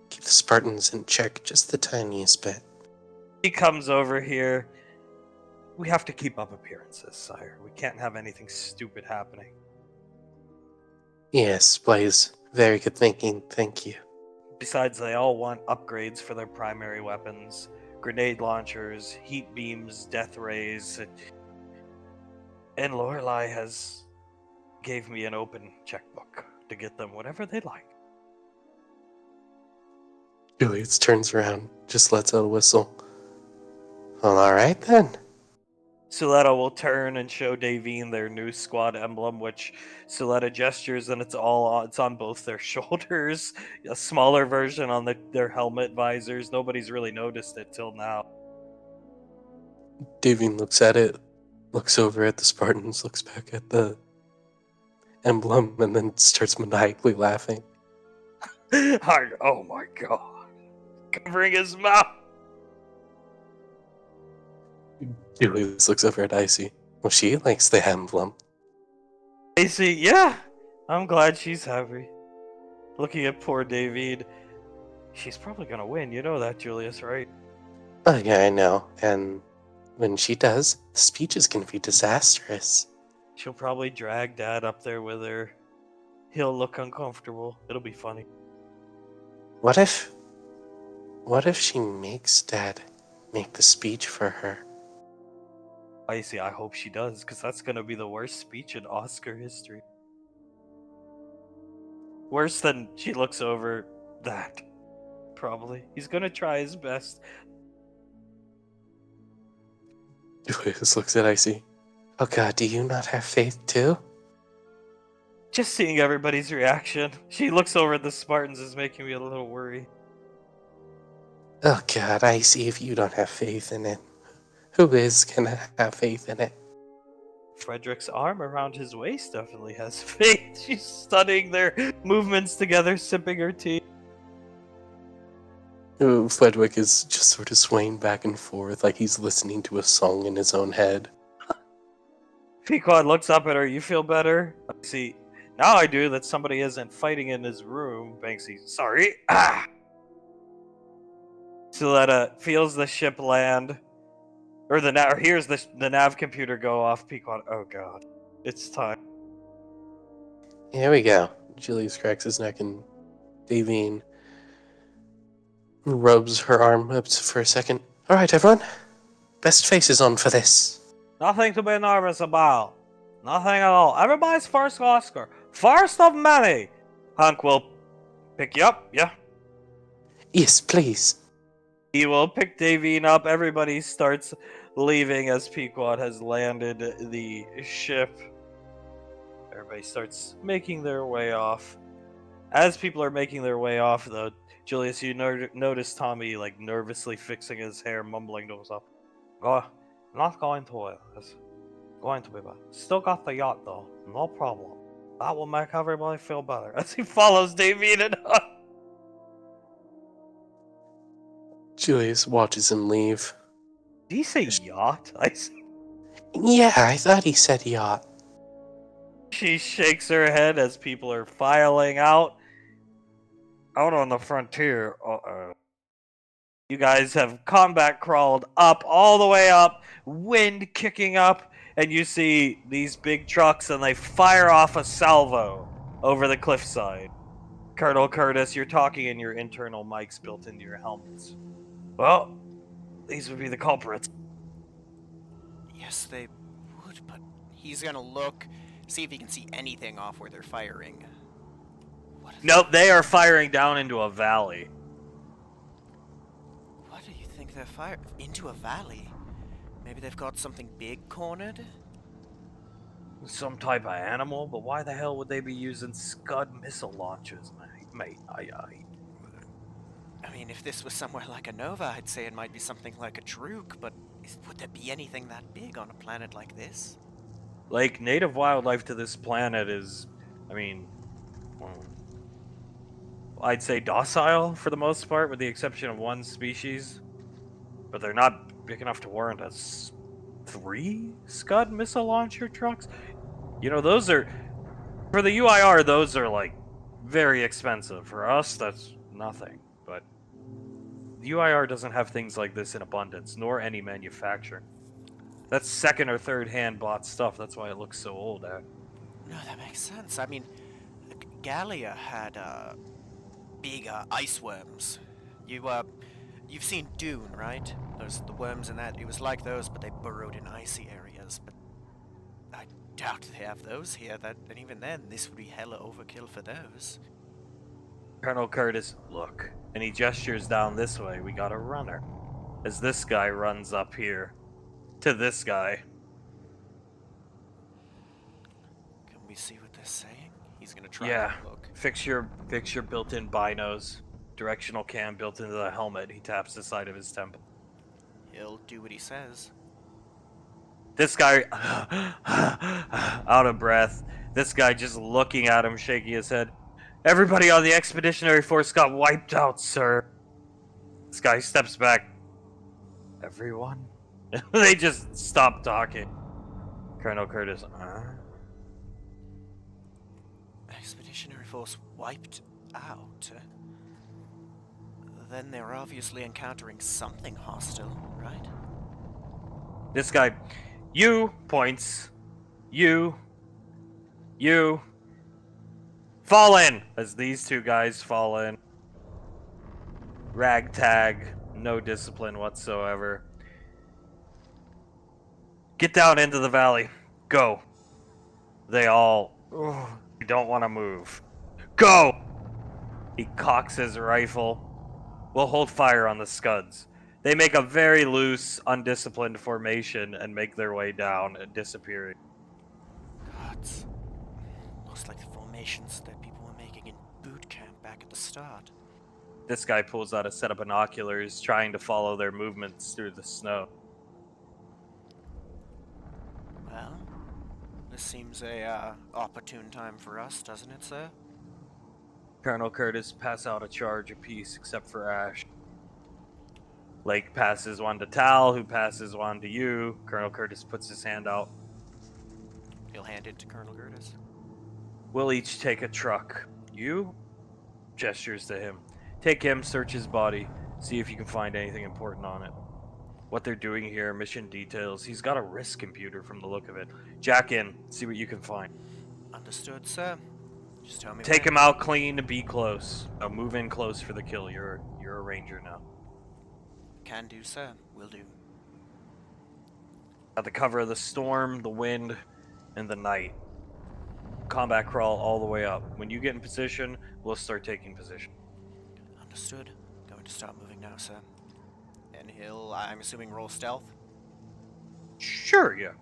keep the Spartans in check just the tiniest bit. He comes over here. We have to keep up appearances, sire. We can't have anything stupid happening. Yes, Blaze. Very good thinking, thank you. Besides, they all want upgrades for their primary weapons. Grenade launchers, heat beams, death rays. And Lorelei has gave me an open checkbook to get them whatever they like. Julius turns around, just lets out a whistle. Well, alright then. Suletta will turn and show Davine their new squad emblem, which Suletta gestures, and it's on both their shoulders. A smaller version on their helmet visors. Nobody's really noticed it till now. Davine looks at it, looks over at the Spartans, looks back at the emblem, and then starts maniacally laughing. Oh my god. Covering his mouth. Julius looks over at Icy. Well, she likes the emblem. Icy, yeah. I'm glad she's happy. Looking at poor David. She's probably gonna win, you know that, Julius, right? Oh, yeah, I know. And when she does, the speech is going to be disastrous. She'll probably drag Dad up there with her. He'll look uncomfortable. It'll be funny. What if she makes Dad make the speech for her? Icy, I hope she does, because that's gonna be the worst speech in Oscar history. Worse than she looks over that. Probably. He's gonna try his best. Julius looks at Icy. Oh god, do you not have faith too? Just seeing everybody's reaction. She looks over at the Spartans is making me a little worried. Oh god, Icy, if you don't have faith in it, who is gonna have faith in it? Frederick's arm around his waist definitely has faith. She's studying their movements together, sipping her tea. Frederick is just sort of swaying back and forth like he's listening to a song in his own head. Pequod looks up at her. You feel better? See, now I do that somebody isn't fighting in his room. Banksy, sorry. Ah! Suletta feels the ship land. Or hears the nav computer go off. Pequod, oh god. It's time. Here we go. Julius cracks his neck and Davine rubs her arm up for a second. Alright, everyone. Best faces on for this. Nothing to be nervous about. Nothing at all. Everybody's first Oscar. First of many. Hunk will pick you up, yeah? Yes, please. He will pick Davine up. Everybody starts leaving as Pequod has landed the ship. Everybody starts making their way off. As people are making their way off, though, Julius, you notice Tommy like nervously fixing his hair, mumbling to himself. Not going to win. It's going to be bad. Still got the yacht though. No problem. That will make everybody feel better. As he follows Davine and Hunt. Julius watches him leave. Did he say yacht? Yeah, I thought he said yacht. She shakes her head as people are filing out. Out on the frontier. You guys have combat crawled up, all the way up, wind kicking up, and you see these big trucks and they fire off a salvo over the cliffside. Colonel Curtis, you're talking in your internal mics built into your helmets. Well, these would be the culprits. Yes, they would, but he's gonna look, see if he can see anything off where they're firing. Nope, they are firing down into a valley. What do you think they're firing? Into a valley? Maybe they've got something big cornered? some type of animal, but why the hell would they be using Scud missile launchers, mate? I mean, if this was somewhere like a Nova, I'd say it might be something like a Druk, but would there be anything that big on a planet like this? Like, native wildlife to this planet is, I mean, well, I'd say docile for the most part, with the exception of one species. But they're not big enough to warrant us 3 Scud missile launcher trucks. You know, those are, for the UIR, those are like very expensive. For us, that's nothing. But the UIR doesn't have things like this in abundance, nor any manufacturer. That's second or third hand bought stuff. That's why it looks so old. No, that makes sense. I mean, Gallia had big ice worms. You've seen Dune, right? The worms in that. It was like those, but they burrowed in icy areas. But I doubt they have those here. And even then, this would be hella overkill for those. Colonel Curtis, look. And he gestures down this way. We got a runner. As this guy runs up here to this guy. Can we see what they're saying? He's gonna try Yeah. and look. Fix your built-in binos. Directional cam built into the helmet. He taps the side of his temple. He'll do what he says. This guy, out of breath. This guy just looking at him, shaking his head. Everybody on the expeditionary force got wiped out, sir. This guy steps back. Everyone? They just stop talking. Colonel Curtis, Expeditionary force wiped out. Then they're obviously encountering something hostile, right? This guy, you points, you, fall in, as these two guys fall in. Ragtag, no discipline whatsoever. Get down into the valley. Go. They all don't want to move. Go! He cocks his rifle. We'll hold fire on the Scuds. They make a very loose, undisciplined formation and make their way down, disappearing. Gods. Looks like the formations that people were making in boot camp back at the start. This guy pulls out a set of binoculars, trying to follow their movements through the snow. Well, this seems a opportune time for us, doesn't it, sir? Colonel Curtis pass out a charge apiece, except for Ash. Lake passes one to Tal, who passes one to you. Colonel Curtis puts his hand out. He'll hand it to Colonel Curtis. We'll each take a truck. You? Gestures to him. Take him, search his body, see if you can find anything important on it. What they're doing here, mission details. He's got a wrist computer from the look of it. Jack in, see what you can find. Understood, sir. Just tell me. Take him out clean, be close. Now move in close for the kill. You're a ranger now. Can do, sir. Will do. At the cover of the storm, the wind, and the night. Combat crawl all the way up. When you get in position, we'll start taking position. Understood. Going to start moving now, sir. And he'll, I'm assuming, roll stealth? Sure, yeah.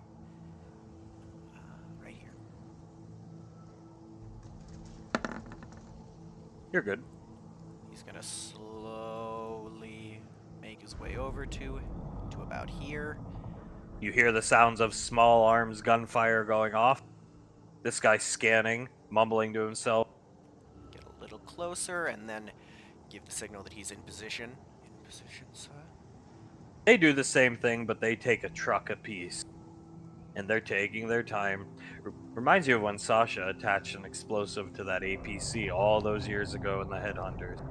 Right here. You're good. He's gonna slowly make his way over to about here. You hear the sounds of small arms gunfire going off. This guy scanning, mumbling to himself. Get a little closer, and then give the signal that he's in position. In position, sir. They do the same thing, but they take a truck apiece. And they're taking their time. Reminds you of when Sasha attached an explosive to that APC all those years ago in the Headhunters.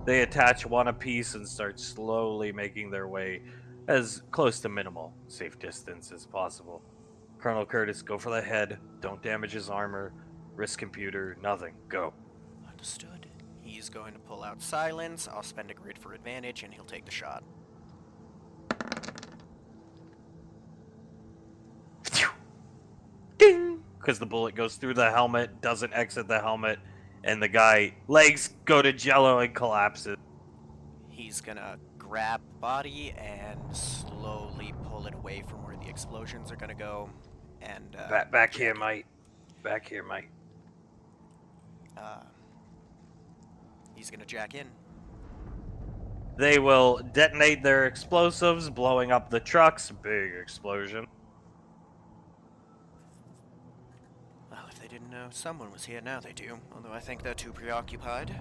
They attach one apiece and start slowly making their way as close to minimal safe distance as possible. Colonel Curtis, go for the head. Don't damage his armor. Risk computer. Nothing. Go. Understood. He's going to pull out silence. I'll spend a grid for advantage, and he'll take the shot. Ding! Because the bullet goes through the helmet, doesn't exit the helmet, and the guy legs go to jello and collapses. He's gonna grab the body and slowly pull it away from where the explosions are gonna go, And Back here, mate. Back here, mate. He's gonna jack in. They will detonate their explosives, blowing up the trucks. Big explosion. Well, if they didn't know someone was here, now they do. Although I think they're too preoccupied.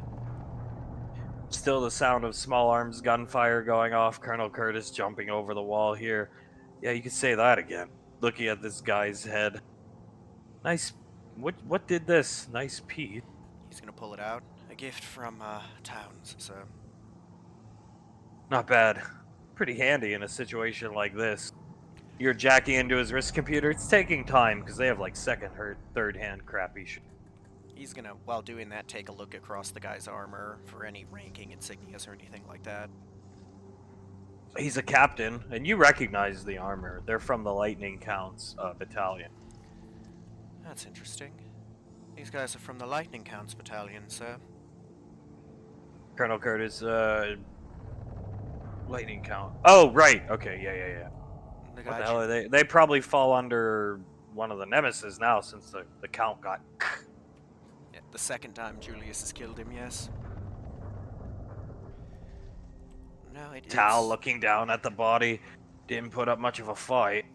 Still the sound of small arms gunfire going off. Colonel Curtis jumping over the wall here. Yeah, you could say that again. Looking at this guy's head. Nice. What did this? Nice piece. He's gonna pull it out. A gift from Towns, so Not bad. Pretty handy in a situation like this. You're jacking into his wrist computer. It's taking time because they have like second or third hand crappy shit. he's gonna, while doing that, take a look across the guy's armor for any ranking insignias or anything like that. He's a captain, and you recognize the armor. They're from the Lightning Counts battalion. That's interesting. These guys are from the Lightning Counts battalion, sir. Colonel Curtis, Lightning Count. Oh, right. Okay, yeah. The What guy the hell are they? They probably fall under one of the Nemesis now since the Count got... Yeah, the second time Julius has killed him, yes. No, Tal looking down at the body. Didn't put up much of a fight.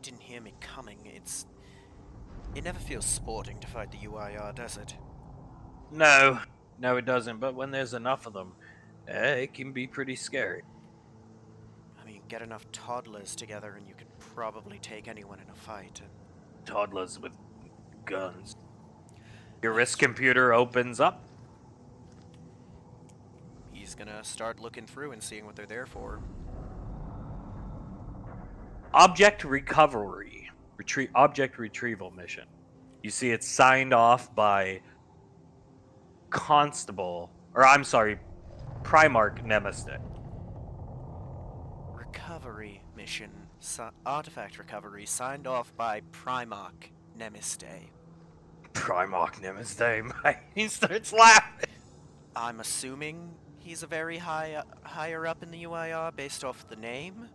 Didn't hear me coming. It never feels sporting to fight the UIR, does it? No, it doesn't. But when there's enough of them, it can be pretty scary. I mean, get enough toddlers together and you can probably take anyone in a fight. Toddlers with guns. Your wrist computer opens up. He's gonna start looking through and seeing what they're there for. Object recovery. Object retrieval mission. You see it's signed off by Primarch Nemesday. Recovery mission. Artifact recovery signed off by Primarch Nemesday. Primarch Nemesday, mate. He starts laughing. I'm assuming he's a very higher up in the UIR based off the name.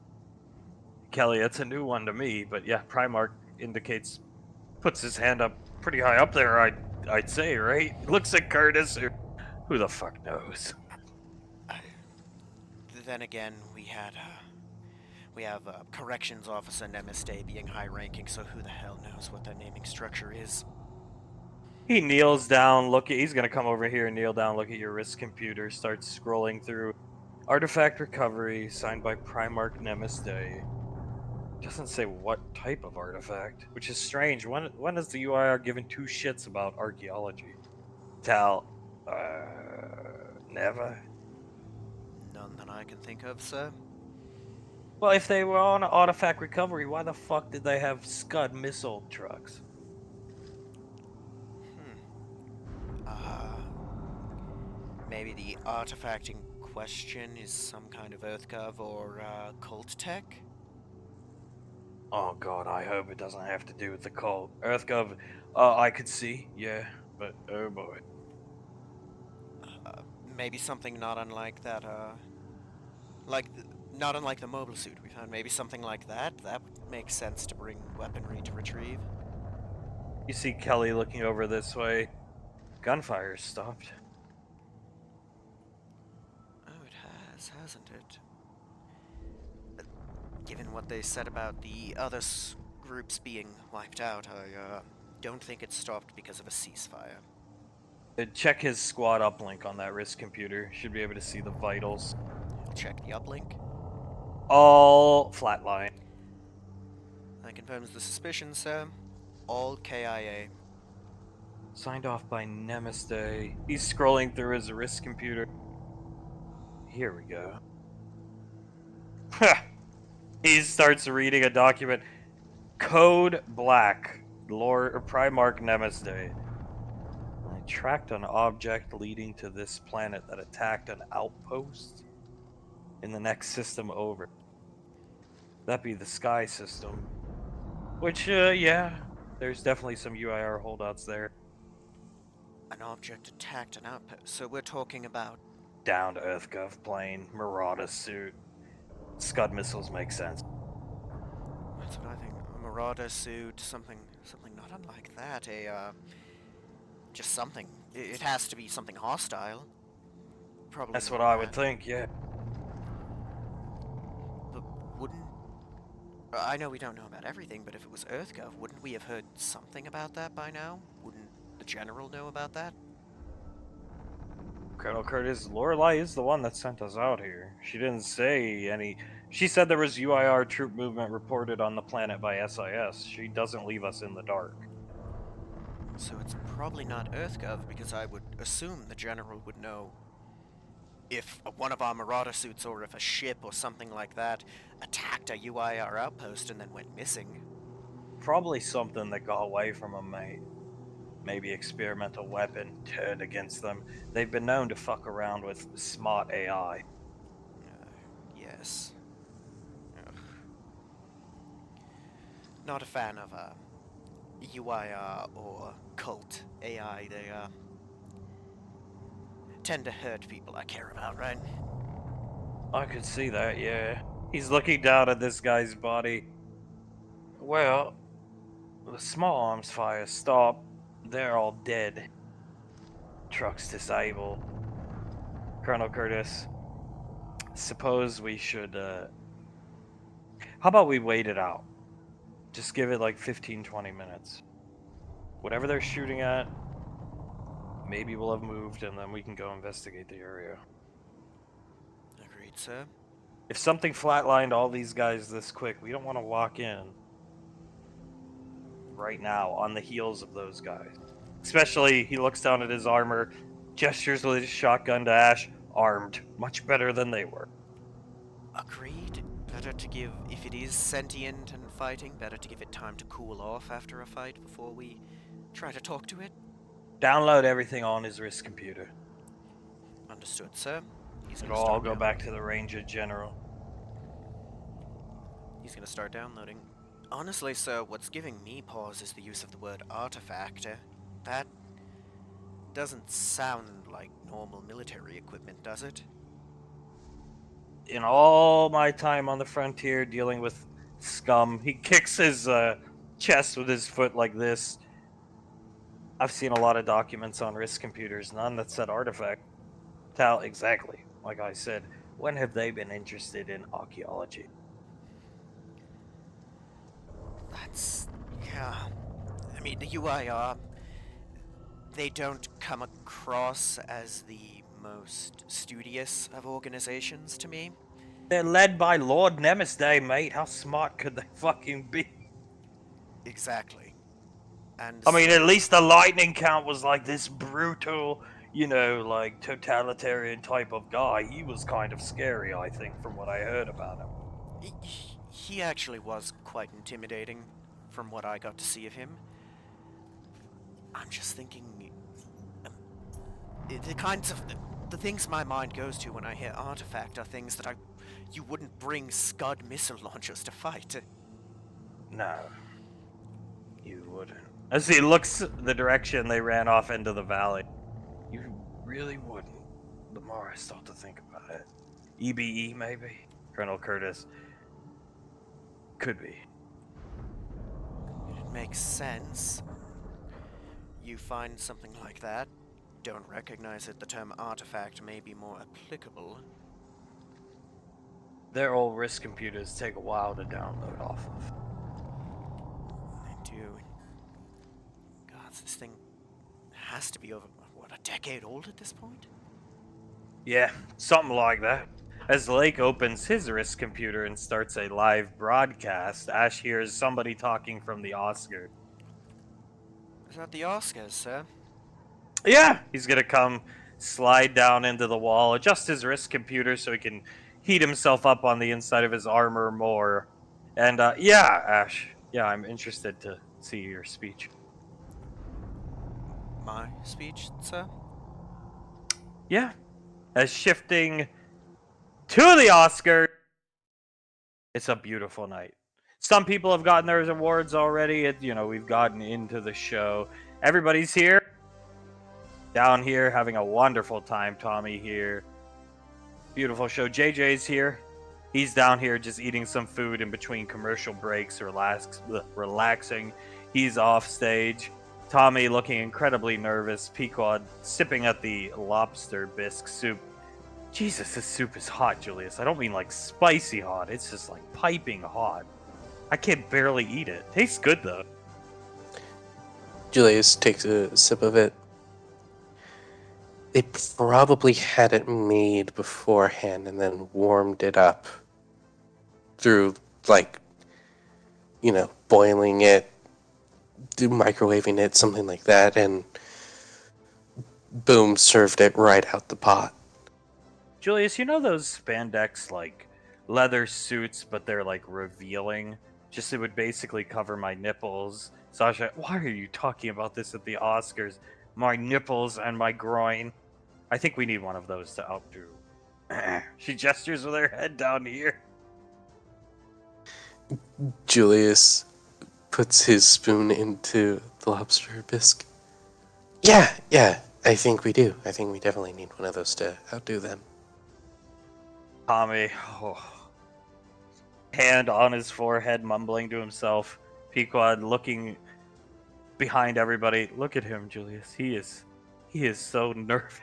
Kelly, it's a new one to me, but yeah, Primarch puts his hand up pretty high up there, I'd say, right? Looks at Curtis, who the fuck knows? Then again, we have corrections officer Nemesday being high ranking, so who the hell knows what their naming structure is. He kneels down, he's gonna come over here and kneel down, look at your wrist computer, starts scrolling through. Artifact recovery, signed by Primarch Nemesday. Doesn't say what type of artifact, which is strange. When has the UIR given two shits about archaeology? Tal, never. None that I can think of, sir. Well, if they were on artifact recovery, why the fuck did they have Scud missile trucks? Maybe the artifact in question is some kind of EarthGov or cult tech? Oh god, I hope it doesn't have to do with the cult. EarthGov, I could see, yeah, but oh boy. Maybe something not unlike that, not unlike the mobile suit we found. Maybe something like that. That would make sense to bring weaponry to retrieve. You see Kelly looking over this way. Gunfire stopped. Oh, it has, hasn't it? Given what they said about the other groups being wiped out, I don't think it stopped because of a ceasefire. Check his squad uplink on that wrist computer. Should be able to see the vitals. I'll check the uplink. All flatline. That confirms the suspicion, sir. All KIA. Signed off by Nemesday. He's scrolling through his wrist computer. Here we go. He starts reading a document. Code Black. Primarch Nemesday. I tracked an object leading to this planet that attacked an outpost in the next system over. That'd be the Sky system. Which, yeah, there's definitely some UIR holdouts there. An object attacked an outpost, so we're talking about... Down to EarthGov plane, Marauder suit. Scud missiles make sense. That's what I think. A marauder suit, something not unlike that. Just something. It has to be something hostile. Probably. That's what more I than would that. think, yeah. But wouldn't... I know we don't know about everything, but if it was EarthGov, wouldn't we have heard something about that by now? Wouldn't the General know about that? Colonel Curtis, Lorelei is the one that sent us out here. She didn't say any... She said there was UIR troop movement reported on the planet by SIS. She doesn't leave us in the dark. So it's probably not EarthGov, because I would assume the General would know if one of our marauder suits or if a ship or something like that attacked a UIR outpost and then went missing. Probably something that got away from them, mate. Maybe experimental weapon turned against them. They've been known to fuck around with smart AI. Yes. Ugh. Not a fan of UIR or cult AI. They tend to hurt people I care about, right? I could see that, yeah. He's looking down at this guy's body. Well, the small arms fire stopped. They're all dead. Truck's disabled. Colonel Curtis, suppose we should, how about we wait it out? Just give it like 15-20 minutes. Whatever they're shooting at, maybe we'll have moved and then we can go investigate the area. Agreed, sir. If something flatlined all these guys this quick, we don't want to walk in right now on the heels of those guys. Especially, he looks down at his armor, gestures with his shotgun to Ash, armed. Much better than they were. Agreed. Better to give, if it is sentient and fighting, better to give it time to cool off after a fight before we try to talk to it. Download everything on his wrist computer. Understood, sir. He's It'll gonna all start go down- back to the Ranger General. He's gonna start downloading. Honestly, sir, what's giving me pause is the use of the word artifact. That doesn't sound like normal military equipment, does it? In all my time on the frontier dealing with scum, he kicks his chest with his foot like this. I've seen a lot of documents on wrist computers, none that said artifact. Tal, exactly. Like I said, when have they been interested in archaeology? That's... yeah. I mean, the UIR, they don't come across as the most studious of organizations to me. They're led by Lord Nemesis, mate. How smart could they fucking be? Exactly. And I mean, at least the lightning count was like this brutal, you know, like totalitarian type of guy. He was kind of scary, I think, from what I heard about him. he actually was quite intimidating from what I got to see of him. I'm just thinking... the kinds of... The things my mind goes to when I hear artifact are things that you wouldn't bring Scud missile launchers to fight. No. You wouldn't. As he looks the direction they ran off into the valley. You really wouldn't. The more I start to think about it. EBE, maybe? Colonel Curtis. Could be. It makes sense. You find something like that, don't recognize it, the term artifact may be more applicable. Their old wrist computers take a while to download off of. They do. God, this thing has to be over, what, a decade old at this point? Yeah, something like that. As Lake opens his wrist computer and starts a live broadcast, Ash hears somebody talking from the Oscar. Is that the Oscars, sir? Yeah, he's gonna come slide down into the wall, adjust his wrist computer so he can heat himself up on the inside of his armor more. And yeah, Ash, yeah, I'm interested to see your speech. My speech, sir? Yeah, as shifting to the Oscar, it's a beautiful night. Some people have gotten their awards already. We've gotten into the show. Everybody's here. Down here, having a wonderful time. Tommy here. Beautiful show. JJ's here. He's down here just eating some food in between commercial breaks, relaxing. He's off stage. Tommy looking incredibly nervous. Pequod sipping at the lobster bisque soup. Jesus, this soup is hot, Julius. I don't mean like spicy hot. It's just like piping hot. I can barely eat it. Tastes good though. Julius takes a sip of it. They probably had it made beforehand and then warmed it up through, like, boiling it, microwaving it, something like that, and boom, served it right out the pot. Julius, you know those spandex, like, leather suits, but they're, like, revealing? Just it would basically cover my nipples. Sasha, why are you talking about this at the Oscars? My nipples and my groin. I think we need one of those to outdo. She gestures with her head down here. Julius puts his spoon into the lobster bisque. Yeah, I think we do. I think we definitely need one of those to outdo them. Tommy, hand on his forehead, mumbling to himself. Pequod looking behind everybody. Look at him, Julius. He is so nervous.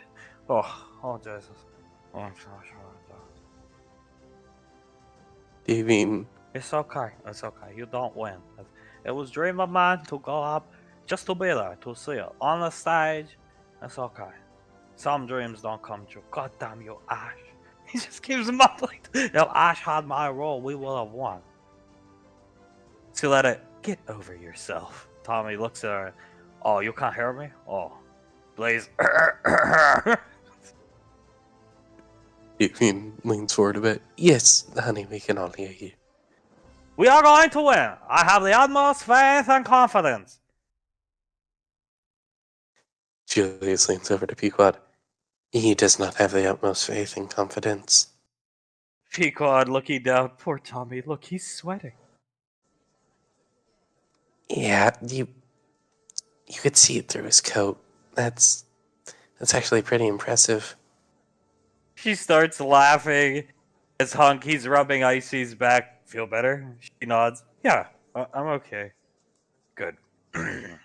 Oh, Jesus. Oh, I'm so sorry. Do you mean? It's okay. It's okay. You don't win. It was dream of mine to go up just to be there, to see it on the stage. It's okay. Some dreams don't come true. God damn you, Ash. He just keeps mumbling. If Ash had my role, we would have won. Suletta, get over yourself. Tommy looks at her. Oh, you can't hear me? Oh, Blaze. Eugene leans forward a bit. Yes, honey, we can all hear you. We are going to win. I have the utmost faith and confidence. Julius leans over to Pequod. He does not have the utmost faith and confidence. Pequod looking down. Poor Tommy. Look, he's sweating. Yeah, you could see it through his coat. That's actually pretty impressive. She starts laughing. As Hunk, he's rubbing Icy's back. Feel better? She nods. Yeah, I'm okay. Good.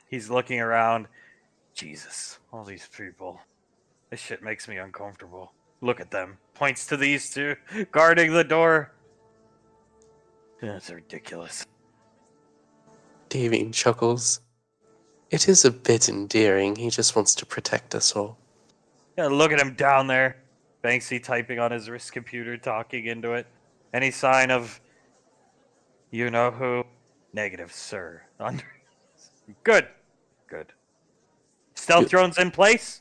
He's looking around. Jesus, all these people. This shit makes me uncomfortable. Look at them. Points to these two, guarding the door. That's ridiculous. Davine chuckles. It is a bit endearing. He just wants to protect us all. Yeah, look at him down there. Banksy typing on his wrist computer, talking into it. Any sign of you know who? Negative, sir. Good. Stealth drones in place?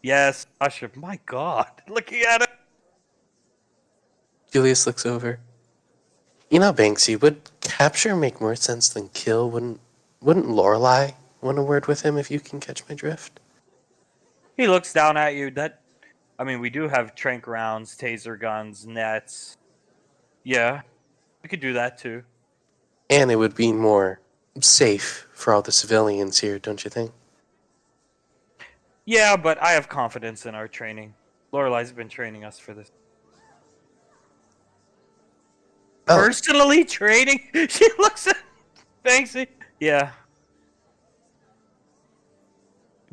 Yes. Usher, my god. Looking at it. Julius looks over. Banksy, would capture make more sense than kill? Wouldn't Lorelei want a word with him, if you can catch my drift? He looks down at you. We do have trank rounds, taser guns, nets. Yeah, we could do that too. And it would be more safe for all the civilians here, don't you think? Yeah, but I have confidence in our training. Lorelei's been training us for this. Oh. Personally training? She looks at Banksy. Yeah.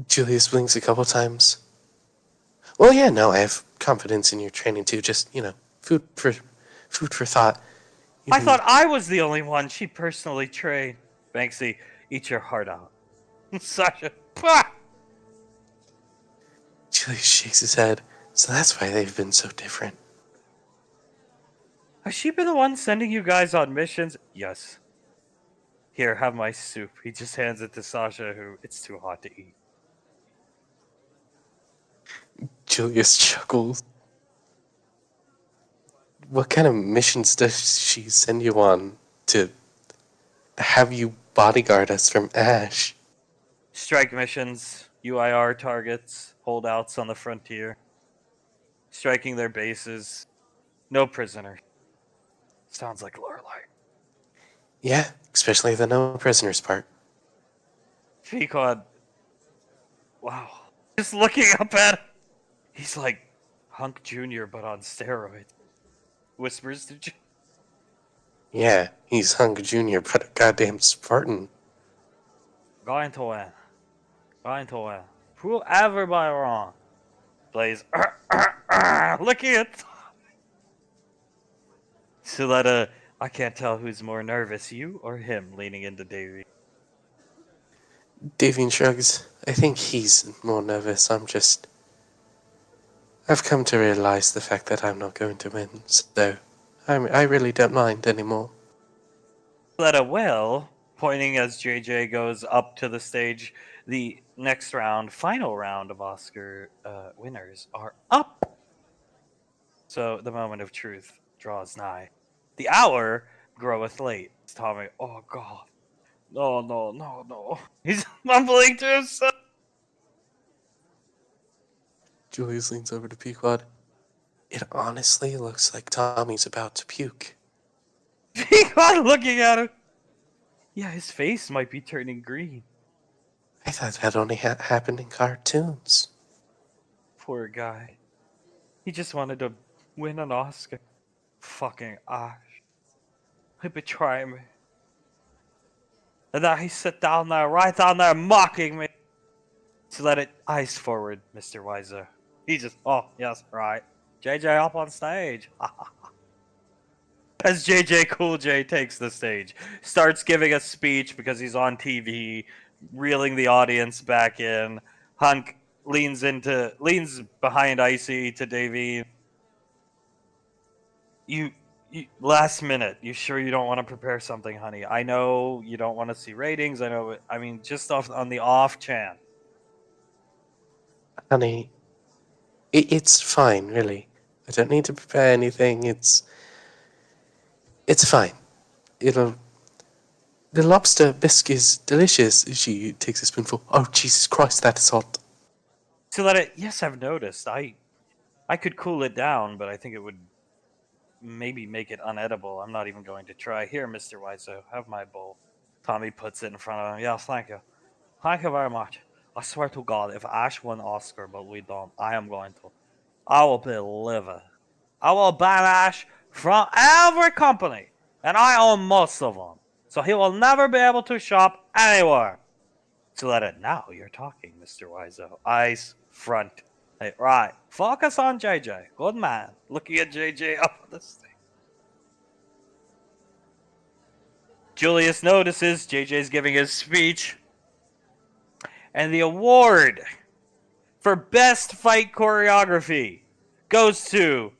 Julius blinks a couple times. Well, yeah, no, I have confidence in your training too. Just, food for thought. I thought I was the only one she personally trained. Banksy, eat your heart out. Sasha, pah! Julius shakes his head. So that's why they've been so different. Has she been the one sending you guys on missions? Yes. Here, have my soup. He just hands it to Sasha, who it's too hot to eat. Julius chuckles. What kind of missions does she send you on to have you bodyguard us from Ash? Strike missions, UIR targets, holdouts on the frontier. Striking their bases. No prisoners. Sounds like Lorelei. Yeah, especially the no prisoners part. Pequod. Wow. Just looking up at him. He's like Hunk Jr., but on steroids. Whispers to Yeah, he's Hunk Jr., but a goddamn Spartan. Going to win. Going to win. Prove everybody wrong. Blaze. Looking at Suletta. I can't tell who's more nervous, you or him, leaning into Davy. Davian shrugs. I think he's more nervous. I've come to realize the fact that I'm not going to win, so I really don't mind anymore. Suletta will, pointing as JJ goes up to the stage. The next round, final round of Oscar winners are up. So the moment of truth draws nigh. The hour groweth late. It's Tommy. Oh God. No, no, no, no. He's mumbling to himself. Julius leans over to Pequod. It honestly looks like Tommy's about to puke. Pequod looking at him. Yeah, his face might be turning green. I thought that only happened in cartoons. Poor guy. He just wanted to win an Oscar. Fucking Ash. He betrayed me. And now he sit down there, right down there, mocking me. To let it eyes forward, Mr. Weiser. He just, oh, yes, right. JJ up on stage. As JJ Cool J takes the stage, starts giving a speech because he's on TV, reeling the audience back in. Hunk leans behind Icy to Davey. You last minute. You sure you don't want to prepare something, honey? I know you don't want to see ratings. I mean, just on the off chance. Honey, it's fine, really. I don't need to prepare anything. It's fine. The lobster bisque is delicious. She takes a spoonful. Oh, Jesus Christ, that is hot. To let it, yes, I've noticed. I could cool it down, but I think it would maybe make it unedible. I'm not even going to try. Here, Mr. Wiseau, have my bowl. Tommy puts it in front of him. Yes, thank you. Thank you very much. I swear to God, if Ash won Oscar, but we don't, I am going to. I will be livid. I will ban Ash from every company, and I own most of them. So he will never be able to shop anywhere. To let it now, you're talking, Mr. Wiseau. Eyes front. Hey, right. Focus on JJ. Good man. Looking at JJ up on the stage. Julius notices JJ's giving his speech. And the award for best fight choreography goes to.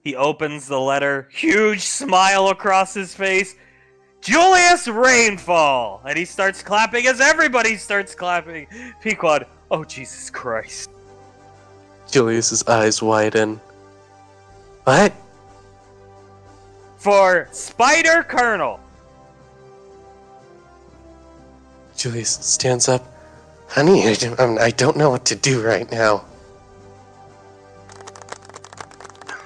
He opens the letter, huge smile across his face. Julius Rainfall! And he starts clapping as everybody starts clapping. Pequod, oh Jesus Christ. Julius's eyes widen. What? For Spider Colonel. Julius stands up. Honey, I don't know what to do right now.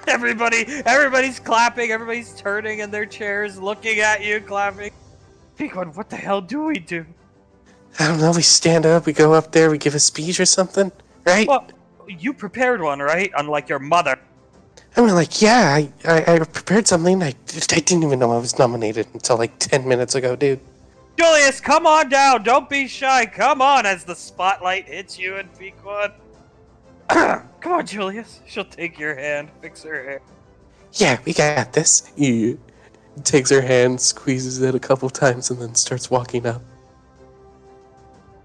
Everybody's clapping, everybody's turning in their chairs, looking at you, clapping. Pequod, what the hell do we do? I don't know, we stand up, we go up there, we give a speech or something, right? Well, you prepared one, right? Unlike your mother. I mean, like, yeah, I prepared something. I didn't even know I was nominated until like 10 minutes ago, dude. Julius, come on down. Don't be shy. Come on as the spotlight hits you and Pequod. Come on, Julius. She'll take your hand, fix her hair. Yeah, we got this. He takes her hand, squeezes it a couple times, and then starts walking up.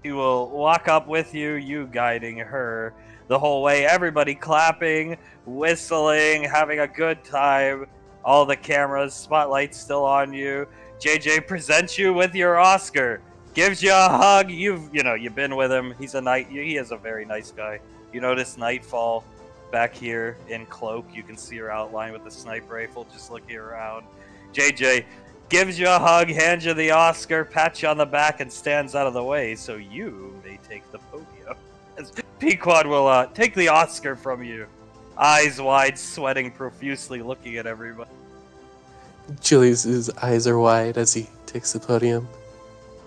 He will walk up with you, you guiding her the whole way. Everybody clapping, whistling, having a good time. All the cameras, spotlights still on you. JJ presents you with your Oscar. Gives you a hug. You've been with him. He is a very nice guy. You notice Nightfall back here in cloak. You can see her outline with the sniper rifle just looking around. JJ gives you a hug, hands you the Oscar, pats you on the back, and stands out of the way so you may take the podium. As Pequod will take the Oscar from you. Eyes wide, sweating profusely, looking at everybody. Julius's eyes are wide as he takes the podium.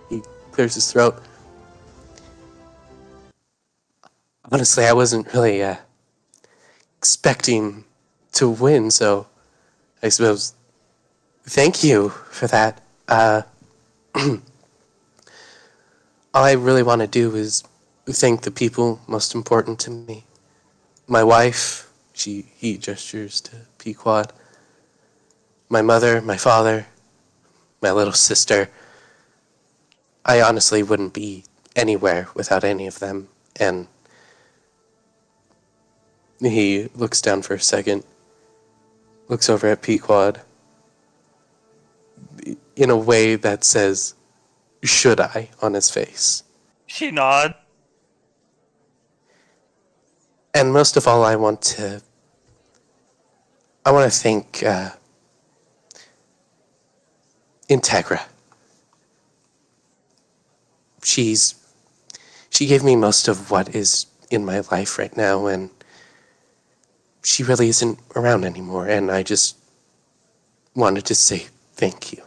He clears his throat. Honestly, I wasn't really expecting to win, so I suppose Thank you for that. All I really want to do is thank the people most important to me. My wife, he gestures to Pequod. My mother, my father, my little sister. I honestly wouldn't be anywhere without any of them. And he looks down for a second, looks over at Pequod in a way that says, should I, on his face. She nods. And most of all, I want to thank Integra. She gave me most of what is in my life right now, and she really isn't around anymore, and I just wanted to say thank you.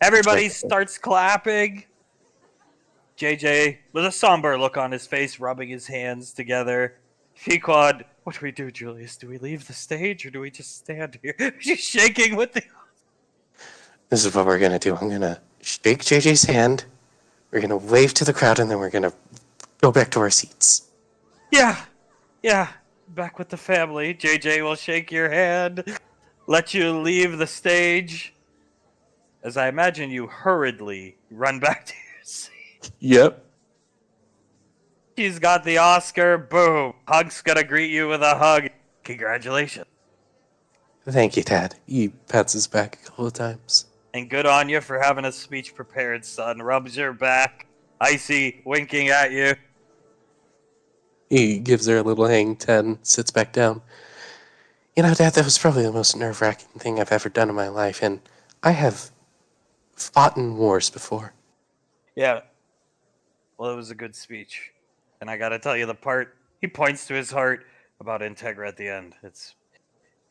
Everybody starts clapping. JJ, with a somber look on his face, rubbing his hands together. Pequod, what do we do, Julius? Do we leave the stage or do we just stand here? She's shaking with the. This is what we're going to do. I'm going to shake JJ's hand, we're going to wave to the crowd, and then we're going to go back to our seats. Yeah, back with the family. JJ will shake your hand, let you leave the stage, as I imagine you hurriedly run back to your seat. Yep. She's got the Oscar. Boom. Hunk's gonna greet you with a hug. Congratulations. Thank you, Dad. He pats his back a couple of times. And good on you for having a speech prepared, son. Rubs your back. Icy, winking at you. He gives her a little hang 10, sits back down. You know, Dad, that was probably the most nerve-wracking thing I've ever done in my life, and I have fought in wars before. Yeah. Well, it was a good speech. And I gotta tell you, the part he points to his heart about Integra at the end. It's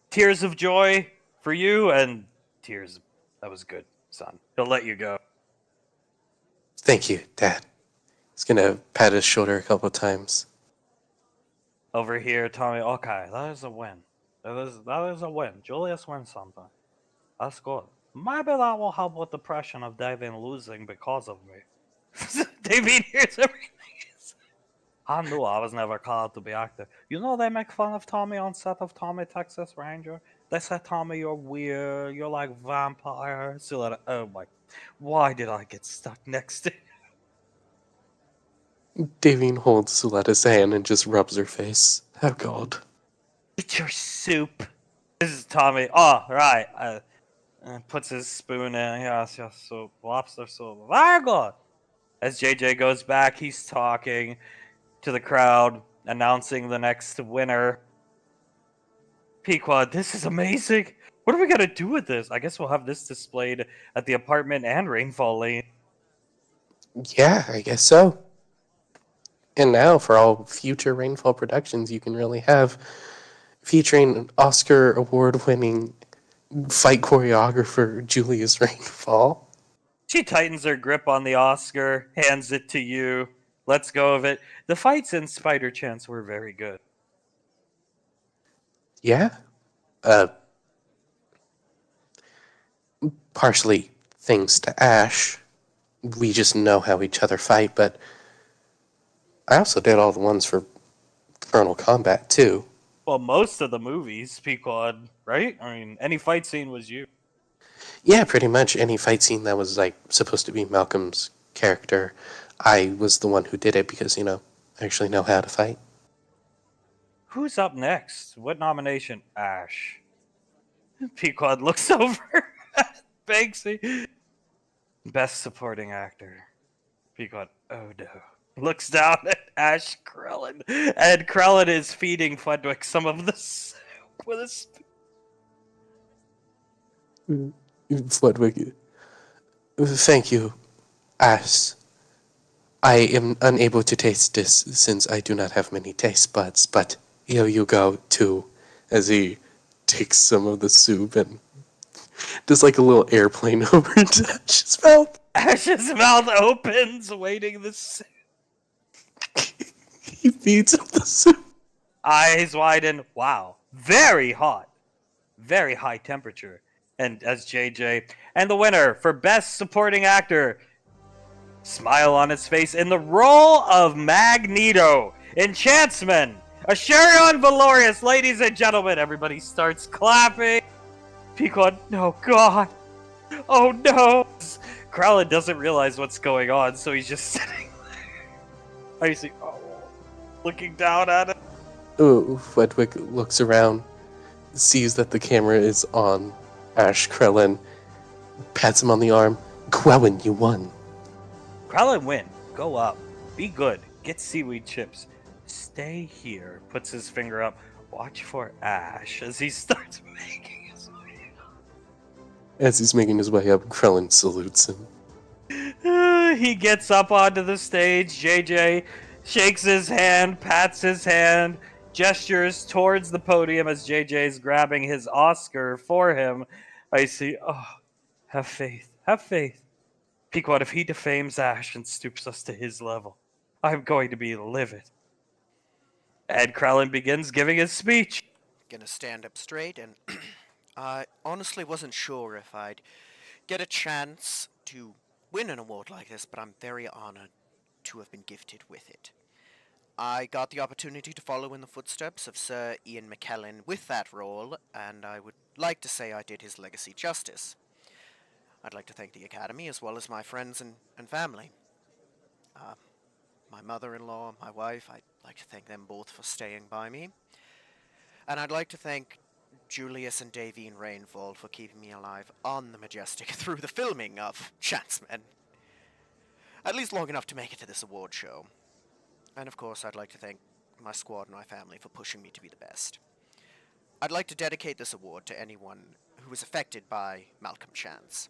tears of joy for you and tears. That was good, son. He'll let you go. Thank you, Dad. He's gonna pat his shoulder a couple of times. Over here, Tommy. Okay, that is a win. That is a win. Julius wins something. That's good. Maybe that will help with the pressure of David losing because of me. David hears everything. I knew I was never called to be active. You know they make fun of Tommy on set of Tommy Texas Ranger. They say, Tommy, you're weird. You're like vampire. So oh my, why did I get stuck next to? Davine holds Suletta's hand and just rubs her face. Oh, God. Eat your soup. This is Tommy. Oh, right. Puts his spoon in. Yes, soup. Lobster soup. Very good. As JJ goes back, he's talking to the crowd, announcing the next winner. Pequod, this is amazing. What are we going to do with this? I guess we'll have this displayed at the apartment and Rainfall Lane. Yeah, I guess so. And now, for all future Rainfall productions you can really have, featuring an Oscar award-winning fight choreographer Julius Rainfall. She tightens her grip on the Oscar, hands it to you. Let's go of it. The fights in Spider Chance were very good. Yeah. Partially thanks to Ash. We just know how each other fight, but I also did all the ones for Colonel Combat, too. Well, most of the movies, Pequod, right? I mean, any fight scene was you. Yeah, pretty much any fight scene that was, like, supposed to be Malcolm's character, I was the one who did it because, you know, I actually know how to fight. Who's up next? What nomination? Ash. Pequod looks over at Banksy. Best supporting actor. Pequod, oh no. Looks down at Ash Krellin. And Krellin is feeding Fudwick some of the soup with a spoon. Fludwig, thank you, Ash. I am unable to taste this since I do not have many taste buds, but here you go, too, as he takes some of the soup and does like a little airplane over into Ash's mouth. Ash's mouth opens, waiting the soup. He feeds him the soup. Eyes widen. Wow. Very hot. Very high temperature. and as JJ. And the winner for Best Supporting Actor, smile on his face, in the role of Magneto, Enchantsman, Asherion Valorius. Ladies and gentlemen, everybody starts clapping. Pequod, no, God. Oh no. Krellin doesn't realize what's going on, so he's just sitting there. I see, looking down at it. Oh, Fledwick looks around, sees that the camera is on Ash Krellin, pats him on the arm. Gwyn, you won. Krellin, win. Go up. Be good. Get seaweed chips. Stay here. Puts his finger up. Watch for Ash as he starts making his way up. As he's making his way up, Krellin salutes him. He gets up onto the stage. JJ shakes his hand, pats his hand, gestures towards the podium as JJ's grabbing his Oscar for him. I see, have faith. Have faith. Pequod, if he defames Ash and stoops us to his level, I'm going to be livid. And Krellin begins giving his speech. Gonna stand up straight, and I honestly wasn't sure if I'd get a chance to win an award like this, but I'm very honored to have been gifted with it. I got the opportunity to follow in the footsteps of Sir Ian McKellen with that role, and I would like to say I did his legacy justice. I'd like to thank the Academy as well as my friends and family. My mother-in-law, my wife, I'd like to thank them both for staying by me. And I'd like to thank Julius and Davine Rainfall for keeping me alive on the Majestic through the filming of Chanceman. At least long enough to make it to this award show. And of course, I'd like to thank my squad and my family for pushing me to be the best. I'd like to dedicate this award to anyone who was affected by Malcolm Chance.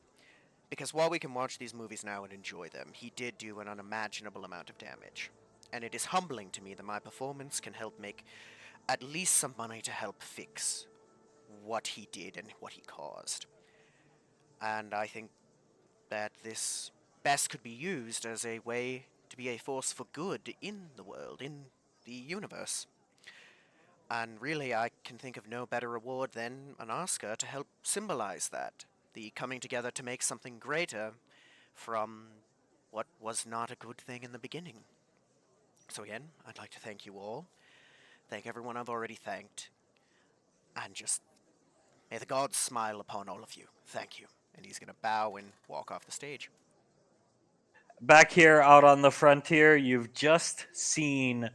Because while we can watch these movies now and enjoy them, he did do an unimaginable amount of damage. And it is humbling to me that my performance can help make at least some money to help fix what he did and what he caused. And I think that this best could be used as a way to be a force for good in the world, in the universe. And really, I can think of no better award than an Oscar to help symbolize that. The coming together to make something greater from what was not a good thing in the beginning. So again, I'd like to thank you all. Thank everyone I've already thanked. And just may the gods smile upon all of you. Thank you. And he's going to bow and walk off the stage. Back here out on the frontier, you've just seen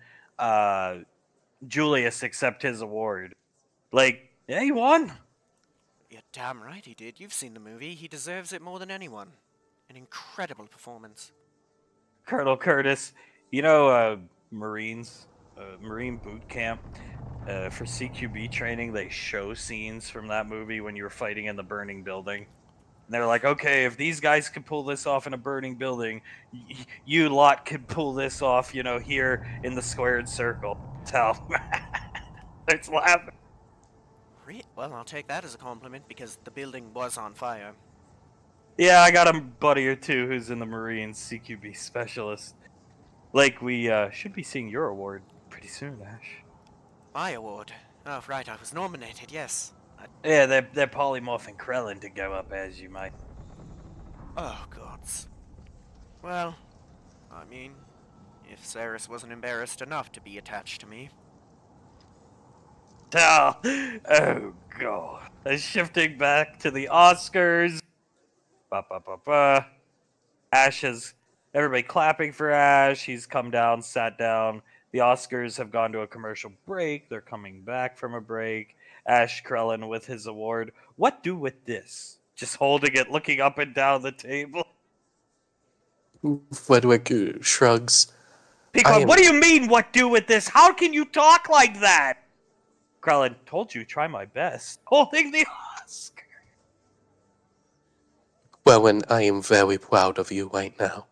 Julius accept his award. Like, yeah, he won. You're damn right he did. You've seen the movie. He deserves it more than anyone. An incredible performance. Colonel Curtis, you know, Marines, Marine boot camp, for CQB training, they show scenes from that movie when you were fighting in the burning building. And they're like, okay, if these guys could pull this off in a burning building, you lot could pull this off, you know, here in the squared circle. Tell. It's laughing. Well, I'll take that as a compliment because the building was on fire. Yeah, I got a buddy or two who's in the Marines, CQB specialist. Like, we should be seeing your award pretty soon, Ash. My award? Oh, right, I was nominated, yes. Yeah, they're polymorphing Krellin to go up as you might. Oh, gods. Well, I mean, if Ceres wasn't embarrassed enough to be attached to me. Oh, God. Shifting back to the Oscars. Ash has... Everybody clapping for Ash. He's come down, sat down. The Oscars have gone to a commercial break. They're coming back from a break. Ash Krellin with his award. What do with this? Just holding it, looking up and down the table. Fledwick shrugs. Peacock, what do you mean, what do with this? How can you talk like that? Krellin, told you, try my best. Holding the Oscar. Well, and I am very proud of you right now.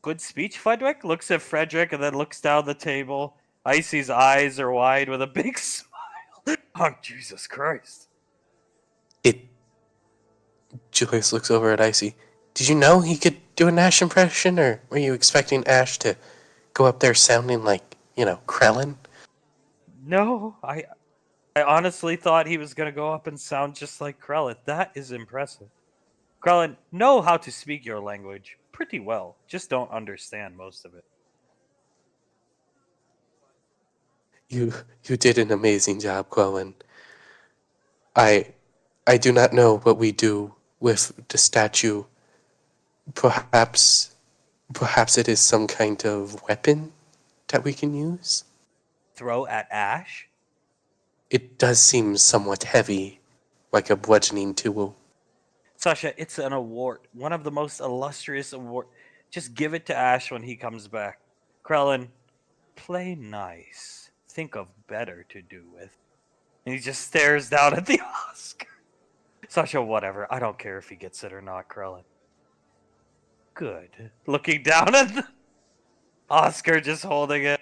Good speech, Frederick. Looks at Frederick and then looks down the table. Icy's eyes are wide with a big smile. Oh, Jesus Christ. Julius looks over at Icy. Did you know he could do an Ash impression, or were you expecting Ash to go up there sounding like, Krellin? No, I I honestly thought he was gonna go up and sound just like Krellin. That is impressive. Krellin, know how to speak your language pretty well. Just don't understand most of it. You did an amazing job, Quellen. I do not know what we do with the statue. Perhaps it is some kind of weapon that we can use? Throw at Ash? It does seem somewhat heavy, like a bludgeoning tool. Sasha, it's an award. One of the most illustrious awards. Just give it to Ash when he comes back. Krellin, play nice. Think of better to do with. And he just stares down at the Oscar. Sasha, whatever. I don't care if he gets it or not, Krellin. Good. Looking down at the Oscar, just holding it.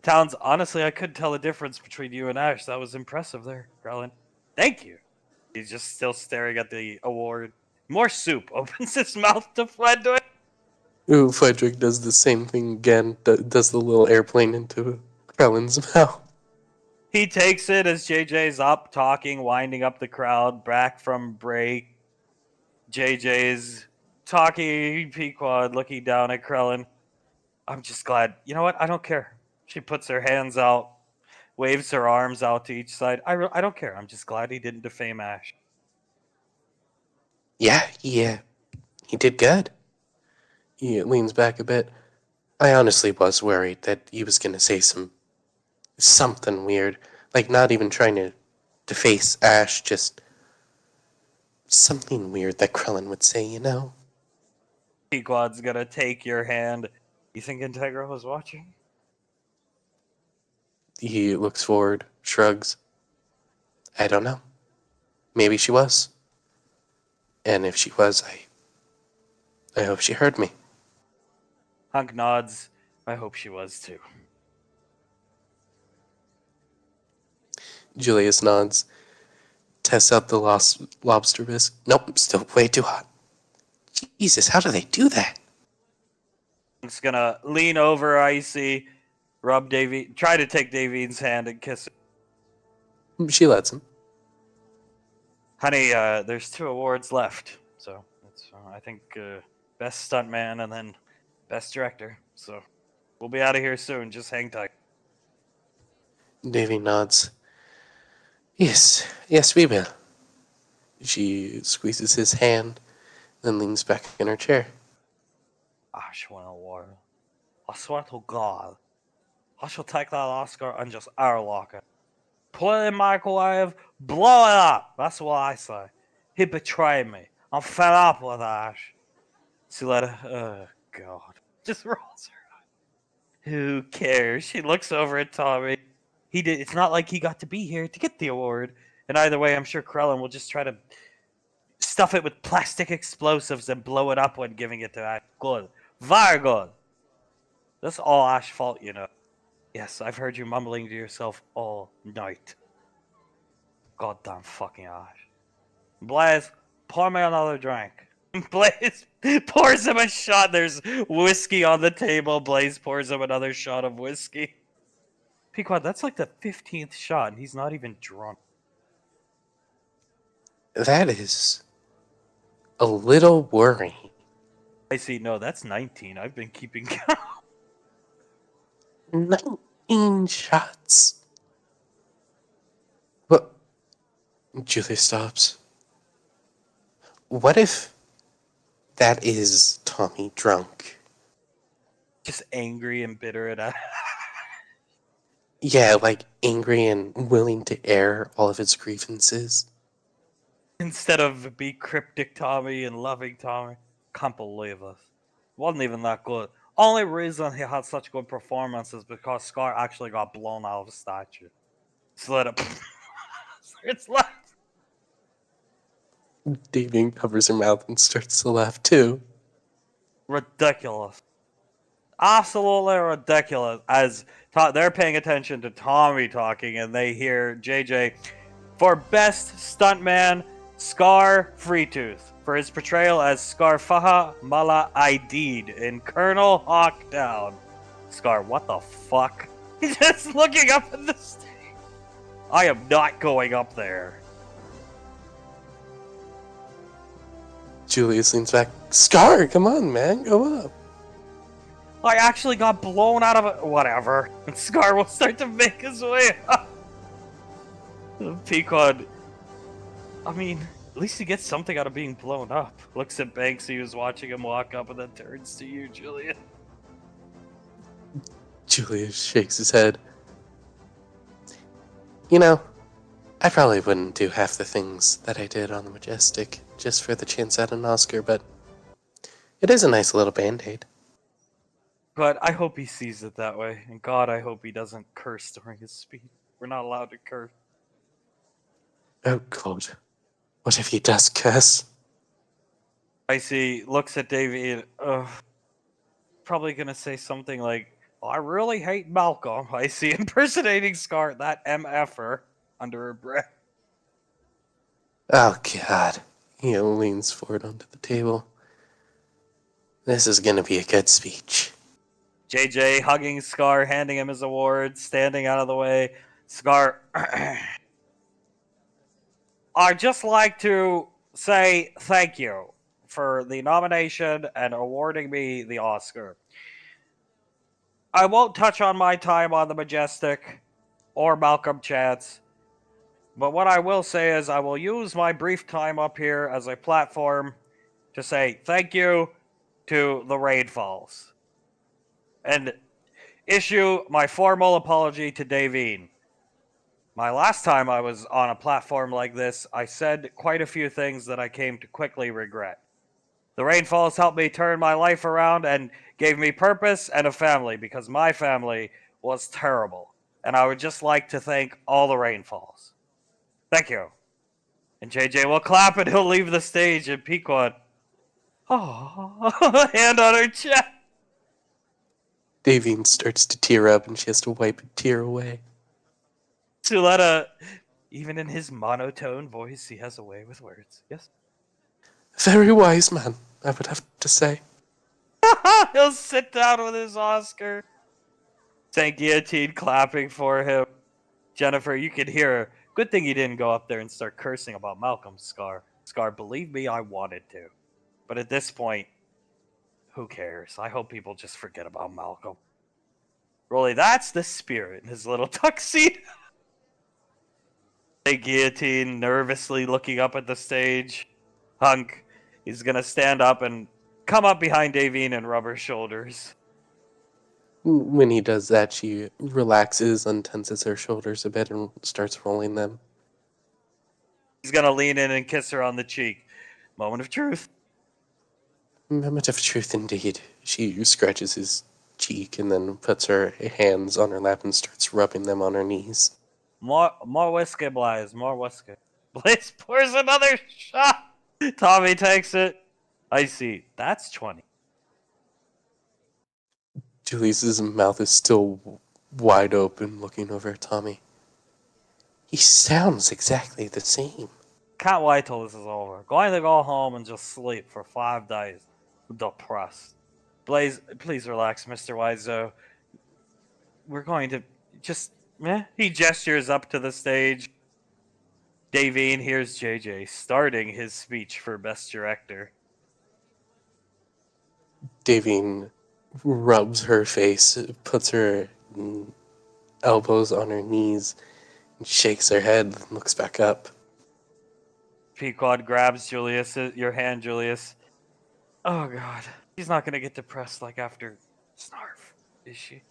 Towns, honestly, I couldn't tell the difference between you and Ash. That was impressive there, Krellin. Thank you. He's just still staring at the award. More soup. Opens his mouth to Fledwick. Ooh, Frederick does the same thing again, does the little airplane into Krellin's mouth. He takes it as JJ's up, talking, winding up the crowd, back from break. JJ's talking, Pequod looking down at Krellin. I'm just glad. You know what? I don't care. She puts her hands out, waves her arms out to each side. I don't care. I'm just glad he didn't defame Ash. Yeah, he did good. He leans back a bit. I honestly was worried that he was going to say something weird. Like, not even trying to deface Ash, just something weird that Krellin would say, you know? Pequod's gonna take your hand. You think Integra was watching? He looks forward, shrugs. I don't know. Maybe she was. And if she was, I hope she heard me. Hunk nods. I hope she was too. Julius nods. Tests out the lobster bisque. Nope, still way too hot. Jesus, how do they do that? Hunk's gonna lean over Icy, rub Davy, try to take Davine's hand and kiss her. She lets him. Honey, there's 2 awards left. So, it's, I think best stuntman and then best director. So, we'll be out of here soon. Just hang tight. Davy nods. Yes, we will. She squeezes his hand, then leans back in her chair. Ash won an award. I swear to God, I shall take that Oscar and just airlock it. Put it in the microwave, blow it up. That's what I say. He betrayed me. I'm fed up with Ash. She let her, oh God. Just rolls her eyes. Who cares? She looks over at Tommy. It's not like he got to be here to get the award. And either way, I'm sure Krellin will just try to stuff it with plastic explosives and blow it up when giving it to Ash. Good. Very good. That's all Ash's fault, you know. Yes, I've heard you mumbling to yourself all night. Goddamn fucking Ash. Blaze, pour me another drink. Blaze pours him a shot. There's whiskey on the table. Blaze pours him another shot of whiskey. Pequod, that's like the 15th shot, and he's not even drunk. That is a little worrying. I see. No, that's 19. I've been keeping count. 19 shots. What? Julie stops. What if that is Tommy drunk? Just angry and bitter at Ash. Yeah, like angry and willing to air all of his grievances. Instead of be cryptic Tommy and loving Tommy. Can't believe it. Wasn't even that good. Only reason he had such good performances because Scar actually got blown out of a statue. So let it. It's left. Damien covers her mouth and starts to laugh too. Ridiculous. Absolutely ridiculous. As they're paying attention to Tommy talking and they hear JJ for best stuntman, Scar Freetooth, for his portrayal as Scarfaha Mala Aidid in Colonel Hawkdown. Scar, what the fuck? He's just looking up at the stage. I am not going up there. Julius leans back. Scar, come on, man, go up. I actually got blown out of it. Whatever. And Scar will start to make his way up. Pequod. I mean, at least he gets something out of being blown up. Looks at Banksy, who's watching him walk up, and then turns to you, Julian. Julius shakes his head. You know, I probably wouldn't do half the things that I did on the Majestic just for the chance at an Oscar, but it is a nice little band-aid. But I hope he sees it that way. And God, I hope he doesn't curse during his speech. We're not allowed to curse. Oh God, what if he does curse? Icy looks at Davey and, probably gonna say something like, I really hate Malcolm. Icy impersonating Scar, that MFer, under her breath. Oh God. He leans forward onto the table. This is gonna be a good speech. JJ hugging Scar, handing him his award, standing out of the way. Scar, I'd just like to say thank you for the nomination and awarding me the Oscar. I won't touch on my time on the Majestic or Malcolm Chance, but what I will say is I will use my brief time up here as a platform to say thank you to the Rainfalls and issue my formal apology to Davine. My last time I was on a platform like this, I said quite a few things that I came to quickly regret. The Rainfalls helped me turn my life around and gave me purpose and a family, because my family was terrible. And I would just like to thank all the Rainfalls. Thank you. And JJ will clap and he'll leave the stage, and Pequod, oh, hand on her chest. Davine starts to tear up and she has to wipe a tear away. Suletta, even in his monotone voice, he has a way with words. Yes? Very wise man, I would have to say. He'll sit down with his Oscar. Saint Guillotine clapping for him. Jennifer, you can hear her. Good thing you didn't go up there and start cursing about Malcolm, Scar. Scar, believe me, I wanted to. But at this point, who cares? I hope people just forget about Malcolm. Rolly, that's the spirit in his little tuxedo. Saint Guillotine nervously looking up at the stage. Hunk, he's gonna stand up and come up behind Davine and rub her shoulders. When he does that, she relaxes, untenses her shoulders a bit, and starts rolling them. He's gonna lean in and kiss her on the cheek. Moment of truth. Moment of truth indeed. She scratches his cheek and then puts her hands on her lap and starts rubbing them on her knees. More whiskey, Blaze. More whiskey. Blaze pours another shot. Tommy takes it. I see. That's 20. Julius's mouth is still wide open, looking over at Tommy. He sounds exactly the same. Can't wait till this is over. Going to go home and just sleep for 5 days. Depressed. Blaze, please relax, Mr. Wiseau. We're going to just... He gestures up to the stage. Davine hears JJ starting his speech for Best Director. Davine rubs her face, puts her elbows on her knees, and shakes her head and looks back up. Pequod grabs Julius, your hand, Julius. Oh, God. She's not going to get depressed like after Snarf, is she?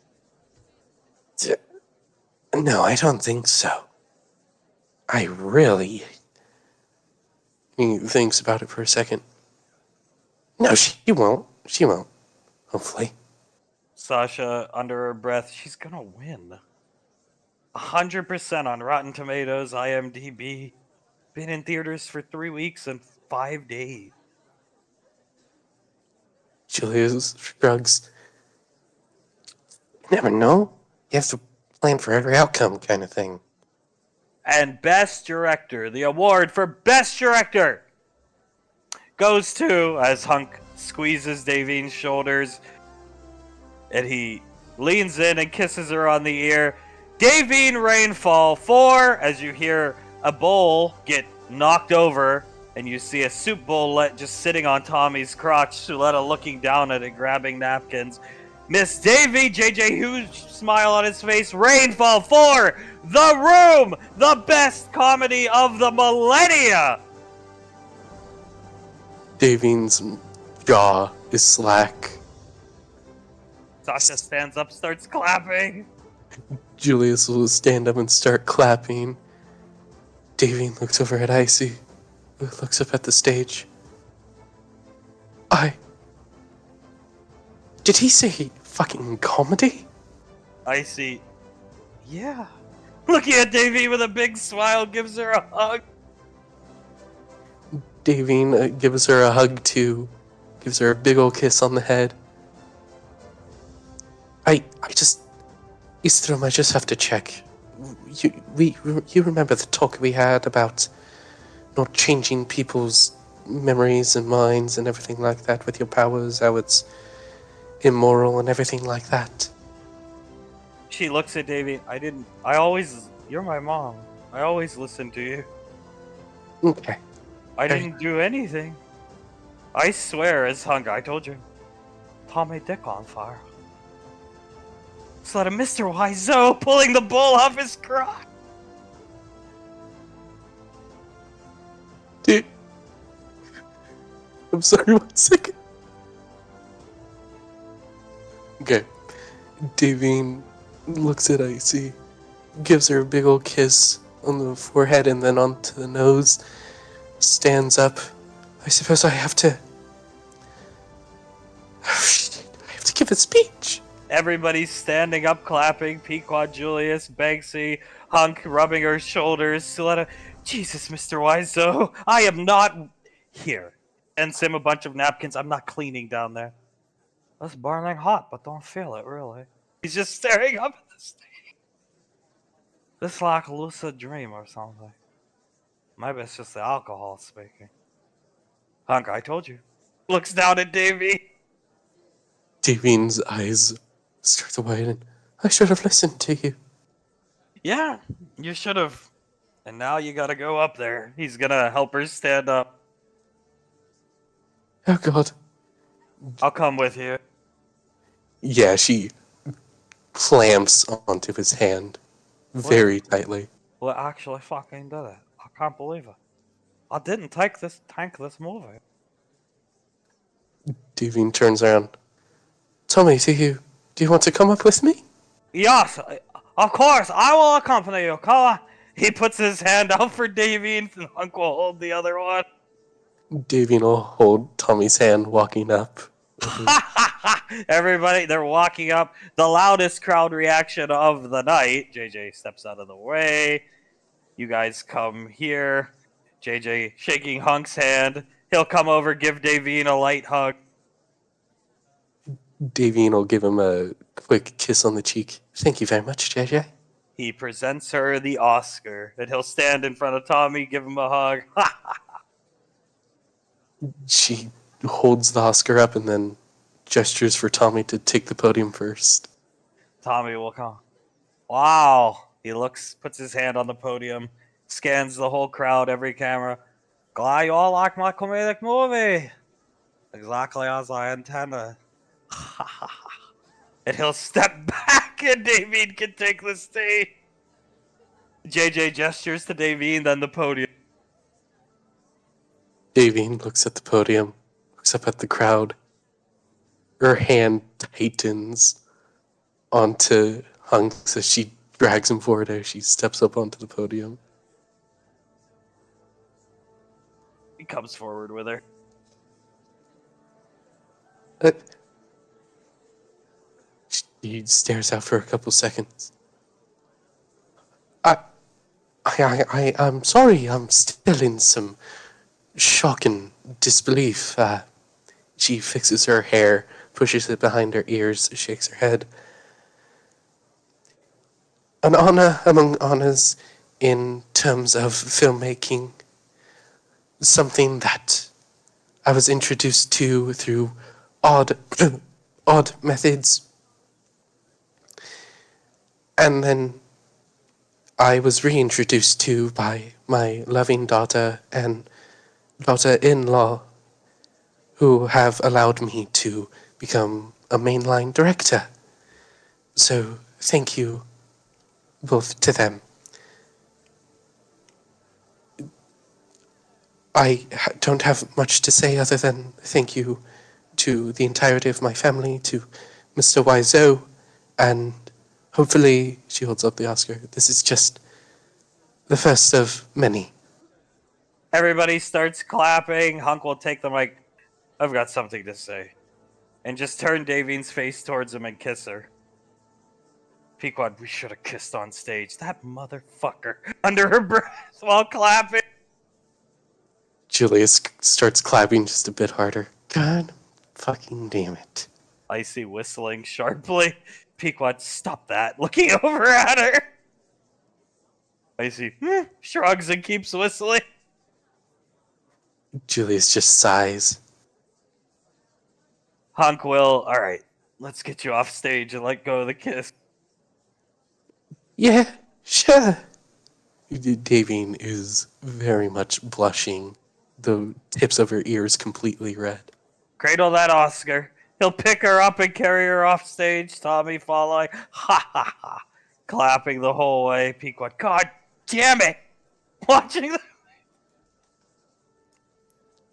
No, I don't think so. I really... He thinks about it for a second. No, she won't. She won't. Hopefully. Sasha, under her breath, she's going to win. 100% on Rotten Tomatoes, IMDb. Been in theaters for 3 weeks and 5 days. Julius shrugs. You never know. You have to plan for every outcome kind of thing. And Best Director, the award for Best Director, goes to, as Hunk squeezes Davine's shoulders, and he leans in and kisses her on the ear, Davine Rainfall 4, as you hear a bowl get knocked over, and you see a soup bowl just sitting on Tommy's crotch, Suletta looking down at it, grabbing napkins. Miss Davy, JJ huge smile on his face, Rainfall 4, The Room, the best comedy of the millennia! Davine's jaw is slack. Sasha stands up, starts clapping. Julius will stand up and start clapping. Davine looks over at Icy, who looks up at the stage. Did he say fucking comedy? Icy, yeah. Looking at Davy with a big smile, gives her a hug. Davine gives her a hug too, gives her a big ol' kiss on the head. Eastrom, I just have to check. You remember the talk we had about not changing people's memories and minds and everything like that with your powers, how it's immoral and everything like that? She looks at Davy. You're my mom. I always listen to you. Okay. I didn't do anything. I swear, as Hunk, I told you. Tommy Dick on fire. It's like a Mr. Wiseau pulling the bull off his crotch. Dude. I'm sorry, 1 second. Okay. Davine looks at Icy, gives her a big old kiss on the forehead and then onto the nose, stands up. I suppose I have to give a speech. Everybody's standing up, clapping. Pequod, Julius, Banksy, Hunk rubbing her shoulders. Suletta, Jesus, Mr. Wiseau, I am not here. And Sim a bunch of napkins. I'm not cleaning down there. It's burning hot, but don't feel it, really. He's just staring up at the stage. This is like a lucid dream or something. Maybe it's just the alcohol speaking. Hunk, I told you. Looks down at Davy. Davine's eyes start to widen. I should have listened to you. Yeah, you should have. And now you gotta go up there. He's gonna help her stand up. Oh god. I'll come with you. Yeah, she clamps onto his hand very tightly. Well, actually fucking did it. I can't believe it. I didn't tank this movie. Davine turns around. Tommy, do you want to come up with me? Yes, of course, I will accompany you. Come on. He puts his hand out for Davine, and Hunk will hold the other one. Davine will hold Tommy's hand walking up. Everybody, they're walking up. The loudest crowd reaction of the night. JJ steps out of the way. You guys come here. JJ shaking Hunk's hand. He'll come over, give Davine a light hug. Davine will give him a quick kiss on the cheek. Thank you very much, JJ. He presents her the Oscar, and he'll stand in front of Tommy, give him a hug. She holds the Oscar up and then gestures for Tommy to take the podium first. Tommy will come. Wow. He puts his hand on the podium, scans the whole crowd, every camera. Glad you all like my comedic movie. Exactly as I intended. And he'll step back and Davine can take the stage. JJ gestures to Davine, then the podium. Davine looks at the podium, looks up at the crowd. Her hand tightens onto Hunk as she drags him forward as she steps up onto the podium. He comes forward with her. She stares out for a couple seconds. I'm sorry, I'm still in some shock and disbelief. She fixes her hair, pushes it behind her ears, shakes her head. An honor among honors in terms of filmmaking. Something that I was introduced to through odd methods. And then I was reintroduced to by my loving daughter and daughter-in-law, who have allowed me to become a mainline director. So thank you both to them. Don't have much to say other than thank you to the entirety of my family, to Mr. Wiseau, and hopefully, she holds up the Oscar, this is just the first of many. Everybody starts clapping. Hunk will take the mic. I've got something to say. And just turn Davine's face towards him and kiss her. Pequod, we should have kissed on stage. That motherfucker. Under her breath while clapping. Julius starts clapping just a bit harder. God fucking damn it. Icy whistling sharply. Pequod, stop that. Looking over at her. Icy shrugs and keeps whistling. Julius just sighs. Hunk will, alright, let's get you off stage and let go of the kiss. Yeah, sure. Davine is very much blushing, the tips of her ears completely red. Cradle that Oscar. He'll pick her up and carry her off stage. Tommy following. Ha ha ha. Clapping the whole way. Pequod, God damn it! Watching the...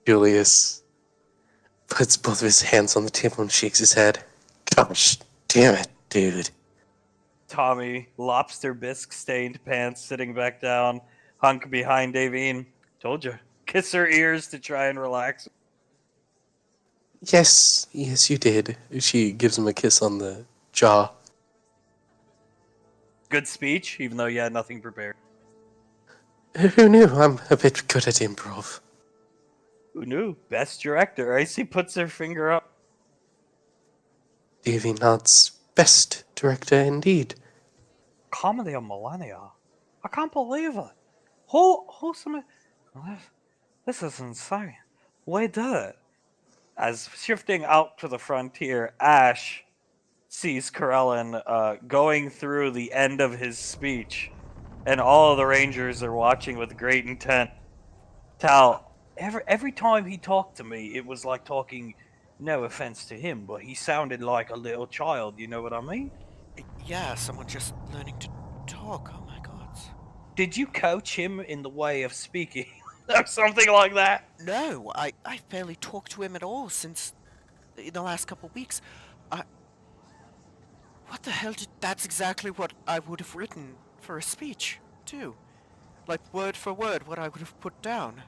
Julius puts both of his hands on the table and shakes his head. Gosh damn it, dude. Tommy, lobster bisque stained pants, sitting back down. Hunk behind Davine. Told you. Kiss her ears to try and relax. Yes, you did. She gives him a kiss on the jaw. Good speech, even though you had nothing prepared. Who knew? I'm a bit good at improv. Who knew? Best director. Icy puts her finger up. Davy nods. Best director indeed. Comedy of Millennia. I can't believe it. Wholesome. This is insane. We did it. As shifting out to the frontier, Ash sees Corellin going through the end of his speech, and all of the Rangers are watching with great intent. Tal, every time he talked to me, it was like talking, no offense to him, but he sounded like a little child, you know what I mean? Yeah, someone just learning to talk. Oh my god. Did you coach him in the way of speaking? Or something like that? No, I barely talked to him at all since in the last couple weeks. What the hell that's exactly what I would have written for a speech, too. Like word for word what I would have put down.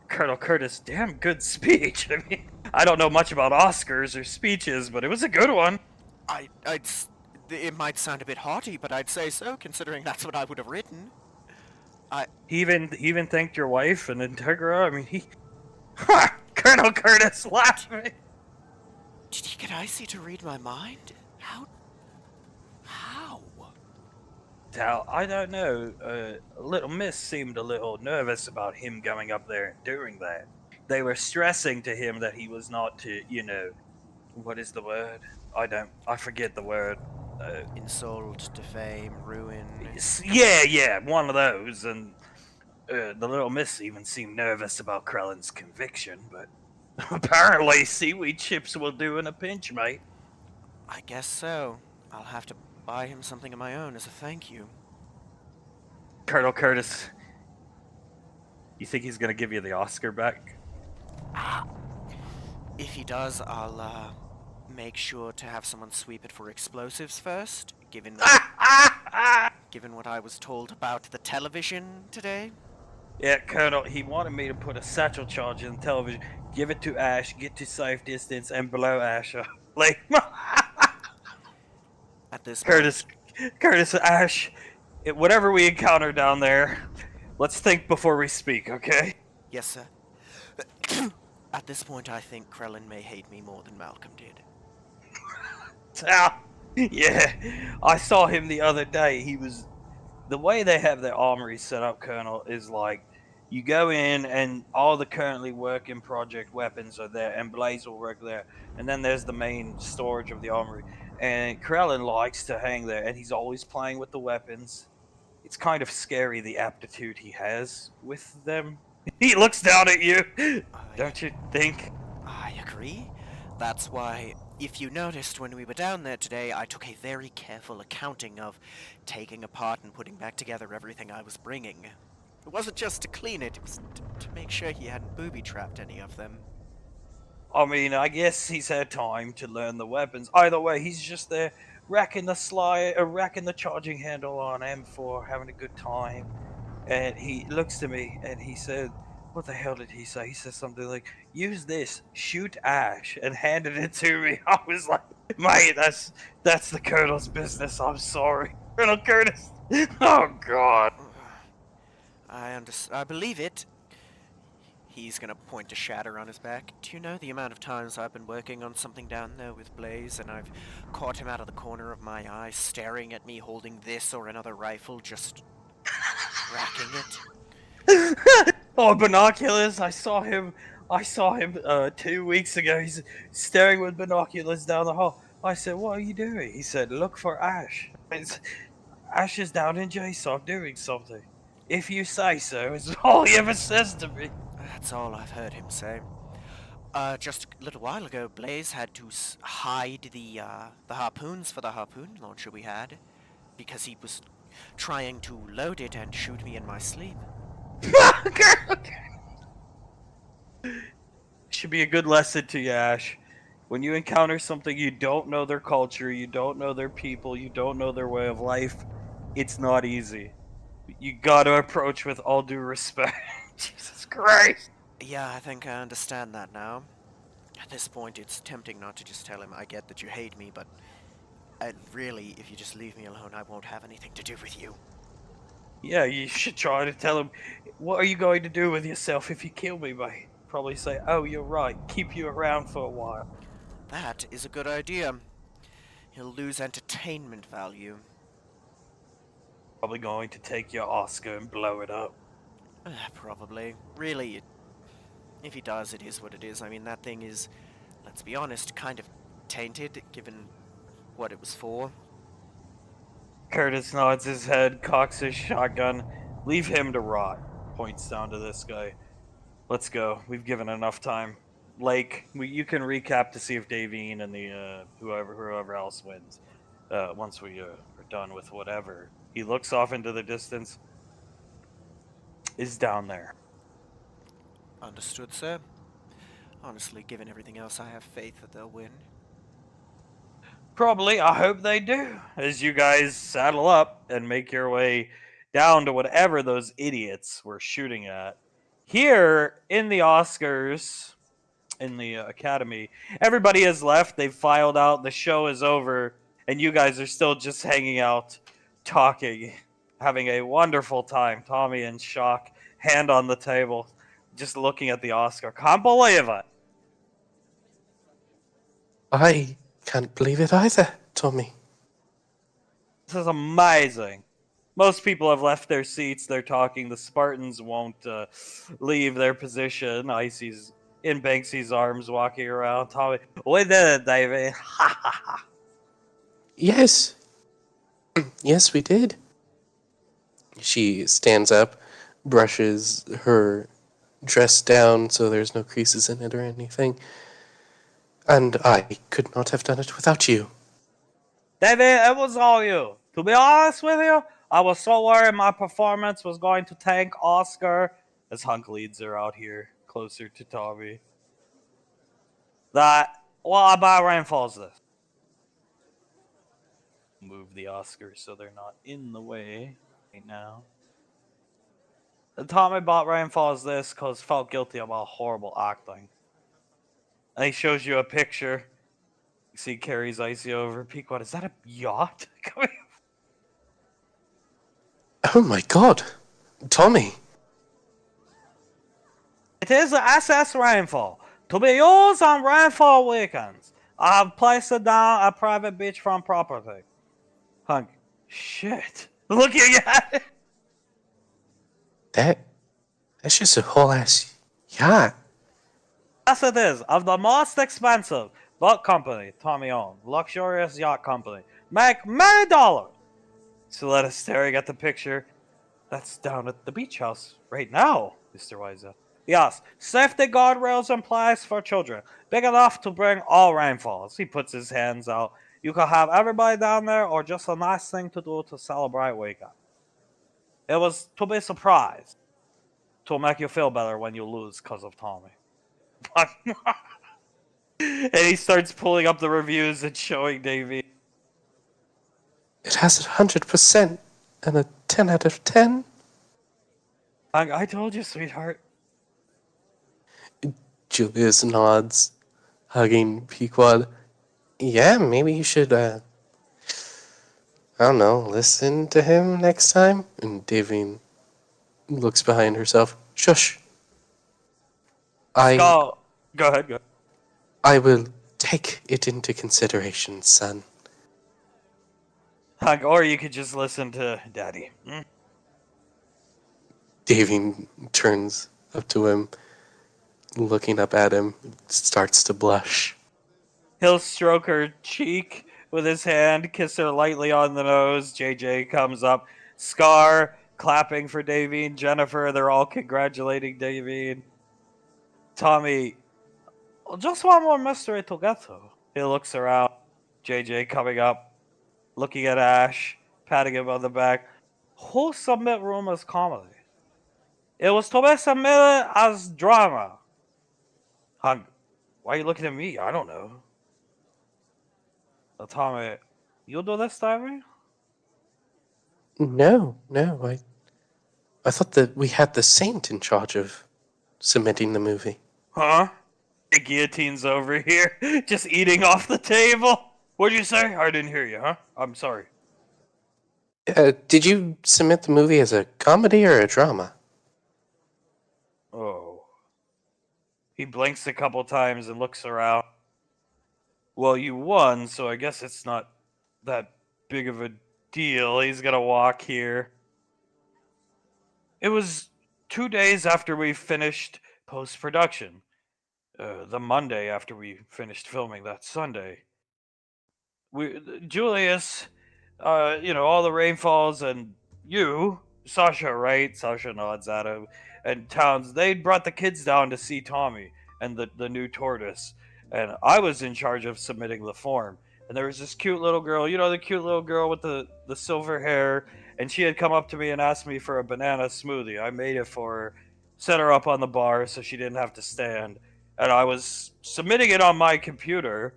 Colonel Curtis, damn good speech. I mean, I don't know much about Oscars or speeches, but it was a good one. It might sound a bit haughty, but I'd say so, considering that's what I would have written. He even thanked your wife and Integra. I mean, Colonel Curtis laughing. Did he get Icy to read my mind? How? Tal, I don't know. Little Miss seemed a little nervous about him going up there and doing that. They were stressing to him that he was not to, what is the word? I forget the word. Insult, defame, ruin. Yeah, one of those. And the Little Miss even seemed nervous about Krellin's conviction, but apparently seaweed chips will do in a pinch, mate. I guess so. I'll have to buy him something of my own as a thank you. Colonel Curtis, you think he's gonna give you the Oscar back? If he does, I'll make sure to have someone sweep it for explosives first, given what I was told about the television today. Yeah, Colonel, he wanted me to put a satchel charge in the television, give it to Ash, get to safe distance, and blow Ash up. Like, At this point, Curtis, Ash, whatever we encounter down there, let's think before we speak, okay? Yes, sir. At this point, I think Krellin may hate me more than Malcolm did. Yeah, I saw him the other day. The way they have their armory set up, Colonel, is like, you go in and all the currently working project weapons are there, and Blaze will work there. And then there's the main storage of the armory. And Krellin likes to hang there, and he's always playing with the weapons. it's kind of scary the aptitude he has with them. He looks down at you. Don't you think? I agree. That's why, if you noticed when we were down there today, I took a very careful accounting of taking apart and putting back together everything I was bringing. It wasn't just to clean it, it was to make sure he hadn't booby-trapped any of them. I mean, I guess he's had time to learn the weapons. Either way, he's just there racking the charging handle on M4, having a good time. And he looks to me and he said, what the hell did he say? He said something like, use this, shoot Ash, and handed it to me. I was like, mate, that's the Colonel's business. I'm sorry. Colonel Curtis. Oh, God. I believe it. He's gonna point to Shatter on his back. Do you know the amount of times I've been working on something down there with Blaze, and I've caught him out of the corner of my eye, staring at me holding this or another rifle, just racking it? Oh, binoculars! I saw him 2 weeks ago. He's staring with binoculars down the hall. I said, "What are you doing?" He said, "Look for Ash. Ash is down in JSOC doing something. If you say so," is all he ever says to me. That's all I've heard him say. Just a little while ago, Blaze had to hide the harpoons for the harpoon launcher we had, because he was trying to load it and shoot me in my sleep. Okay. Should be a good lesson to you, Ash. When you encounter something you don't know their culture, you don't know their people, you don't know their way of life, it's not easy. You gotta approach with all due respect. Jesus Christ! Yeah, I think I understand that now. At this point, it's tempting not to just tell him I get that you hate me, but really, if you just leave me alone, I won't have anything to do with you. Yeah, you should try to tell him, what are you going to do with yourself if you kill me, mate? Probably say, oh, you're right, keep you around for a while. That is a good idea. He'll lose entertainment value. Probably going to take your Oscar and blow it up. Probably. Really, if he does, it is what it is. I mean, that thing is, let's be honest, kind of tainted, given what it was for. Curtis nods his head, cocks his shotgun. Leave him to rot. Points down to this guy. Let's go. We've given enough time. Lake, you can recap to see if Davine and the whoever else wins. Once we are done with whatever. He looks off into the distance. Is down there. Understood, sir. Honestly, given everything else, I have faith that they'll win. Probably. I hope they do. As you guys saddle up and make your way down to whatever those idiots were shooting at. Here in the Oscars, in the Academy, everybody has left. They've filed out. The show is over. And you guys are still just hanging out, talking, having a wonderful time. Tommy in shock, hand on the table, just looking at the Oscar. Can't believe it. I can't believe it either, Tommy. This is amazing. Most people have left their seats. They're talking. The Spartans won't leave their position. Icy's in Banksy's arms, walking around. Tommy, we did it, David. Ha ha ha. Yes. Yes, we did. She stands up, brushes her dress down so there's no creases in it or anything. And I could not have done it without you. David, it was all you. To be honest with you, I was so worried my performance was going to tank Oscar, as Hunk leads her out here, closer to Tommy. What about Rainfall's this? Move the Oscars so they're not in the way right now. And Tommy bought Rainfall's this because felt guilty about horrible acting. And he shows you a picture. You see carries Icy over. Pequod, is that a yacht? Oh my god. Tommy. It is the SS Rainfall. To be used on rainfall weekends. I have placed it down at private beachfront property. Hunk. Shit. Looking at it. That's just a whole ass yacht. Yes, it is. Of the most expensive boat company Tommy owned. Luxurious yacht company. Make many dollars. Siletta staring at the picture. That's down at the beach house right now, Mr. Wiser. Yes, safety guardrails in place for children, big enough to bring all rainfalls. He puts his hands out. You can have everybody down there, or just a nice thing to do to celebrate weekend. It was to be surprised, to make you feel better when you lose because of Tommy. And he starts pulling up the reviews and showing Davey. It has 100% and a 10 out of 10. I told you, sweetheart. Julius nods, hugging Pequod. Yeah, maybe you should, I don't know, listen to him next time? And Davine looks behind herself. Shush. Go ahead. I will take it into consideration, son. Or you could just listen to Daddy. Davine turns up to him, looking up at him, starts to blush. He'll stroke her cheek with his hand, kiss her lightly on the nose. JJ comes up. Scar clapping for Davine. Jennifer, they're all congratulating Davine. Tommy, just one more mystery to get to. He looks around. JJ coming up, looking at Ash, patting him on the back. Who submit room as comedy? It was to be submitted as drama. Why are you looking at me? I don't know. Tommy, you do this, Tommy? No. I thought that we had the saint in charge of submitting the movie. Huh? The guillotine's over here, just eating off the table. What'd you say? I didn't hear you, huh? I'm sorry. Did you submit the movie as a comedy or a drama? Oh. He blinks a couple times and looks around. Well, you won, so I guess it's not that big of a deal. He's gonna walk here. It was 2 days after we finished post-production. The Monday after we finished filming that Sunday. Julius, all the rainfalls and you, Sasha, right? Sasha nods at him. And Towns, they brought the kids down to see Tommy and the new tortoise. And I was in charge of submitting the form. And there was this cute little girl, the cute little girl with the silver hair. And she had come up to me and asked me for a banana smoothie. I made it for her, set her up on the bar so she didn't have to stand. And I was submitting it on my computer.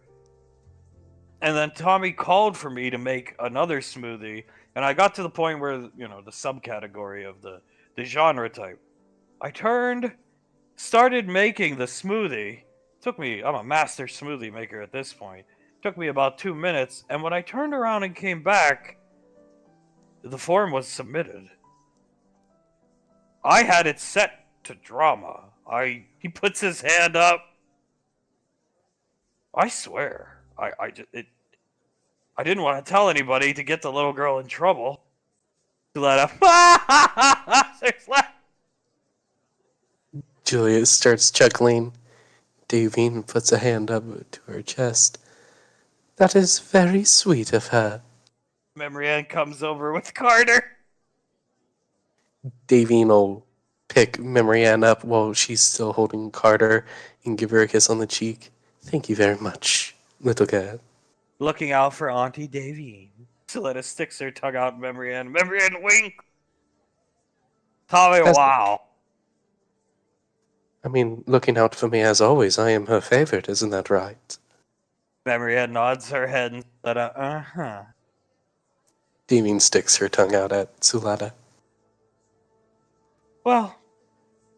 And then Tommy called for me to make another smoothie. And I got to the point where, the subcategory of the genre type. I started making the smoothie. I'm a master smoothie maker at this point. Took me about 2 minutes. And when I turned around and came back, the form was submitted. I had it set to drama. He puts his hand up. I swear, I didn't want to tell anybody to get the little girl in trouble. To let up. Julius starts chuckling. Davine puts a hand up to her chest. That is very sweet of her. Memory Ann comes over with Carter. Davine will pick Memory Ann up while she's still holding Carter and give her a kiss on the cheek. Thank you very much, little girl. Looking out for Auntie Davine. Soletta sticks her tongue out Memory Ann. Memory Ann wink. Tommy, wow. I mean, looking out for me as always. I am her favorite, isn't that right? Memory Ann nods her head and Soletta, uh-huh. Davine sticks her tongue out at Suletta. Well,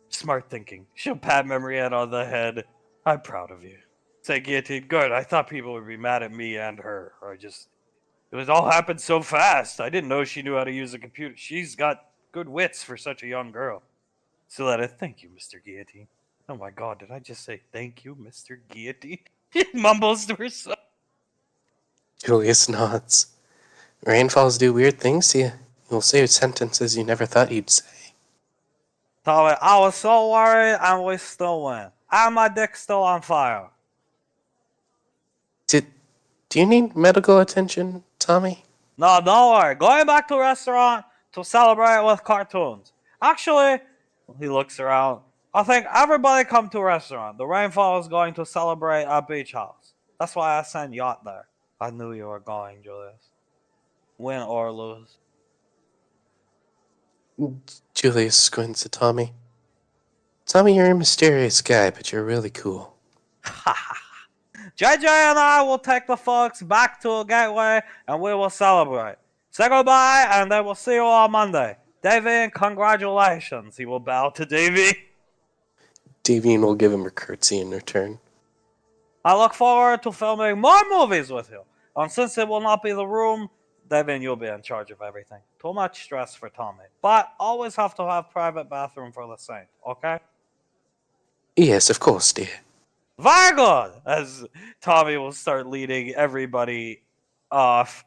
smart thinking. She'll pat Memory Ann on the head. I'm proud of you. Say, Guillotine, good. I thought people would be mad at me and her. It was all happened so fast. I didn't know she knew how to use a computer. She's got good wits for such a young girl. Soletta, thank you, Mr. Guillotine. Oh my god, did I just say thank you, Mr. Guillotine? He mumbles to herself. Julius nods. Rainfalls do weird things to you. You'll say sentences you never thought you'd say. Tommy, I was so worried and we still win. And my dick's still on fire. Do you need medical attention, Tommy? No, don't worry. Going back to the restaurant, to celebrate with cartoons. Actually, he looks around. I think everybody come to a restaurant. The Rainfall is going to celebrate at Beach House. That's why I sent Yacht there. I knew you were going, Julius. Win or lose. Julius squints at Tommy. Tommy, you're a mysterious guy, but you're really cool. JJ and I will take the folks back to a gateway and we will celebrate. Say goodbye and then we'll see you on Monday. Davey, congratulations. He will bow to Davey. Davine will give him a curtsy in return. I look forward to filming more movies with you. And since it will not be the room, Devin, you'll be in charge of everything. Too much stress for Tommy. But always have to have private bathroom for the saint, okay? Yes, of course, dear. Very good! As Tommy will start leading everybody off.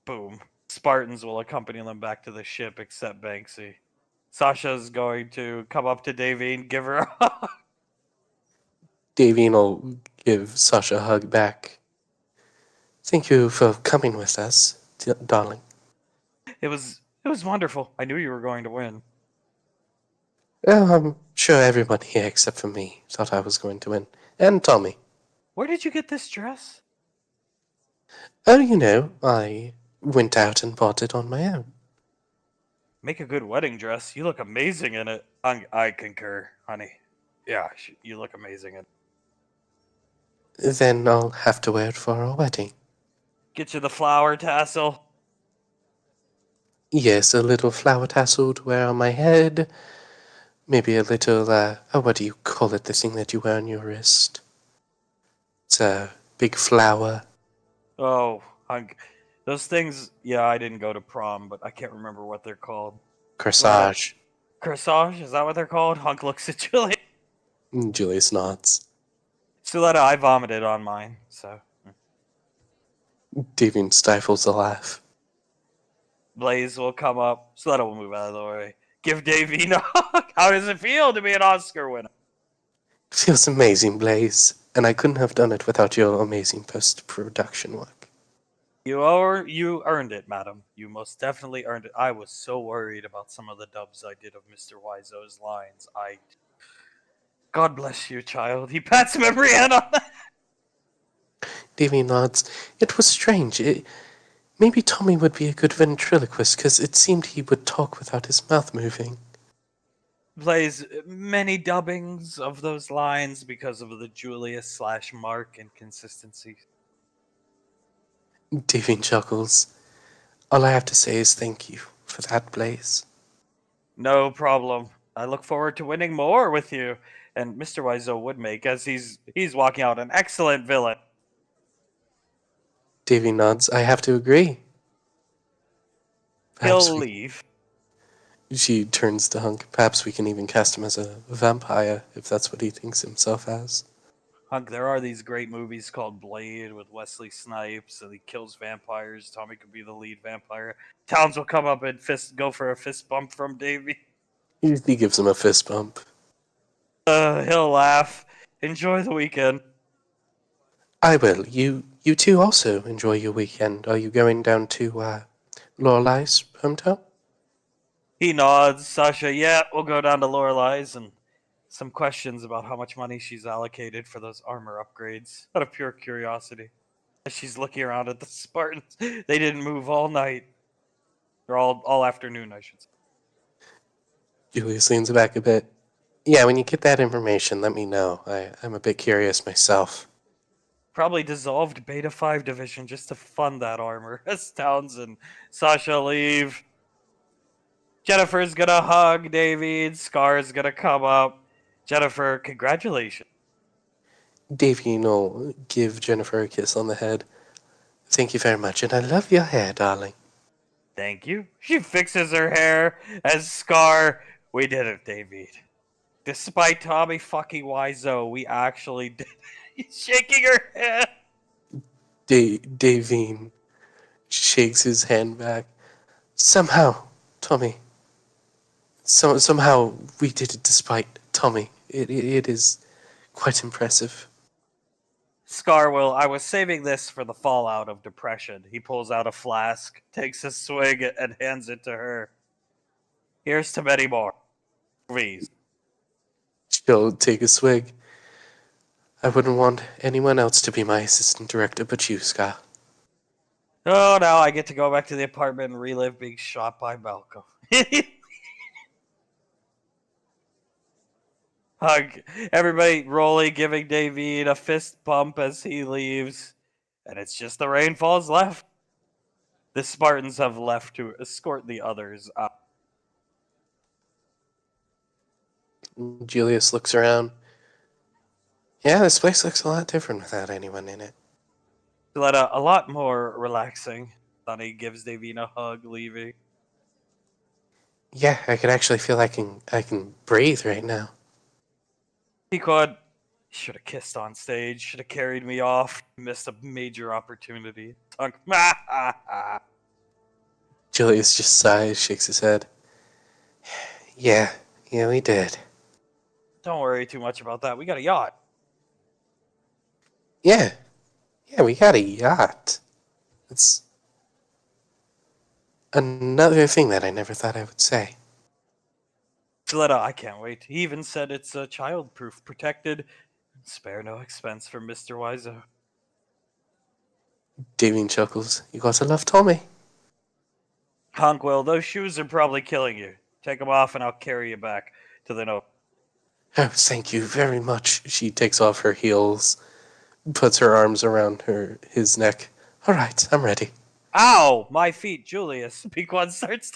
Boom. Spartans will accompany them back to the ship except Banksy. Sasha's going to come up to Davy and give her a hug. Davine will give Sasha a hug back. Thank you for coming with us, darling. It was wonderful. I knew you were going to win. Well, I'm sure everyone here except for me thought I was going to win. And Tommy. Where did you get this dress? Oh, you know, I went out and bought it on my own. Make a good wedding dress. You look amazing in it. I concur, honey. Yeah, you look amazing in it. Then I'll have to wear it for our wedding. Get you the flower tassel. Yes, a little flower tassel to wear on my head. Maybe a little, what do you call it, the thing that you wear on your wrist? It's a big flower. Oh, those things, yeah, I didn't go to prom, but I can't remember what they're called. Corsage. Corsage? Is that what they're called? Hunk looks at Julius. Julius nods. Suletta, I vomited on mine, so. Davine stifles a laugh. Blaze will come up. Suletta will move out of the way. Give Davey a hug. How does it feel to be an Oscar winner? It feels amazing, Blaze. And I couldn't have done it without your amazing post-production work. You earned it, madam. You most definitely earned it. I was so worried about some of the dubs I did of Mr. Wiseau's lines. God bless you, child. He pats memory hand on that. Davy nods. It was strange. Maybe Tommy would be a good ventriloquist, because it seemed he would talk without his mouth moving. Plays many dubbings of those lines because of the Julius/Mark inconsistency. Davy chuckles. All I have to say is thank you for that, Blaze. No problem. I look forward to winning more with you. And Mr. Wiseau would make, as he's walking out, an excellent villain. Davy nods. I have to agree. He'll leave. She turns to Hunk. Perhaps we can even cast him as a vampire, if that's what he thinks himself as. Hunk, there are these great movies called Blade with Wesley Snipes, and he kills vampires. Tommy could be the lead vampire. Towns will come up and go for a fist bump from Davy. He gives him a fist bump. He'll laugh. Enjoy the weekend. I will. You two also enjoy your weekend. Are you going down to Lorelei's hometown? He nods. Sasha, yeah, we'll go down to Lorelei's, and some questions about how much money she's allocated for those armor upgrades, out of pure curiosity. As she's looking around at the Spartans, they didn't move all night. Or all afternoon, I should say. Julius leans back a bit. Yeah, when you get that information, let me know. I'm a bit curious myself. Probably dissolved Beta 5 division just to fund that armor. As Towns and Sasha leave. Jennifer's gonna hug David. Scar's gonna come up. Jennifer, congratulations. Davy will give Jennifer a kiss on the head. Thank you very much, and I love your hair, darling. Thank you. She fixes her hair as Scar. We did it, David. Despite Tommy fucking Wiseau, we actually did. He's shaking her head. Davine shakes his hand back. Somehow, Tommy. Somehow we did it despite Tommy. It is quite impressive. Scarwill, I was saving this for the fallout of depression. He pulls out a flask, takes a swig, and hands it to her. Here's to many more. Please. She'll take a swig. I wouldn't want anyone else to be my assistant director but you, Scott. Oh, now I get to go back to the apartment and relive being shot by Malcolm. Hug. Everybody, Rolly giving Davine a fist bump as he leaves. And it's just the Rainfalls left. The Spartans have left to escort the others up. Julius looks around. Yeah, this place looks a lot different without anyone in it. A lot more relaxing. Sonny gives Davine a hug, leaving. Yeah, I could actually feel I can breathe right now. Pequod should have kissed on stage, should have carried me off, missed a major opportunity. Tongue. Julius just sighs, shakes his head. Yeah, we did. Don't worry too much about that. We got a yacht. Yeah, we got a yacht. It's another thing that I never thought I would say. Gilletta, I can't wait. He even said it's child-proof, protected, spare no expense for Mr. Wiseau. Davine chuckles. You gotta love Tommy. Conkwell, those shoes are probably killing you. Take them off and I'll carry you back to the note. Oh, thank you very much. She takes off her heels, puts her arms around his neck. All right, I'm ready. Ow! My feet, Julius. Pequod starts.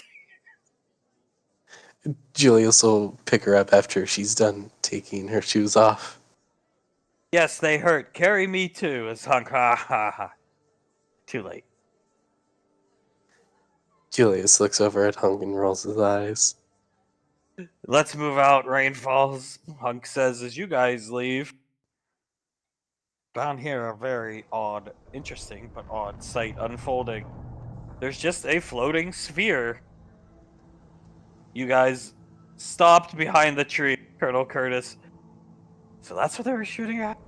Julius will pick her up after she's done taking her shoes off. Yes, they hurt. Carry me too, as Hunk. Ha ha ha. Too late. Julius looks over at Hunk and rolls his eyes. Let's move out, Rain Falls, Hunk says as you guys leave. Down here, a very odd, interesting, but odd sight unfolding. There's just a floating sphere. You guys stopped behind the tree, Colonel Curtis. So that's what they were shooting at?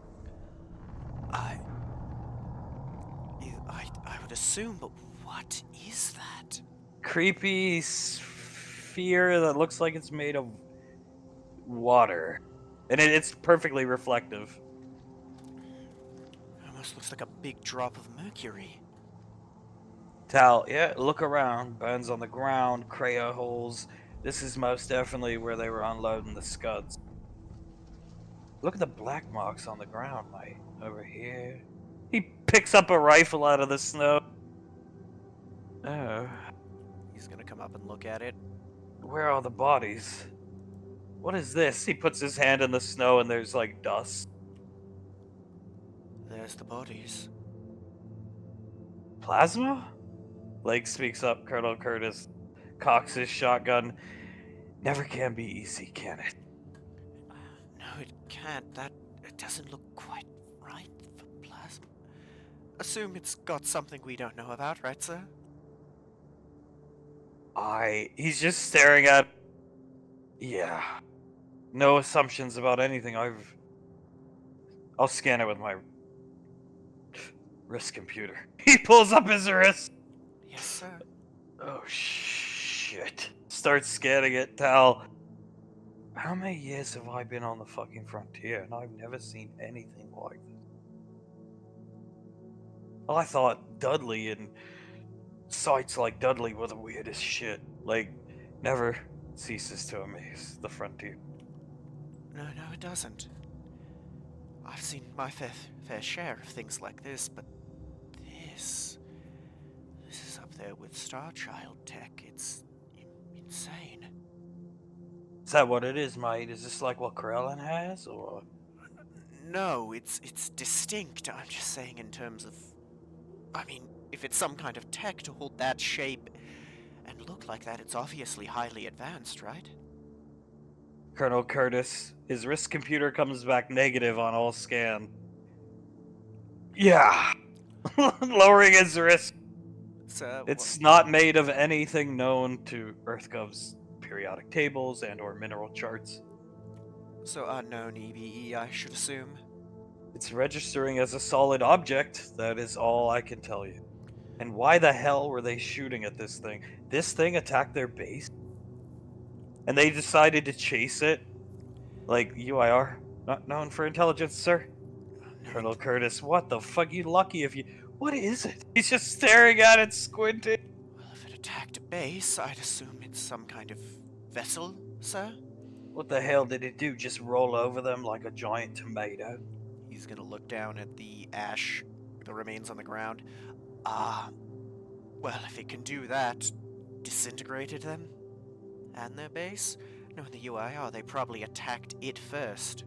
I would assume, but what is that? Creepy sphere that looks like it's made of water. And it's perfectly reflective. It almost looks like a big drop of mercury. Tal, yeah, look around. Burns on the ground, crater holes. This is most definitely where they were unloading the scuds. Look at the black marks on the ground, mate. Over here. He picks up a rifle out of the snow. Oh. He's gonna come up and look at it. Where are the bodies? What is this? He puts his hand in the snow and there's like dust. There's the bodies. Plasma? Lake speaks up, Colonel Curtis. Cocks his shotgun. Never can be easy, can it? No, it can't. It doesn't look quite right for plasma. Assume it's got something we don't know about, right, sir? He's just staring at... Yeah. No assumptions about anything. I'll scan it with my wrist computer. He pulls up his wrist. Yes, sir. Oh, shit. Starts scanning it, Tal. How many years have I been on the fucking frontier and I've never seen anything like this? Well, I thought Dudley and sites like Dudley were the weirdest shit. Like, never ceases to amaze the frontier. No, it doesn't. I've seen my fair share of things like this, but this is up there with Star Child tech. It's insane. Is that what it is, mate? Is this like what Krellin has, or...? No, it's distinct. I'm just saying in terms of... I mean, if it's some kind of tech to hold that shape and look like that, it's obviously highly advanced, right? Colonel Curtis, his wrist computer comes back negative on all scan. Yeah. Lowering his wrist. It's not made of anything known to EarthGov's periodic tables and or mineral charts. So unknown EBE, I should assume? It's registering as a solid object. That is all I can tell you. And why the hell were they shooting at this thing? This thing attacked their base? And they decided to chase it? Like, UIR, not known for intelligence, sir? Colonel Curtis, what the fuck? You lucky if you... What is it? He's just staring at it, squinting. Well, if it attacked a base, I'd assume it's some kind of vessel, sir? What the hell did it do? Just roll over them like a giant tomato? He's gonna look down at the ash, the remains on the ground. Well, if it can do that, disintegrated them? And their base? Knowing the UIR, they probably attacked it first.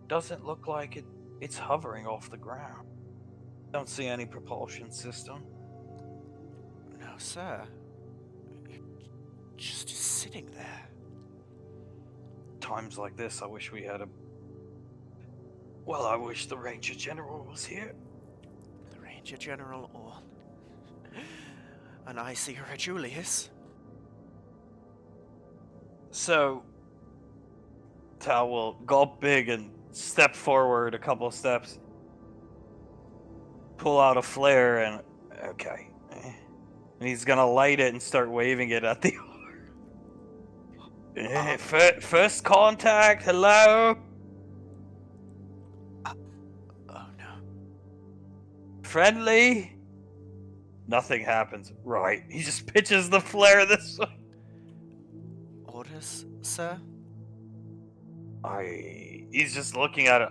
Doesn't look like it's hovering off the ground. Don't see any propulsion system. No, sir. It just is sitting there. Times like this, I wish we had a... Well, I wish the Ranger General was here. The Ranger General or an Icy or a Julius? So, Tal will gulp big and step forward a couple steps. Pull out a flare and... Okay. And he's gonna light it and start waving it at the... First contact, hello? Oh no. Friendly? Nothing happens. Right. He just pitches the flare this way. Orders, sir? He's just looking at it.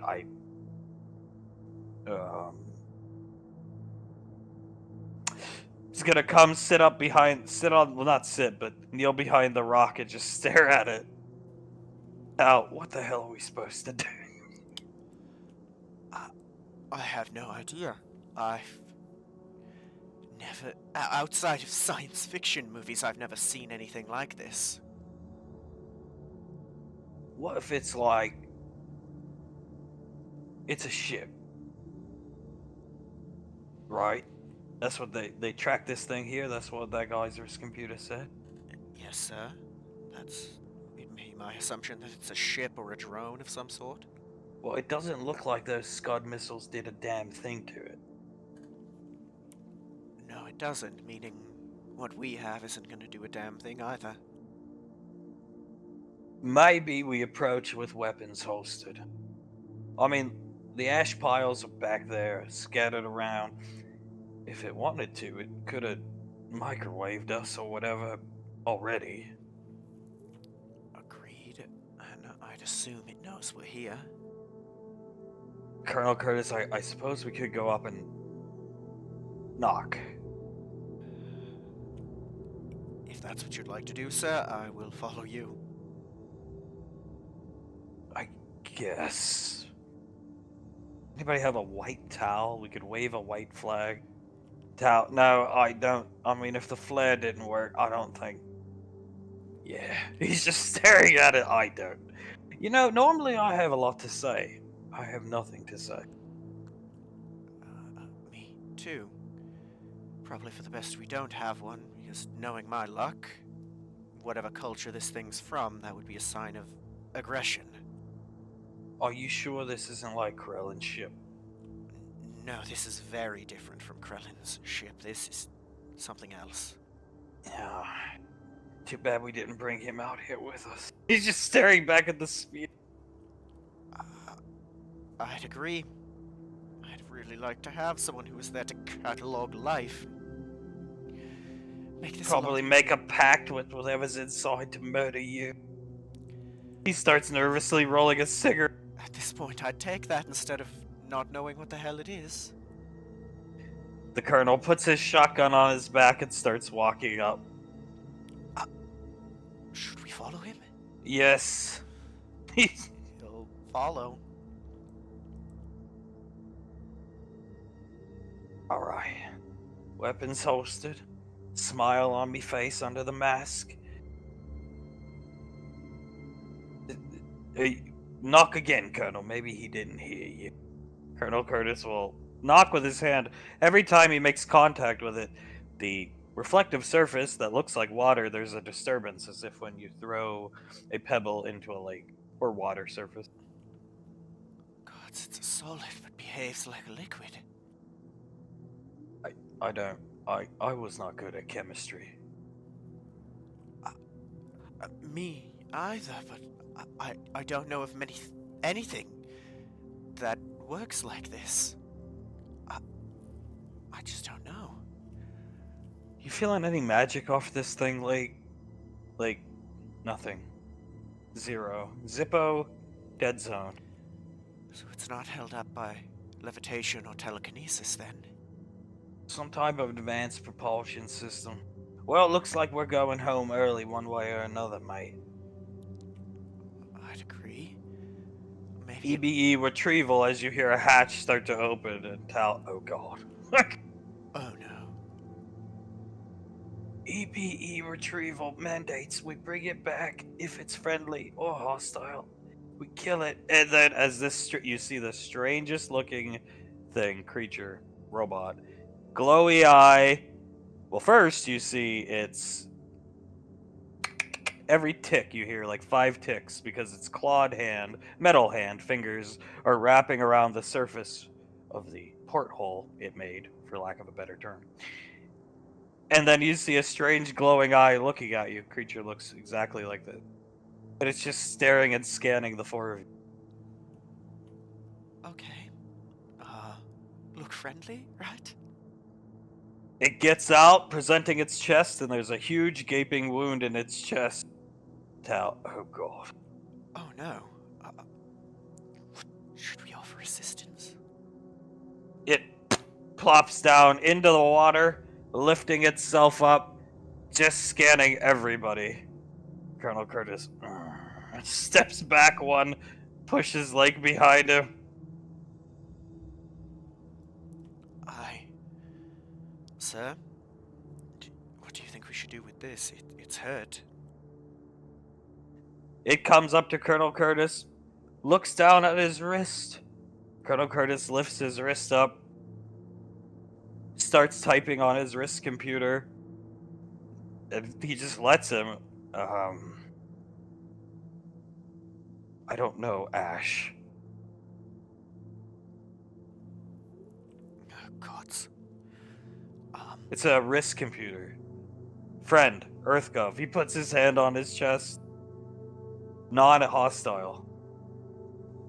He's gonna come kneel behind the rock and just stare at it. Now, what the hell are we supposed to do? I have no idea. I've never... Outside of science fiction movies, I've never seen anything like this. What if it's like... It's a ship. Right? That's what they tracked this thing here. That's what that geyser's computer said. Yes, sir. That's my assumption that it's a ship or a drone of some sort. Well, it doesn't look like those Scud missiles did a damn thing to it. No, it doesn't, meaning what we have isn't going to do a damn thing either. Maybe we approach with weapons holstered. I mean, the ash piles are back there, scattered around. If it wanted to, it could have microwaved us or whatever already. Agreed, and I'd assume it knows we're here. Colonel Curtis, I suppose we could go up and knock. If that's what you'd like to do, sir, I will follow you. I guess. Anybody have a white towel? We could wave a white flag. Towel? No, I don't. I mean, if the flare didn't work, I don't think. Yeah, he's just staring at it. I don't. You know, normally I have a lot to say. I have nothing to say. Me too. Probably for the best we don't have one, because knowing my luck, whatever culture this thing's from, that would be a sign of aggression. Are you sure this isn't like Krellin's ship? No, this is very different from Krellin's ship. This is something else. Yeah. Too bad we didn't bring him out here with us. He's just staring back at the speed. I'd agree. I'd really like to have someone who was there to catalog life. Make this Probably make a pact with whatever's inside to murder you. He starts nervously rolling a cigarette. At this point, I'd take that instead of not knowing what the hell it is. The colonel puts his shotgun on his back and starts walking up. Should we follow him? Yes. He'll follow. Alright. Weapons holstered. Smile on me face under the mask. Knock again, Colonel. Maybe he didn't hear you. Colonel Curtis will knock with his hand. Every time he makes contact with it, the reflective surface that looks like water, there's a disturbance, as if when you throw a pebble into a lake or water surface. God, it's a solid but behaves like a liquid. I was not good at chemistry. Me either, but I don't know of anything that works like this. I just don't know. You feeling any magic off this thing, like nothing. Zero. Zippo, dead zone. So it's not held up by levitation or telekinesis then? Some type of advanced propulsion system. Well, it looks like we're going home early one way or another, mate. I'd agree. Maybe. EBE retrieval as you hear a hatch start to open and tell. Oh god. Oh no. EBE retrieval mandates we bring it back if it's friendly or hostile. We kill it, and then as this you see the strangest looking creature, robot, glowy eye. Well, first you see it's every tick you hear like 5 ticks because its clawed hand, metal hand fingers are wrapping around the surface of the porthole it made, for lack of a better term. And then you see a strange glowing eye looking at you. Creature looks exactly like this. But it's just staring and scanning the 4 of you. Okay. Look friendly, right? It gets out, presenting its chest, and there's a huge gaping wound in its chest. Oh god. Oh no. Should we offer assistance? It plops down into the water, lifting itself up, just scanning everybody. Colonel Curtis steps back one, pushes leg behind him. Sir? What do you think we should do with this? It's hurt. It comes up to Colonel Curtis, looks down at his wrist. Colonel Curtis lifts his wrist up, starts typing on his wrist computer, and he just lets him. I don't know, Ash. Oh, gods. It's a wrist computer. Friend, EarthGov. He puts his hand on his chest. Non-hostile.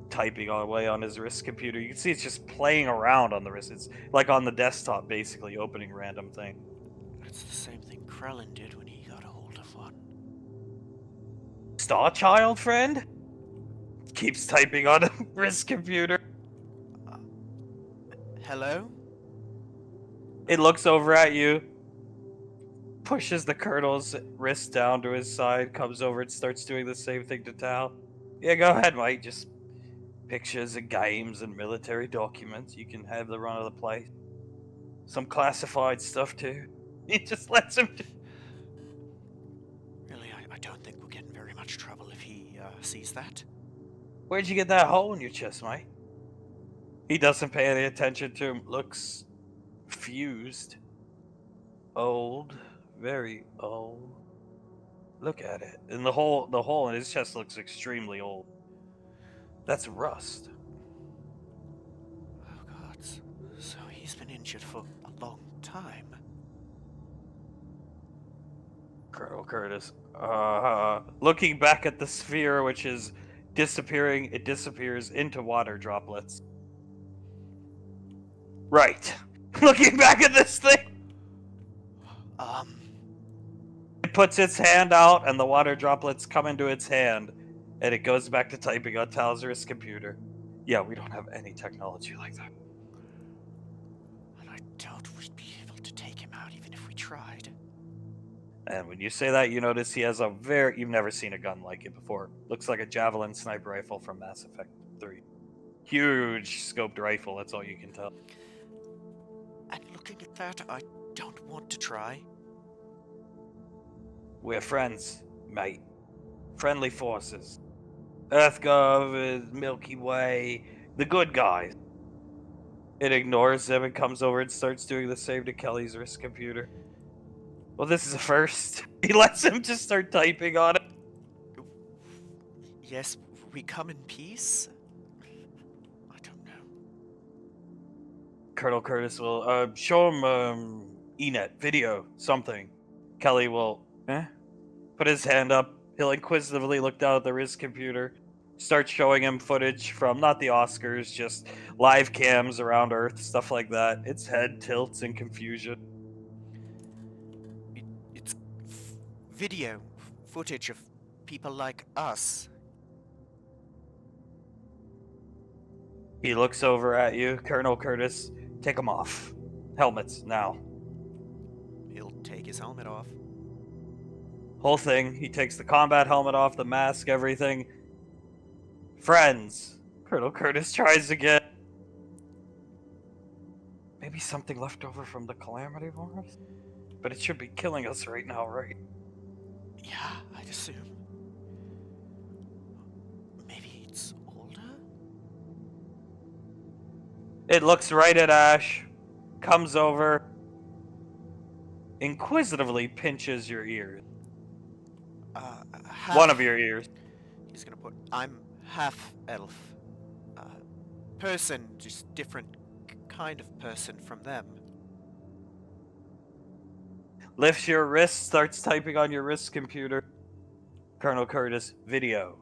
Typing away on his wrist computer. You can see it's just playing around on the wrist. It's like on the desktop, basically, opening random thing. It's the same thing Krellin did when he got a hold of one. Starchild, friend? Keeps typing on a wrist computer. Hello? It looks over at you, pushes the colonel's wrist down to his side, comes over and starts doing the same thing to Tal. Yeah, go ahead, mate. Just pictures and games and military documents. You can have the run of the place. Some classified stuff, too. He just lets him do. Really, I don't think we'll get in very much trouble if he sees that. Where'd you get that hole in your chest, mate? He doesn't pay any attention to him. Looks fused. Old. Very old. Look at it. And the hole in his chest looks extremely old. That's rust. Oh, God. So he's been injured for a long time. Colonel Curtis. Looking back at the sphere, which is disappearing, it disappears into water droplets. Right. Looking back at this thing. It puts its hand out, and the water droplets come into its hand, and it goes back to typing on Talzer's computer. Yeah, we don't have any technology like that. And I doubt we'd be able to take him out even if we tried. And when you say that, you notice he has you've never seen a gun like it before. Looks like a Javelin sniper rifle from Mass Effect 3. Huge scoped rifle, that's all you can tell. And looking at that, I don't want to try. We're friends, mate. Friendly forces. EarthGov, Milky Way, the good guys. It ignores them and comes over and starts doing the same to Kelly's wrist computer. Well, this is a first. He lets him just start typing on it. Yes, we come in peace? I don't know. Colonel Curtis will show him Enet video something. Kelly will put his hand up. He'll inquisitively look down at the wrist computer, start showing him footage from not the Oscars, just live cams around Earth, stuff like that. Its head tilts in confusion. It's video footage of people like us. He looks over at you, Colonel Curtis. Take them off. Helmets, now. He'll take his helmet off. Whole thing. He takes the combat helmet off, the mask, everything. Friends. Colonel Curtis tries again. Maybe something left over from the Calamity Wars? But it should be killing us right now, right? Yeah, I'd assume. Maybe it's older? It looks right at Ash, comes over, inquisitively pinches your ears. One of your ears. He's gonna put, I'm half elf. Person, just different kind of person from them. Lifts your wrist, starts typing on your wrist computer. Colonel Curtis, video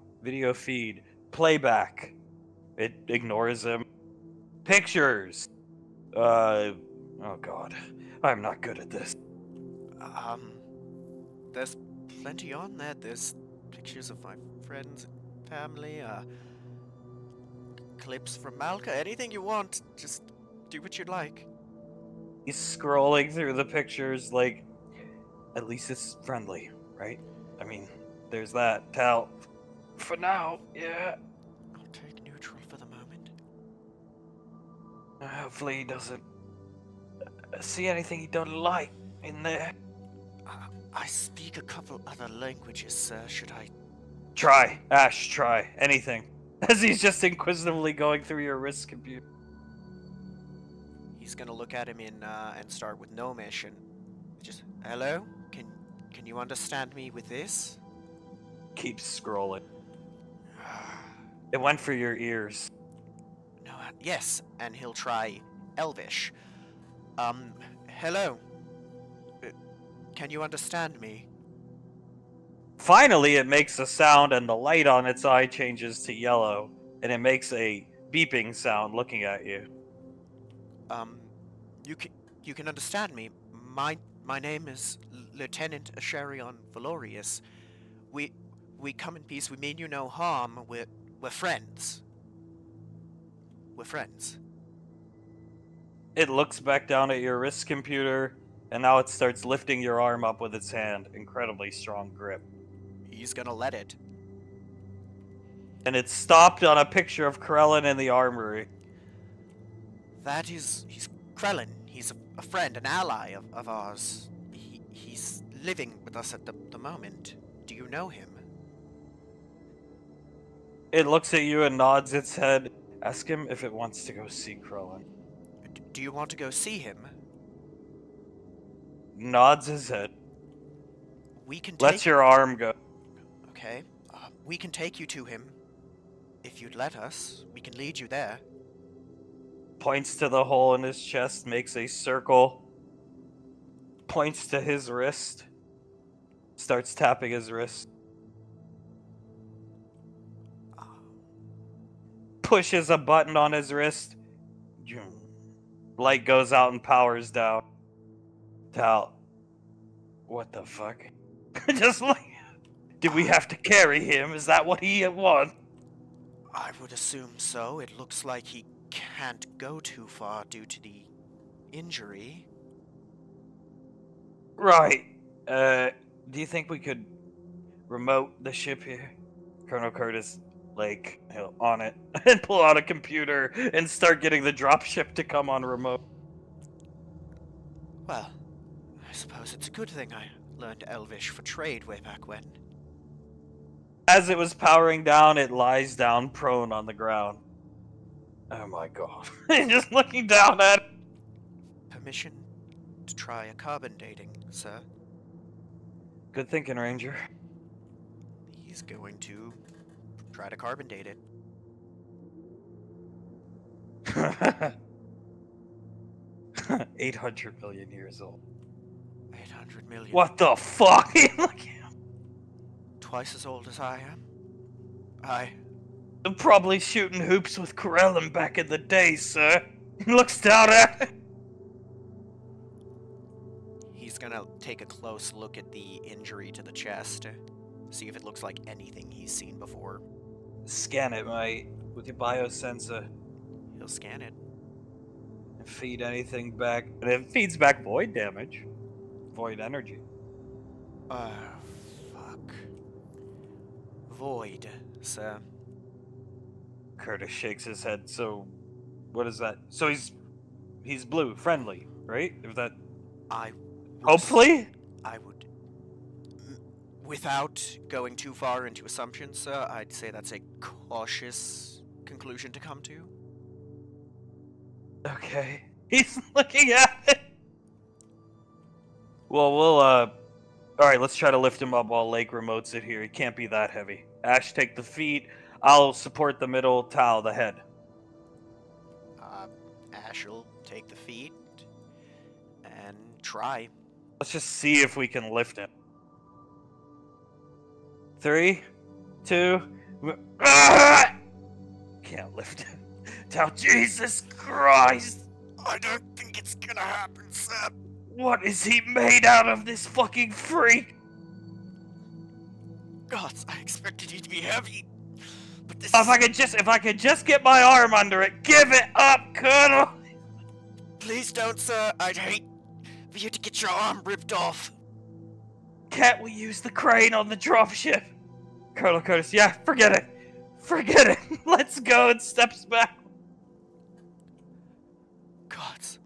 feed, playback. It ignores him. Pictures. Oh god, I'm not good at this. There's plenty on there. There's pictures of my friends and family, clips from Malka, anything you want. Just do what you'd like. He's scrolling through the pictures like, at least it's friendly, right? I mean, there's that. Tal. For now, yeah. I'll take neutral for the moment. Hopefully he doesn't see anything he doesn't like in there. I speak a couple other languages, sir. Should I? Try. Ash, try. Anything. As he's just inquisitively going through your wrist computer. He's gonna look at him and start with Gnomish and just, hello? Can you understand me with this? Keeps scrolling. It went for your ears. No, yes, and he'll try Elvish. Hello? Can you understand me? Finally, it makes a sound and the light on its eye changes to yellow, and it makes a beeping sound looking at you. You can understand me. My name is Lieutenant Asherion Valorius. We come in peace. We mean you no harm. We're friends. We're friends. It looks back down at your wrist computer, and now it starts lifting your arm up with its hand. Incredibly strong grip. He's gonna let it. And it's stopped on a picture of Krellin in the armory. He's Krellin. He's a friend, an ally of ours. He's living with us at the moment. Do you know him? It looks at you and nods its head. Ask him if it wants to go see Krellin. Do you want to go see him? Nods his head. We can Lets your arm go. Okay. We can take you to him. If you'd let us, we can lead you there. Points to the hole in his chest, makes a circle. Points to his wrist. Starts tapping his wrist. Pushes a button on his wrist. Light goes out and powers down. Tal. What the fuck? Just like... Did we have to carry him? Is that what he wants? I would assume so. It looks like he can't go too far due to the injury. Right. Do you think we could remote the ship here? Colonel Curtis, like, on it, and pull out a computer and start getting the dropship to come on remote. Well, I suppose it's a good thing I learned Elvish for trade way back when. As it was powering down, it lies down prone on the ground. Oh my god. Just looking down at it. Permission to try a carbon dating, sir. Good thinking, Ranger. He's going to try to carbon date it. 800 million years old. 800 million. What the fuck? Look, Twice as old as I am. I'm probably shooting hoops with Corellin back in the day, sir. He looks down at it. He's gonna take a close look at the injury to the chest, see if it looks like anything he's seen before. Scan it, mate, with your biosensor. He'll scan it. And feed anything back. And it feeds back void damage. Void energy. Fuck. Void, sir. Curtis shakes his head. So, what is that? So he's blue, friendly, right? If that. Hopefully. I would. Without going too far into assumptions, sir, I'd say that's a cautious conclusion to come to. Okay. He's looking at it. Well, alright, let's try to lift him up while Lake remotes it here. He can't be that heavy. Ash, take the feet. I'll support the middle, Tal, the head. Ash will take the feet and try. Let's just see if we can lift him. 3, 2, can't lift him. Tal, Jesus Christ! I don't think it's gonna happen, sir. What is he made out of, this fucking freak? Gods, I expected you to be heavy. But this If I could just get my arm under it, give it up, Colonel! Please don't, sir. I'd hate for you to get your arm ripped off. Can't we use the crane on the dropship? Colonel Curtis, yeah, forget it. Forget it. Let's go, and steps back. Gods.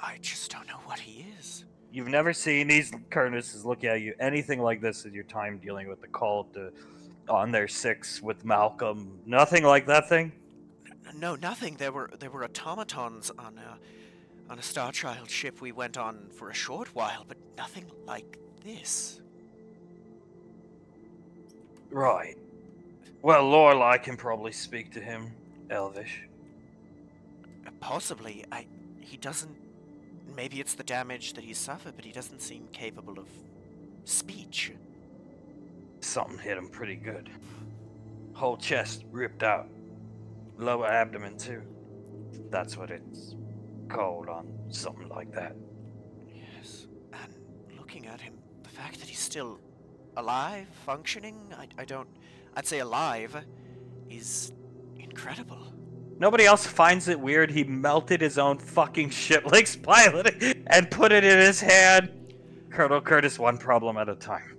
I just don't know what he is. You've never seen, Curtis is looking at you, anything like this in your time dealing with the cult on their 6 with Malcolm. Nothing like that thing? No, nothing. There were automatons on a Star Child ship we went on for a short while, but nothing like this. Right. Well, Lorelei can probably speak to him. Elvish. Possibly. He doesn't... Maybe it's the damage that he suffered, but he doesn't seem capable of speech. Something hit him pretty good. Whole chest ripped out. Lower abdomen, too. That's what it's called on something like that. Yes. And looking at him, the fact that he's still alive, functioning, I'd say alive, is incredible. Nobody else finds it weird he melted his own fucking ship, Lake's pilot, and put it in his hand. Colonel Curtis, one problem at a time.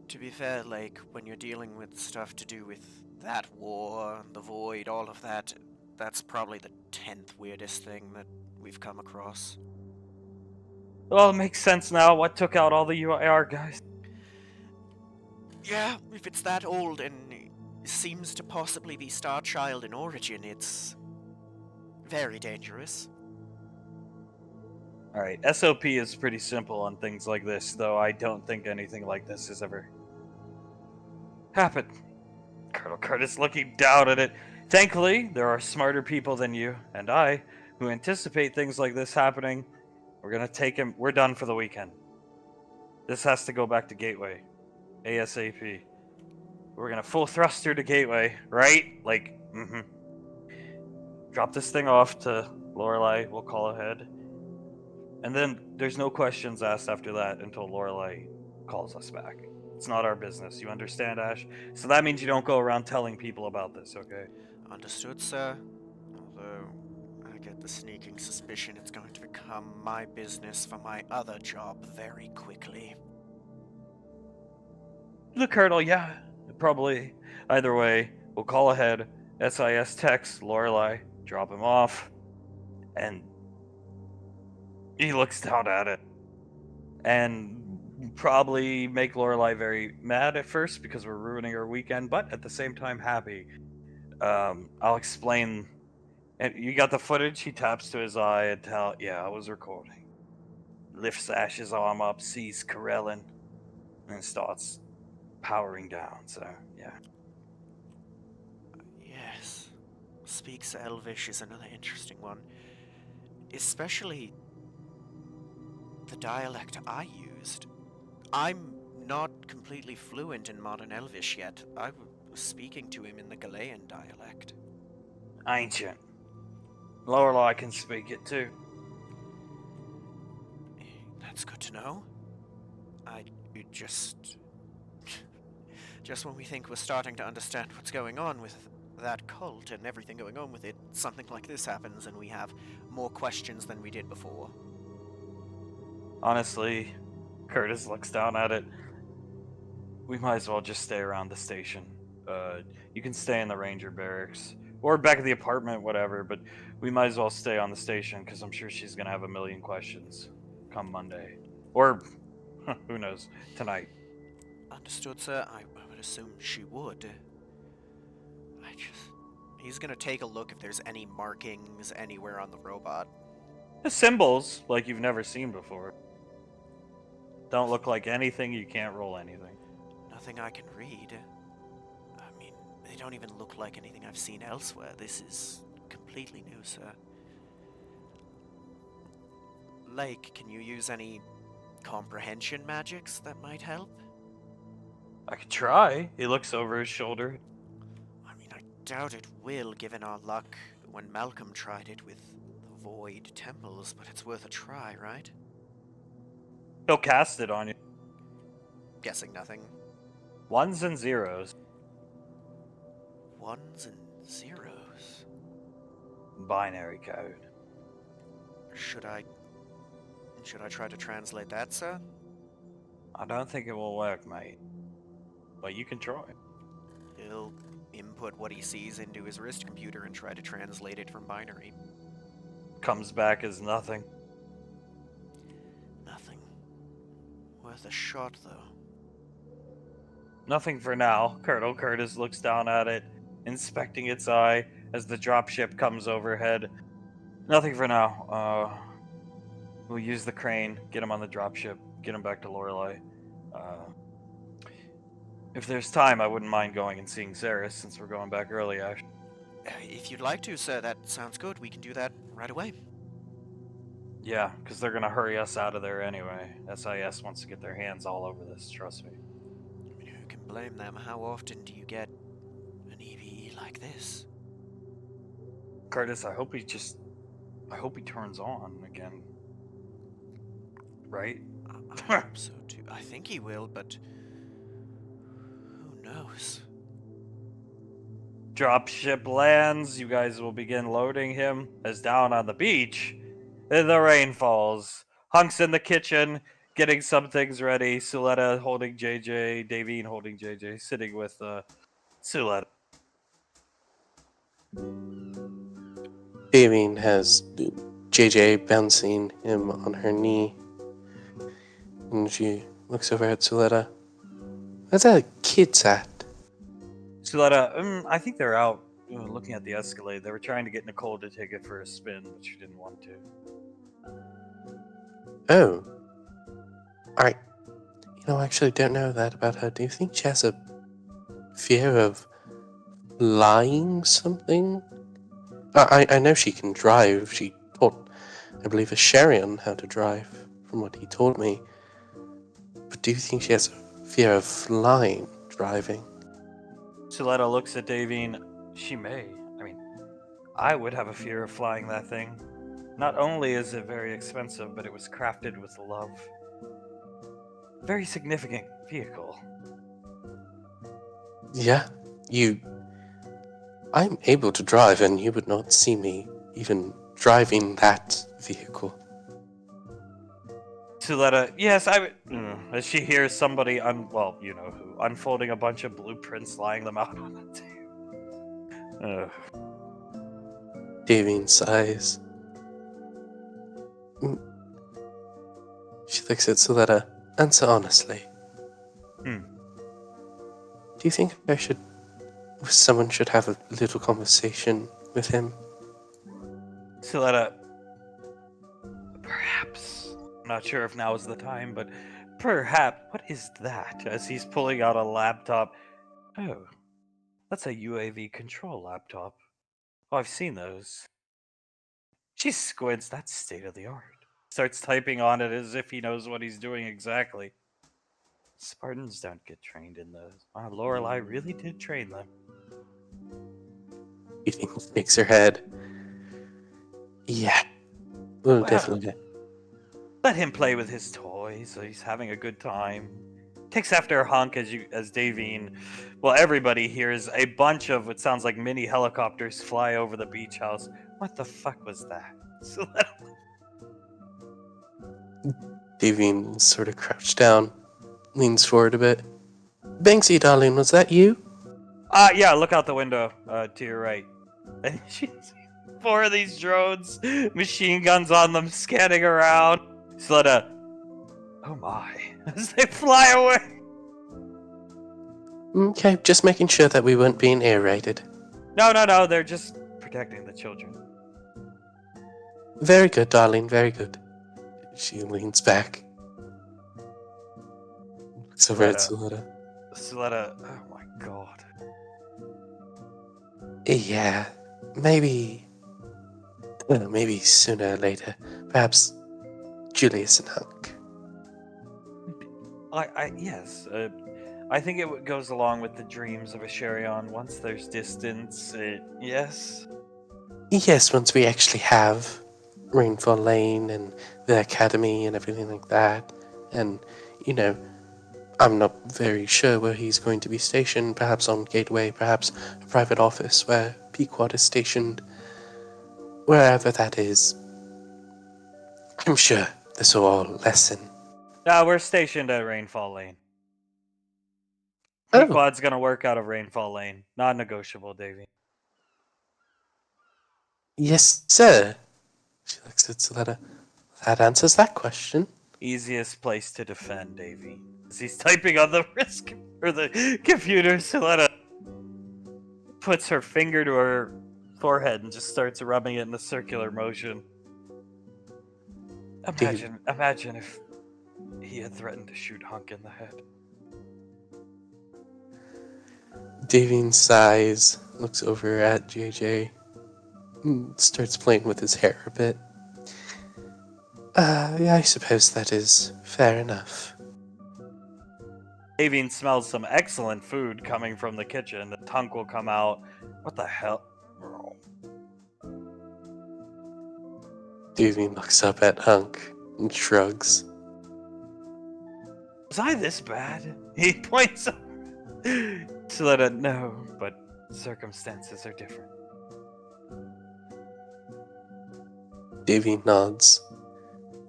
To be fair, Lake, when you're dealing with stuff to do with that war, the void, all of that, that's probably the 10th weirdest thing that we've come across. Well, it makes sense now. What took out all the UIR guys? Yeah, if it's that old and seems to possibly be Star Child in origin, it's very dangerous. Alright, SOP is pretty simple on things like this, though I don't think anything like this has ever happened. Colonel Curtis looking down at it. Thankfully, there are smarter people than you and I who anticipate things like this happening. We're gonna take him. We're done for the weekend. This has to go back to Gateway. ASAP. We're gonna full thruster to Gateway, right? Like, Drop this thing off to Lorelei, we'll call ahead. And then there's no questions asked after that until Lorelei calls us back. It's not our business, you understand, Ash? So that means you don't go around telling people about this, okay? Understood, sir. Although, I get the sneaking suspicion it's going to become my business for my other job very quickly. The Colonel, yeah, probably. Either way, we'll call ahead, SIS text Lorelei, drop him off, and he looks down at it. And probably make Lorelei very mad at first because we're ruining her weekend, but at the same time happy. I'll explain. And you got the footage? He taps to his eye and yeah, I was recording. Lifts Ash's arm up, sees Corellin, and starts powering down, so yeah. Yes. speaks Elvish is another interesting one. Especially the dialect I used. I'm not completely fluent in modern Elvish yet. I was speaking to him in the Galayan dialect. Ancient. Lorelei can speak it too. That's good to know. It just when we think we're starting to understand what's going on with that cult and everything going on with it, something like this happens and we have more questions than we did before. Honestly, Curtis looks down at it. We might as well just stay around the station. You can stay in the ranger barracks or back at the apartment, whatever, but we might as well stay on the station because I'm sure she's going to have a million questions come Monday. Or, who knows, tonight. Understood, sir. I would assume she would. He's gonna take a look if there's any markings anywhere on the robot. The symbols, like you've never seen before. Don't look like anything, you can't roll anything. Nothing I can read. I mean, they don't even look like anything I've seen elsewhere. This is completely new, sir. Lake, can you use any comprehension magics that might help? I could try. He looks over his shoulder. I mean, I doubt it will, given our luck when Malcolm tried it with the Void Temples, but it's worth a try, right? He'll cast it on you. Guessing nothing. Ones and zeros. Ones and zeros. Binary code. Should I try to translate that, sir? I don't think it will work, mate. But you can try. He'll input what he sees into his wrist computer and try to translate it from binary. Comes back as nothing. Nothing. Worth a shot, though. Nothing for now. Colonel Curtis looks down at it, inspecting its eye as the dropship comes overhead. Nothing for now. We'll use the crane, get him on the dropship, get him back to Lorelei. If there's time, I wouldn't mind going and seeing Zaris since we're going back early, Ash. If you'd like to, sir, that sounds good. We can do that right away. Yeah, because they're going to hurry us out of there anyway. SIS wants to get their hands all over this, trust me. I mean, who can blame them? How often do you get an EVE like this? Curtis, I hope he turns on again. Right? I hope so too. I think he will, but who knows? Dropship lands. You guys will begin loading him. As down on the beach, the rain falls. Hunk's in the kitchen, getting some things ready. Suletta holding JJ. Davine holding JJ. Sitting with Suletta. Davine has JJ bouncing him on her knee. And she looks over at Suletta. Where's that kids at? Suletta, I think they're out looking at the Escalade. They were trying to get Nicole to take it for a spin, but she didn't want to. Oh. I actually don't know that about her. Do you think she has a fear of flying something? I know she can drive. She taught, I believe, a Sharian how to drive, from what he told me. But do you think she has a fear of flying driving? Suletta looks at Davine. She may. I mean, I would have a fear of flying that thing. Not only is it very expensive, but it was crafted with love. Very significant vehicle. Yeah, I'm able to drive, and you would not see me even driving that vehicle. Suletta, yes, I would. As she hears somebody, you know who, unfolding a bunch of blueprints, lying them out on the table. Davine sighs. She looks at Suletta. Answer honestly. Do you think someone should have a little conversation with him? Suletta, perhaps. I'm not sure if now is the time, but perhaps. What is that? As he's pulling out a laptop. Oh, that's a UAV control laptop. Oh, I've seen those. She squints. That's state of the art. Starts typing on it as if he knows what he's doing exactly. Spartans don't get trained in those. Wow, Lorelei really did train them. Evie shakes her head. Yeah, we'll Well, definitely. Let him play with his toys. He's having a good time. Takes after Hunk as Davine. Well, everybody hears a bunch of what sounds like mini helicopters fly over the beach house. What the fuck was that? So Davine sort of crouched down, leans forward a bit. Banksy, darling, was that you? yeah, look out the window to your right. And she's 4 of these drones, machine guns on them, scanning around. Sletta, oh my, as they fly away. Okay, just making sure that we weren't being air raided. No, they're just protecting the children. Very good, darling, very good. She leans back. Looks over at Soletta. Sletta, oh my god. Yeah, maybe sooner or later. Perhaps Julius and Hunk. Yes. I think it goes along with the dreams of a Sherion. Once there's distance, yes. Yes, once we actually have Rainfall Lane and the Academy and everything like that. And, I'm not very sure where he's going to be stationed. Perhaps on Gateway, perhaps a private office where Pequod is stationed. Wherever that is. I'm sure this will all lessen. No, we're stationed at Rainfall Lane. Oh. Pequod's gonna work out of Rainfall Lane. Non-negotiable, Davy. Yes, sir. She looks at Soletta. That answers that question. Easiest place to defend, Davy. As he's typing on the risk or the computer, Soletta puts her finger to her forehead and just starts rubbing it in a circular motion. Imagine if he had threatened to shoot Hunk in the head. Davine sighs, looks over at JJ, starts playing with his hair a bit. Yeah, I suppose that is fair enough. Davine smells some excellent food coming from the kitchen. The Hunk will come out. What the hell? Davine looks up at Hunk and shrugs. Was I this bad? He points up. To let it know, but circumstances are different. Davine nods.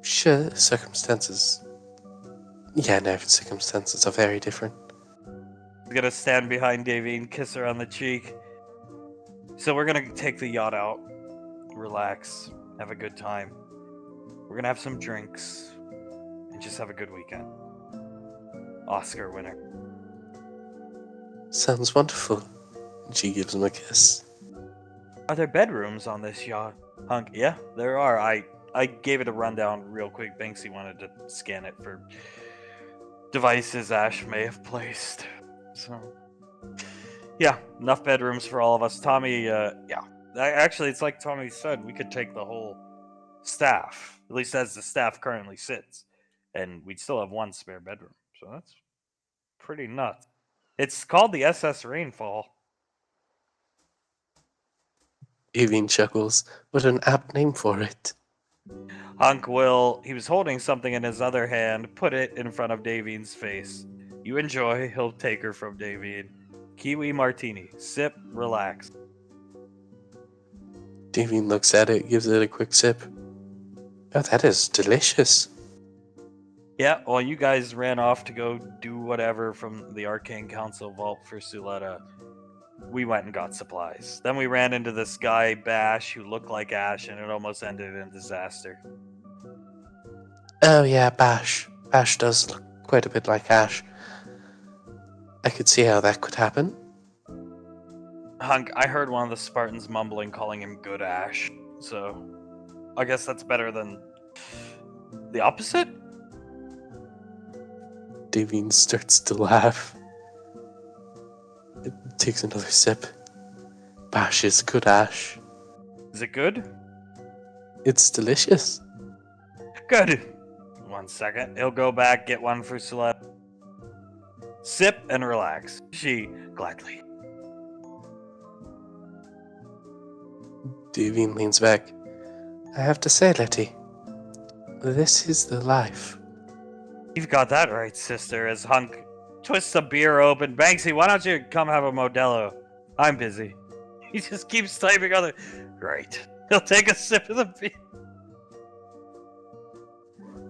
Sure, circumstances. Yeah, no, circumstances are very different. He's gonna stand behind Davy and kiss her on the cheek. So we're gonna take the yacht out, relax, have a good time. We're gonna have some drinks, and just have a good weekend. Oscar winner. Sounds wonderful. She gives him a kiss. Are there bedrooms on this yacht, Hunk? Yeah, there are. I gave it a rundown real quick. Banksy wanted to scan it for devices Ash may have placed. So, yeah, enough bedrooms for all of us. Tommy, actually, it's like Tommy said, we could take the whole staff, at least as the staff currently sits, and we'd still have 1 spare bedroom. So that's pretty nuts. It's called the SS Rainfall. Davine chuckles. What an apt name for it. Hunk he was holding something in his other hand, put it in front of Davine's face. You enjoy, he'll take her from Davine. Kiwi martini. Sip, relax. Davine looks at it, gives it a quick sip. Oh, that is delicious. Yeah, well, you guys ran off to go do whatever from the Arcane Council vault for Suletta. We went and got supplies. Then we ran into this guy, Bash, who looked like Ash, and it almost ended in disaster. Oh yeah, Bash. Bash does look quite a bit like Ash. I could see how that could happen. Hunk, I heard one of the Spartans mumbling, calling him Good Ash. So, I guess that's better than the opposite? Davine starts to laugh. It takes another sip. Bash is good Ash. Is it good? It's delicious. Good. 1 second. He'll go back, get one for Celeste. Sip and relax. She gladly. Davine leans back. I have to say, Letty, this is the life. You've got that right, sister, as Hunk twists a beer open. Banksy, why don't you come have a Modelo? I'm busy. He just keeps typing on the... Right. He'll take a sip of the beer.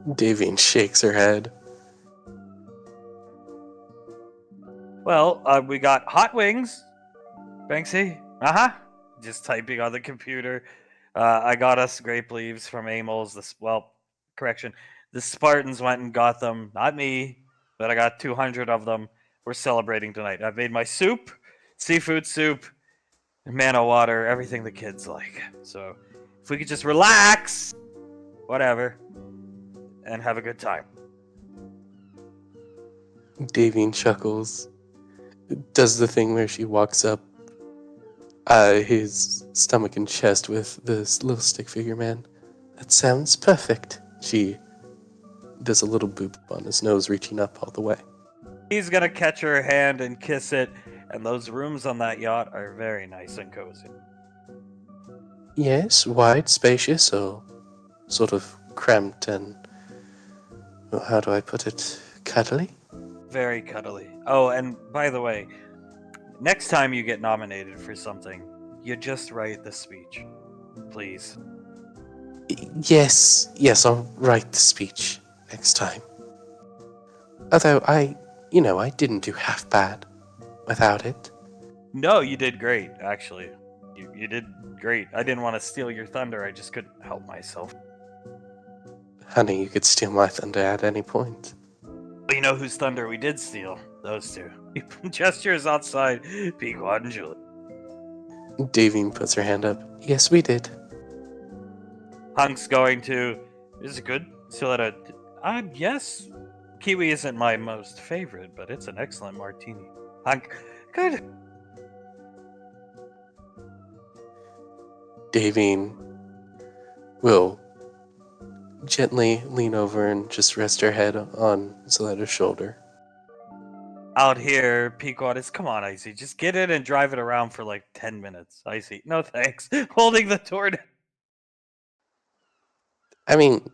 Davine shakes her head. Well, we got hot wings. Banksy? Uh-huh. Just typing on the computer. I got us grape leaves from Amels. Correction. The Spartans went and got them. Not me, but I got 200 of them. We're celebrating tonight. I've made my soup, seafood soup, mana water, everything the kids like. So, if we could just relax, whatever, and have a good time. Davine chuckles. Does the thing where she walks up his stomach and chest with this little stick figure man. That sounds perfect. She does a little boop on his nose, reaching up all the way. He's gonna catch her hand and kiss it, and those rooms on that yacht are very nice and cozy. Yes, wide, spacious, or sort of cramped and, well, how do I put it, cuddly? Very cuddly. Oh, and by the way, next time you get nominated for something, you just write the speech. Please. Yes, I'll write the speech next time. Although I didn't do half bad without it. No, you did great, actually. You did great. I didn't want to steal your thunder, I just couldn't help myself. Honey, you could steal my thunder at any point. But you know whose thunder we did steal? Those two. He gestures outside, Pequod and Julie. Davine puts her hand up. Yes, we did. Hunk's going to... Is it good? Siletta... yes. Kiwi isn't my most favorite, but it's an excellent martini. Hunk... Good. Davine will gently lean over and just rest her head on Ziletta's shoulder. Out here, Pequod is... Come on, Icy. Just get in and drive it around for like 10 minutes. Icy. No thanks. Holding the door down. I mean,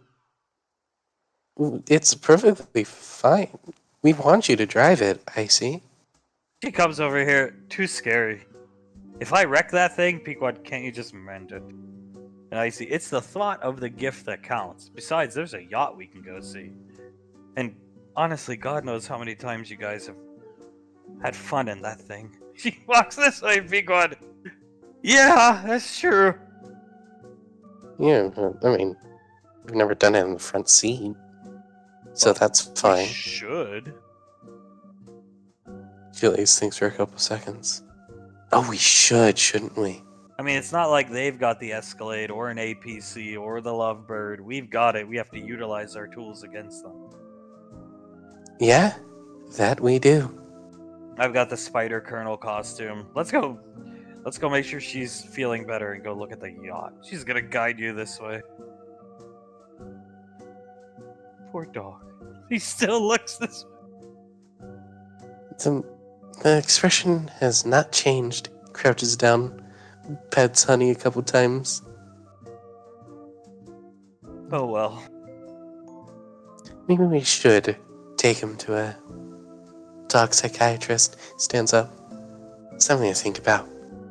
it's perfectly fine. We want you to drive it, Icy. She comes over here. Too scary. If I wreck that thing, Pequod, can't you just mend it? And Icy, it's the thought of the gift that counts. Besides, there's a yacht we can go see. And honestly, God knows how many times you guys have had fun in that thing. She walks this way, Pequod. Yeah, that's true. Yeah, I mean, we've never done it in the front seat. So that's fine. We should. Julius thinks for a couple seconds. Oh, we should, shouldn't we? I mean, it's not like they've got the Escalade or an APC or the Lovebird. We've got it. We have to utilize our tools against them. Yeah, that we do. I've got the Spider Colonel costume. Let's go make sure she's feeling better and go look at the yacht. She's gonna guide you this way. Poor dog. He still looks this way. The expression has not changed. Crouches down, pets Honey a couple times. Oh well. Maybe we should take him to a dog psychiatrist. Stands up. Something to think about.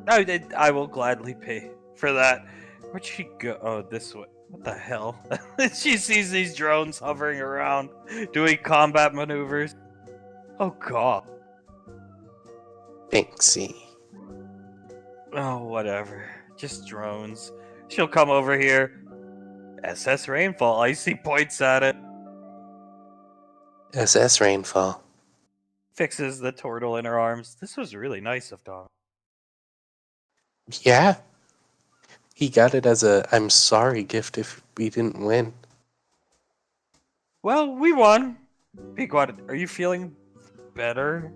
I will gladly pay for that. Where'd she go? Oh, this way. What the hell? She sees these drones hovering around, doing combat maneuvers. Oh god. Banksy. Oh, whatever. Just drones. She'll come over here. SS Rainfall. Icy points at it. SS Rainfall. Fixes the turtle in her arms. This was really nice of Dom. Yeah. He got it as a I'm sorry gift if we didn't win. Well, we won. Pequod, are you feeling better?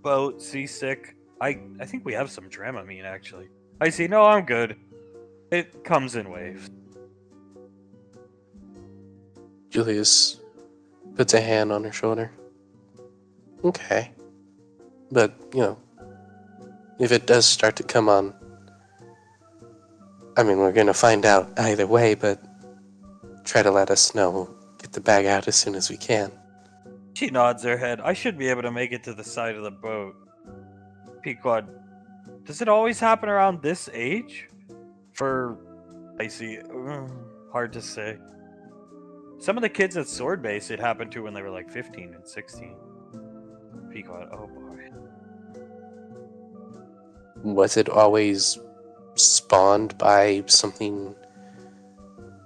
Boat, seasick? I think we have some Dramamine, actually. I see. No, I'm good. It comes in waves. Julius puts a hand on her shoulder. Okay. But, if it does start to come on, I mean, we're gonna find out either way, but try to let us know. We'll get the bag out as soon as we can. She nods her head. I should be able to make it to the side of the boat. Pequod, does it always happen around this age? I see. Hard to say. Some of the kids at Sword Base, it happened to when they were like 15 and 16. Pequod, oh boy. Was it always spawned by something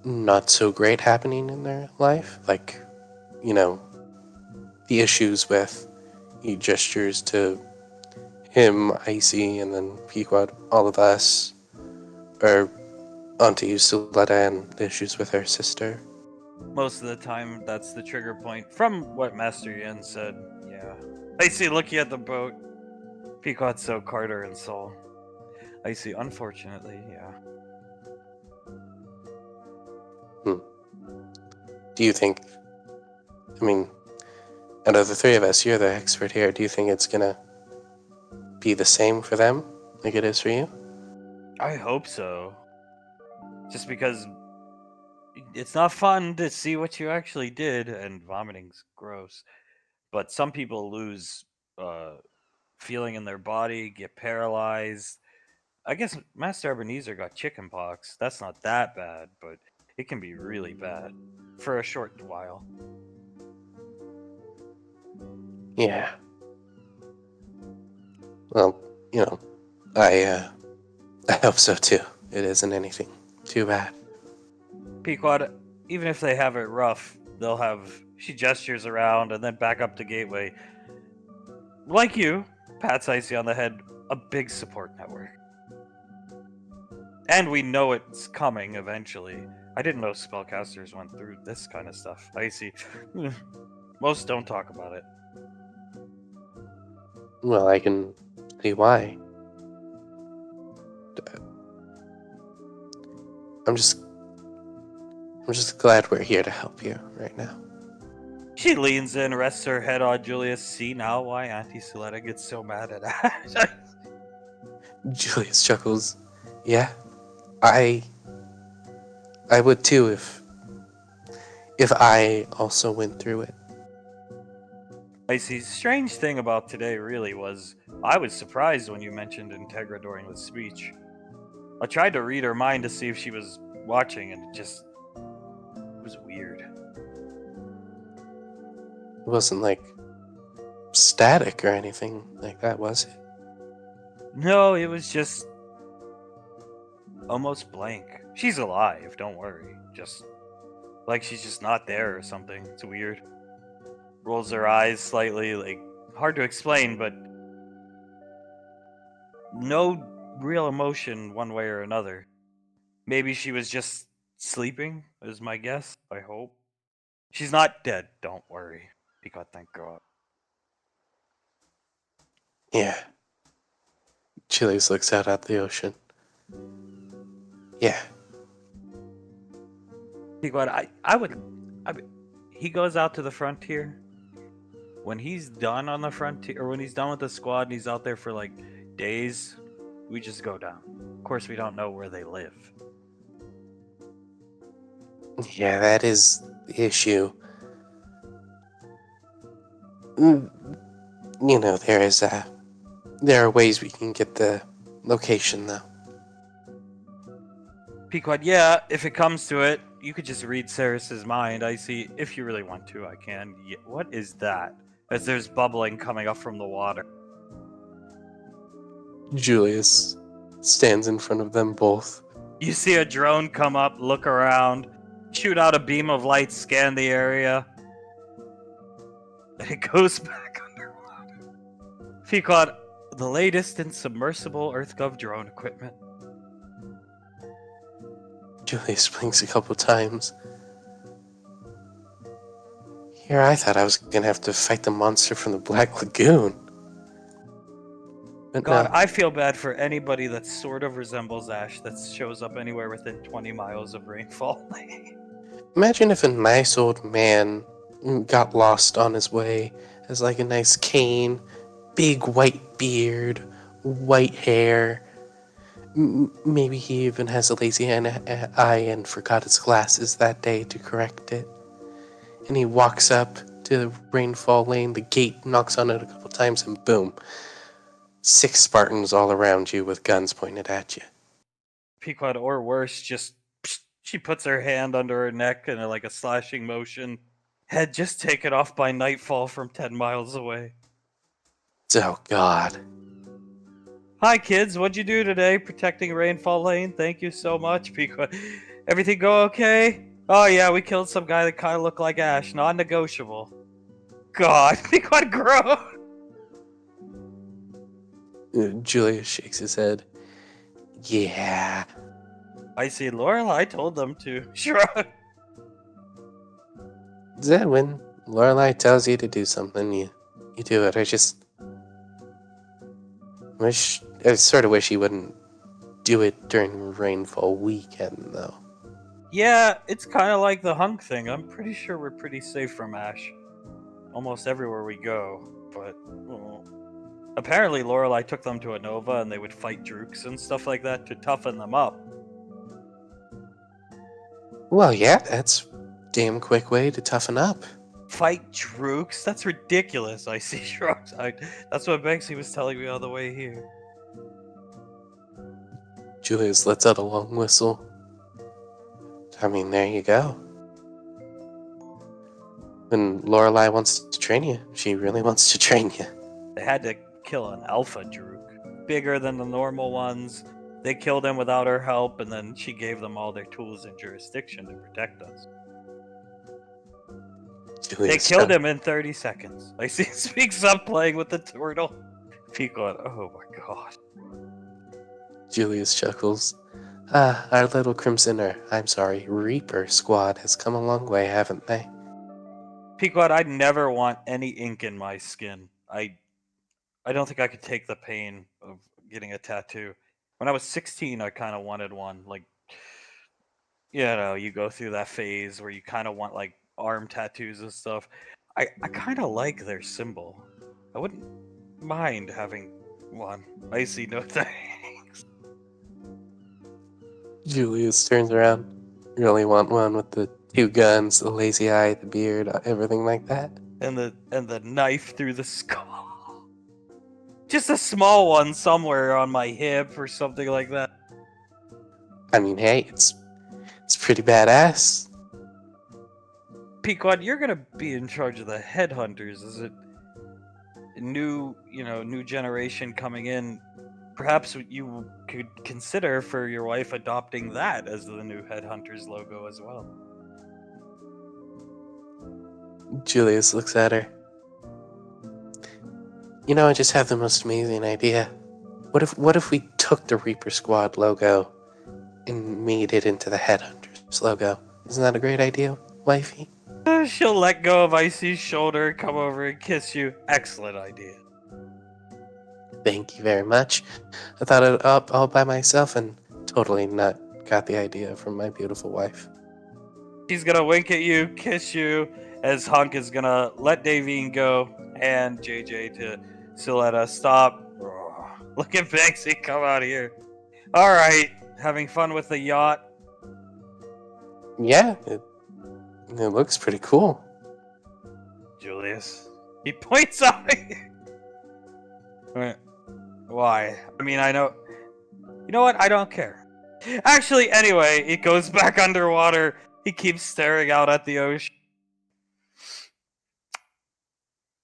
not so great happening in their life? Like, the issues with he gestures to him, Icy, and then Pequod, all of us, or Auntie Suletta and the issues with her sister. Most of the time, that's the trigger point. From what Master Yen said, yeah. Icy looking at the boat. Pequod, so Carter and Soul. Icy, unfortunately, yeah. Do you think, out of the three of us, you're the expert here. Do you think it's gonna be the same for them like it is for you? I hope so. Just because it's not fun to see what you actually did, and vomiting's gross. But some people lose feeling in their body, get paralyzed. I guess Master Ebenezer got chickenpox. That's not that bad, but it can be really bad for a short while. Yeah. Well, I hope so too. It isn't anything too bad. Pequod, even if they have it rough, they'll have... She gestures around and then back up to Gateway. Like you, pats Icy on the head, a big support network. And we know it's coming eventually. I didn't know spellcasters went through this kind of stuff. Icy. Most don't talk about it. Well, I can see why. I'm just glad we're here to help you right now. She leans in, rests her head on Julius. See now why Auntie Suletta gets so mad at Ash. Julius chuckles. Yeah, I would too if I also went through it. I see. Strange thing about today really was I was surprised when you mentioned Integra during the speech. I tried to read her mind to see if she was watching, and it was weird. It wasn't like static or anything like that, was it? No, it was just almost blank. She's alive, don't worry. Just like she's just not there or something. It's weird. Rolls her eyes slightly, like hard to explain, but no real emotion one way or another. Maybe she was just sleeping, is my guess. I hope. She's not dead, don't worry. Because thank God. Yeah. Julius looks out at the ocean. Yeah. Pequod, he goes out to the frontier. When he's done on the frontier, or when he's done with the squad and he's out there for like days, we just go down. Of course, we don't know where they live. Yeah, that is the issue. There are ways we can get the location, though. Pequod, yeah, if it comes to it, you could just read Ceres's mind. I see. If you really want to, I can. Yeah, what is that? As there's bubbling coming up from the water. Julius stands in front of them both. You see a drone come up, look around, shoot out a beam of light, scan the area. And it goes back underwater. Pequod, the latest in submersible EarthGov drone equipment. Julius blinks a couple times. Here, I thought I was gonna have to fight the monster from the Black Lagoon. But God, no, I feel bad for anybody that sort of resembles Ash that shows up anywhere within 20 miles of rainfall. imagine if a nice old man got lost on his way, has like a nice cane, big white beard, white hair. Maybe he even has a lazy eye and forgot his glasses that day to correct it. And he walks up to the rainfall lane, the gate knocks on it a couple times, and boom, 6 Spartans all around you with guns pointed at you. Pequod, or worse, just she puts her hand under her neck in like a slashing motion. Head just taken off by nightfall from 10 miles away. Oh, God. Hi, kids. What'd you do today? Protecting Rainfall Lane. Thank you so much, Pequod. Everything go okay? Oh, yeah, we killed some guy that kind of looked like Ash. Non-negotiable. God, Pequod grown. Julius shakes his head. Yeah. I see, Laurel. I told them to. Shrug. Zed, when Lorelai tells you to do something, you do it. I sort of wish he wouldn't do it during rainfall weekend, though. Yeah, it's kind of like the hunk thing. I'm pretty sure we're pretty safe from Ash. Almost everywhere we go, but well, apparently Lorelai took them to a Nova and they would fight Drooks and stuff like that to toughen them up. Well, yeah, that's damn quick way to toughen up. Fight Drooks? That's ridiculous. I see shrugs. That's what Banksy was telling me on the way here. Julius lets out a long whistle. I mean, there you go. When Lorelai wants to train you, she really wants to train you. They had to kill an alpha Drook, bigger than the normal ones. They killed him without her help, and then she gave them all their tools and jurisdiction to protect us. Julius They killed him in 30 seconds. I see speaks up playing with the turtle. Pequod, oh my god. Julius chuckles. Our little Reaper squad has come a long way, haven't they? Pequod, I'd never want any ink in my skin. I don't think I could take the pain of getting a tattoo. When I was 16, I kind of wanted one. Like, you know, you go through that phase where you kind of want, like, arm tattoos and stuff. I kind of like their symbol. I wouldn't mind having one. I see no thanks. Julius turns around. You really want one with the 2 guns, the lazy eye, the beard, everything like that? And the knife through the skull. Just a small one somewhere on my hip or something like that. I mean, hey, it's pretty badass. Pequod, you're gonna be in charge of the headhunters. Is it new generation coming in? Perhaps you could consider for your wife adopting that as the new headhunters logo as well. Julius looks at her. You know, I just have the most amazing idea. What if we took the Reaper Squad logo and made it into the Headhunters logo? Isn't that a great idea, wifey? She'll let go of Icy's shoulder, come over and kiss you. Excellent idea. Thank you very much. I thought it up all by myself and totally not got the idea from my beautiful wife. She's gonna wink at you, kiss you, as Hunk is gonna let Davine go and JJ to Siletta stop. Look at Banksy come out here. Alright, having fun with the yacht. Yeah, it looks pretty cool. Julius. He points out. Why? I mean, I know. You know what? I don't care. Actually, anyway, it goes back underwater. He keeps staring out at the ocean.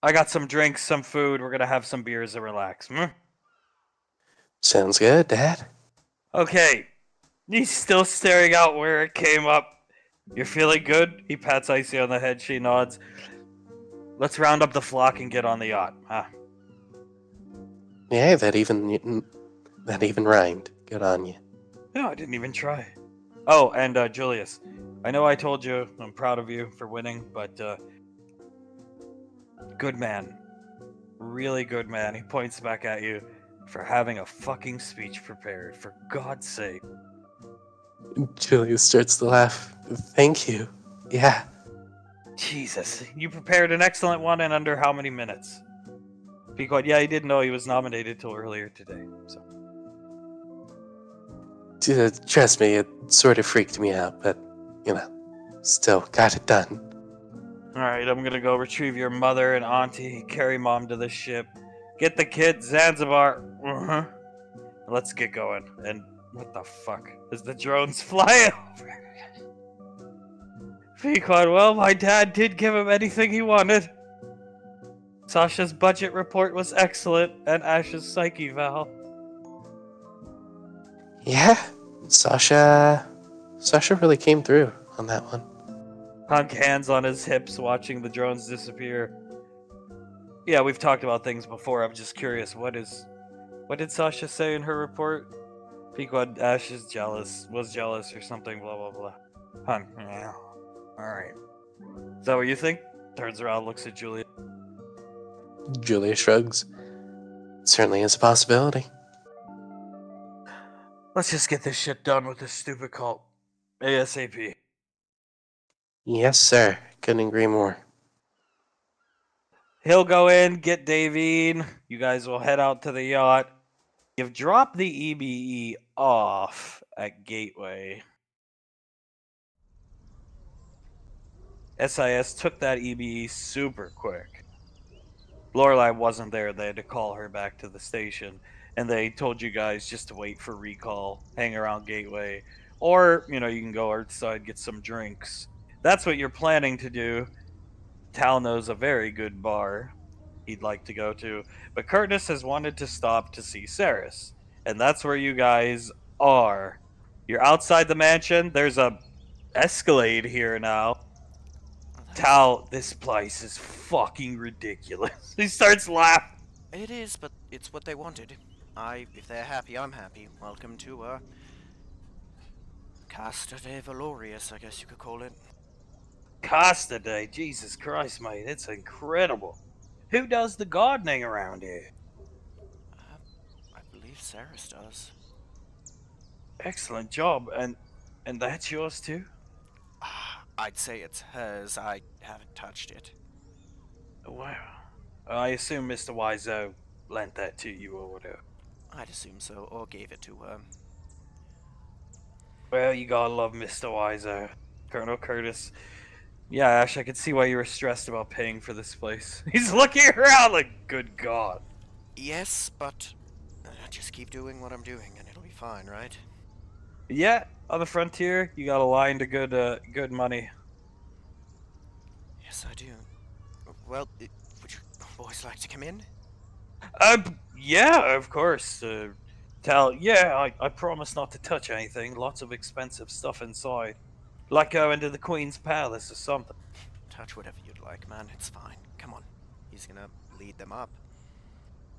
I got some drinks, some food. We're gonna have some beers and relax. Sounds good, Dad. Okay. He's still staring out where it came up. You're feeling good? He pats Icy on the head. She nods. Let's round up the flock and get on the yacht, huh? Yeah, that even rhymed. Good on you. No, I didn't even try. Oh, and Julius, I know I told you I'm proud of you for winning, but good man. Really good man. He points back at you. for having a fucking speech prepared, for God's sake. Julia starts to laugh. Thank you. Yeah. Jesus, you prepared an excellent one in under how many minutes? Pequod, yeah, he didn't know he was nominated till earlier today, so. Trust me, it sort of freaked me out, but, still got it done. Alright, I'm gonna go retrieve your mother and auntie, carry mom to the ship, get the kid Zanzibar. Let's get going. And what the fuck? As the drones fly over. Pequod, well, my dad did give him anything he wanted. Sasha's budget report was excellent, and Ash's psyche val. Yeah, Sasha really came through on that one. Hunk hands on his hips, watching the drones disappear. Yeah, we've talked about things before. I'm just curious. What did Sasha say in her report? Pequod, Ash is jealous, was jealous or something, blah, blah, blah. Hunk, yeah. Alright. Is that what you think? Turns around, looks at Julia. Julia shrugs. Certainly is a possibility. Let's just get this shit done with this stupid cult. ASAP. Yes, sir. Couldn't agree more. He'll go in, get Davine. You guys will head out to the yacht. You've dropped the EBE off at Gateway. SIS took that EBE super quick. Lorelei wasn't there. They had to call her back to the station. And they told you guys just to wait for recall, hang around Gateway. Or, you can go outside, get some drinks. That's what you're planning to do. Tal knows a very good bar he'd like to go to. But Curtis has wanted to stop to see Saris. And that's where you guys are. You're outside the mansion. There's a Escalade here now. Tal, this place is fucking ridiculous. He starts laughing. It is, but it's what they wanted. If they're happy, I'm happy. Welcome to, Casa de Valorius, I guess you could call it. Costa Day, Jesus Christ, mate, it's incredible. Who does the gardening around here? I believe Saris does. Excellent job, and that's yours too? I'd say it's hers. I haven't touched it. Wow. I assume Mr. Wiseau lent that to you or whatever. I'd assume so, or gave it to her. Well, you gotta love Mr. Wiseau. Colonel Curtis. Yeah, Ash, I could see why you were stressed about paying for this place. He's looking around like, good God. Yes, but just keep doing what I'm doing and it'll be fine, right? Yeah, on the frontier, you got a line to good money. Yes, I do. Well, would you boys like to come in? Yeah, of course. Tal, yeah, I promise not to touch anything. Lots of expensive stuff inside. Like going to the Queen's Palace or something. Touch whatever you'd like, man. It's fine. Come on. He's gonna lead them up.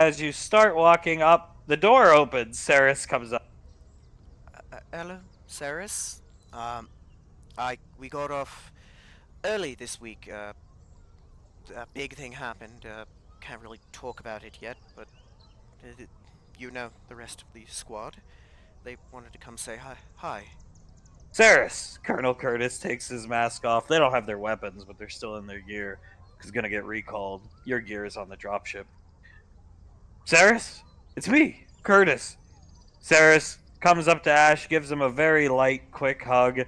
As you start walking up, the door opens. Saris comes up. Hello, Saris. We got off early this week. A big thing happened. Can't really talk about it yet, but you know the rest of the squad. They wanted to come say hi. Hi. Saris! Colonel Curtis takes his mask off. They don't have their weapons, but they're still in their gear. He's gonna get recalled. Your gear is on the dropship. Saris? It's me, Curtis. Saris comes up to Ash, gives him a very light, quick hug.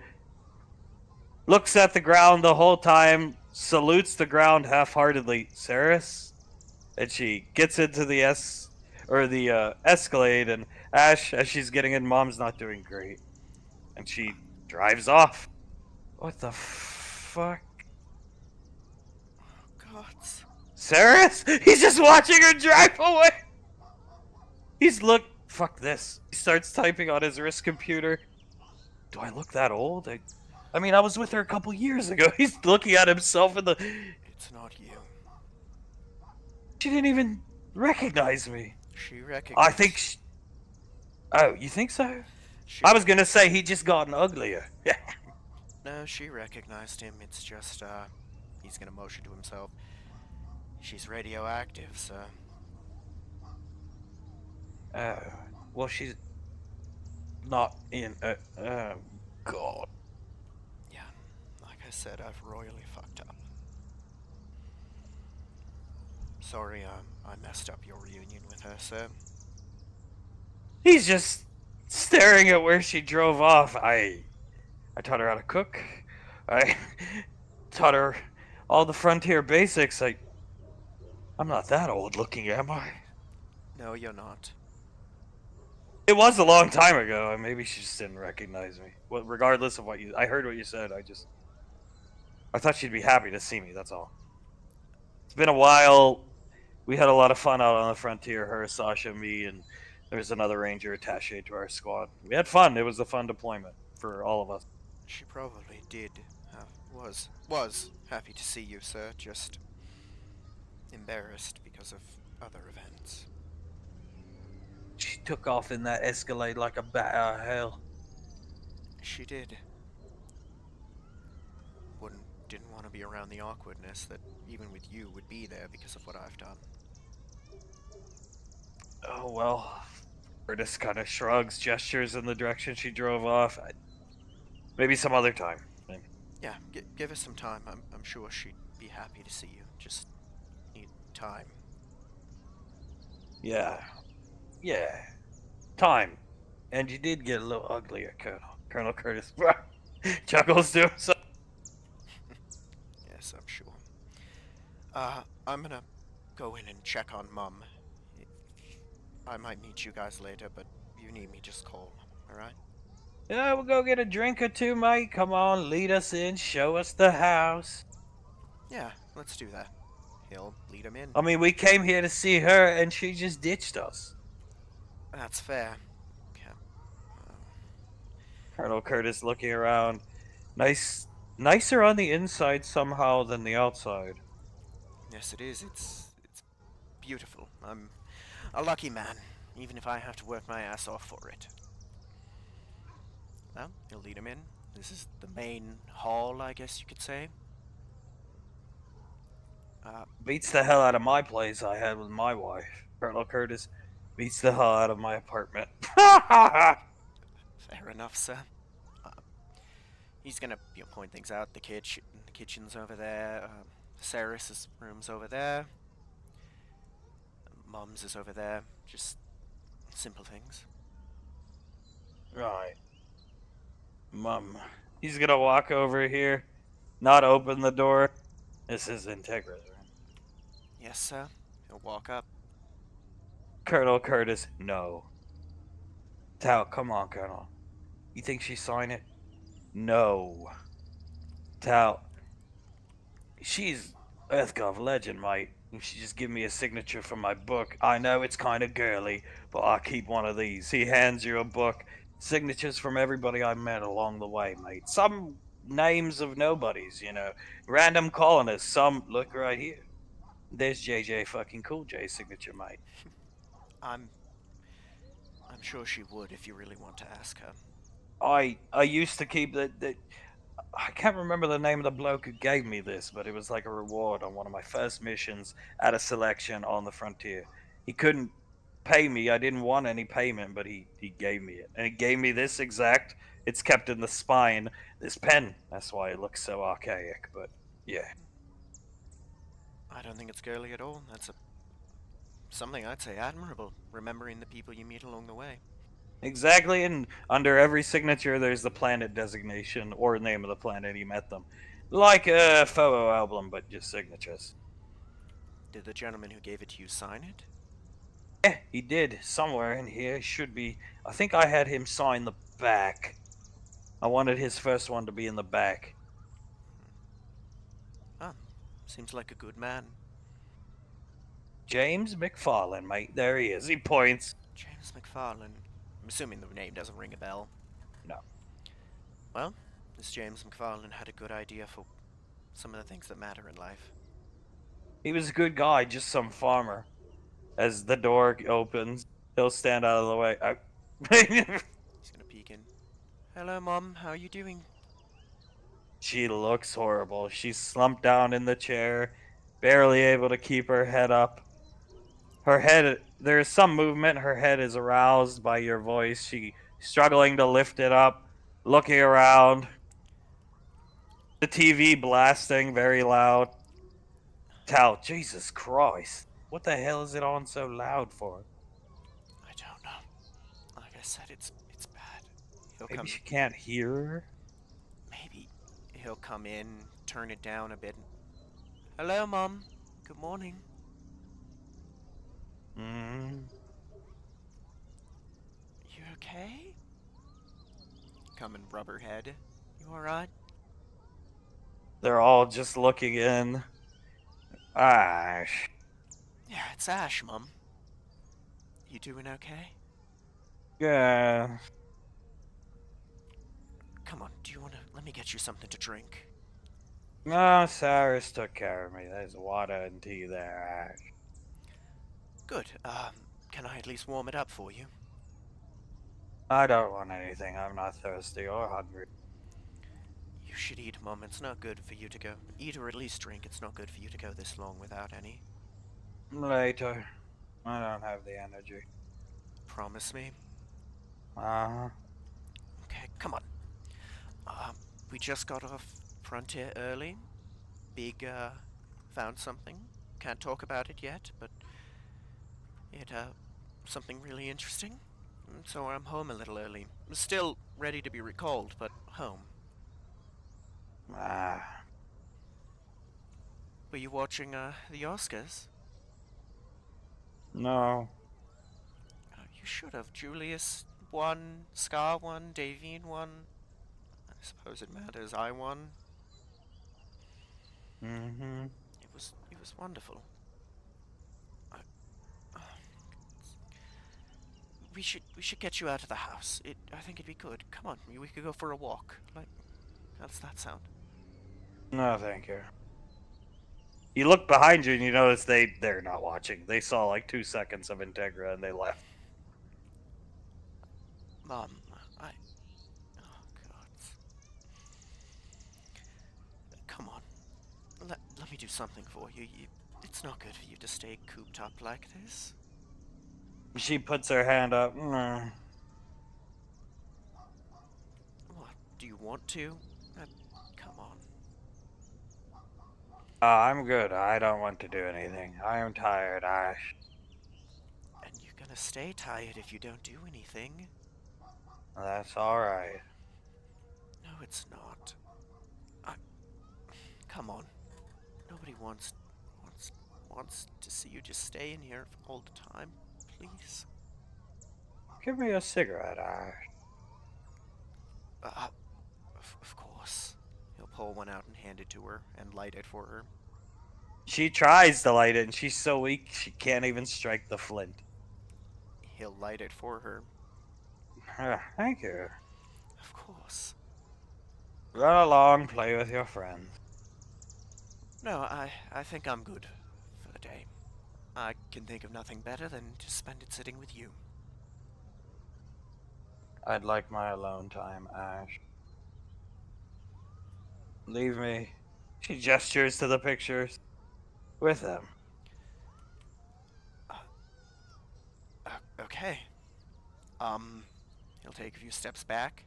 Looks at the ground the whole time, salutes the ground half-heartedly. Saris? And she gets into the Escalade, and Ash, as she's getting in, Mom's not doing great. And she drives off. What the fuck? God. Saris? He's just watching her drive away! Fuck this. He starts typing on his wrist computer. Do I look that old? I mean, I was with her a couple years ago. He's looking at himself in the... It's not you. She didn't even recognize me. She recognized... I think Oh, you think so? I was gonna say he just gotten uglier. No, she recognized him. It's just, he's gonna motion to himself. She's radioactive, so... Uh, well, she's not in. God. Yeah, like I said, I've royally fucked up. Sorry, I messed up your reunion with her, sir. He's just staring at where she drove off. I taught her how to cook. I taught her all the frontier basics. I'm not that old looking, am I? No, you're not. It was a long time ago, and maybe she just didn't recognize me. Well, regardless of I heard what you said. I thought she'd be happy to see me. That's all. It's been a while. We had a lot of fun out on the frontier. Her, Sasha, me, and there was another ranger attaché to our squad. We had fun. It was a fun deployment for all of us. She probably did. Was happy to see you, sir. Just embarrassed because of other events. She took off in that Escalade like a bat out of hell. She did. Didn't want to be around the awkwardness that even with you would be there because of what I've done. Oh well. Curtis kind of shrugs, gestures in the direction she drove off. Maybe some other time. Yeah, give us some time. I'm sure she'd be happy to see you. Just need time. Yeah. Time. And you did get a little uglier, Colonel. Colonel Curtis chuckles to himself. Yes, I'm sure. I'm gonna go in and check on Mum. I might meet you guys later, but if you need me, just call. Alright? Yeah, we'll go get a drink or two, mate. Come on, lead us in, show us the house. Yeah, let's do that. He'll lead him in. I mean, we came here to see her, and she just ditched us. That's fair. Okay. Colonel Curtis looking around. Nicer on the inside somehow than the outside. Yes, it is. It's beautiful. I'm a lucky man, even if I have to work my ass off for it. Well, he'll lead him in. This is the main hall, I guess you could say. Beats the hell out of my place I had with my wife. Colonel Curtis beats the hell out of my apartment. Fair enough, sir. He's gonna point things out. The kitchen's over there. Saris's room's over there. Mum's is over there. Just simple things. Right. Mum. He's gonna walk over here, not open the door. This is Integra, right? Yes, sir. He'll walk up. Colonel Curtis, no. Tal, come on, Colonel. You think she'd sign it? No. Tal, she's EarthGov legend, mate. She just give me a signature for my book. I know it's kind of girly, but I keep one of these. He hands you a book. Signatures from everybody I met along the way, mate. Some names of nobodies, you know. Random colonists. Some, look right here. There's JJ fucking Cool J's signature, mate. I'm sure she would if you really want to ask her. I used to keep the I can't remember the name of the bloke who gave me this, but it was like a reward on one of my first missions at a selection on the frontier. He couldn't pay me. I didn't want any payment, but he gave me it. And he gave me this exact, it's kept in the spine, this pen. That's why it looks so archaic, but yeah. I don't think it's girly at all. That's something I'd say admirable, remembering the people you meet along the way. Exactly, and under every signature there's the planet designation or name of the planet he met them. Like a photo album, but just signatures. Did the gentleman who gave it to you sign it? Yeah, he did. Somewhere in here should be. I think I had him sign the back. I wanted his first one to be in the back. Ah, seems like a good man. James McFarlane, mate. There he is. He points. James McFarlane. I'm assuming the name doesn't ring a bell. No. Well, this James McFarlane had a good idea for some of the things that matter in life. He was a good guy, just some farmer. As the door opens, he'll stand out of the way. He's gonna peek in. Hello, Mom. How are you doing? She looks horrible. She's slumped down in the chair, barely able to keep her head up. Her head, there's some movement. Her head is aroused by your voice. She struggling to lift it up, looking around. The TV blasting very loud. Tal, Jesus Christ. What the hell is it on so loud for? I don't know. Like I said, it's bad. He'll Maybe come. she can't hear? Maybe he'll come in, turn it down a bit. Hello, Mom. Good morning. Mm. You okay? Come and rub her head. You alright? They're all just looking in. Ash. Yeah, it's Ash, Mom. You doing okay? Yeah. Come on, do you wanna... Let me get you something to drink. No, Cyrus took care of me. There's water and tea there, Ash. Good. Can I at least warm it up for you? I don't want anything. I'm not thirsty or hungry. You should eat, Mom. It's not good for you to go... Eat or at least drink. It's not good for you to go this long without any. Later. I don't have the energy. Promise me? Uh-huh. Okay, come on. We just got off Frontier early. Big, found something. Can't talk about it yet, but it, something really interesting. So I'm home a little early. Still ready to be recalled, but home. Ah. Were you watching, the Oscars? No. You should have. Julius won, Scar won, Davine won. I suppose it matters. I won. Mm-hmm. It was wonderful. We should get you out of the house. I think it'd be good. Come on, we could go for a walk. Like, how does that sound? No, thank you. You look behind you and you notice they're not watching. They saw like 2 seconds of Integra and they left. Mom, oh God. Come on. Let me do something for you. It's not good for you to stay cooped up like this. She puts her hand up. Mm. What? Do you want to? Come on. I'm good. I don't want to do anything. I am tired, Ash. And you're gonna stay tired if you don't do anything. That's alright. No, it's not. Come on. Nobody wants to see you just stay in here all the time. Please. Give me a cigarette, Ash. Of course. He'll pull one out and hand it to her and light it for her. She tries to light it and she's so weak she can't even strike the flint. He'll light it for her. Thank you. Of course. Run along, play with your friends. No, I think I'm good for the day. I can think of nothing better than to spend it sitting with you. I'd like my alone time, Ash. Leave me. She gestures to the pictures. With them. Okay. He'll take a few steps back.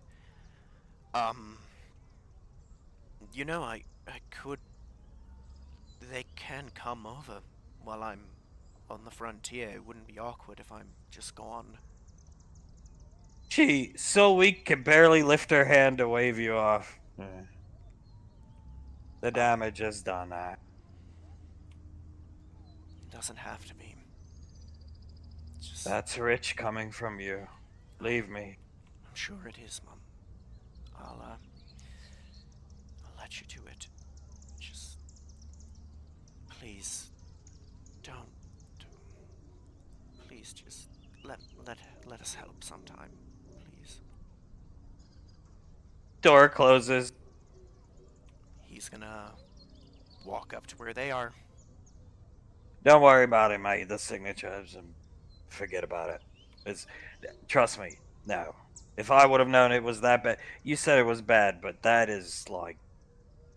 You know, I could... They can come over while I'm on the frontier. It wouldn't be awkward if I'm just gone. She, so weak, can barely lift her hand to wave you off. The damage is done, Ash. Doesn't have to be. Just... That's rich coming from you. Leave me. I'm sure it is, Mom. I'll let you do it. Just... Please... Don't... Please just... Let us help sometime. Please. Door closes. He's gonna... walk up to where they are. Don't worry about it, mate. The signatures and forget about it. Trust me. No. If I would have known it was that bad, you said it was bad, but that is like,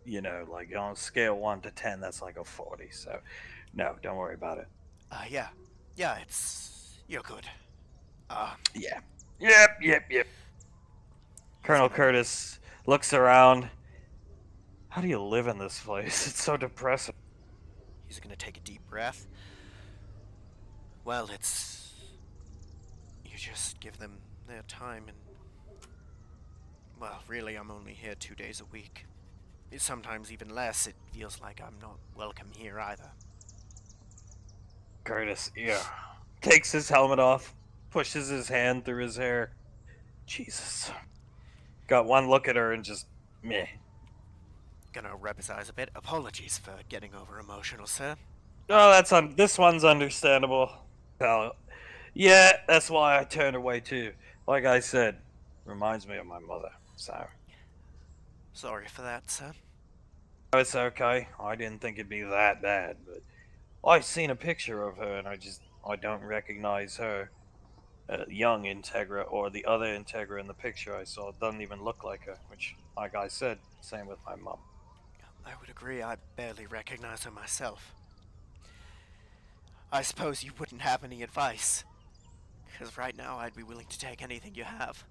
like on a scale 1 to 10, that's like a 40. So, no, don't worry about it. Yeah. Yeah, you're good. Uh, Yeah. Yep. Colonel gonna- Curtis looks around. How do you live in this place? It's so depressing. he's gonna take a deep breath. Well, you just give them their time and, well, really, I'm only here 2 days a week. Sometimes even less. It feels like I'm not welcome here either. Curtis, yeah. Takes his helmet off, pushes his hand through his hair. Jesus. Got one look at her and just meh. Gonna rub his eyes a bit. Apologies for getting over emotional, sir. Oh, this one's understandable. Hell, yeah, that's why I turned away too. Like I said, reminds me of my mother. So Sorry for that, sir. it's okay. I didn't think it'd be that bad, but I've seen a picture of her and I don't recognize her. Young Integra or the other Integra in the picture I saw doesn't even look like her, which, like I said, same with my mom. I would agree. I barely recognize her myself. I suppose you wouldn't have any advice. Because right now I'd be willing to take anything you have.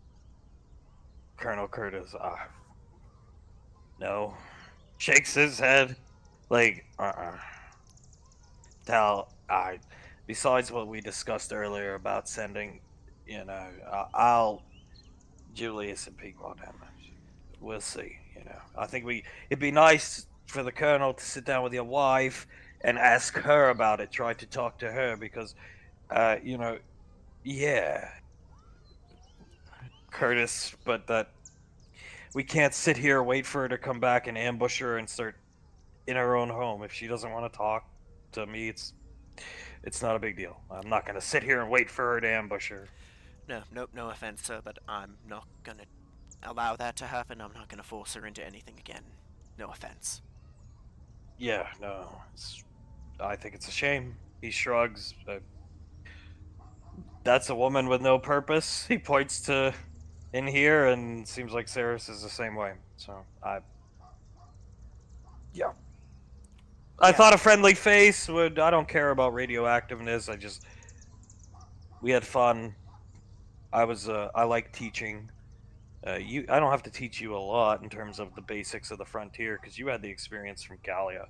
Colonel Curtis, no. Shakes his head, like, besides what we discussed earlier about sending, I'll, Julius and Pequot damage. We'll see, I think it'd be nice for the Colonel to sit down with your wife and ask her about it, try to talk to her, because, yeah, Curtis, but that we can't sit here wait for her to come back and ambush her and start in her own home. If she doesn't want to talk to me, it's not a big deal. I'm not gonna sit here and wait for her to ambush her. No offense, sir, but I'm not gonna allow that to happen. I'm not gonna force her into anything again. No offense. Yeah, no, I think it's a shame. He shrugs. That's a woman with no purpose. He points to in here, and seems like Saris is the same way. So yeah. I thought a friendly face would. I don't care about radioactiveness. We had fun. I like teaching. I don't have to teach you a lot in terms of the basics of the frontier because you had the experience from Gallia.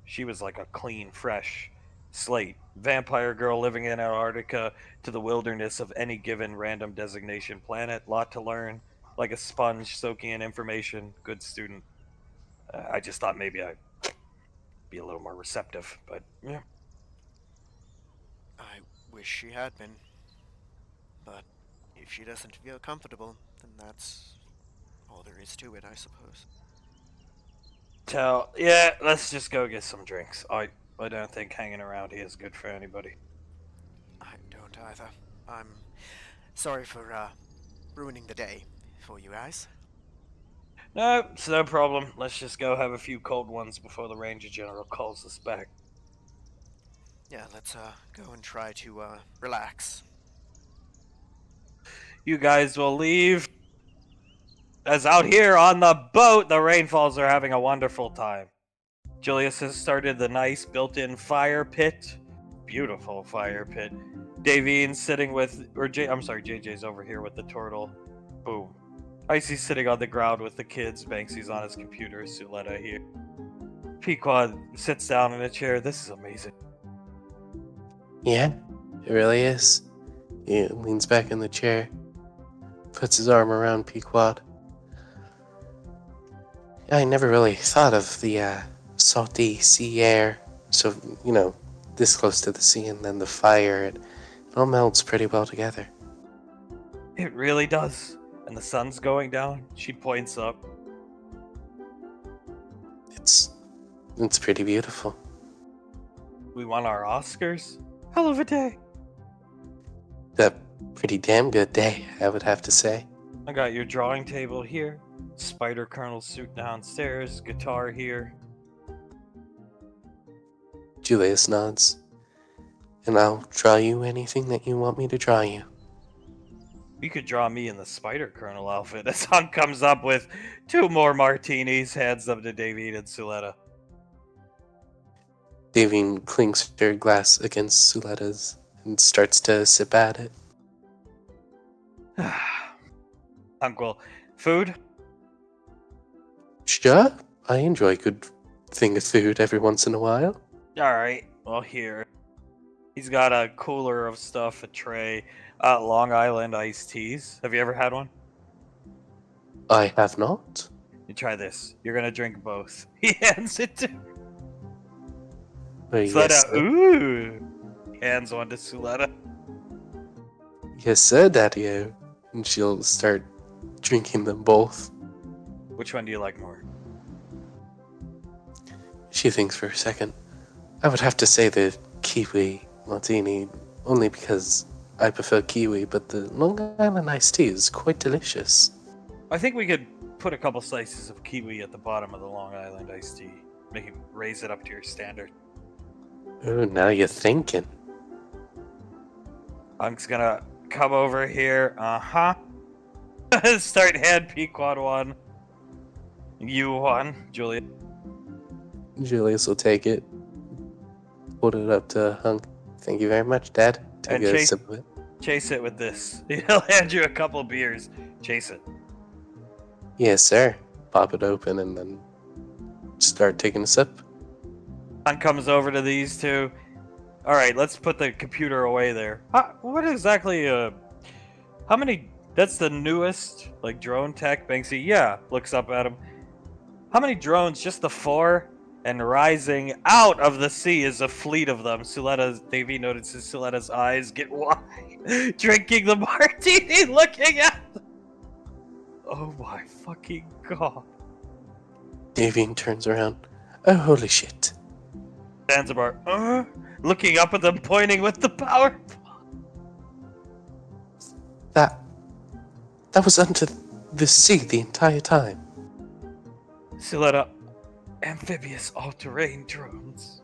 She was like a clean, fresh slate. Vampire girl living in Antarctica to the wilderness of any given random designation planet. Lot to learn. Like a sponge soaking in information. Good student. I just thought maybe I'd be a little more receptive, but yeah. I wish she had been. But if she doesn't feel comfortable, then that's all there is to it, I suppose. Yeah, let's just go get some drinks. I don't think hanging around here is good for anybody. I don't either. I'm sorry for, ruining the day for you guys. No, it's no problem. Let's just go have a few cold ones before the Ranger General calls us back. Yeah, let's, go and try to, relax. You guys will leave. As out here on the boat, the Rainfalls are having a wonderful time. Julius has started the nice built-in fire pit. Beautiful fire pit. Davine's sitting with, JJ's over here with the turtle. Boom. Icy's sitting on the ground with the kids. Banksy's on his computer. Suletta here. Pequod sits down in a chair. This is amazing. Yeah, it really is. He leans back in the chair, puts his arm around Pequod. I never really thought of the salty sea air, so, this close to the sea and then the fire, it all melds pretty well together. It really does. And the sun's going down. She points up. It's pretty beautiful. We won our Oscars? Hell of a day. A pretty damn good day, I would have to say. I got your drawing table here. Spider Colonel suit downstairs. Guitar here. Julius nods. And I'll draw you anything that you want me to draw you. You could draw me in the Spider Colonel outfit. Hassan comes up with 2 more martinis, hands them to David and Suletta. Davine clinks her glass against Suletta's and starts to sip at it. Uncle, food? Sure, I enjoy a good thing of food every once in a while. Alright, well, here. He's got a cooler of stuff, a tray, Long Island iced teas. Have you ever had one? I have not. You try this. You're gonna drink both. He hands it to Yes, Suletta. sir. Ooh! Hands one to Suletta. Yes, sir, Daddy-O. And she'll start drinking them both. Which one do you like more? She thinks for a second. I would have to say the kiwi martini, only because I prefer kiwi, but the Long Island iced tea is quite delicious. I think we could put a couple slices of kiwi at the bottom of the Long Island iced tea. Make it raise it up to your standard. Oh, now you're thinking. Unk's gonna come over here. Start hand Pequod one. You one, Julia. Julius will take it. Hold it up to Hunk. Thank you very much, Dad. Take And a Chase- sip of it. Chase it with this. He'll hand you a couple beers. Chase it. Yes, sir. Pop it open and then start taking a sip. Unk comes over to these two. All right, let's put the computer away there. What exactly? How many? That's the newest, like drone tech. Banksy, yeah, looks up at him. How many drones? Just the 4. And rising out of the sea is a fleet of them. Davey notices Suletta's eyes get wide, drinking the martini, looking at them. Oh my fucking god. Davine turns around. Oh, holy shit. Zanzibar, looking up at them, pointing with the power. That was under the sea the entire time. Suletta, amphibious all-terrain drones.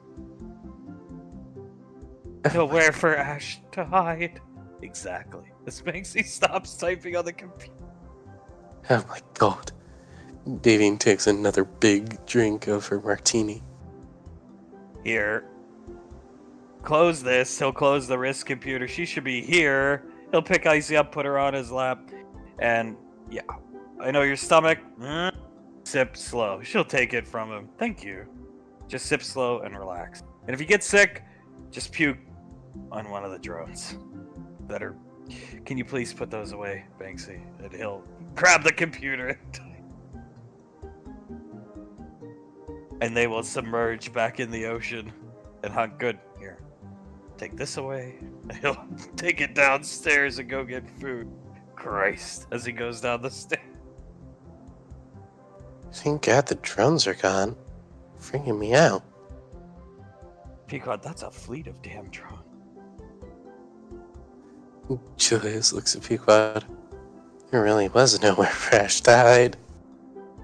Nowhere for Ash to hide. Exactly. This makes he stops typing on the computer. Oh my god. Davine takes another big drink of her martini. Here. Close this. He'll close the wrist computer. She should be here. He'll pick Icy up, put her on his lap. And, yeah. I know your stomach. Sip slow. She'll take it from him. Thank you. Just sip slow and relax. And if you get sick, just puke on one of the drones. Better. Can you please put those away, Banksy? And he'll grab the computer. And they will submerge back in the ocean. And Hunk, good. Here. Take this away. And he'll take it downstairs and go get food. Christ. As he goes down the stairs. Thank God the drones are gone. Freaking me out. Pequod, that's a fleet of damn drones. Julius looks at Pequod. There really was nowhere for Ash to hide.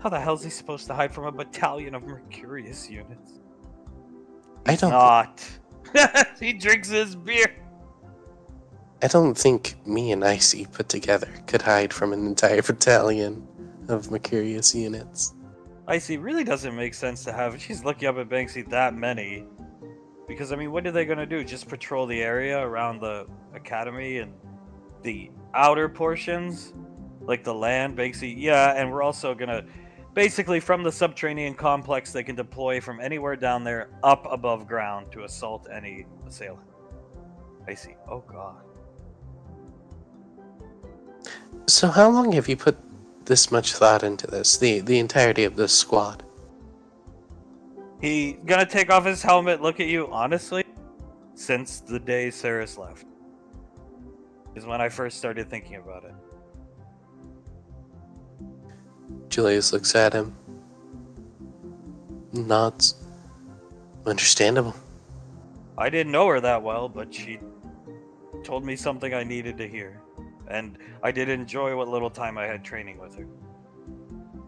How the hell's he supposed to hide from a battalion of Mercurius units? I don't Not. He drinks his beer. I don't think me and Icy put together could hide from an entire battalion of Mercurius units. Icy really doesn't make sense to have. She's looking up at Banksy that many. Because, I mean, what are they going to do? Just patrol the area around the academy and the outer portions? Like the land, Banksy? Yeah, and we're also going to... Basically, from the subterranean complex, they can deploy from anywhere down there up above ground to assault any assailant. Icy. Oh, God. So how long have you put this much thought into this? The entirety of this squad? He gonna take off his helmet, look at you, honestly, since the day Saris left. Is when I first started thinking about it. Julius looks at him. Nods. Understandable. I didn't know her that well, but she told me something I needed to hear. And I did enjoy what little time I had training with her.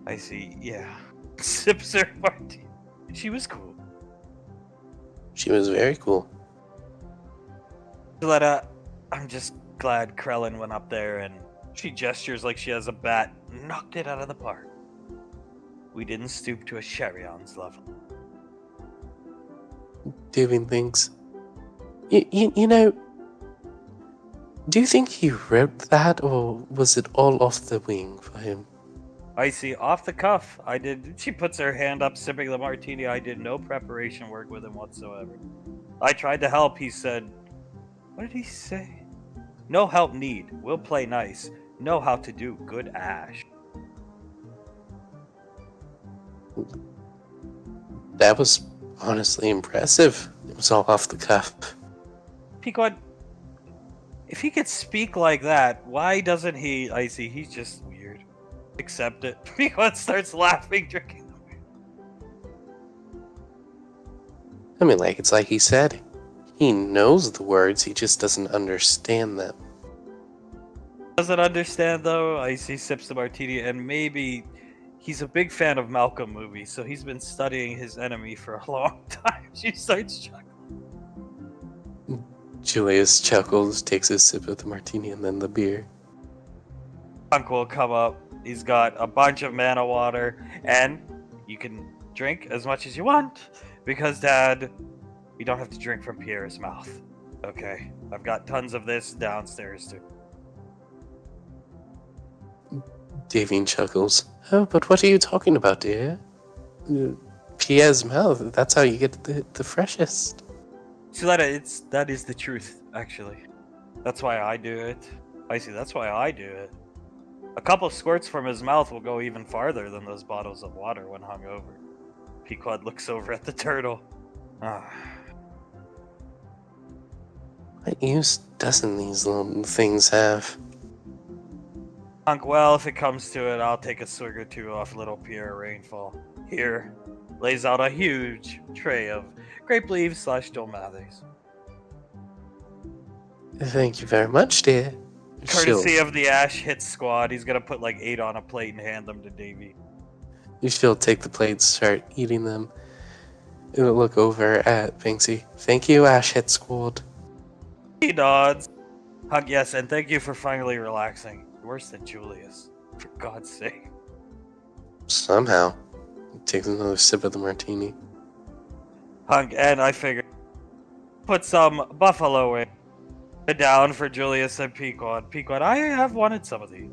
I see, yeah. Sips her martini. She was cool. She was very cool. Suletta, I'm just glad Krellin went up there and she gestures like she has a bat. Knocked it out of the park. We didn't stoop to a Sherion's level. Devin thinks. You know, do you think he wrote that, or was it all off the wing for him? Icy, off the cuff. She puts her hand up, sipping the martini. I did no preparation work with him whatsoever. I tried to help, he said. What did he say? No help need. We'll play nice. Know how to do good Ash. That was honestly impressive. It was all off the cuff. Pequod, if he could speak like that, why doesn't he, Icy, he's just weird. Accept it. Pequod starts laughing, drinking the beer. I mean, it's like he said. He knows the words, he just doesn't understand them. Doesn't understand though. Icy sips the martini, and maybe he's a big fan of Malcolm movies, so he's been studying his enemy for a long time. She starts chuckling. Julius chuckles, takes a sip of the martini and then the beer. Hunk will come up. He's got a bunch of mana water, and you can drink as much as you want, because Dad, you don't have to drink from Pierre's mouth. Okay, I've got tons of this downstairs too. Davine chuckles. Oh, but what are you talking about, dear? Pierre's mouth, that's how you get the freshest. So that is the truth, actually. That's why I do it. I see, that's why I do it. A couple squirts from his mouth will go even farther than those bottles of water when hung over. Pequod looks over at the turtle. What use doesn't these little things have? Hunk, well, if it comes to it, I'll take a swig or two off little Pierre Rainfall. Here, lays out a huge tray of grape leaves / Dolmathers. Thank you very much, dear. Courtesy of the Ash Hit Squad, he's gonna put like 8 on a plate and hand them to Davey. She'll take the plates, start eating them. It'll look over at Banksy. Thank you, Ash Hit Squad. He nods. Hunk, yes, and thank you for finally relaxing. Worse than Julius, for God's sake. Somehow. Takes another sip of the martini. Hunk, and I figured put some buffalo in down for Julius and Pequod. Pequod, I have wanted some of these.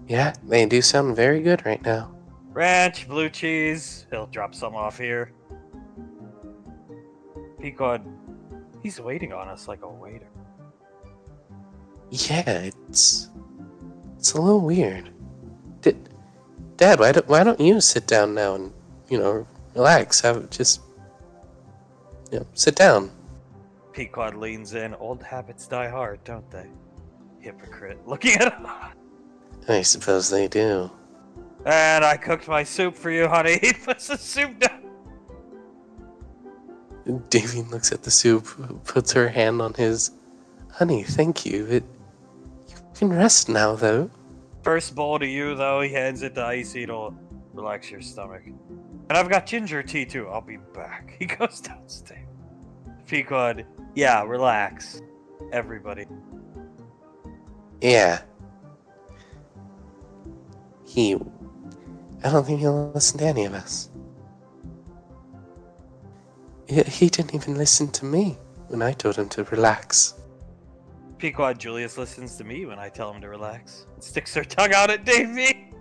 Yeah, they do sound very good right now. Ranch, blue cheese. He'll drop some off here. Pequod, he's waiting on us like a waiter. Yeah, it's a little weird. Dad, why don't you sit down now and, relax? Sit down. Pequod leans in. Old habits die hard, don't they? Hypocrite. Looking at him. I suppose they do. And I cooked my soup for you, honey. He puts the soup down. Davine looks at the soup, puts her hand on his. Honey, thank you. You can rest now, though. First bowl to you, though. He hands it to Icy to relax your stomach. And I've got ginger tea, too. I'll be back. He goes downstairs. Pequod, yeah, relax. Everybody. Yeah. I don't think he'll listen to any of us. He didn't even listen to me when I told him to relax. Pequod, Julius listens to me when I tell him to relax. Sticks her tongue out at Davey.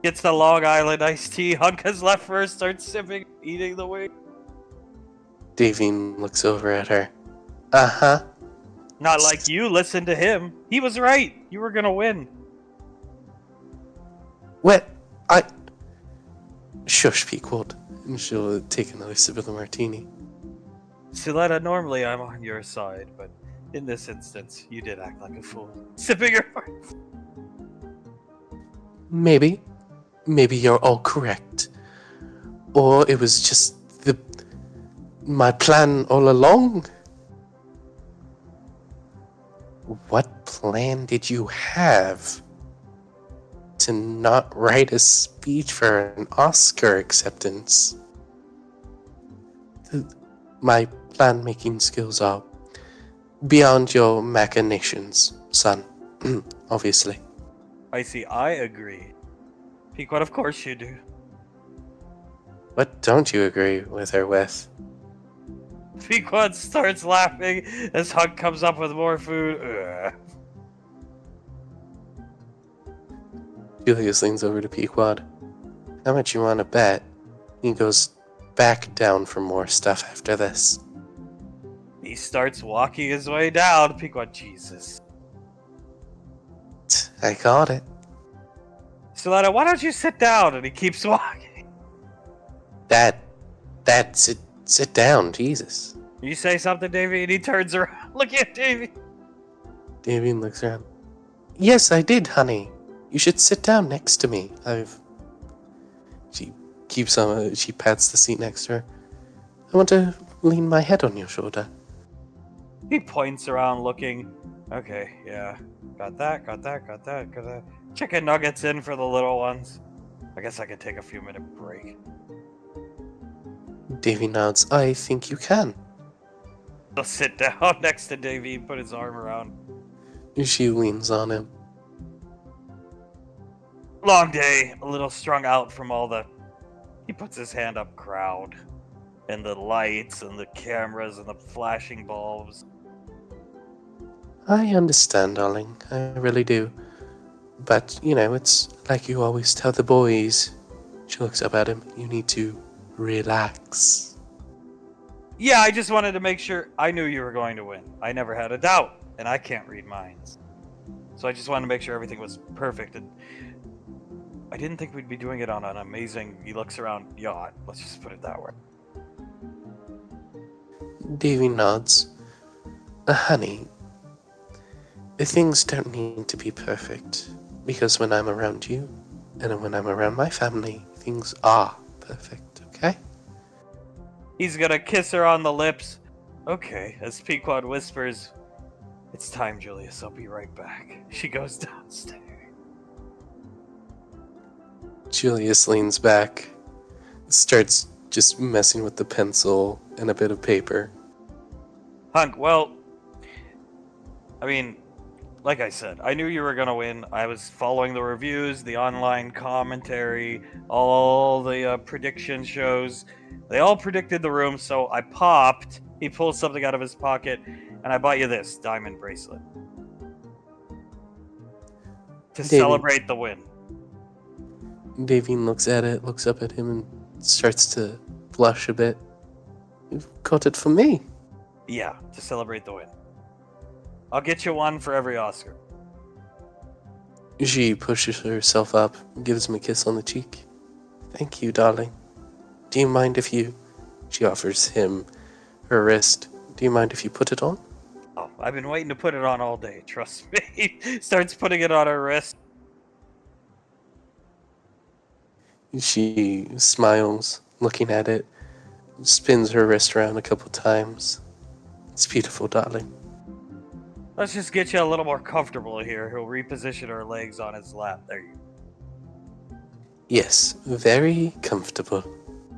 Gets the Long Island iced tea. Hunk has left first, starts sipping, eating the wing. Davine looks over at her. Uh-huh. Not like you listened to him. He was right. You were gonna win. What? Shush, Pequod. And she'll take another sip of the martini. Suletta, normally I'm on your side, but in this instance, you did act like a fool. Sipping your heart. Maybe you're all correct. Or it was just my plan all along. What plan did you have? To not write a speech for an Oscar acceptance? My plan-making skills are beyond your machinations, son. Obviously. I see, I agree. Pequod, of course you do. What don't you agree with her with? Pequod starts laughing as Hunk comes up with more food. Ugh. Julius leans over to Pequod. How much you want to bet? He goes back down for more stuff after this. He starts walking his way down. Pequod, Jesus. I got it. Solana, why don't you sit down? And he keeps walking. Dad, sit down, Jesus. You say something, Davy, and he turns around. Look at Davy. Davian looks around. Yes, I did, honey. You should sit down next to me. She keeps on. She pats the seat next to her. I want to lean my head on your shoulder. He points around looking. Okay, yeah. Got that. Chicken nuggets in for the little ones. I guess I could take a few minute break. Davy nods. I think you can. He'll sit down next to Davy and put his arm around. She leans on him. Long day, a little strung out from all the... He puts his hand up crowd. And the lights and the cameras and the flashing bulbs. I understand, darling. I really do. But, it's like you always tell the boys. She looks up at him. You need to relax. Yeah, I just wanted to make sure I knew you were going to win. I never had a doubt, and I can't read minds. So I just wanted to make sure everything was perfect, and I didn't think we'd be doing it on an amazing, he looks around, yacht. Let's just put it that way. Davy nods. Honey, things don't need to be perfect. Because when I'm around you, and when I'm around my family, things are perfect, okay? He's gonna kiss her on the lips. Okay, as Pequod whispers, it's time, Julius, I'll be right back. She goes downstairs. Julius leans back, starts just messing with the pencil and a bit of paper. Hunk, well, I mean, like I said, I knew you were gonna win. I was following the reviews, the online commentary, all the prediction shows. They all predicted the room, so I popped. He pulls something out of his pocket, and I bought you this diamond bracelet to celebrate the win. Davine looks at it, looks up at him, and starts to blush a bit. You've got it for me. Yeah, to celebrate the win. I'll get you one for every Oscar. She pushes herself up, gives him a kiss on the cheek. Thank you, darling. Do you mind if you... She offers him her wrist. Do you mind if you put it on? Oh, I've been waiting to put it on all day, trust me. Starts putting it on her wrist. She smiles, looking at it, spins her wrist around a couple times. It's beautiful, darling. Let's just get you a little more comfortable here. He'll reposition her legs on his lap. There you go. Yes, very comfortable.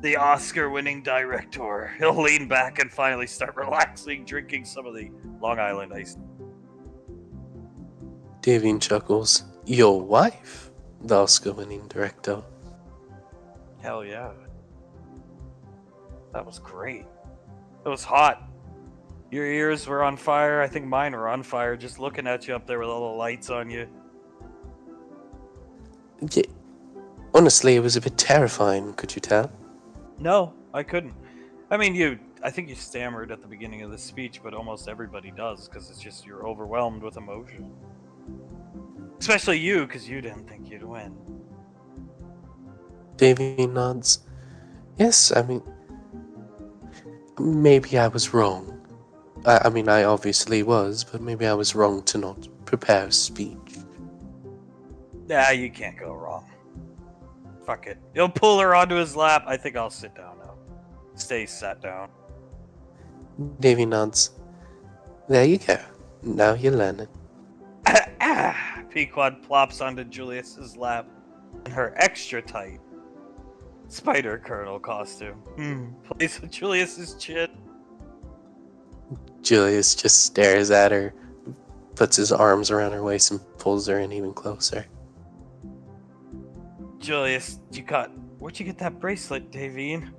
The Oscar-winning director. He'll lean back and finally start relaxing, drinking some of the Long Island iced. Davine chuckles. Your wife, the Oscar-winning director. Hell yeah. That was great. It was hot. Your ears were on fire. I think mine were on fire just looking at you up there with all the lights on you. Yeah. Honestly, it was a bit terrifying, could you tell? No, I couldn't. I mean, I think you stammered at the beginning of the speech, but almost everybody does, because it's just you're overwhelmed with emotion. Especially you, because you didn't think you'd win. Davine nods. Yes, I mean... Maybe I was wrong. I mean, I obviously was, but maybe I was wrong to not prepare a speech. Nah, you can't go wrong. Fuck it. He'll pull her onto his lap. I think I'll sit down now. Stay sat down. Davy nods. There you go. Now you're learning. Pequod plops onto Julius's lap in her extra tight Spider Colonel costume. Plays with Julius's chin. Julius just stares at her, puts his arms around her waist and pulls her in even closer. Julius, you got Where'd you get that bracelet, Davine?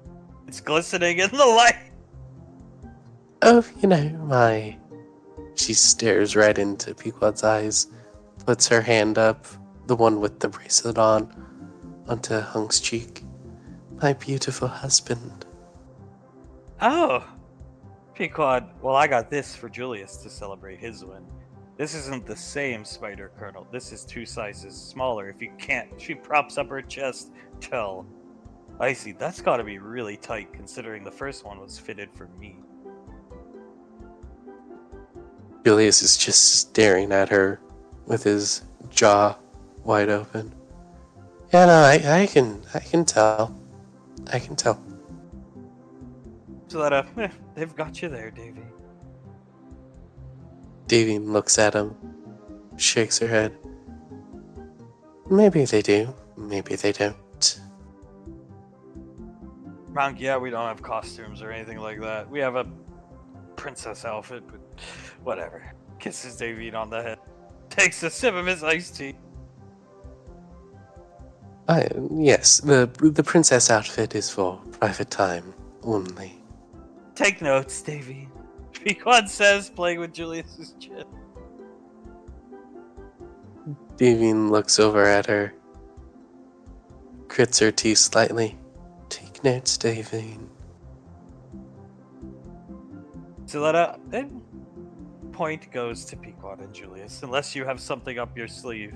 It's glistening in the light. Oh, my. She stares right into Pequod's eyes, puts her hand up, the one with the bracelet on, onto Hunk's cheek. My beautiful husband. Oh. Pequod, well, I got this for Julius to celebrate his win. This isn't the same spider, Colonel. This is 2 sizes smaller. If you can't, she props up her chest. Tell. Icy, that's gotta be really tight considering the first one was fitted for me. Julius is just staring at her with his jaw wide open. Yeah, no, I can tell. I can tell. So that, they've got you there, Davy. Davine looks at him, shakes her head. Maybe they do, maybe they don't. Monk, yeah, we don't have costumes or anything like that. We have a princess outfit, but whatever. Kisses Davine on the head. Takes a sip of his iced tea. Yes, the princess outfit is for private time only. Take notes, Davine. Pequod says, playing with Julius's chin. Davine looks over at her, grits her teeth slightly. Take notes, Davine. Zuletta, then point goes to Pequod and Julius, unless you have something up your sleeve.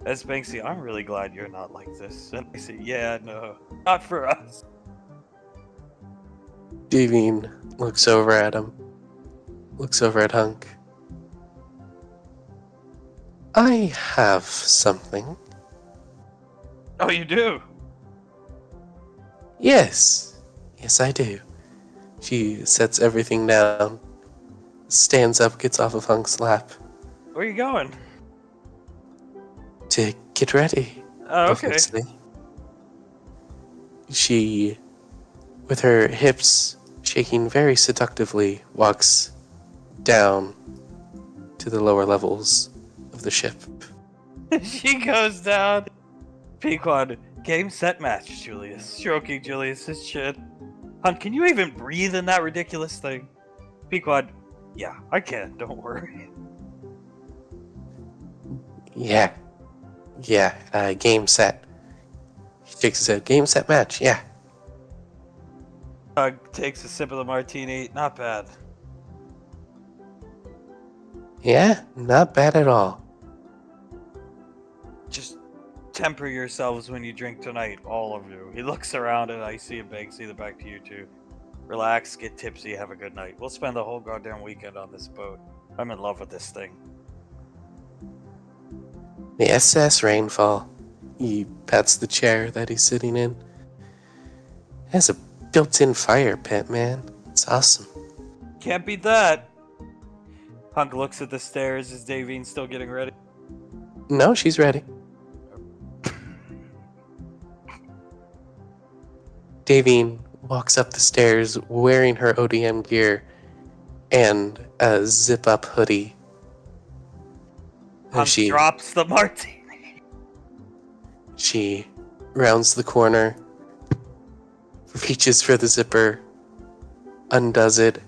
As Banksy, I'm really glad you're not like this. And I say, yeah, no, not for us. Davine looks over at him, looks over at Hunk. I have something. Oh, you do? Yes, I do. She sets everything down, stands up, gets off of Hunk's lap Where are you going? to get ready. Oh, okay. Obviously. She, with her hips shaking very seductively, walks down to the lower levels of the ship. She goes down. Pequod, game, set, match, Julius. Stroking Julius's chin. Hunt, can you even breathe in that ridiculous thing? Pequod, yeah, I can, don't worry. Yeah, game, set. He shakes his head. Game, set, match, yeah. Hug takes a sip of the martini. Not bad. Yeah, not bad at all. Just temper yourselves when you drink tonight, all of you. He looks around and I see a Banksy, the back to you two. Relax, get tipsy, have a good night. We'll spend the whole goddamn weekend on this boat. I'm in love with this thing. The SS Rainfall. He pats the chair that he's sitting in. It has a built-in fire pit, man. It's awesome. Can't beat that. Hunk looks at the stairs. Is Davine still getting ready? No, she's ready. Davine walks up the stairs wearing her ODM gear and a zip-up hoodie. Hunk drops the martini. She rounds the corner, reaches for the zipper, undoes it,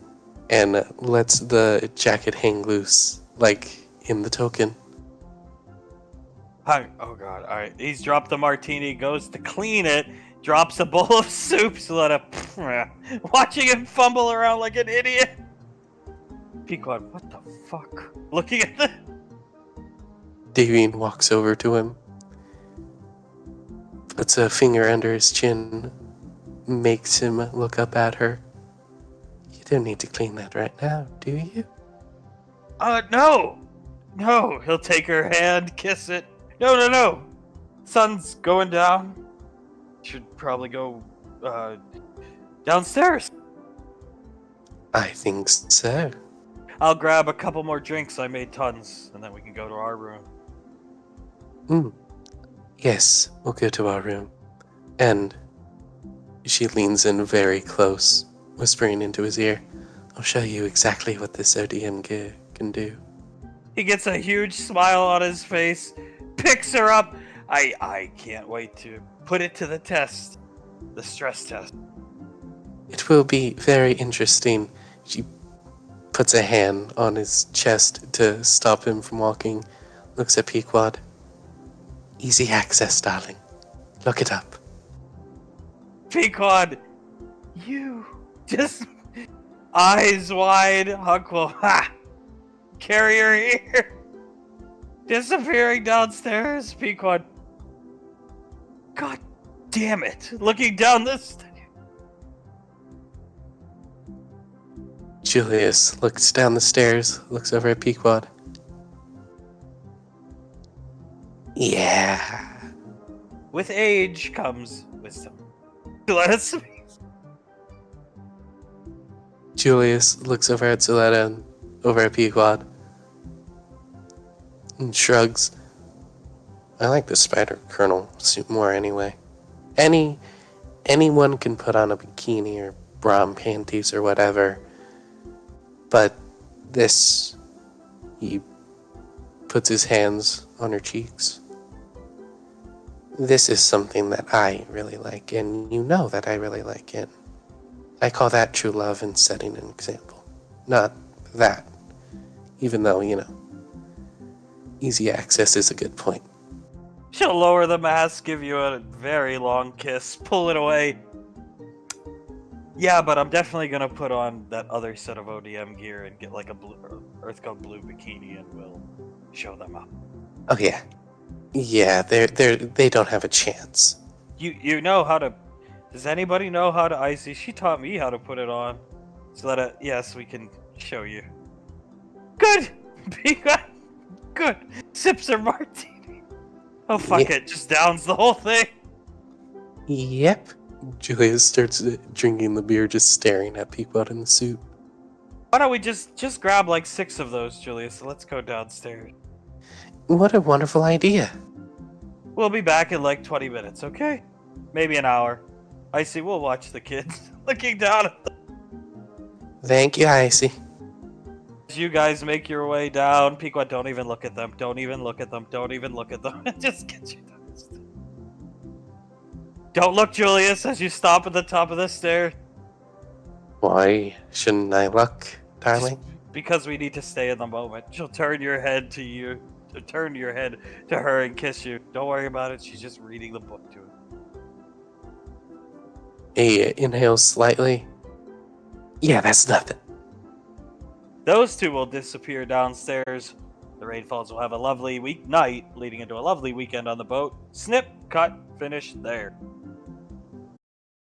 and lets the jacket hang loose, like in the token. Hunk, oh god, alright. He's dropped the martini, goes to clean it, drops a bowl of soup, watching him fumble around like an idiot. Pequod, what the fuck? Looking at the... Davine walks over to him, puts a finger under his chin, makes him look up at her. You don't need to clean that right now, do you? No! No! He'll take her hand, kiss it. No! Sun's going down. Should probably go, downstairs. I think so. I'll grab a couple more drinks. I made tons, and then we can go to our room. Yes, we'll go to our room. And she leans in very close, whispering into his ear, I'll show you exactly what this ODM gear can do. He gets a huge smile on his face, picks her up. I can't wait to put it to the test. The stress test. It will be very interesting. She puts a hand on his chest to stop him from walking, looks at Pequod. Easy access, darling. Look it up. Pequod, you just eyes wide, Huck will carry her here. Disappearing downstairs, Pequod. God damn it! Looking down this. Julius looks down the stairs, looks over at Pequod. Yeah. With age comes wisdom. Let us speak. Julius looks over at Zuletta and over at Pequod and shrugs. I like the Spider Colonel suit more anyway. Anyone can put on a bikini or bra and panties or whatever, but this, he puts his hands on her cheeks. This is something that I really like, and you know that I really like it. I call that true love and setting an example. Not that. Even though, easy access is a good point. She'll lower the mask, give you a very long kiss, pull it away. Yeah, but I'm definitely gonna put on that other set of ODM gear and get like a Earthcode blue bikini, and we'll show them up. Oh yeah. Yeah, they don't have a chance. You know how to... Does anybody know how to icy? She taught me how to put it on. So that, yes, we can show you. Good! Good! Sips her martini. Oh, fuck it. Just downs the whole thing. Yep. Julius starts drinking the beer, just staring at Pequod in the suit. Why don't we just grab like 6 of those, Julius? Let's go downstairs. What a wonderful idea. We'll be back in like 20 minutes, okay? Maybe an hour. Icy, we'll watch the kids looking down at them. Thank you, Icy. As you guys make your way down, Pequod, don't even look at them. Don't even look at them. Don't even look at them. Just get you down. Don't look, Julius, as you stop at the top of the stairs. Why shouldn't I look, darling? Just because we need to stay in the moment. She'll turn your head to you. Turn your head to her and kiss you. Don't worry about it. She's just reading the book to her. He inhales slightly. Yeah, that's nothing. Those two will disappear downstairs. The Rainfalls will have a lovely night leading into a lovely weekend on the boat. Snip, cut, finish, there.